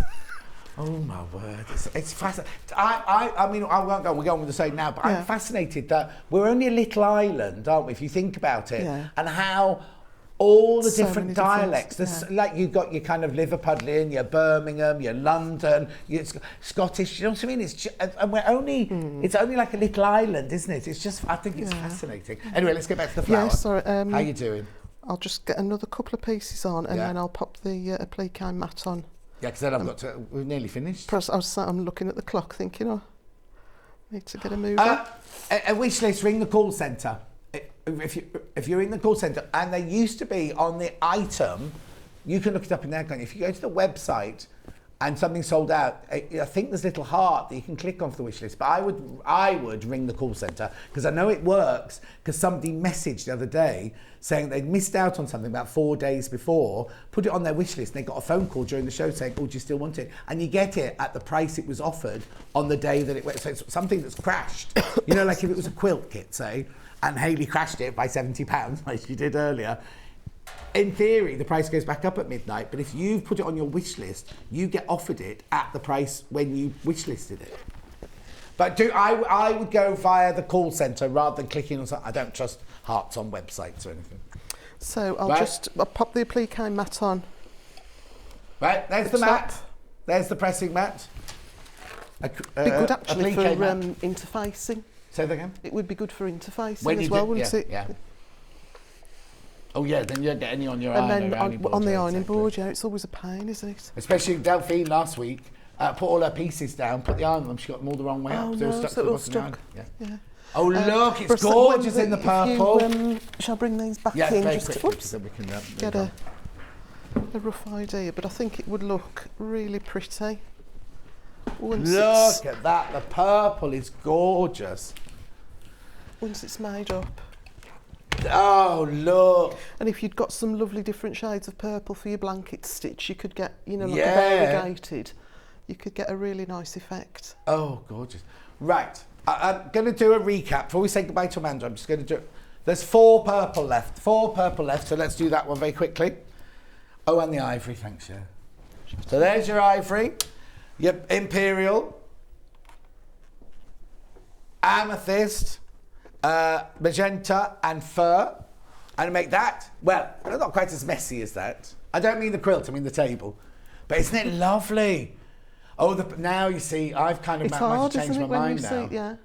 Oh my word, it's fascinating. I mean, I won't go, we're going with the same now, but I'm fascinated that we're only a little island, aren't we, if you think about it, and how all the different dialects, like you've got your kind of Liverpudlian, your Birmingham, your London, your Scottish, you know what I mean? It's and we're only, it's only like a little island, isn't it? It's just, I think it's fascinating. Anyway, let's get back to the flower. Yeah, sorry. How you doing? I'll just get another couple of pieces on and then I'll pop the applique mat on. Yeah, because then I've got to, we're nearly finished. I'm looking at the clock thinking, oh, need to get a move on. A wish list, ring the call centre. If you're in the call centre, and they used to be on the item, you can look it up in there, can't you? If you go to the website and something's sold out, I think there's a little heart that you can click on for the wish list. But I would ring the call centre because I know it works, because somebody messaged the other day saying they'd missed out on something about 4 days before, put it on their wish list, and they got a phone call during the show saying, oh, do you still want it? And you get it at the price it was offered on the day that it went. So it's something that's crashed. You know, like if it was a quilt kit, say, and Hayley crashed it by £70, like she did earlier, in theory, the price goes back up at midnight, but if you've put it on your wish list, you get offered it at the price when you wish listed it. But I would go via the call centre rather than clicking on something. I don't trust hearts on websites or anything. So I'll pop the applique mat on. Right, there's the mat. There's the pressing mat. Be good actually for interfacing. Say that again? It would be good for interfacing as well, wouldn't it? Yeah. Oh yeah, then you don't get any on your ironing board. And then on the ironing board, it's always a pain, isn't it? Especially Delphine last week, put all her pieces down, put the iron on them, she got them all the wrong way up. So it was stuck. Yeah. Oh look, it's gorgeous in the purple. Shall I bring these back in? Very just quickly, so we can get a rough idea, but I think it would look really pretty. Look at that, the purple is gorgeous. Once it's made up. Oh, look. And if you'd got some lovely different shades of purple for your blanket stitch, you could get, like a variegated, you could get a really nice effect. Oh, gorgeous. Right, I'm going to do a recap. Before we say goodbye to Amanda, I'm just going to do, there's 4 purple left, so let's do that one very quickly. Oh, and the ivory, thanks, yeah. So there's your ivory, your imperial, amethyst, magenta and fur, and make that, well, not quite as messy as that. I don't mean the quilt, I mean the table. But isn't it lovely? Oh, now you see, I've kind of managed to change my mind now. Yeah.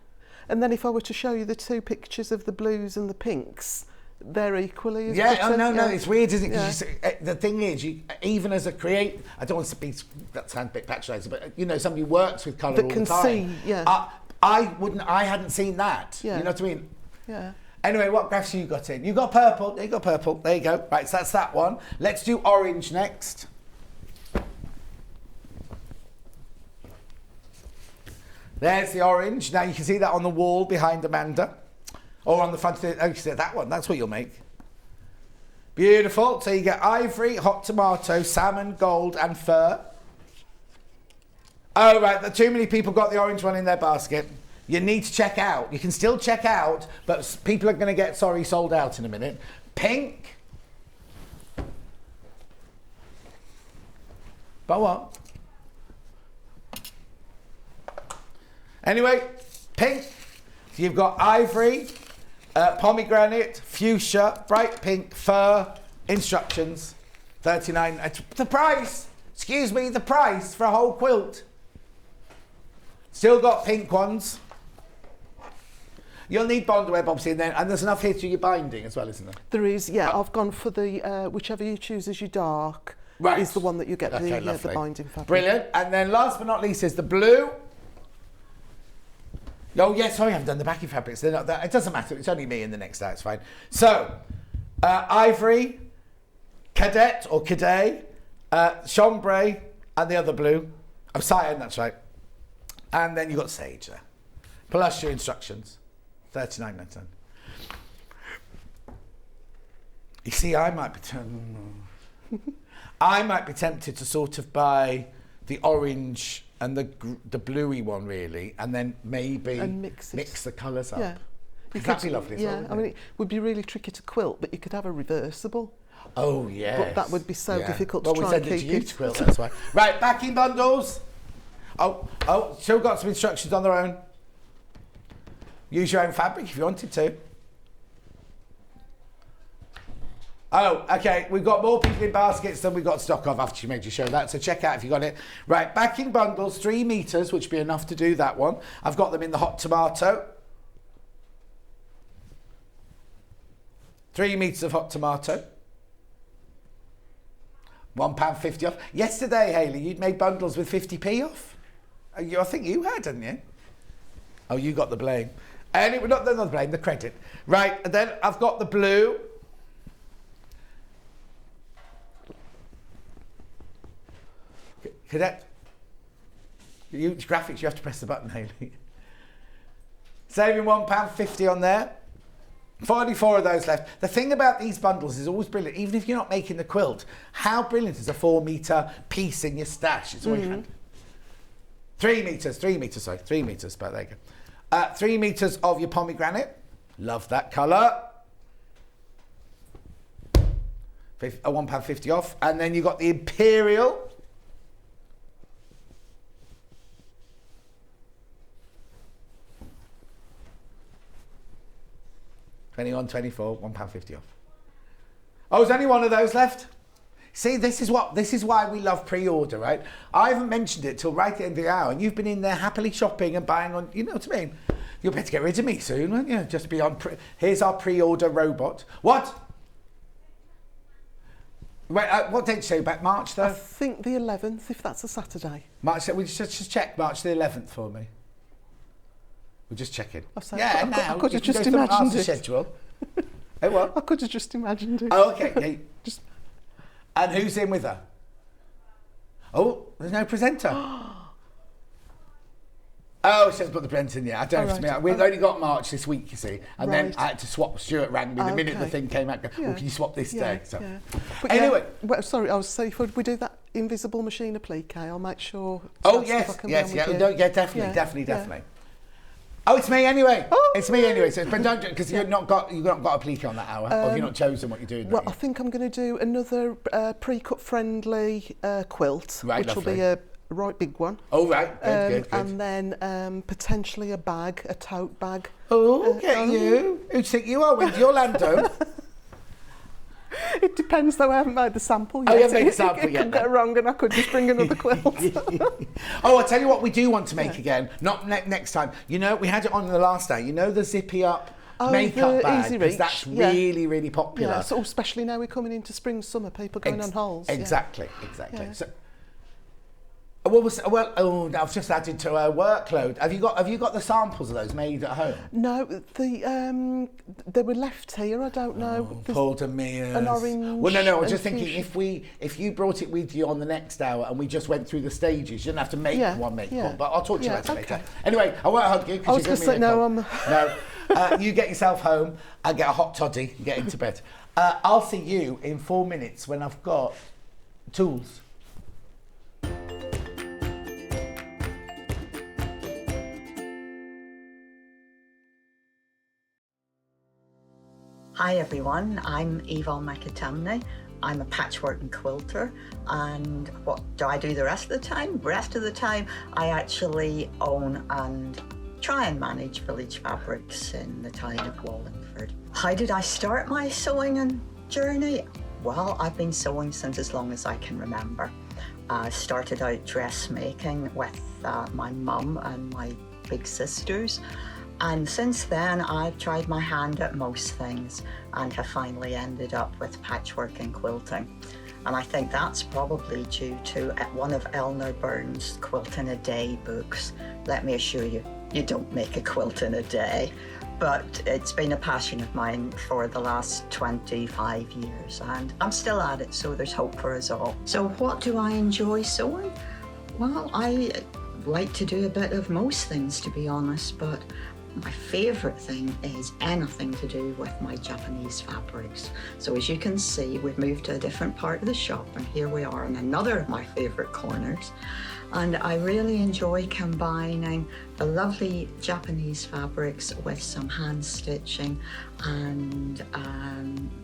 And then if I were to show you the 2 pictures of the blues and the pinks, they're equally as pretty. No, it's weird, isn't it? The thing is, even as a creator, I don't want to be, that sounds a bit patronising, but somebody who works with colour all the time. That can see, I hadn't seen that. Yeah. You know what I mean? Yeah. Anyway, what graphs you got in? You got purple. There you go. Right, so that's that one. Let's do orange next. There's the orange. Now you can see that on the wall behind Amanda. Or on the front of the, you see that one. That's what you'll make. Beautiful. So you get ivory, hot tomato, salmon, gold and fur. Oh, right. Too many people got the orange one in their basket. You need to check out. You can still check out, but people are going to get, sold out in a minute. Pink. But what? Anyway, pink. So you've got ivory, pomegranate, fuchsia, bright pink, fur, instructions, $39. The price, excuse me, the price for a whole quilt. Still got pink ones. You'll need bond web obviously, and there's enough here to your binding as well, isn't there? There is, yeah. I've gone for the whichever you choose as your dark is the one that you get the binding fabric. Brilliant. And then last but not least is the blue. Oh yes, sorry, I haven't done the backing fabrics. They're not that, it doesn't matter. It's only me in the next day. It's fine. So, ivory, cadet or cadet, chambray, and the other blue. Oh, cyan, that's right. And then you've got sage there. Plus your instructions. $39.99. You see, I might be tempted to sort of buy the orange and the bluey one, really, and then maybe mix the colours up. Yeah. That'd be lovely. Yeah, I mean, it would be really tricky to quilt, but you could have a reversible. Oh, yes. But that would be so difficult to try and keep Well, we said that you to quilt, that's why. Right, backing bundles. Oh, still got some instructions on their own. Use your own fabric if you wanted to. Oh, okay, we've got more people in baskets than we got stock of after she made you show that, so check out if you got it. Right, backing bundles, 3 metres, which would be enough to do that one. I've got them in the hot tomato. 3 metres of hot tomato. £1.50 off. Yesterday, Hayley, you'd made bundles with 50p off. I think you had, hadn't you? Oh, you got the blame. Anyway, not the blame, the credit. Right, and then I've got the blue. Cadet. You graphics, you have to press the button, Hayley. Saving £1.50 on there. 44 of those left. The thing about these bundles is always brilliant, even if you're not making the quilt. How brilliant is a 4 metre piece in your stash? It's always handy. 3 metres, but there you go. 3 metres of your pomegranate. Love that colour. £1.50 off. And then you've got the Imperial. £21, £24, £1.50 off. Oh, there's only one of those left. See, this is why we love pre-order, right? I haven't mentioned it till right at the end of the hour, and you've been in there happily shopping and buying on. You know what I mean? You'll better get rid of me soon, won't you? Just be on. Here's our pre-order robot. What? Wait, what date did you say about March though? I think the 11th, if that's a Saturday. March. We just check March the 11th for me. We're just checking. I could have just imagined it. Schedule. Hey, what? I could have just imagined it. Oh, okay. Yeah. And who's in with her? Oh, there's no presenter. Oh, she hasn't put the presenter in yet. I don't know. We've only got March this week, you see. And then I had to swap. Stuart rang me the minute the thing came out. Can you swap this day? So. Yeah. Anyway. Well, sorry, I was saying, if we do that invisible machine applique, I'll make sure. Oh, yes. Definitely. Oh, it's me anyway. It's me anyway. So, but don't, because you've not got a plique on that hour, or have you not chosen what you're doing? Well, I think I'm going to do another pre-cut friendly quilt, which will be a right big one. Oh, right. Good. And then potentially a bag, a tote bag. Oh, okay, you. Who do you think you are? When's your Lando? It depends, though. I haven't made the sample yet. Oh, you haven't made the sample yet? It could go wrong, and I could just bring another quilt. Oh, I'll tell you what we do want to make again. Not next time. You know, we had it on the last day. You know the zippy up makeup bag? Easy reach. That's really, really popular. Yeah, so especially now we're coming into spring, summer, people going on holes. Exactly. Yeah. So, I've just added to our workload. Have you got the samples of those made at home? No, they were left here. I don't know. Paul Demire's. An orange. Well, no. I was just thinking if you brought it with you on the next hour and we just went through the stages, you didn't have to make one one. But I'll talk to you about it later. Anyway, I won't hug you. I was going to say no. You get yourself home. I'll get a hot toddy. Get into bed. I'll see you in 4 minutes when I've got tools. Hi everyone, I'm Yvonne McAtamney. I'm a patchwork and quilter, and what do I do the rest of the time? The rest of the time I actually own and try and manage Village Fabrics in the town of Wallingford. How did I start my sewing journey? Well, I've been sewing since as long as I can remember. I started out dressmaking with my mum and my big sisters. And since then, I've tried my hand at most things and have finally ended up with patchwork and quilting. And I think that's probably due to one of Eleanor Burns' Quilt in a Day books. Let me assure you, you don't make a quilt in a day. But it's been a passion of mine for the last 25 years, and I'm still at it, so there's hope for us all. So what do I enjoy sewing? Well, I like to do a bit of most things, to be honest, but My favourite thing is anything to do with my Japanese fabrics. So as you can see, we've moved to a different part of the shop, and here we are in another of my favourite corners. And I really enjoy combining the lovely Japanese fabrics with some hand stitching and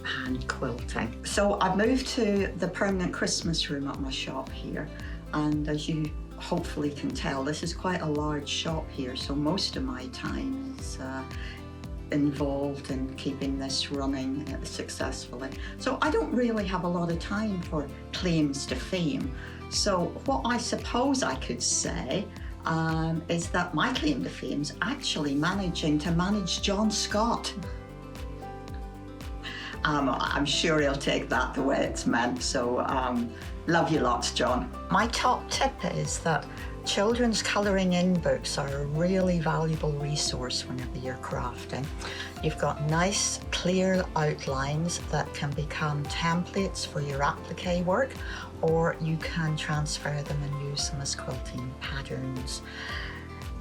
hand quilting. So I've moved to the permanent Christmas room at my shop here, and as you hopefully can tell, this is quite a large shop here, so most of my time is involved in keeping this running successfully. So I don't really have a lot of time for claims to fame. So what I suppose I could say is that my claim to fame is actually managing to manage John Scott. I'm sure he'll take that the way it's meant, so love you lots, John. My top tip is that children's colouring in books are a really valuable resource whenever you're crafting. You've got nice, clear outlines that can become templates for your applique work, or you can transfer them and use them as quilting patterns.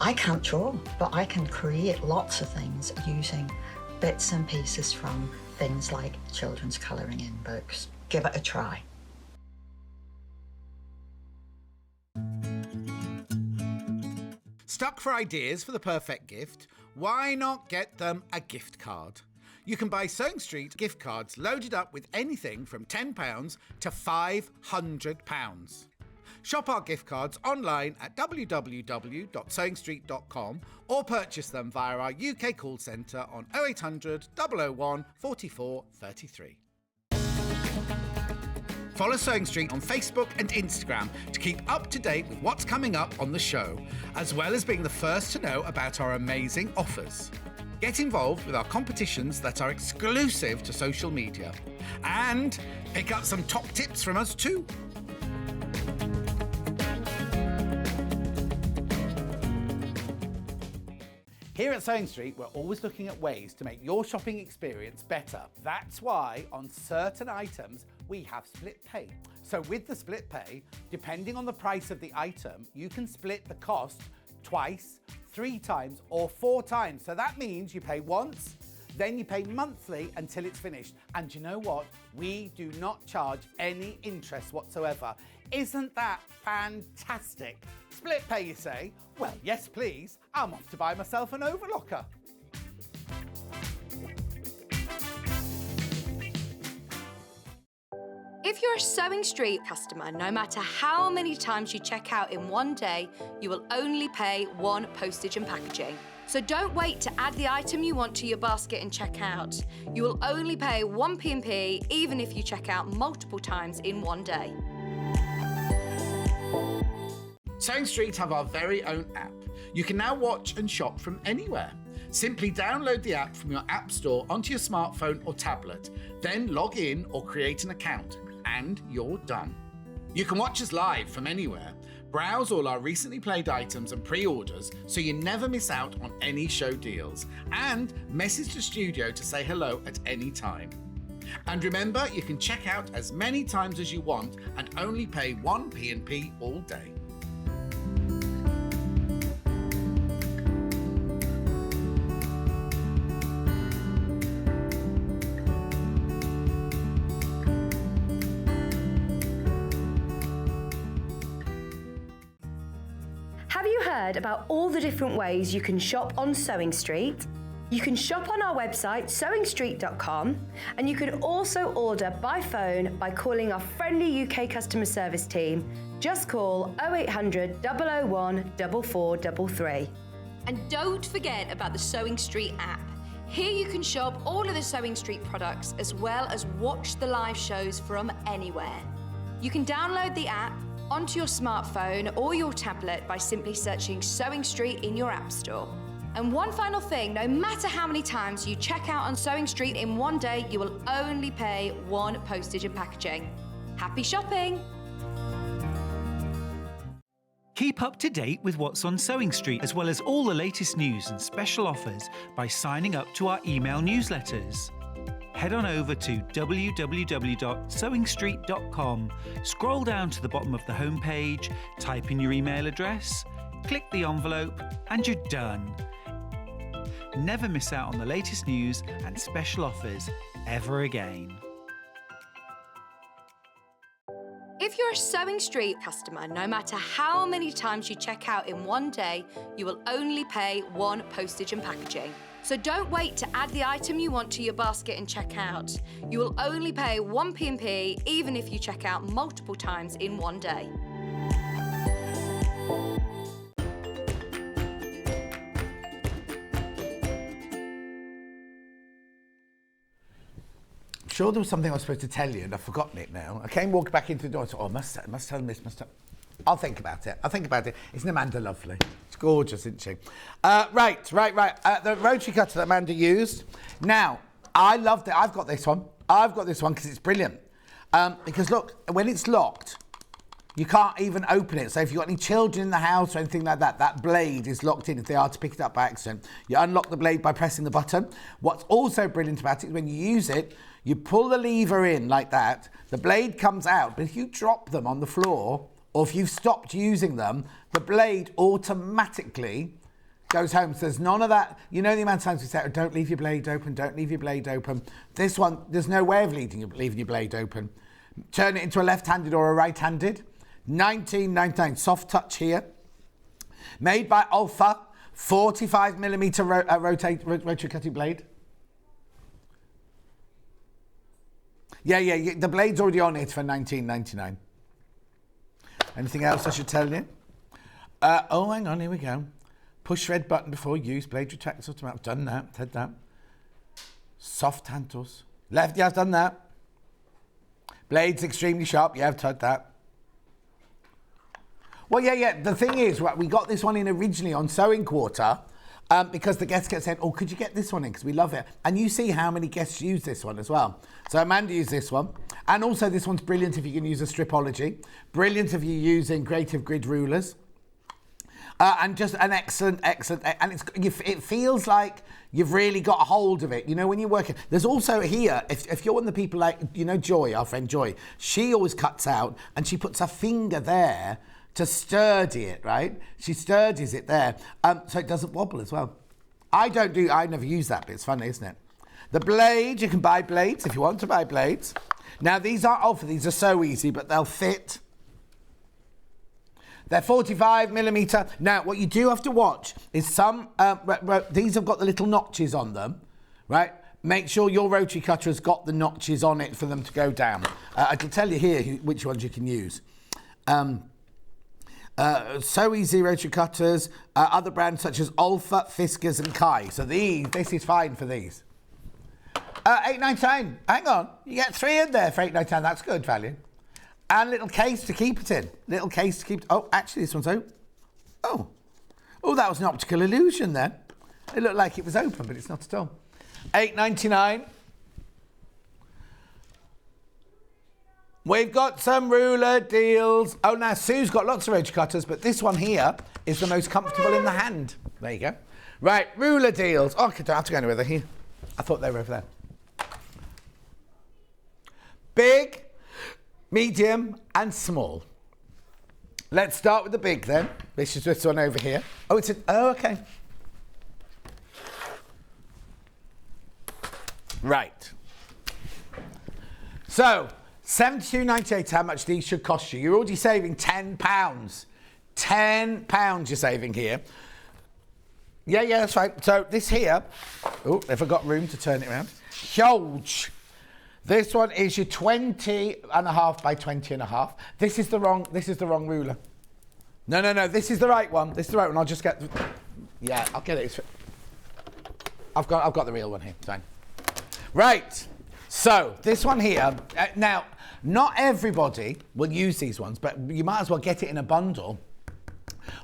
I can't draw, but I can create lots of things using bits and pieces from things like children's colouring in books. Give it a try. Stuck for ideas for the perfect gift? Why not get them a gift card? You can buy Sewing Street gift cards loaded up with anything from £10 to £500. Shop our gift cards online at www.sewingstreet.com or purchase them via our UK call centre on 0800 001 44 33. Follow Sewing Street on Facebook and Instagram to keep up to date with what's coming up on the show, as well as being the first to know about our amazing offers. Get involved with our competitions that are exclusive to social media, and pick up some top tips from us too. Here at Sewing Street, we're always looking at ways to make your shopping experience better. That's why on certain items, we have split pay. So with the split pay, depending on the price of the item, you can split the cost twice, 3 times, or 4 times. So that means you pay once, then you pay monthly until it's finished. And you know what? We do not charge any interest whatsoever. Isn't that fantastic? Split pay, you say? Well, yes, please. I'm off to buy myself an overlocker. If you're a Sewing Street customer, no matter how many times you check out in one day, you will only pay 1 postage and packaging. So don't wait to add the item you want to your basket and check out. You will only pay 1 P&P even if you check out multiple times in one day. Sewing Street have our very own app. You can now watch and shop from anywhere. Simply download the app from your app store onto your smartphone or tablet, then log in or create an account, and you're done. You can watch us live from anywhere, browse all our recently played items and pre-orders so you never miss out on any show deals, and message the studio to say hello at any time. And remember, you can check out as many times as you want and only pay 1 P&P all day. Have you heard about all the different ways you can shop on Sewing Street? You can shop on our website sewingstreet.com, and you can also order by phone by calling our friendly UK customer service team. Just call 0800 001 4433. And don't forget about the Sewing Street app. Here you can shop all of the Sewing Street products as well as watch the live shows from anywhere. You can download the app onto your smartphone or your tablet by simply searching Sewing Street in your app store. And one final thing, no matter how many times you check out on Sewing Street in one day, you will only pay 1 postage and packaging. Happy shopping! Keep up to date with what's on Sewing Street, as well as all the latest news and special offers by signing up to our email newsletters. Head on over to www.sewingstreet.com, scroll down to the bottom of the homepage, type in your email address, click the envelope, and you're done. Never miss out on the latest news and special offers ever again. If you're a Sewing Street customer, no matter how many times you check out in one day, you will only pay one postage and packaging. So don't wait to add the item you want to your basket and check out. You will only pay one P&P even if you check out multiple times in one day. Sure, there was something I was supposed to tell you and I've forgotten it now. I came walking back into the door and thought, oh, I must tell them this, I'll think about it. Isn't Amanda lovely? She's gorgeous, isn't she? Right. The rotary cutter that Amanda used. Now, I loved it. I've got this one because it's brilliant. Because look, when it's locked, you can't even open it. So if you've got any children in the house or anything like that, that blade is locked in if they are to pick it up by accident. You unlock the blade by pressing the button. What's also brilliant about it is when you use it, you pull the lever in like that, the blade comes out, but if you drop them on the floor, or if you've stopped using them, the blade automatically goes home. So there's none of that. You know the amount of times we say, oh, don't leave your blade open, don't leave your blade open. This one, there's no way of leaving your blade open. Turn it into a left-handed or a right-handed. $19.99, soft touch here. Made by Alpha, 45mm rotary cutting blade. Yeah, the blade's already on it for $19.99. Anything else I should tell you? Oh, hang on, here we go. Push red button before use, blade retracts automatic. Done that, said that. Soft handles. Left, yeah, I've done that. Blade's extremely sharp, yeah, I've said that. Well, yeah, the thing is, right, we got this one in originally on Sewing Quarter because the guests kept saying, oh, could you get this one in? Because we love it. And you see how many guests use this one as well. So Amanda used this one. And also this one's brilliant if you can use a stripology. Brilliant if you're using creative grid rulers. And just an excellent, and it feels like you've really got a hold of it. You know, when you're working. There's also here, if you're one of the people like, you know, Joy, our friend Joy, she always cuts out and she puts her finger there to sturdy it, right? She sturdies it there, so it doesn't wobble as well. I never use that, but it's funny, isn't it? The blade, you can buy blades if you want to buy blades. Now, these aren't Alpha, these are so easy, but they'll fit. They're 45mm. Now, what you do have to watch is these have got the little notches on them, right? Make sure your rotary cutter has got the notches on it for them to go down. I can tell you here which ones you can use. So Easy rotary cutters, other brands such as Alpha, Fiskars and Kai. So this is fine for these. $8.99. Hang on, you get 3 in there for $8.99. That's good value. And a little case to keep it in. Oh, actually, this one's open. Oh, that was an optical illusion then. It looked like it was open, but it's not at all. $8.99. We've got some ruler deals. Oh, now Sue's got lots of rotary cutters, but this one here is the most comfortable in the hand. There you go. Right, ruler deals. Oh, I don't have to go anywhere. They're here. I thought they were over there. Big, medium, and small. Let's start with the big then. This is this one over here. Oh, okay. Right. So, £72.98, how much these should cost you. You're already saving £10. £10 you're saving here. Yeah, that's right. So this here, oh, have I got room to turn it around? Huge. This one is your 20.5 by 20.5. This is the wrong ruler. No, this is the right one. I'll just get, yeah, I'll get it. I've got the real one here, fine. Right, so this one here, now, not everybody will use these ones, but you might as well get it in a bundle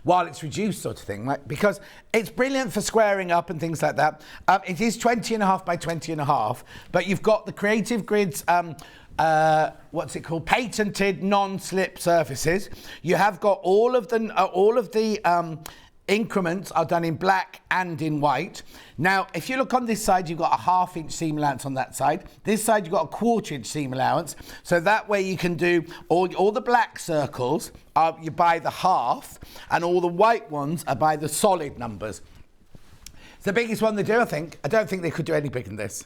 while it's reduced sort of thing, right? Because it's brilliant for squaring up and things like that. It is 20.5 by 20.5, but you've got the Creative Grids, what's it called? Patented non-slip surfaces. You have got all of the increments are done in black and in white. Now, if you look on this side, you've got a 1/2 inch seam allowance on that side. This side, you've got a 1/4 inch seam allowance. So that way you can do all the black circles are you by the half, and all the white ones are by the solid numbers. It's the biggest one they do, I think. I don't think they could do any bigger than this.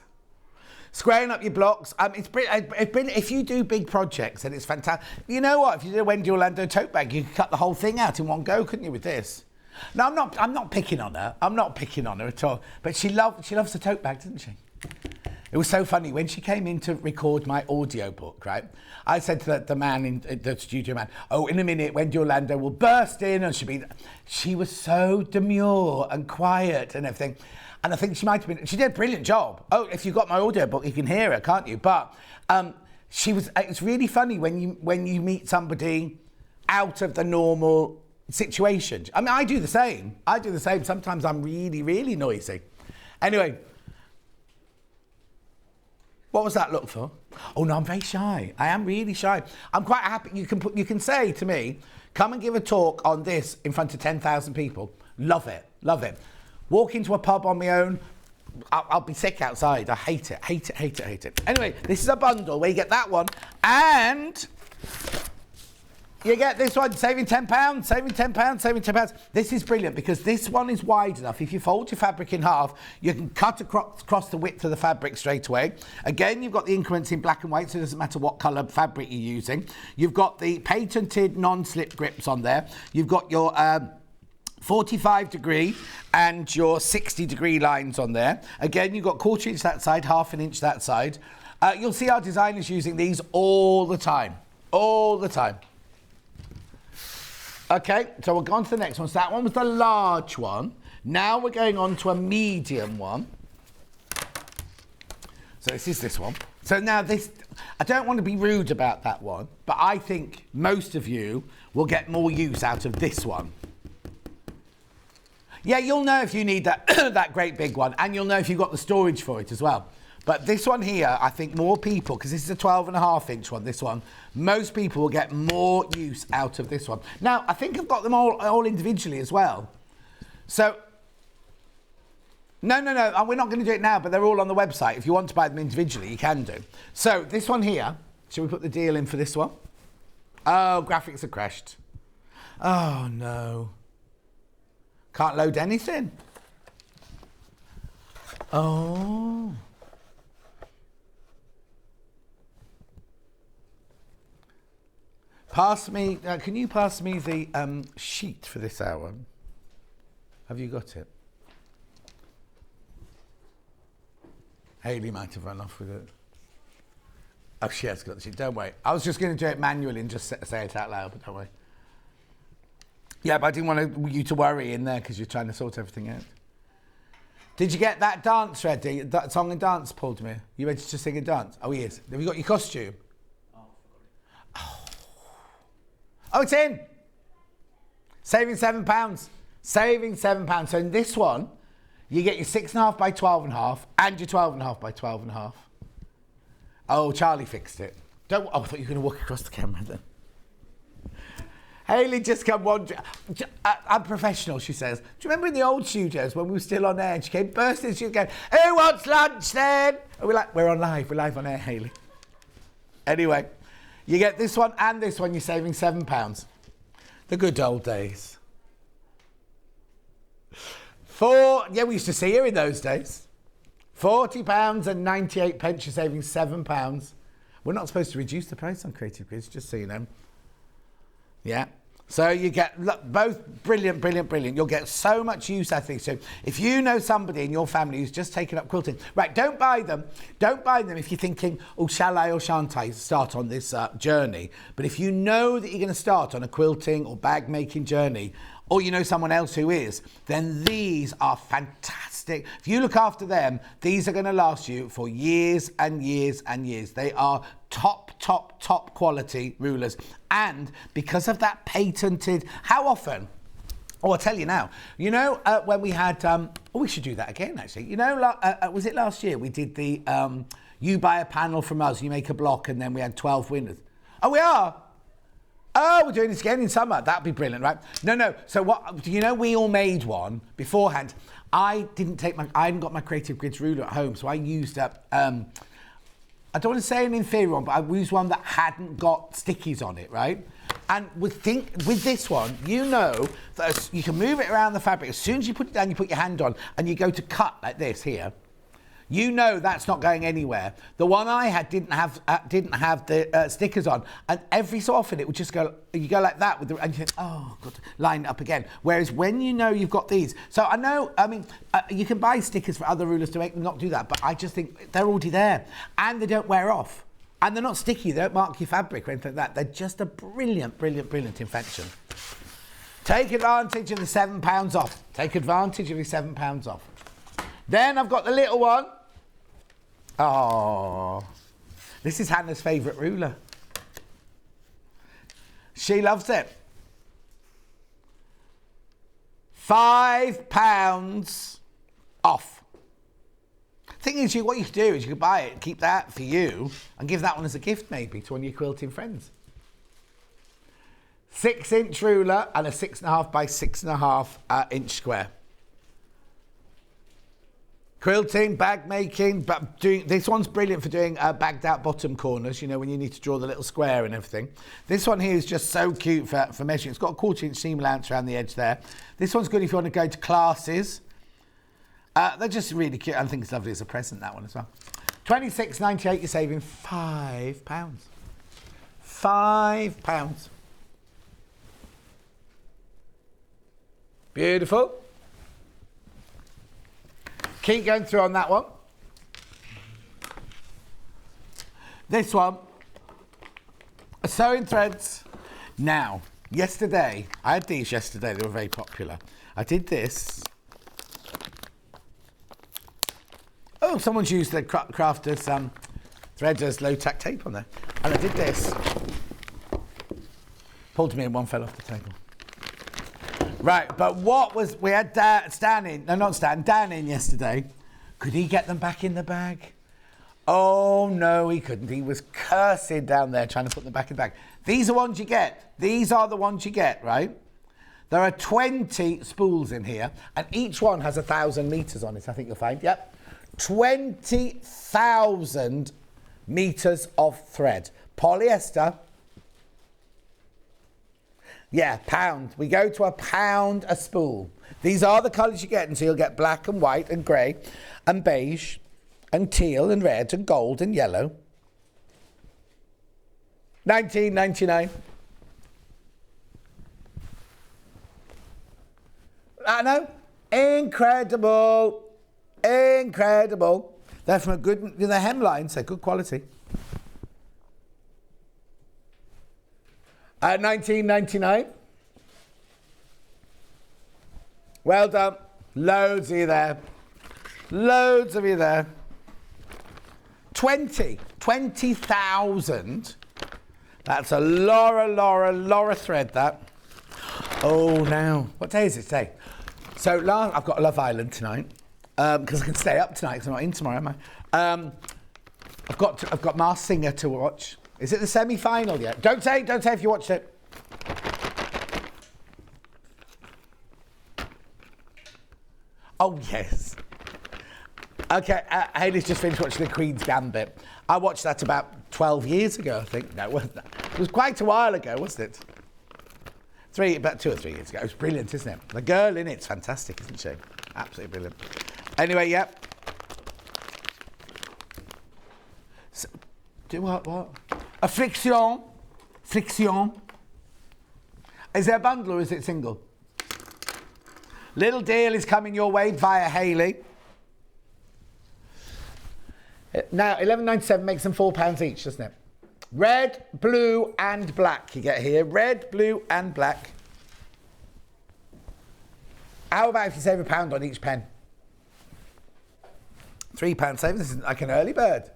Squaring up your blocks. It's been, if you do big projects, then it's fantastic. You know what? If you did a Wendy Orlando tote bag, you could cut the whole thing out in one go, couldn't you, with this? No, I'm not picking on her. I'm not picking on her at all. But she loves the tote bag, doesn't she? It was so funny when she came in to record my audio book, right? I said to the man in the studio man, "Oh, in a minute, Wendy Orlando will burst in," and she was so demure and quiet and everything. And I think she might have been. She did a brilliant job. Oh, if you've got my audio book, you can hear her, can't you? But it's really funny when you meet somebody out of the normal situation. I mean, I do the same. Sometimes I'm really, really noisy. Anyway. What was that look for? Oh no, I'm very shy. I am really shy. I'm quite happy. You can say to me, come and give a talk on this in front of 10,000 people. Love it. Walk into a pub on my own, I'll be sick outside. I hate it. Anyway, this is a bundle where you get that one and you get this one, saving £10. This is brilliant because this one is wide enough. If you fold your fabric in half, you can cut across the width of the fabric straight away. Again, you've got the increments in black and white, so it doesn't matter what colour fabric you're using. You've got the patented non-slip grips on there. You've got your 45 degree and your 60 degree lines on there. Again, you've got 1/4 inch that side, 1/2 inch that side. You'll see our designers using these all the time. Okay, so we'll go on to the next one. So that one was the large one. Now we're going on to a medium one. So this is this one. So now this, I don't want to be rude about that one, but I think most of you will get more use out of this one. Yeah, you'll know if you need that, that great big one, and you'll know if you've got the storage for it as well. But this one here, I think more people, because this is a 12.5 inch one, this one, most people will get more use out of this one. Now, I think I've got them all individually as well. So, no, we're not going to do it now, but they're all on the website. If you want to buy them individually, you can do. So, this one here, shall we put the deal in for this one? Oh, graphics are crashed. Oh, no. Can't load anything. Oh. Pass me, can you pass me the sheet for this hour? Have you got it? Hayley might have run off with it. Oh, she has got the sheet, don't worry. I was just going to do it manually and just say it out loud, but don't worry. Yeah, but I didn't want you to worry in there because you're trying to sort everything out. Did you get that dance ready? That song and dance, Paul Demir? You ready to sing and dance? Oh, he is. Have you got your costume? Oh, it's in. Saving £7. Saving £7. So in this one, you get your 6.5 by 12.5 and your 12.5 by 12.5. Oh, Charlie fixed it. Don't. Oh, I thought you were going to walk across the camera then. Hayley just come one. I'm professional, she says. Do you remember in the old studios when we were still on air and she came bursting, she was going, "Who wants lunch then?" And we're like, we're on live. We're live on air, Hayley. Anyway. You get this one and this one, you're saving £7. The good old days. Yeah, we used to see her in those days. £40 and 98 pence, you're saving £7. We're not supposed to reduce the price on Creative Grids, just so you know. Yeah. So you get both brilliant. You'll get so much use, I think. So if you know somebody in your family who's just taken up quilting, right, don't buy them. Don't buy them if you're thinking, oh, shall I or shan't I start on this journey? But if you know that you're going to start on a quilting or bag making journey, or you know someone else who is, then these are fantastic. If you look after them, these are going to last you for years and years and years. They are top quality rulers. And because of that patented, how often? Oh, I'll tell you now. You know, when we had, we should do that again, actually. You know, was it last year? We did the, you buy a panel from us, you make a block, and then we had 12 winners. Oh, we are? Oh, we're doing this again in summer. That'd be brilliant, right? No. So what, you know, we all made one beforehand. I hadn't got my Creative Grids ruler at home, so I used up, I don't want to say an inferior one, but I used one that hadn't got stickies on it, right? And with this one, you know that you can move it around the fabric. As soon as you put it down, you put your hand on, and you go to cut like this here. You know that's not going anywhere. The one I had didn't have the stickers on, and every so often it would just go. You go like that with the, and you think, oh God, line it up again. Whereas when you know you've got these, so I know. I mean, you can buy stickers for other rulers to make them not do that, but I just think they're already there, and they don't wear off, and they're not sticky. They don't mark your fabric or anything like that. They're just a brilliant, brilliant, brilliant invention. Take advantage of the £7 off. Take advantage of your £7 off. Then I've got the little one. Oh, this is Hannah's favourite ruler. She loves it. £5 off. Thing is, what you could do is you could buy it, keep that for you, and give that one as a gift maybe to one of your quilting friends. 6-inch ruler and a 6.5 by 6.5 inch square. Quilting, bag making, but this one's brilliant for doing bagged out bottom corners, you know, when you need to draw the little square and everything. This one here is just so cute for measuring. It's got a 1/4-inch seam allowance around the edge there. This one's good if you want to go to classes. They're just really cute. I think it's lovely as a present, that one as well. £26.98, you're saving £5. £5. Beautiful. Keep going through on that one. This one, sewing threads. Now, yesterday, I had these yesterday, they were very popular. I did this. Oh, someone's used the Crafters threaders low-tack tape on there. And I did this. Pulled me and one fell off the table. Right, but what was, we had Dan in yesterday. Could he get them back in the bag? Oh, no, he couldn't. He was cursing down there trying to put them back in the bag. These are ones you get. These are the ones you get, right? There are 20 spools in here, and each one has 1,000 metres on it, I think you'll find. Yep. 20,000 metres of thread. Polyester. Yeah, £1. We go to £1 a spool. These are the colours you get, and so you'll get black and white and grey and beige and teal and red and gold and yellow. £19.99. I know. Incredible. Incredible. They're from a good, the hemlines, they're good quality. At £19.99. Well done. Loads of you there. Loads of you there. 20,000. That's a Laura thread, that. Oh, now. What day is it today? So, I've got Love Island tonight. Because I can stay up tonight because I'm not in tomorrow, am I? I've got Masked Singer to watch. Is it the semi-final yet? Don't say if you watched it. Oh, yes. Okay, Hayley's just finished watching The Queen's Gambit. I watched that about 12 years ago, I think. No, it wasn't that. It was quite a while ago, wasn't it? About 2 or 3 years ago. It was brilliant, isn't it? The girl in it's fantastic, isn't she? Absolutely brilliant. Anyway, yep. So, do what? A friction. Friction. Is it a bundle or is it single? Little deal is coming your way via Hayley. Now, £11.97 makes them £4 each, doesn't it? Red, blue and black you get here. Red, blue and black. How about if you save £1 on each pen? £3 saving. This is like an early bird.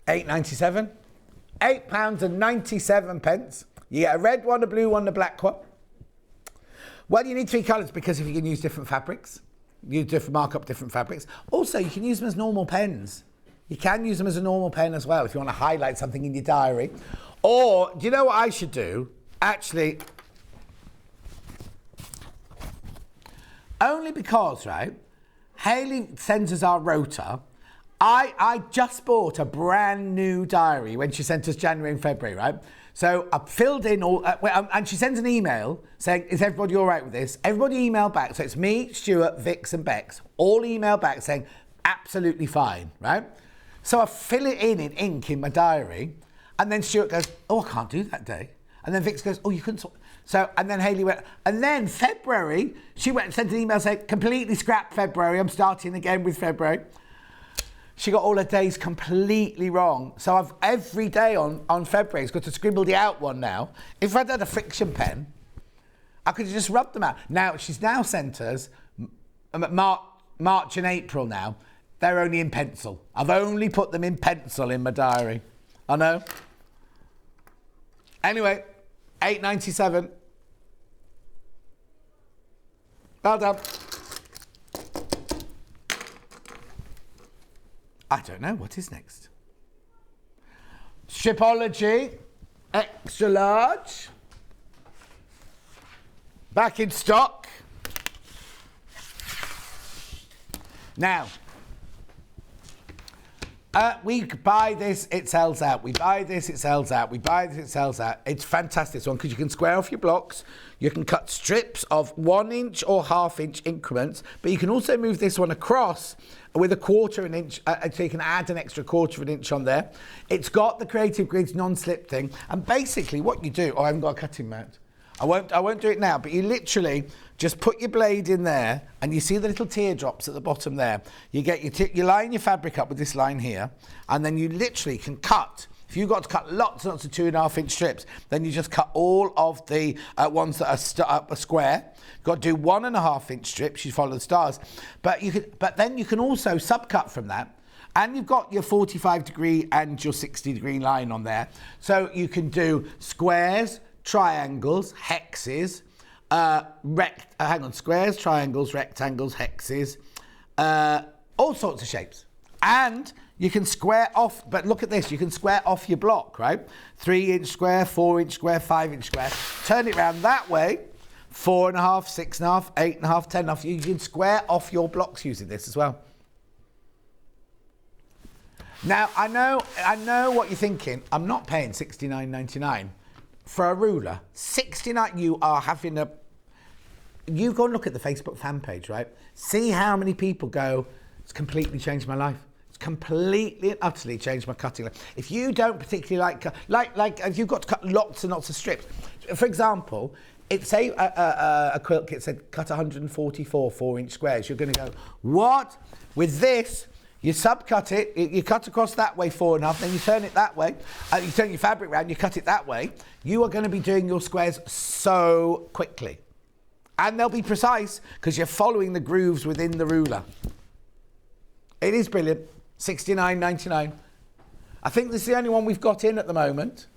£8.97. £8.97. You get a red one, a blue one, a black one. Well, you need 3 colours because if you can use different fabrics, you mark up different fabrics. Also, you can use them as normal pens. You can use them as a normal pen as well if you want to highlight something in your diary. Or, do you know what I should do? Actually, only because, right, Hayley sends us our rota. I just bought a brand new diary when she sent us January and February, right? So I filled in all, and she sends an email saying, is everybody all right with this? Everybody emailed back. So it's me, Stuart, Vix and Bex, all email back saying, absolutely fine, right? So I fill it in ink in my diary, and then Stuart goes, oh, I can't do that day. And then Vix goes, oh, you couldn't. So, and then Hayley went, and then February, she went and sent an email saying, completely scrap February, I'm starting again with February. She got all her days completely wrong. So I've every day on February, it's got to scribble the out one now. If I'd had a friction pen, I could have just rubbed them out. Now, she's now sent us March and April now. They're only in pencil. I've only put them in pencil in my diary. I know. Anyway, £8.97. Well done. I don't know. What is next? Shipology. Extra large. Back in stock. Now, we buy this, it sells out. We buy this, it sells out. We buy this, it sells out. It's fantastic, this one, because you can square off your blocks. You can cut strips of 1 inch or ½ inch increments, but you can also move this one across with a 1/4 inch, so you can add an extra 1/4 inch on there. It's got the Creative Grids non-slip thing, and basically what you do, I haven't got a cutting mat. I won't do it now, but you literally just put your blade in there, and you see the little teardrops at the bottom there. You get you line your fabric up with this line here, and then you literally can cut. If you've got to cut lots and lots of 2.5 inch strips, then you just cut all of the ones that are square. You've got to do 1.5 inch strips. You follow the stars, but then you can also subcut from that. And you've got your 45 degree and your 60 degree line on there, so you can do squares, triangles, hexes, squares, triangles, rectangles, hexes, all sorts of shapes. And you can square off, but look at this, you can square off your block, right? 3 inch square, 4 inch square, 5 inch square. Turn it round that way, 4.5, 6.5, 8.5, 10.5. You can square off your blocks using this as well. Now, I know what you're thinking. I'm not paying $69.99. For a ruler, 69, you are having a... You go and look at the Facebook fan page, right? See how many people go, it's completely changed my life. It's completely and utterly changed my cutting life. If you don't particularly like if you've got to cut lots and lots of strips, for example, say a quilt kit said cut 144 4-inch squares, you're going to go, what? With this, you subcut it, you cut across that way 4.5, then you turn it that way, you turn your fabric round, you cut it that way. You are going to be doing your squares so quickly. And they'll be precise because you're following the grooves within the ruler. It is brilliant. $69.99. I think this is the only one we've got in at the moment.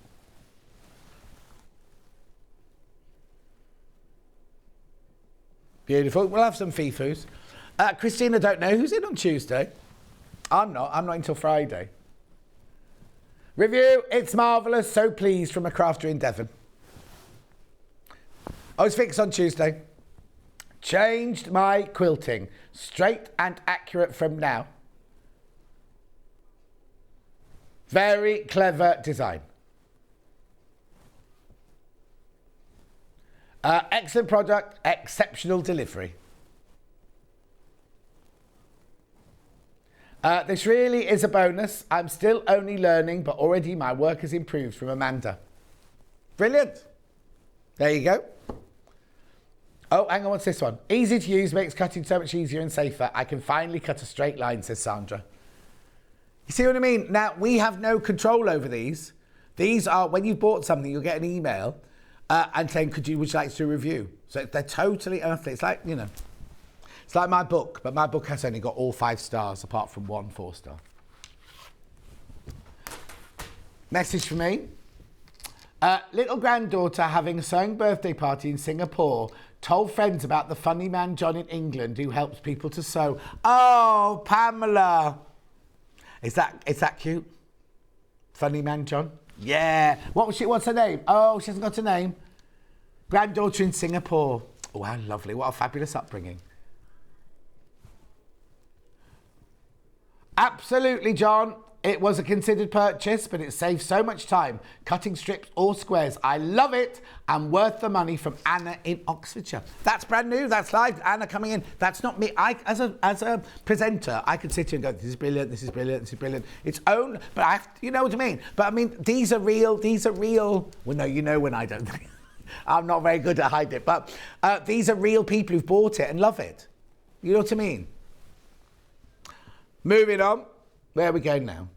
Beautiful. We'll have some fifus. Christina, don't know who's in on Tuesday. I'm not until Friday. Review, it's marvellous, so pleased from a crafter in Devon. I was fixed on Tuesday. Changed my quilting. Straight and accurate from now. Very clever design. Excellent product, exceptional delivery. This really is a bonus. I'm still only learning, but already my work has improved, from Amanda. Brilliant. There you go. Oh, hang on, what's this one? Easy to use, makes cutting so much easier and safer. I can finally cut a straight line, says Sandra. You see what I mean? Now, we have no control over these. These are, when you've bought something, you'll get an email and saying, would you like to do a review? So they're totally earthly. It's like, it's like my book, but my book has only got all 5 stars, apart from 1 4-star. Message for me. Little granddaughter having a sewing birthday party in Singapore told friends about the funny man John in England who helps people to sew. Oh, Pamela. Is that cute? Funny man John? Yeah. What's her name? Oh, she hasn't got a name. Granddaughter in Singapore. Oh, how lovely. What a fabulous upbringing. Absolutely, John. It was a considered purchase, but it saves so much time cutting strips or squares. I love it and worth the money, from Anna in Oxfordshire. That's brand new. That's live. Anna coming in. That's not me. As a presenter, I could sit here and go, this is brilliant, this is brilliant, this is brilliant. It's own, but I have to, you know what I mean? But I mean, these are real. Well, no, you know when I don't. I'm not very good at hiding it, but these are real people who've bought it and love it. You know what I mean? Moving on. Where are we going now?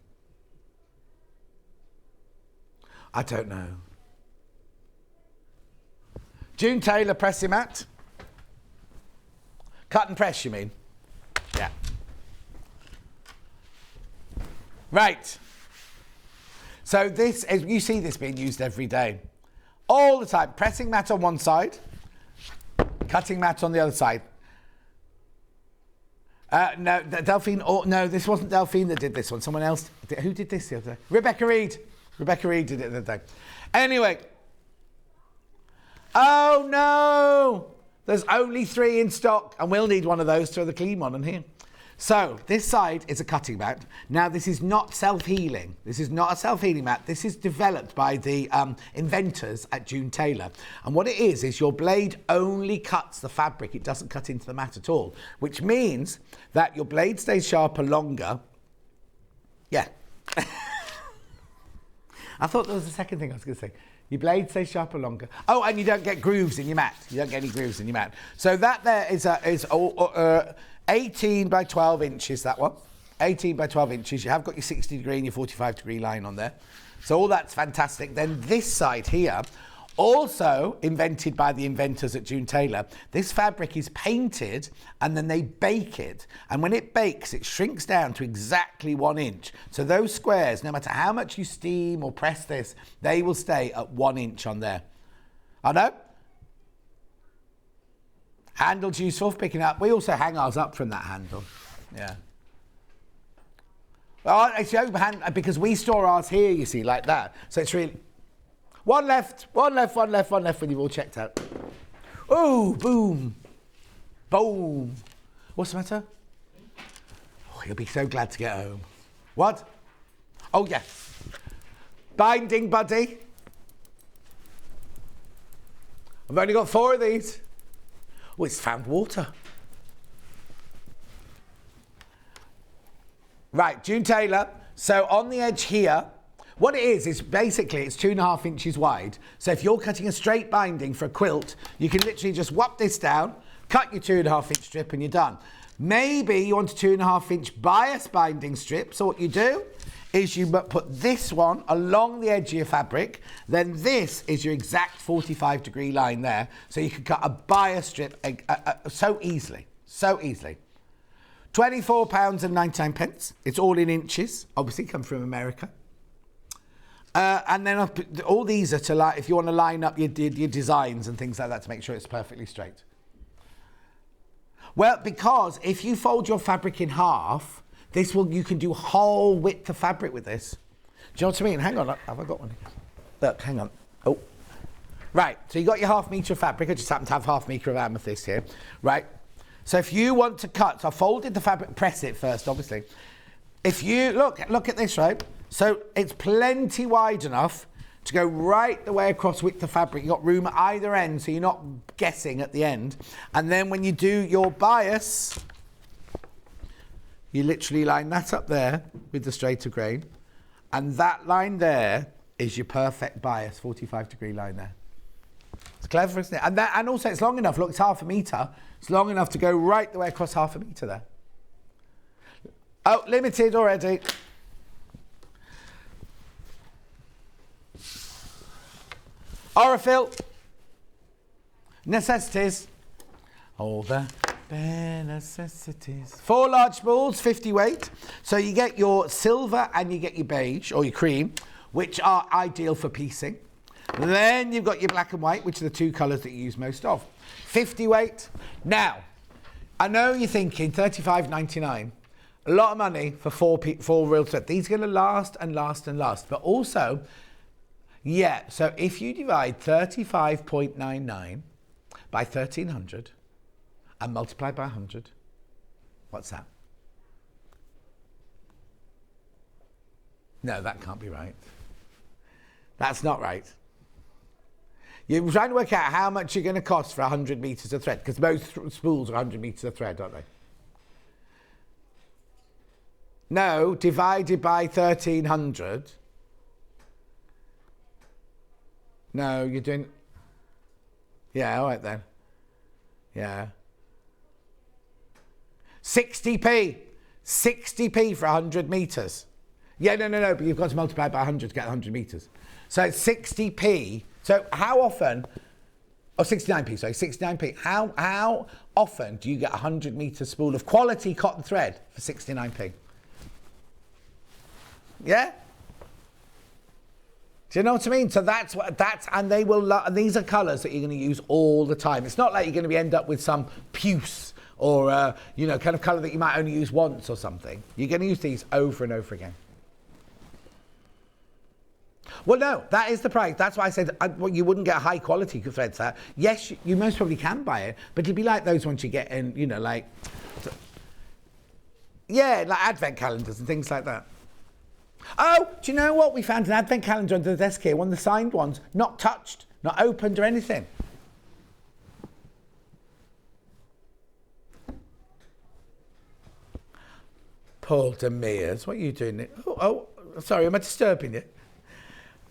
I don't know. June Taylor pressing mat. Cut and press, you mean? Yeah. Right. So this, as you see this being used every day. All the time. Pressing mat on one side. Cutting mat on the other side. No, Delphine, no, this wasn't Delphine that did this one. Someone else. Who did this the other day? Rebecca Reed. Rebecca Reed did it the other day. Anyway. Oh, no. There's only 3 in stock, and we'll need one of those to throw the clean one in here. So, this side is a cutting mat. Now, this is not self-healing. This is not a self-healing mat. This is developed by the inventors at June Taylor. And what it is your blade only cuts the fabric. It doesn't cut into the mat at all, which means that your blade stays sharper longer. Yeah. I thought there was the second thing I was going to say. Your blade stays sharper longer. Oh, and you don't get grooves in your mat. You don't get any grooves in your mat. So that there is 18 by 12 inches, that one. 18 by 12 inches. You have got your 60 degree and your 45 degree line on there. So all that's fantastic. Then this side here, also invented by the inventors at June Taylor, this fabric is painted and then they bake it. And when it bakes, it shrinks down to exactly 1 inch. So those squares, no matter how much you steam or press this, they will stay at 1 inch on there. I know. Handle's useful for picking up. We also hang ours up from that handle. Yeah. Well, it's overhand because we store ours here, you see, like that. So it's really... One left when you've all checked out. Oh, boom. Boom. What's the matter? Oh, you'll be so glad to get home. What? Oh, yes. Binding buddy. I've only got 4 of these. Oh, it's found water. Right, June Taylor. So on the edge here, what it is basically it's 2.5 inches wide. So if you're cutting a straight binding for a quilt, you can literally just whop this down, cut your 2.5 inch strip and you're done. Maybe you want a 2.5 inch bias binding strip. So what you do is you put this one along the edge of your fabric. Then this is your exact 45 degree line there. So you can cut a bias strip so easily, so easily. £24.99. It's all in inches. Obviously come from America. And then all these are to if you want to line up your designs and things like that to make sure it's perfectly straight. Well, because if you fold your fabric in half, you can do whole width of fabric with this. Do you know what I mean? Hang on, have I got one? Look, hang on. Oh, right. So you got your 1/2 metre of fabric. I just happen to have 1/2 metre of amethyst here, right? So if you want to cut, so I folded the fabric, press it first, obviously. If you look at this, right? So it's plenty wide enough to go right the way across with the fabric. You've got room at either end, so you're not guessing at the end. And then when you do your bias, you literally line that up there with the straighter grain. And that line there is your perfect bias, 45 degree line there. It's clever, isn't it? And also it's long enough. Look, it's 1/2 metre. It's long enough to go right the way across 1/2 metre there. Oh, limited already. Aurifil. Necessities. All the bare necessities. 4 large spools, 50 weight. So you get your silver and you get your beige, or your cream, which are ideal for piecing. Then you've got your black and white, which are the 2 colours that you use most of. 50 weight. Now, I know you're thinking $35.99. A lot of money for 4 real thread. These are going to last and last and last. But also, yeah, so if you divide 35.99 by 1,300 and multiply by 100, what's that? No, that can't be right. That's not right. You're trying to work out how much you're going to cost for 100 metres of thread, because most spools are 100 metres of thread, aren't they? No, divided by 1,300. No, you're doing... Yeah, all right then. Yeah. 60p. 60p for 100 metres. Yeah, no, but you've got to multiply it by 100 to get 100 metres. So it's 60p. So how often... Oh, 69p, sorry, 69p. How often do you get a 100 metre spool of quality cotton thread for 69p? Yeah? Do you know what I mean? So and they will, and these are colours that you're going to use all the time. It's not like you're going to end up with some puce or, kind of colour that you might only use once or something. You're going to use these over and over again. Well, no, that is the price. That's why I said you wouldn't get high quality threads there. Yes, you most probably can buy it, but it'd be like those ones you get in, like advent calendars and things like that. Oh, do you know what? We found an advent calendar under the desk here, one of the signed ones, not touched, not opened or anything. Paul Demirs, what are you doing? Oh, sorry, am I disturbing you?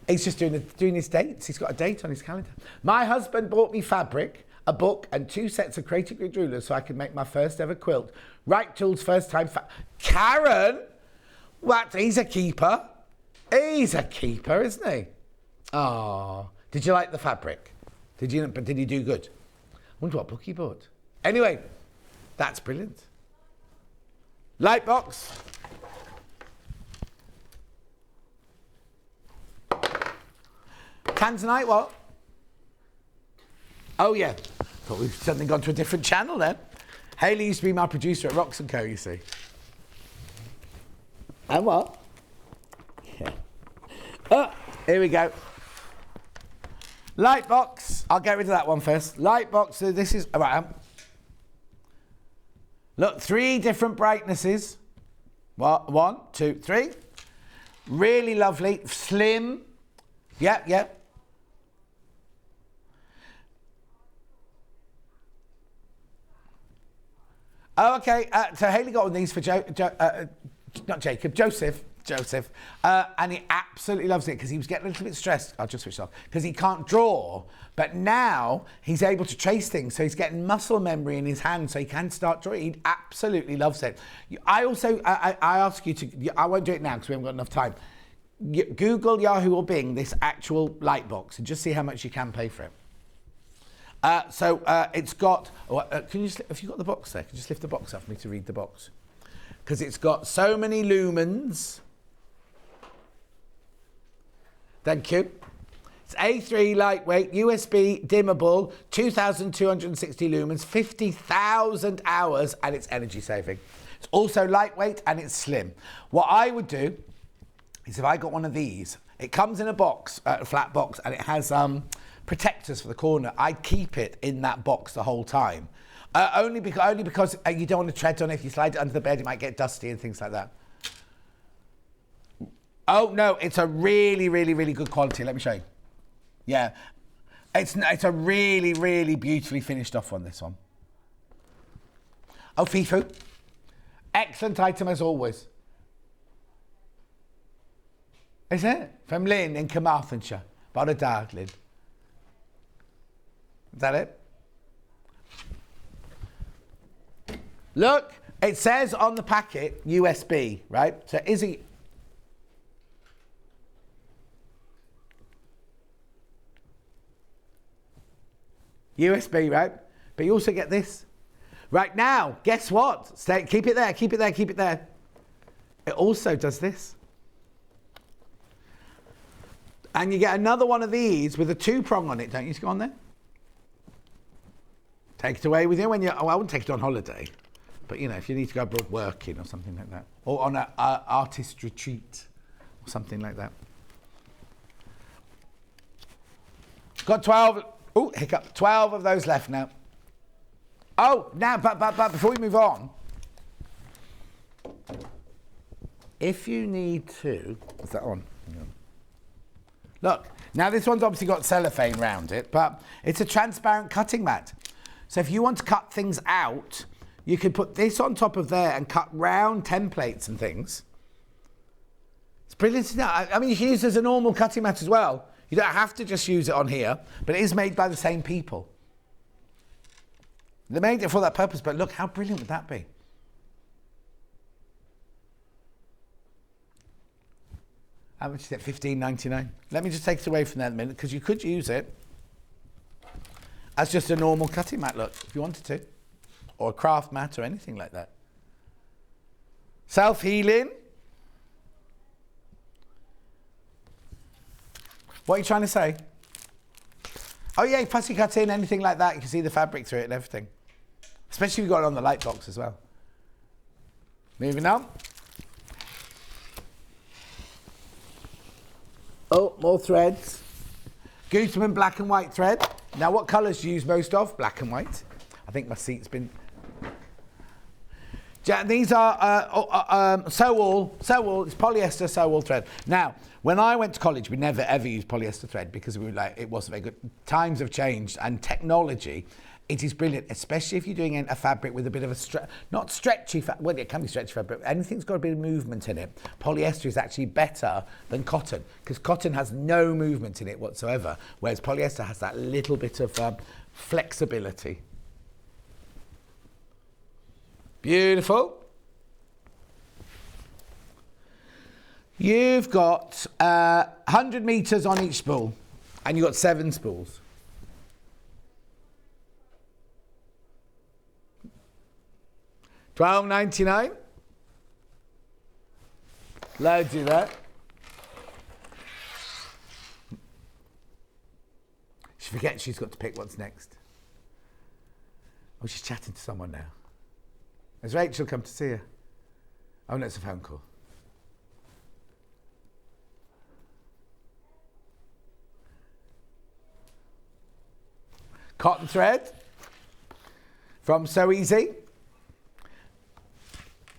He's just doing his dates. He's got a date on his calendar. My husband bought me fabric, a book, and 2 sets of creative grid rulers so I could make my first ever quilt. Right tools, first time. Karen? What? He's a keeper. He's a keeper, isn't he? Oh, did you like the fabric? Did he do good? I wonder what book he bought. Anyway, that's brilliant. Light box. Tanzanite, what? Oh, yeah. Thought we've suddenly gone to a different channel then. Hayley used to be my producer at Rocks & Co, you see. And what? Yeah. Oh, here we go. Light box. I'll get rid of that one first. Light box. So this is... All right. Look, 3 different brightnesses. 1, 2, 3. Really lovely. Slim. Yep. Oh, okay. So Hayley got one of these for Joseph, and he absolutely loves it because he was getting a little bit stressed. I'll just switch it off because he can't draw, but now he's able to trace things, so he's getting muscle memory in his hand, so he can start drawing. He absolutely loves it. I ask you to. I won't do it now because we haven't got enough time. Google, Yahoo, or Bing this actual light box and just see how much you can pay for it. It's got. Can you? Have you got the box there? Can you just lift the box up for me to read the box? Because it's got so many lumens. Thank you. It's A3 lightweight, USB dimmable, 2,260 lumens, 50,000 hours, and it's energy saving. It's also lightweight and it's slim. What I would do is if I got one of these, it comes in a box, a flat box, and it has protectors for the corner. I'd keep it in that box the whole time. Only because you don't want to tread on it. If you slide it under the bed, it might get dusty and things like that. Oh, no, it's a really, really, really good quality. Let me show you. Yeah. It's a really, really beautifully finished off one, this one. Oh, Fifu. Excellent item as always. Is it? From Lynn in Carmarthenshire. Bought a dark Lynn. Is that it? Look, it says on the packet USB, right? So is it... USB, right? But you also get this. Right now, guess what? Keep it there, keep it there, keep it there. It also does this. And you get another one of these with a 2-prong on it, don't you? To go on there. Take it away with you when you... Oh, I wouldn't take it on holiday. But, if you need to go abroad working or something like that. Or on an artist retreat or something like that. Got 12... Oh, hiccup. 12 of those left now. Oh, now, but before we move on... if you need to, is that on? Hang on. Look, now this one's obviously got cellophane around it, but it's a transparent cutting mat. So if you want to cut things out, you can put this on top of there and cut round templates and things. It's brilliant, isn't it? I mean, you can use it as a normal cutting mat as well. You don't have to just use it on here, but it is made by the same people. They made it for that purpose, but look, how brilliant would that be? How much is it? $15.99. Let me just take it away from that a minute, because you could use it as just a normal cutting mat, look, if you wanted to. Or a craft mat or anything like that. Self-healing. What are you trying to say? Oh yeah, fussy cutting, anything like that. You can see the fabric through it and everything. Especially if you've got it on the light box as well. Moving on. Oh, more threads. Gooseman black and white thread. Now, what colours do you use most of? Black and white. I think my seat's been... These are sew-wool, it's polyester sew-wool thread. Now, when I went to college, we never ever used polyester thread because we were like, it wasn't very good. Times have changed, and technology, it is brilliant, especially if you're doing a fabric with a bit of a, not stretchy, well, it can be stretchy fabric, but anything's got a bit of movement in it. Polyester is actually better than cotton, because cotton has no movement in it whatsoever, whereas polyester has that little bit of flexibility. Beautiful. You've got 100 metres on each spool, and you've got 7 spools. $12.99. Loads of that. She forgets she's got to pick what's next. Oh, she's chatting to someone now. Has Rachel come to see her? Oh, no, it's a phone call. Cotton thread from So Easy.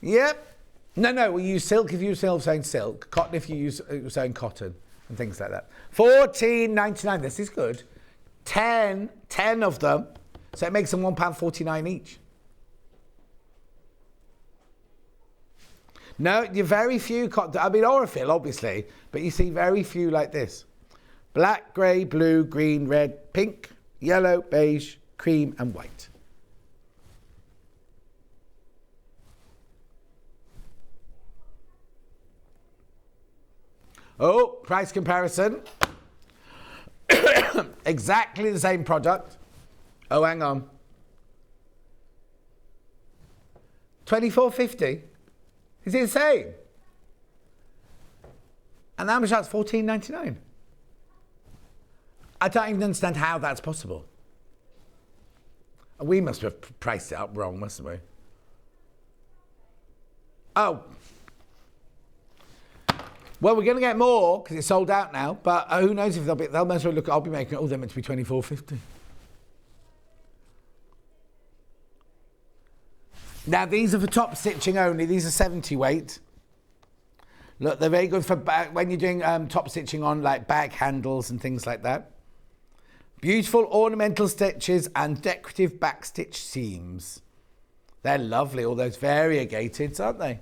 Yep. No, we use silk if you're sewing silk, cotton if you use sewing cotton, and things like that. $14.99. This is good. 10 of them, so it makes them £1.49 each. No, you're very few cotton. I mean, Orifil, obviously, but you see very few like this. Black, grey, blue, green, red, pink, yellow, beige, cream, and white. Oh, price comparison. Exactly the same product. Oh, hang on. $24.50. Is it the same? And how much that's $14.99? I don't even understand how that's possible. We must have priced it up wrong, mustn't we? Oh. Well, we're going to get more because it's sold out now, but who knows if they'll most well look, I'll be making it, they're meant to be $24.50. Now, these are for top stitching only. These are 70 weight. Look, they're very good for when you're doing top stitching on like bag handles and things like that. Beautiful ornamental stitches and decorative backstitch seams. They're lovely, all those variegated, aren't they?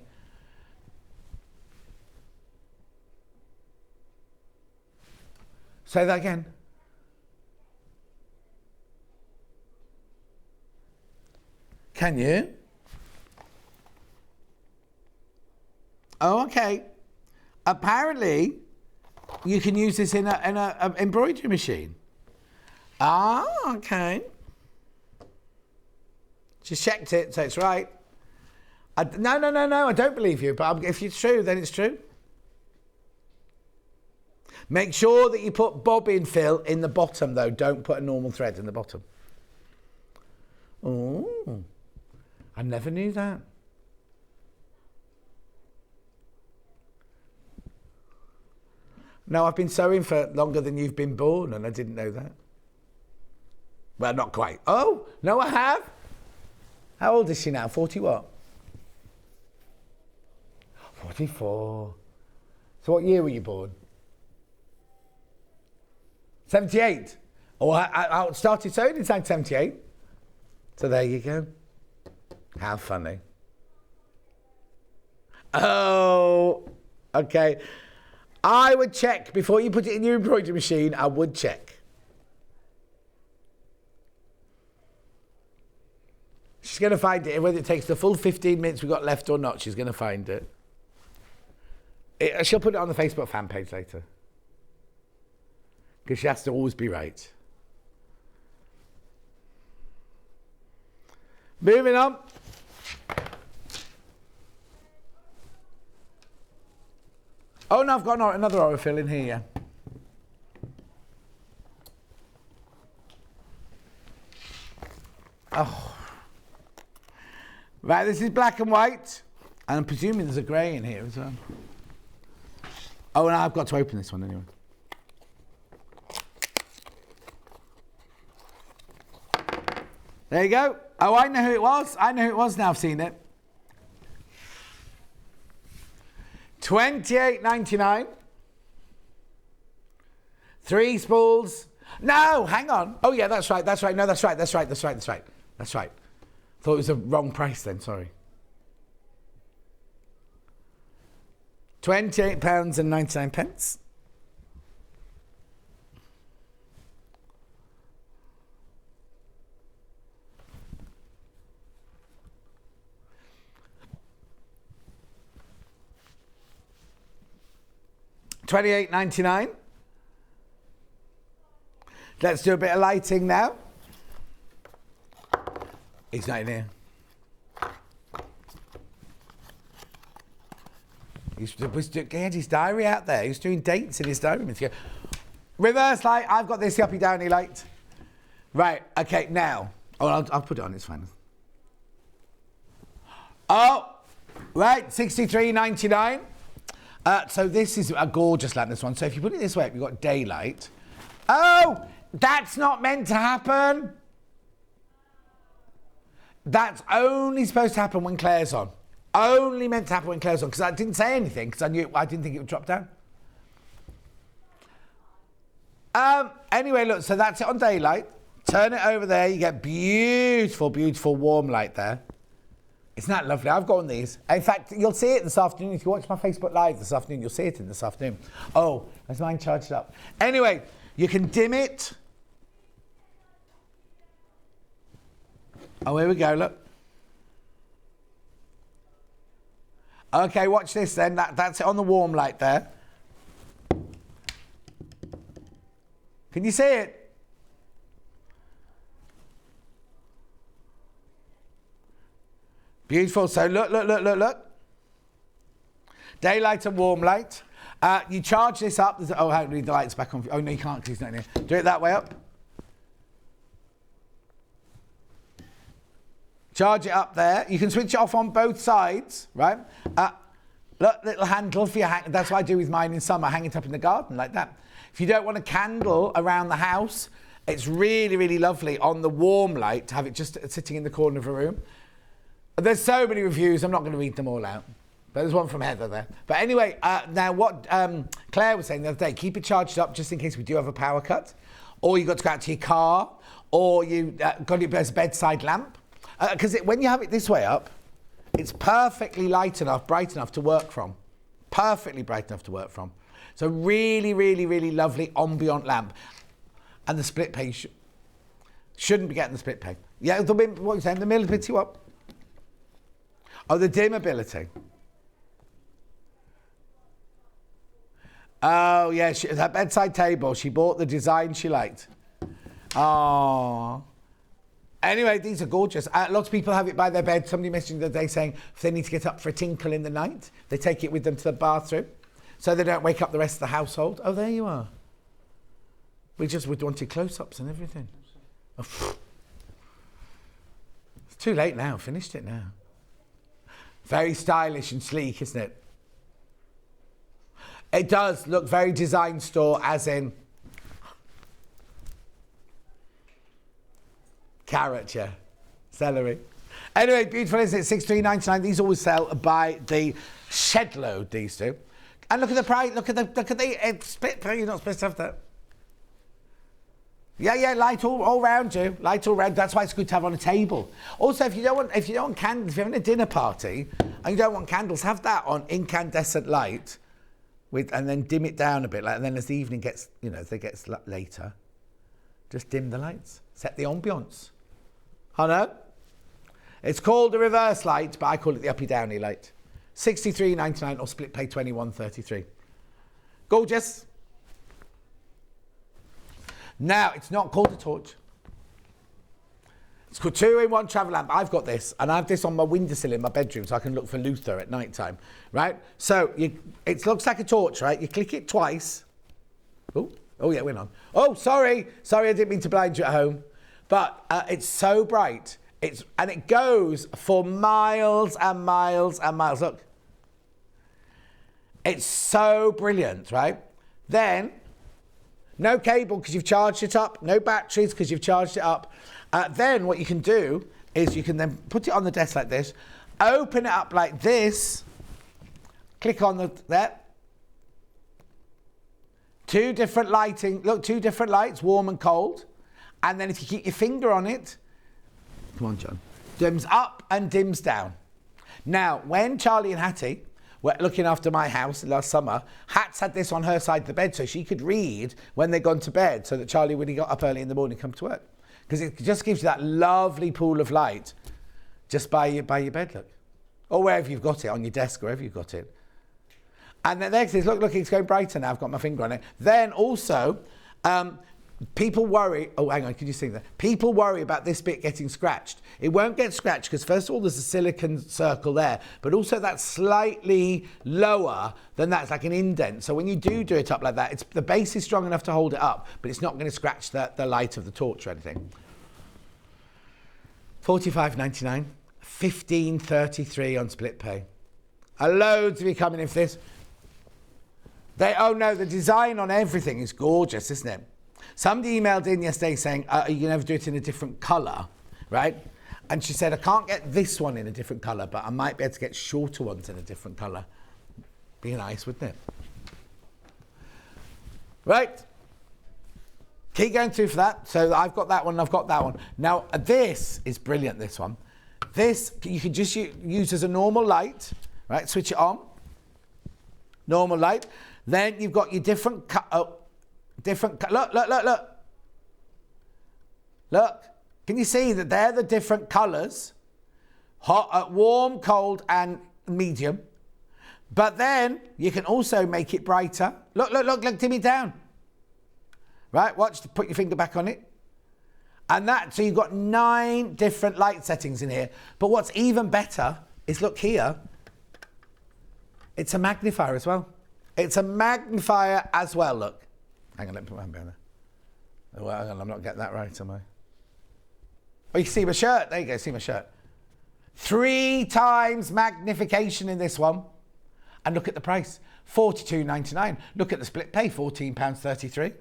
Say that again. Can you? Oh, okay. Apparently, you can use this in a embroidery machine. Ah, okay. Just checked it, so it's right. No, I don't believe you, but if it's true, then it's true. Make sure that you put bobbin fill in the bottom, though. Don't put a normal thread in the bottom. Oh, I never knew that. No, I've been sewing for longer than you've been born, and I didn't know that. Well, not quite. Oh, no, I have. How old is she now? 40 what? 44. So what year were you born? 78. Oh, I started sewing in 78. So there you go. How funny. Oh, okay. I would check before you put it in your embroidery machine. I would check. She's going to find it, whether it takes the full 15 minutes we've got left or not. She's going to find it. She'll put it on the Facebook fan page later. Because she has to always be right. Moving on. Oh no, I've got another Aurifil in here, yeah. Oh. Right, this is black and white. And I'm presuming there's a grey in here as well. Oh, and I've got to open this one anyway. There you go. Oh, I know who it was. I know who it was now. I've seen it. $28.99. 3 spools. No, hang on. Oh yeah, that's right. That's right. No, that's right. That's right. That's right. That's right. That's right. Thought it was the wrong price then. Sorry. £28.99. $28.99. Let's do a bit of lighting now. He's not in here. He had his diary out there. He was doing dates in his diary. Reverse light. I've got this uppy downy light. Right. Okay. Now. Oh, I'll put it on. It's fine. Oh, right. $63.99. So this is a gorgeous lamp, this one. So if you put it this way, you've got daylight. Oh, that's not meant to happen. That's only supposed to happen when Claire's on. Only meant to happen when Claire's on, because I didn't say anything, because I didn't think it would drop down. Anyway, look, so that's it on daylight. Turn it over there, you get beautiful, beautiful warm light there. Isn't that lovely? I've got one of these. In fact, you'll see it this afternoon. If you watch my Facebook Live this afternoon, you'll see it in this afternoon. Oh, has mine charged up? Anyway, you can dim it. Oh, here we go, look. Okay, watch this then. That's it on the warm light there. Can you see it? Beautiful. So look. Daylight and warm light. You charge this up. Oh, I don't need the lights back on. Oh, no, you can't because he's not in here. Do it that way up. Charge it up there. You can switch it off on both sides, right? Look, little handle for your hang. That's what I do with mine in summer. I hang it up in the garden like that. If you don't want a candle around the house, it's really, really lovely on the warm light to have it just sitting in the corner of a room. There's so many reviews, I'm not going to read them all out. But there's one from Heather there. But anyway, now what Claire was saying the other day, keep it charged up just in case we do have a power cut. Or you've got to go out to your car. Or you've got it as a bedside lamp. Because when you have it this way up, it's perfectly light enough, bright enough to work from. Perfectly bright enough to work from. So really, really, really lovely ambient lamp. And the split pay shouldn't be getting the split pay. Yeah, what are you saying? The millability what? Oh, the dimmability. Oh, yeah, that bedside table, she bought the design she liked. Oh. Anyway, these are gorgeous. Lots of people have it by their bed. Somebody messaged the other day saying if they need to get up for a tinkle in the night, they take it with them to the bathroom so they don't wake up the rest of the household. Oh, there you are. We wanted close-ups and everything. Oh, it's too late now. Finished it now. Very stylish and sleek, isn't it? It does look very design store, as in carrot, yeah, celery. Anyway, beautiful, isn't it? $63.99. These always sell by the shed load, these do. And look at the price, look at the split pay. You're not supposed to have that. Yeah, light all round you. Light all round. That's why it's good to have on a table. Also, if you don't want candles, if you're having a dinner party and you don't want candles, have that on incandescent light, and then dim it down a bit. And then as the evening gets, as it gets later, just dim the lights. Set the ambiance. I know. It's called a reverse light, but I call it the uppy downy light. $63.99 or split pay $21.33. Gorgeous. Now, it's not called a torch. It's called 2-in-1 travel lamp. I've got this, and I have this on my windowsill in my bedroom so I can look for Luther at night time, right? So it looks like a torch, right? You click it twice. Oh yeah, it went on. Oh, sorry, I didn't mean to blind you at home. But it's so bright. And it goes for miles and miles and miles. Look. It's so brilliant, right? Then, no cable because you've charged it up. No batteries because you've charged it up. Then what you can do is you can then put it on the desk like this, open it up like this, click on there. Two different lights, warm and cold. And then if you keep your finger on it, come on, John, dims up and dims down. Now, when Charlie and Hattie were looking after my house last summer, Hats had this on her side of the bed so she could read when they'd gone to bed so that Charlie, when he got up early in the morning, come to work. Because it just gives you that lovely pool of light just by your bed, look. Or wherever you've got it, on your desk, wherever you've got it. And then next is, look, it's going brighter now. I've got my finger on it. Then also, people worry, oh, hang on, could you see that? People worry about this bit getting scratched. It won't get scratched because first of all, there's a silicone circle there, but also that's slightly lower than that. It's like an indent. So when you do it up like that, the base is strong enough to hold it up, but it's not going to scratch the light of the torch or anything. $45.99, $15.33 on split pay. Loads of you coming in for this. The design on everything is gorgeous, isn't it? Somebody emailed in yesterday saying, are you going to ever do it in a different colour, right? And she said, I can't get this one in a different colour, but I might be able to get shorter ones in a different colour. Be nice, wouldn't it? Right. Keep going through for that. So I've got that one, I've got that one. Now, this is brilliant, this one. This, you can just use as a normal light, right? Switch it on. Normal light. Then you've got your different Look. Can you see that they're the different colours? Hot, warm, cold, and medium. But then you can also make it brighter. Look, dim it down. Right, watch, put your finger back on it. And so you've got 9 different light settings in here. But what's even better is, look here, it's a magnifier as well. It's a magnifier as well, look. Hang on, let me put my hand behind there. Oh, hang on, I'm not getting that right, am I? Oh, you can see my shirt. There you go, see my shirt. 3 times magnification in this one. And look at the price, $42.99. Look at the split pay, £14.33.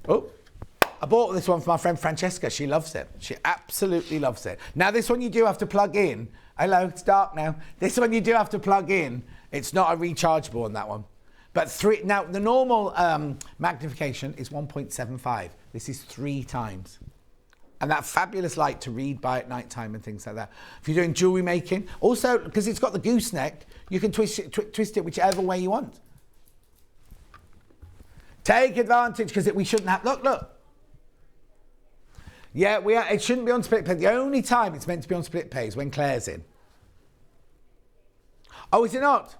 Oh, I bought this one for my friend Francesca. She loves it. She absolutely loves it. Now, this one you do have to plug in. Hello, it's dark now. This one you do have to plug in. It's not a rechargeable on that one. But now, the normal magnification is 1.75. This is 3 times. And that fabulous light to read by at night time and things like that. If you're doing jewellery making, also, because it's got the gooseneck, you can twist it whichever way you want. Take advantage, because we shouldn't have... Look. Yeah, it shouldn't be on split pay. The only time it's meant to be on split pay is when Claire's in. Oh, is it not?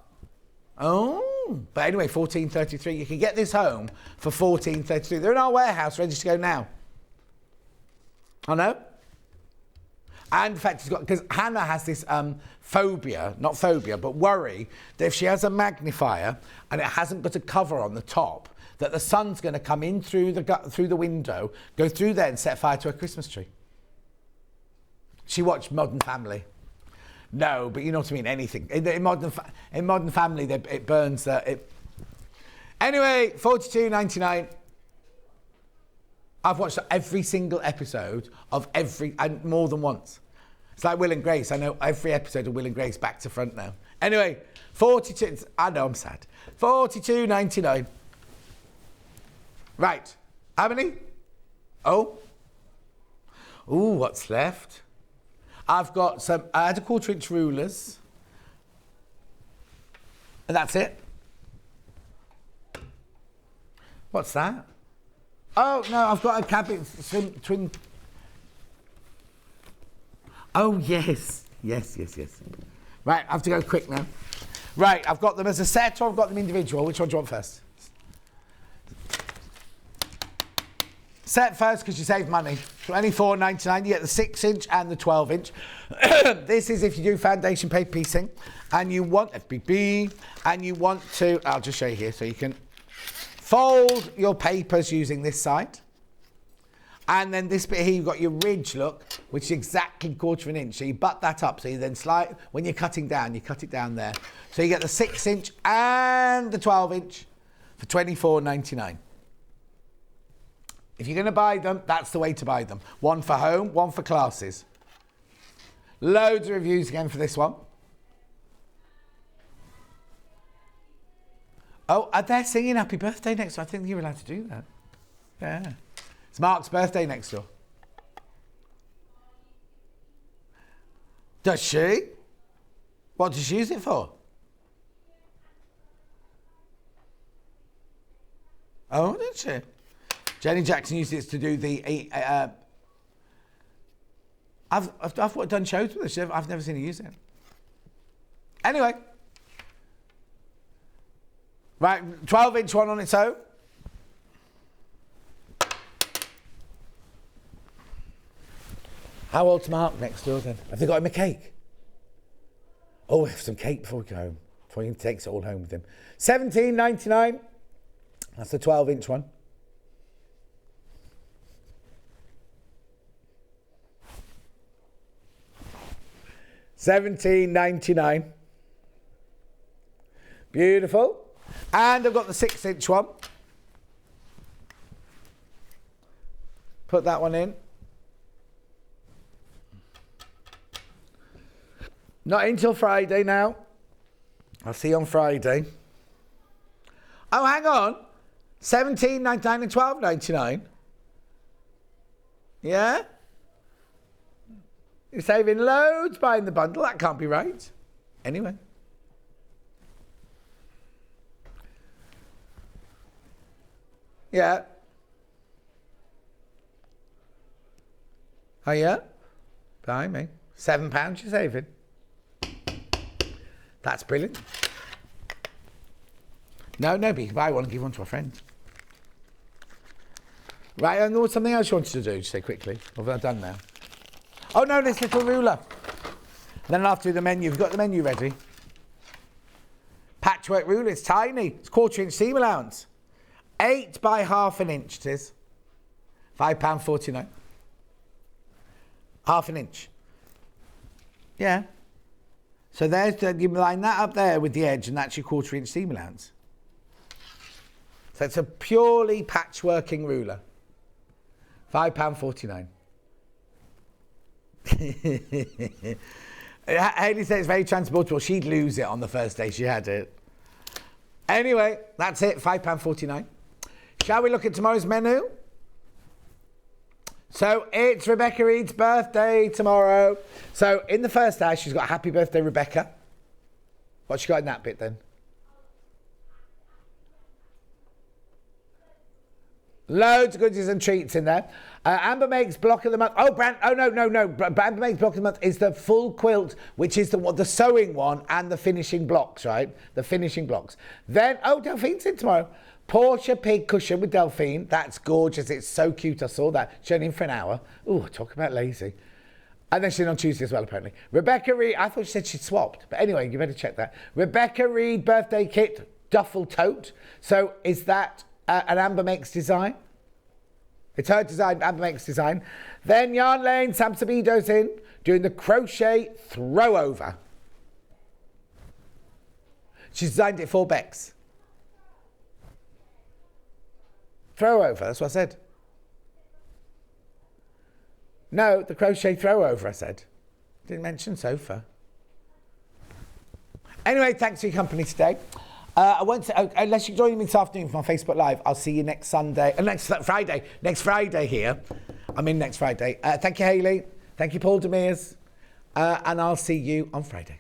Oh, but anyway, $14.33. You can get this home for $14.33. They're in our warehouse, ready to go now. I know. And in fact, because Hannah has this phobia, not phobia, but worry that if she has a magnifier and it hasn't got a cover on the top, that the sun's going to come in through the window, go through there and set fire to a Christmas tree. She watched Modern Family. No, but you know what I mean, anything. In Modern Family, it burns. Anyway, $42.99. I've watched every single episode of and more than once. It's like Will and Grace. I know every episode of Will and Grace back to front now. Anyway, 42. I know I'm sad. 42.99. Right. How many? Oh. Ooh, what's left? I've got some. I had a 1/4-inch rulers. And that's it. What's that? Oh, no, I've got a cabinet twin. Oh, yes. Yes. Right, I have to go quick now. Right, I've got them as a set or I've got them individual. Which one do you want first? Set first because you save money. $24.99. You get the 6-inch and the 12-inch. This is if you do foundation paper piecing and you want FBB and you want to, I'll just show you here so you can fold your papers using this side. And then this bit here, you've got your ridge look, which is exactly 1/4 inch. So you butt that up. So you then slide, when you're cutting down, you cut it down there. So you get the 6-inch and the 12-inch for $24.99. If you're going to buy them, that's the way to buy them. One for home, one for classes. Loads of reviews again for this one. Oh, they're singing Happy Birthday next door. I think you're allowed to do that. Yeah. It's Mark's birthday next door. Does she? What does she use it for? Oh, did she? Jenny Jackson used it to do the... I've done shows with her. I've never seen her use it. Anyway. Right, 12-inch one on its own. How old's Mark next door then? Have they got him a cake? Oh, we have some cake before we go home. Before he takes it all home with him. $17.99. That's the 12-inch one. $17.99. Beautiful. And I've got the 6-inch one. Put that one in. Not until Friday now. I'll see you on Friday. Oh, hang on. $17.99 and $12.99. Yeah? You're saving loads buying the bundle. That can't be right. Anyway. Yeah. Oh, yeah? Behind me. £7 you're saving. That's brilliant. No, but you can buy one and give one to a friend. Right, and there was something else you wanted to do, just say quickly. Or have I done now? Oh, no, this little ruler. Then I'll have to do the menu. You've got the menu ready. Patchwork ruler. It's tiny. It's 1/4-inch seam allowance. 8 by ½ inch it is. £5.49. ½ an inch. Yeah. So there's you line that up there with the edge, and that's your 1/4-inch seam allowance. So it's a purely patchworking ruler. £5.49. Hayley said it's very transportable. She'd lose it on the first day she had it. Anyway, that's it. £5.49. Shall we look at tomorrow's menu? So it's Rebecca Reed's birthday tomorrow. So in the first hour, she's got Happy Birthday, Rebecca. What's she got in that bit then? Loads of goodies and treats in there. Amber makes block of the month. Oh, no. Amber makes block of the month is the full quilt, which is the sewing one and the finishing blocks, right? The finishing blocks. Then, Delphine's in tomorrow. Portia pig cushion with Delphine. That's gorgeous. It's so cute. I saw that. She's only in for an hour. Ooh, talk about lazy. And then she's in on Tuesday as well, apparently. Rebecca Reed. I thought she said she'd swapped. But anyway, you better check that. Rebecca Reed birthday kit duffel tote. So is that an Amber Makes design? It's her design, Amber Makes design. Then Yarn Lane, Sam Sabido's in, doing the crochet throw over. She designed it for Bex. Throw over, that's what I said. No, the crochet throw over, I said. Didn't mention sofa. Anyway, thanks for your company today. I won't say, unless you're joining me this afternoon for my Facebook Live, I'll see you next Sunday, next Friday here. I'm in next Friday. Thank you, Hayley. Thank you, Paul Demers. And I'll see you on Friday.